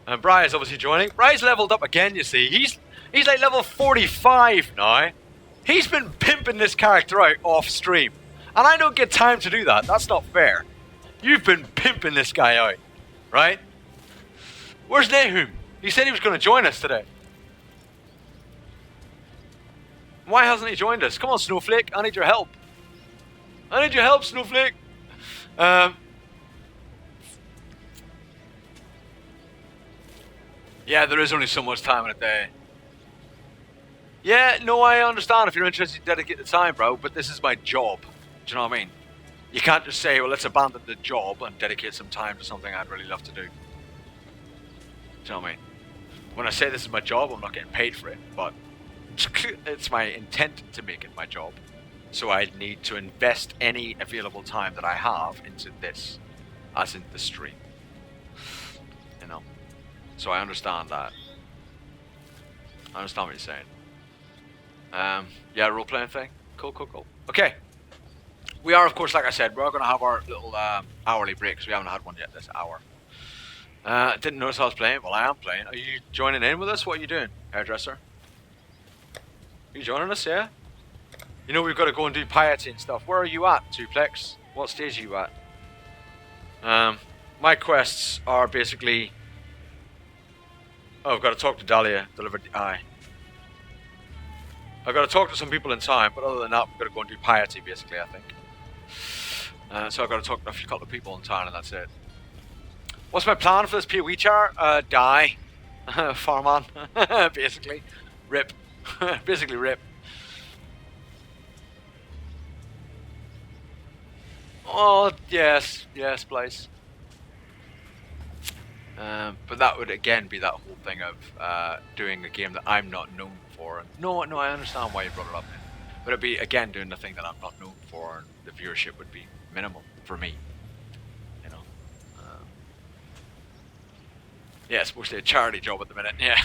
And Bri's obviously joining. Bri's leveled up again, you see. He's like level 45 now. He's been pimping this character out off stream. And I don't get time to do that. That's not fair. You've been pimping this guy out, right? Where's Nahum? He said he was going to join us today. Why hasn't he joined us? Come on, Snowflake. I need your help. I need your help, Snowflake. Yeah, there is only so much time in a day. Yeah, no, I understand if you're interested to dedicate the time, bro, but this is my job. Do you know what I mean? You can't just say, well, let's abandon the job and dedicate some time to something I'd really love to do. Do you know what I mean? When I say this is my job, I'm not getting paid for it, but it's my intent to make it my job. So I need to invest any available time that I have into this, as in the stream. You know? So I understand that. I understand what you're saying. Yeah, role playing thing. Cool, cool, cool. Okay. We are, of course, like I said, we're going to have our little hourly breaks. We haven't had one yet this hour. Didn't notice I was playing. Well, I am playing. Are you joining in with us? What are you doing, hairdresser? Are you joining us, yeah? You know we've got to go and do piety and stuff. Where are you at, Tuplex? What stage are you at? My quests are basically... Oh, I've got to talk to Dahlia, deliver the eye. I've got to talk to some people in time, but other than that, we've got to go and do piety, basically, I think. So I've got to talk to a couple of people in town, and that's it. What's my plan for this PoE char? Die. Farm on. Basically. Rip. Basically rip. Oh, yes. Yes, Blaze. But that would again be that whole thing of doing a game that I'm not known for. And no, I understand why you brought it up. But it'd be again doing the thing that I'm not known for, and the viewership would be minimal for me. You know. Yeah, it's mostly a charity job at the minute. Yeah.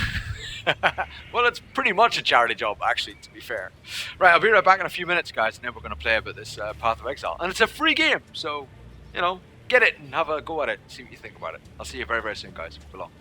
Well, it's pretty much a charity job, actually, to be fair. Right, I'll be right back in a few minutes, guys, and then we're going to play about this Path of Exile. And it's a free game, so, you know, get it and have a go at it and see what you think about it. I'll see you very, very soon, guys. Move along.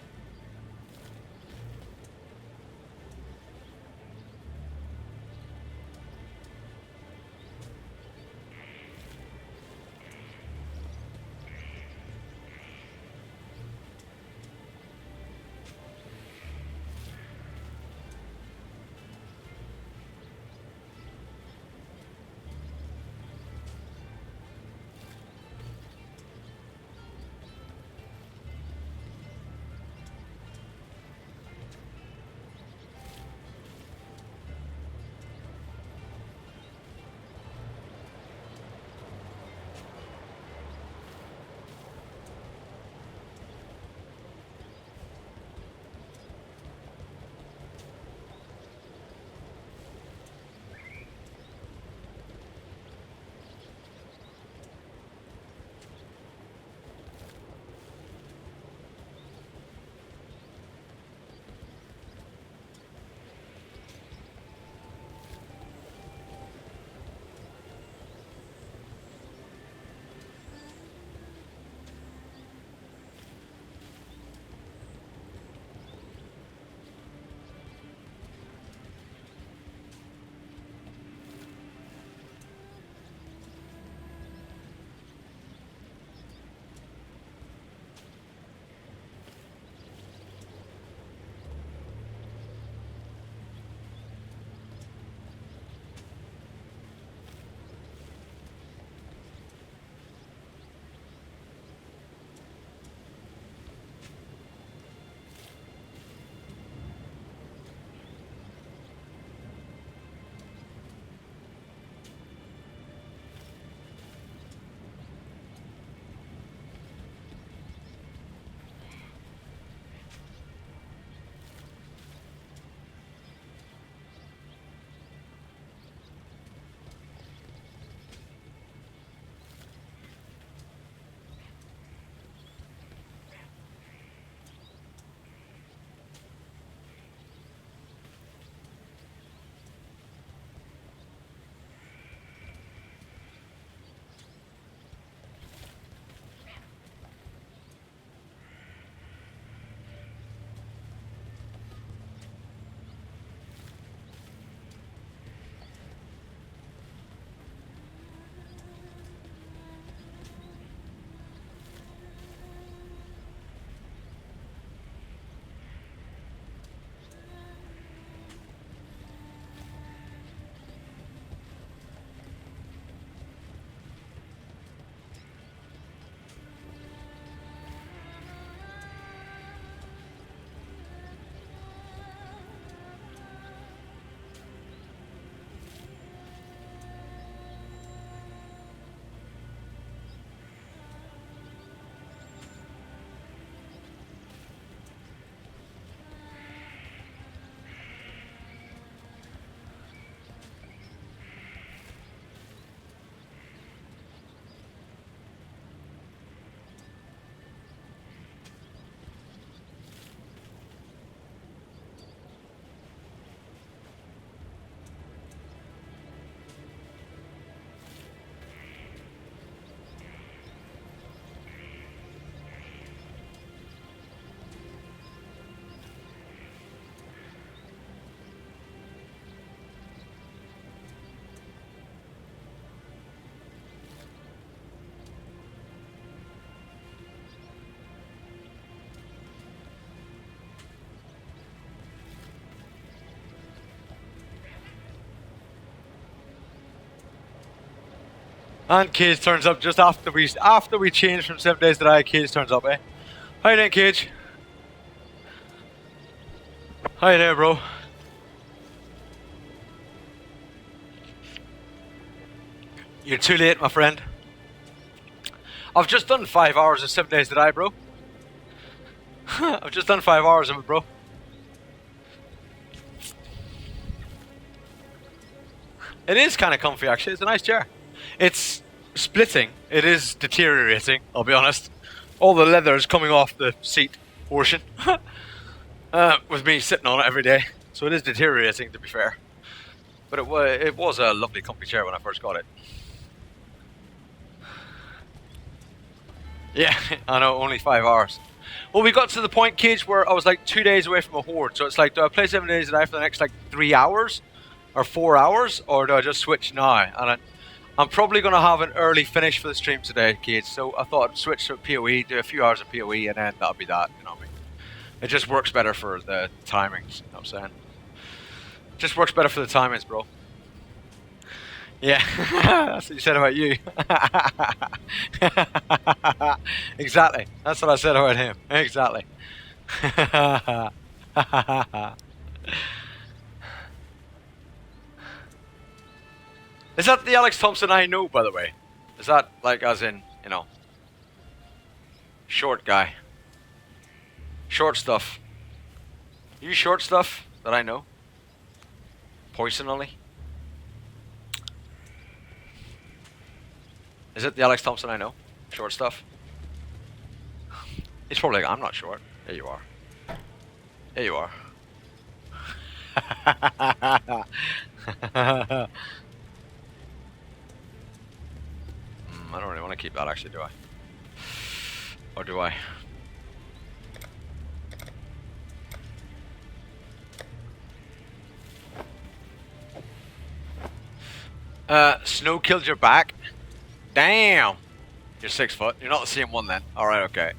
And Cage turns up just after we change from 7 days to die. Cage turns up, eh? How you doing, Cage? How you doing, bro? You're too late, my friend. I've just done 5 hours of 7 days to die, bro. I've just done 5 hours of it, bro. It is kind of comfy, actually. It's a nice chair. It's splitting. It is deteriorating, I'll be honest. All the leather is coming off the seat portion. With me sitting on it every day. So it is deteriorating, to be fair. But it was a lovely comfy chair when I first got it. Yeah, I know, only 5 hours. Well, we got to the point, Cage, where I was like 2 days away from a horde. So it's like, do I play 7 days a day for the next like 3 hours? Or 4 hours? Or do I just switch now? And I'm probably going to have an early finish for the stream today, Cage. So I thought I'd switch to PoE, do a few hours of PoE, and then that'll be that, you know what I mean? It just works better for the timings, you know what I'm saying? It just works better for the timings, bro. Yeah, that's what you said about you. Exactly. That's what I said about him. Exactly. Is that the Alex Thompson I know, by the way? Is that, like, as in, you know, short guy? Short stuff. You short stuff that I know? Personally? Is it the Alex Thompson I know? Short stuff? He's probably like, I'm not short. There you are. There you are. I don't really want to keep that, actually, do I? Or do I? Snow killed your back? Damn! You're 6 foot. You're not the same one then. Alright, okay.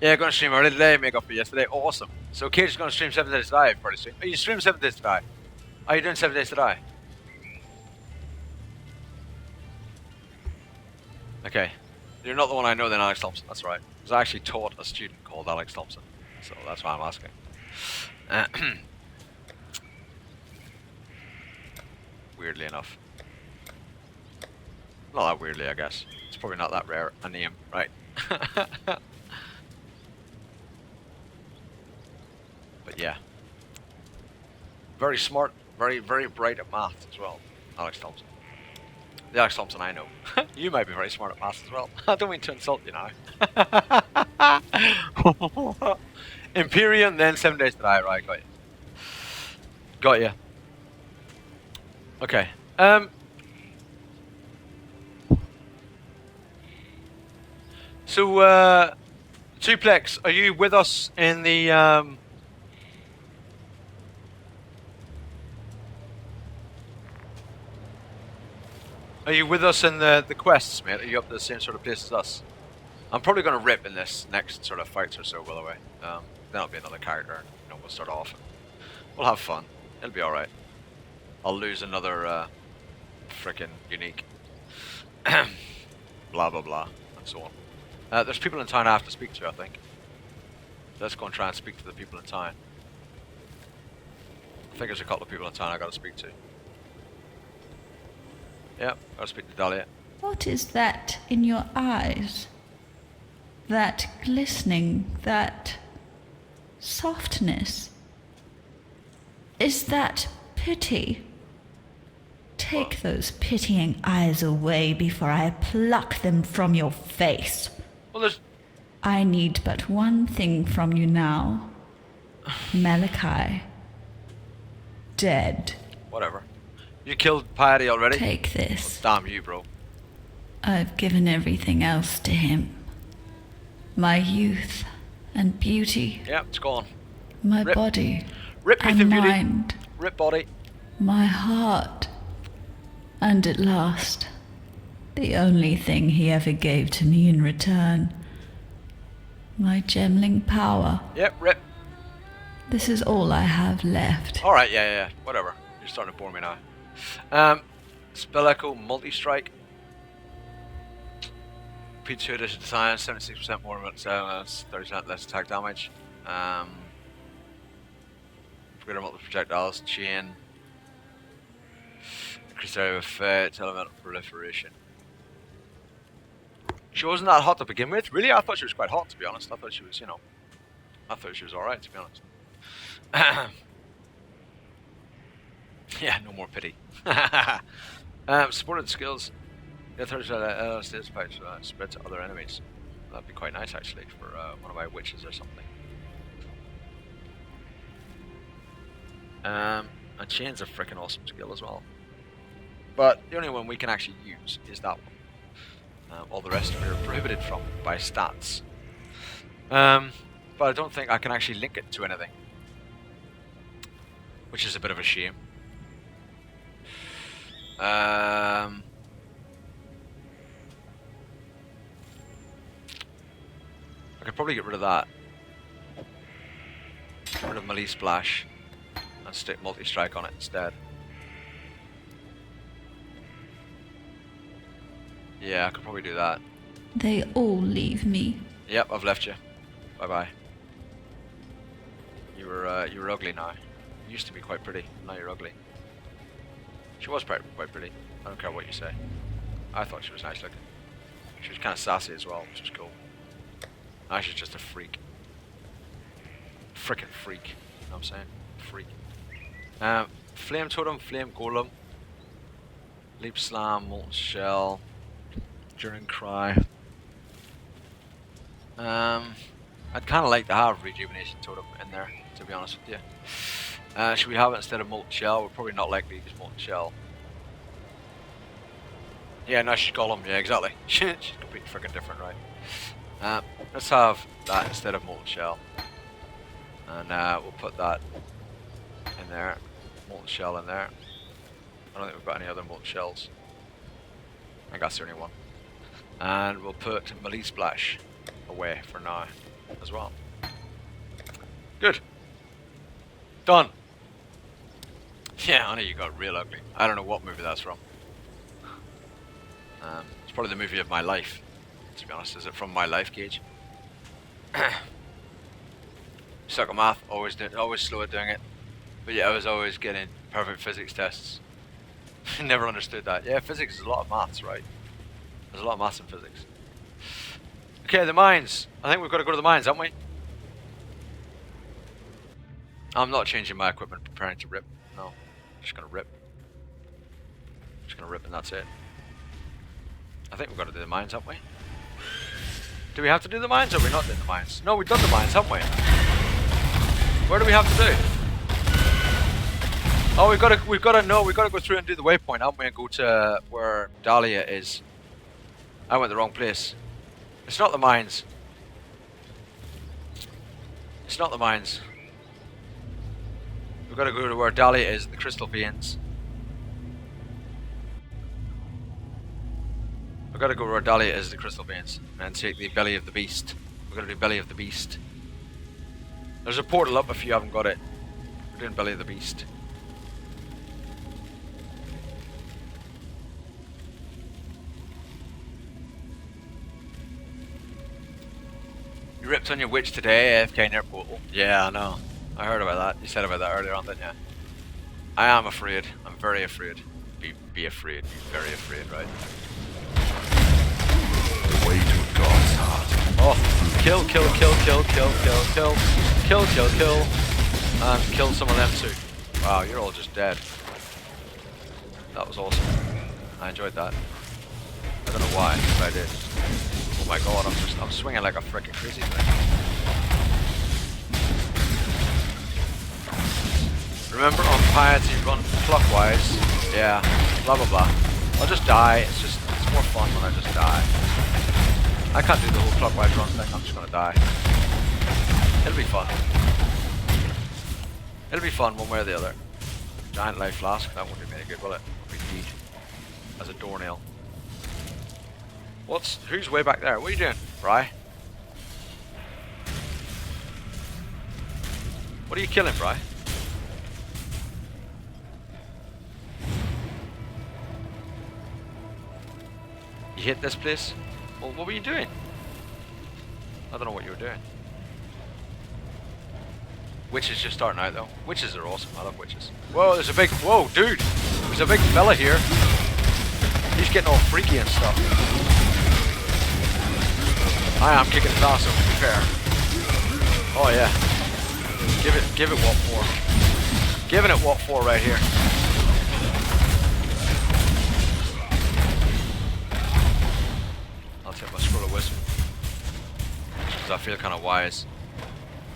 Yeah, gonna stream early today, make up for yesterday. Awesome. So Cage is gonna stream 7 days to die pretty soon. Are you streaming 7 days to die? Are you doing 7 days to die? Okay. You're not the one I know then, Alex Thompson. That's right. Because I actually taught a student called Alex Thompson. So that's why I'm asking. Weirdly enough. Not that weirdly, I guess. It's probably not that rare a name, right? But yeah. Very smart, very bright at maths as well, Alex Thompson. The Alex Thompson I know. You might be very smart at maths as well. I don't mean to insult you now. Imperium, then 7 days to die, right, got you. Got you. Okay. So, Tuplex, are you with us in the, Are you with us in the quests, mate? Are you up to the same sort of place as us? I'm probably going to rip in this next sort of fights or so, by the way. Then I'll be another character, and you know, we'll start off. And we'll have fun. It'll be alright. I'll lose another, frickin' unique. Blah, blah, blah, and so on. There's people in town I have to speak to, I think. Let's go and try and speak to the people in town. I think there's a couple of people in town I gotta speak to. Yep, gotta speak to Dahlia. What is that in your eyes? That glistening, that softness? Is that pity? Take those pitying eyes away before I pluck them from your face. Well, there's... I need but one thing from you now. Malachi. Dead. Whatever. You killed Piety already? Take this. Well, damn you, bro. I've given everything else to him. My youth and beauty. Yep, it's gone. My Rip. body Rip youth and and beauty. mind. Rip body. My heart. And at last, the only thing he ever gave to me in return. My gemling power. Yep, rip. This is all I have left. Alright, yeah. Whatever. You're starting to bore me now. Spell Echo multi-strike. P2 addition to science, 76% more, 30% less attack damage. Greater multiple projectiles, chain. Increased area of effect, elemental proliferation. She wasn't that hot to begin with, really? I thought she was quite hot, to be honest. I thought she was, I thought she was alright, to be honest. Yeah, no more pity. Supported skills. The third status patch spread to other enemies. That'd be quite nice, actually, for one of my witches or something. And chain's a freaking awesome skill as well. But the only one we can actually use is that one. All the rest we're prohibited from by stats. But I don't think I can actually link it to anything. Which is a bit of a shame. I could probably get rid of that. Get rid of melee splash and stick multi-strike on it instead. Yeah, I could probably do that. They all leave me. Yep, I've left you. Bye bye. You were ugly now. You used to be quite pretty. Now you're ugly. She was quite pretty. I don't care what you say. I thought she was nice looking. She was kind of sassy as well, which was cool. Now she's just a freak. Frickin' freak. You know what I'm saying? Freak. Flame Totem, Flame Golem. Leap Slam, Molten Shell. Enduring Cry. I'd kind of like to have Rejuvenation Totem in there, to be honest with you. Should we have it instead of Molten Shell? We're probably not likely to use Molten Shell. Yeah, no, she's Golem. Yeah, exactly. She's completely freaking different, right? Let's have that instead of Molten Shell. And we'll put that in there. Molten Shell in there. I don't think we've got any other Molten Shells. I think that's the only one. And we'll put Melee Splash away for now as well. Good. Done. Yeah, I know you got real ugly. I don't know what movie that's from. It's probably the movie of my life, to be honest. Is it from My Life, Gage? Suck at math, always slow at doing it. But yeah, I was always getting perfect physics tests. Never understood that. Yeah, physics is a lot of maths, right? There's a lot of maths in physics. Okay, the mines. I think we've got to go to the mines, haven't we? I'm not changing my equipment, preparing to rip. No, I'm just gonna rip. Just gonna rip and that's it. I think we've got to do the mines, haven't we? Do we have to do the mines or are we not doing the mines? No, we've done the mines, haven't we? Where do we have to do? Oh, we've got to go through and do the waypoint, haven't we? And go to where Dahlia is. I went the wrong place. It's not the mines. It's not the mines. We've got to go to where Dahlia is, the crystal veins. We've got to go where Dahlia is, the crystal veins, and take the belly of the beast. We've got to do belly of the beast. There's a portal up if you haven't got it. We're doing belly of the beast. You ripped on your witch today, AFK near portal. Yeah, I know. I heard about that. You said about that earlier on, didn't you? I am afraid. I'm very afraid. Be afraid. Be very afraid, right? The way to God's heart. Oh, kill. And kill some of them too. Wow, you're all just dead. That was awesome. I enjoyed that. I don't know why, but I did. Oh my god, I'm swinging like a freaking crazy thing. Remember on piety, run clockwise. Yeah, blah blah blah. I'll just die. It's more fun when I just die. I can't do the whole clockwise run thing. I'm just gonna die. It'll be fun. It'll be fun one way or the other. Giant life flask. That won't do me any good, will it? It'll be neat as a doornail. Who's way back there? What are you doing, Bry? What are you killing, Bry? You hit this place? Well, what were you doing? I don't know what you were doing. Witches just starting out though. Witches are awesome. I love witches. Whoa, there's a big... Whoa, dude! There's a big fella here. He's getting all freaky and stuff. I am kicking his ass, so to be fair. Oh yeah. Give it what for. Giving it what for right here. I'll take my scroll of wisdom. Because I feel kind of wise.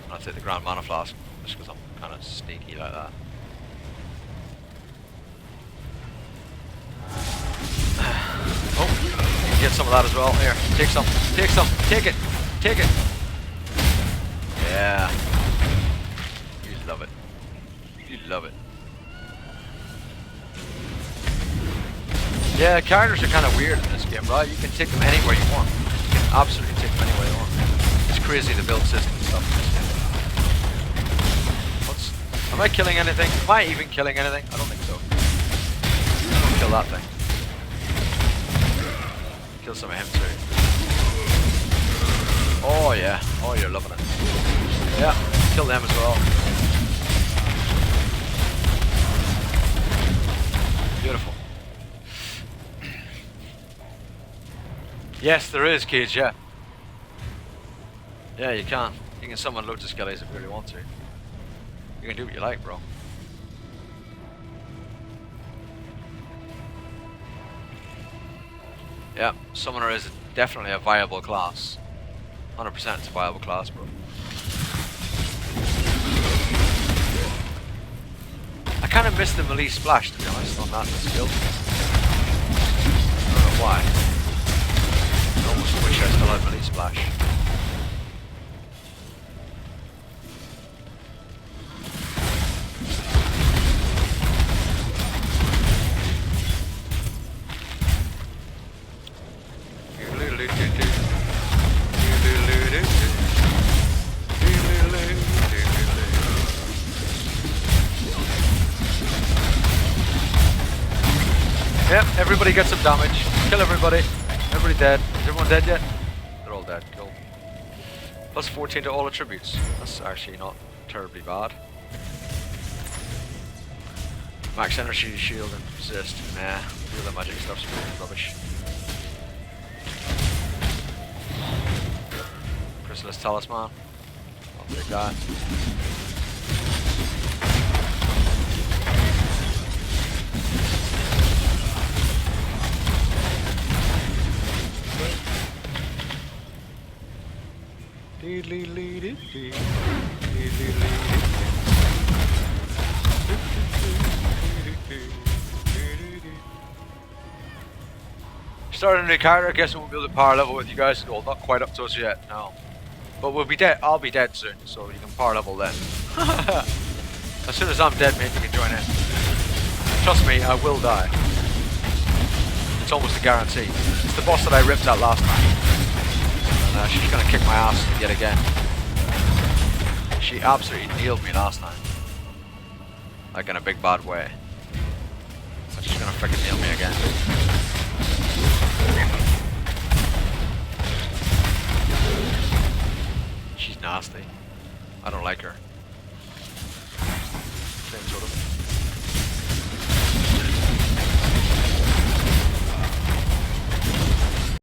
And I'll take the grand mana flask. Just because I'm kind of sneaky like that. Oh, you can get some of that as well. Here, take some. Take some. Take it. Take it. Yeah. You love it. You love it. Yeah, characters are kind of weird in this game, right? You can take them anywhere you want. You can absolutely take them anywhere you want. It's crazy the build system and stuff in this game. Am I killing anything? Am I even killing anything? I don't think so. Don't kill that thing. Kill some of him too. Oh yeah. Oh, you're loving it. Yeah. Kill them as well. Beautiful. Yes, there is, Cage, yeah. Yeah, you can. You can summon loads of skellies if you really want to. You can do what you like, bro. Yeah, Summoner is definitely a viable class. 100% it's a viable class, bro. I kind of miss the melee splash, to be honest, on that skill. I don't know why. I almost wish I still had melee splash. Yep, everybody gets some damage. Kill everybody. Everybody dead. Is everyone dead yet? They're all dead. Cool. Plus 14 to all attributes. That's actually not terribly bad. Max energy, shield, and resist. Nah, the other magic stuff's really rubbish. Chrysalis Talisman. I'll take that. Starting a new character, I guess we won't be able to power level with you guys. Well, not quite up to us yet, no. But we'll be dead. I'll be dead soon, so you can power level then. As soon as I'm dead, mate, you can join in. Trust me, I will die. It's almost a guarantee. It's the boss that I ripped out last time. And she's gonna kick my ass yet again. She absolutely nailed me last time. Like in a big bad way. And she's gonna freaking nail me again. She's nasty. I don't like her. Same sort of.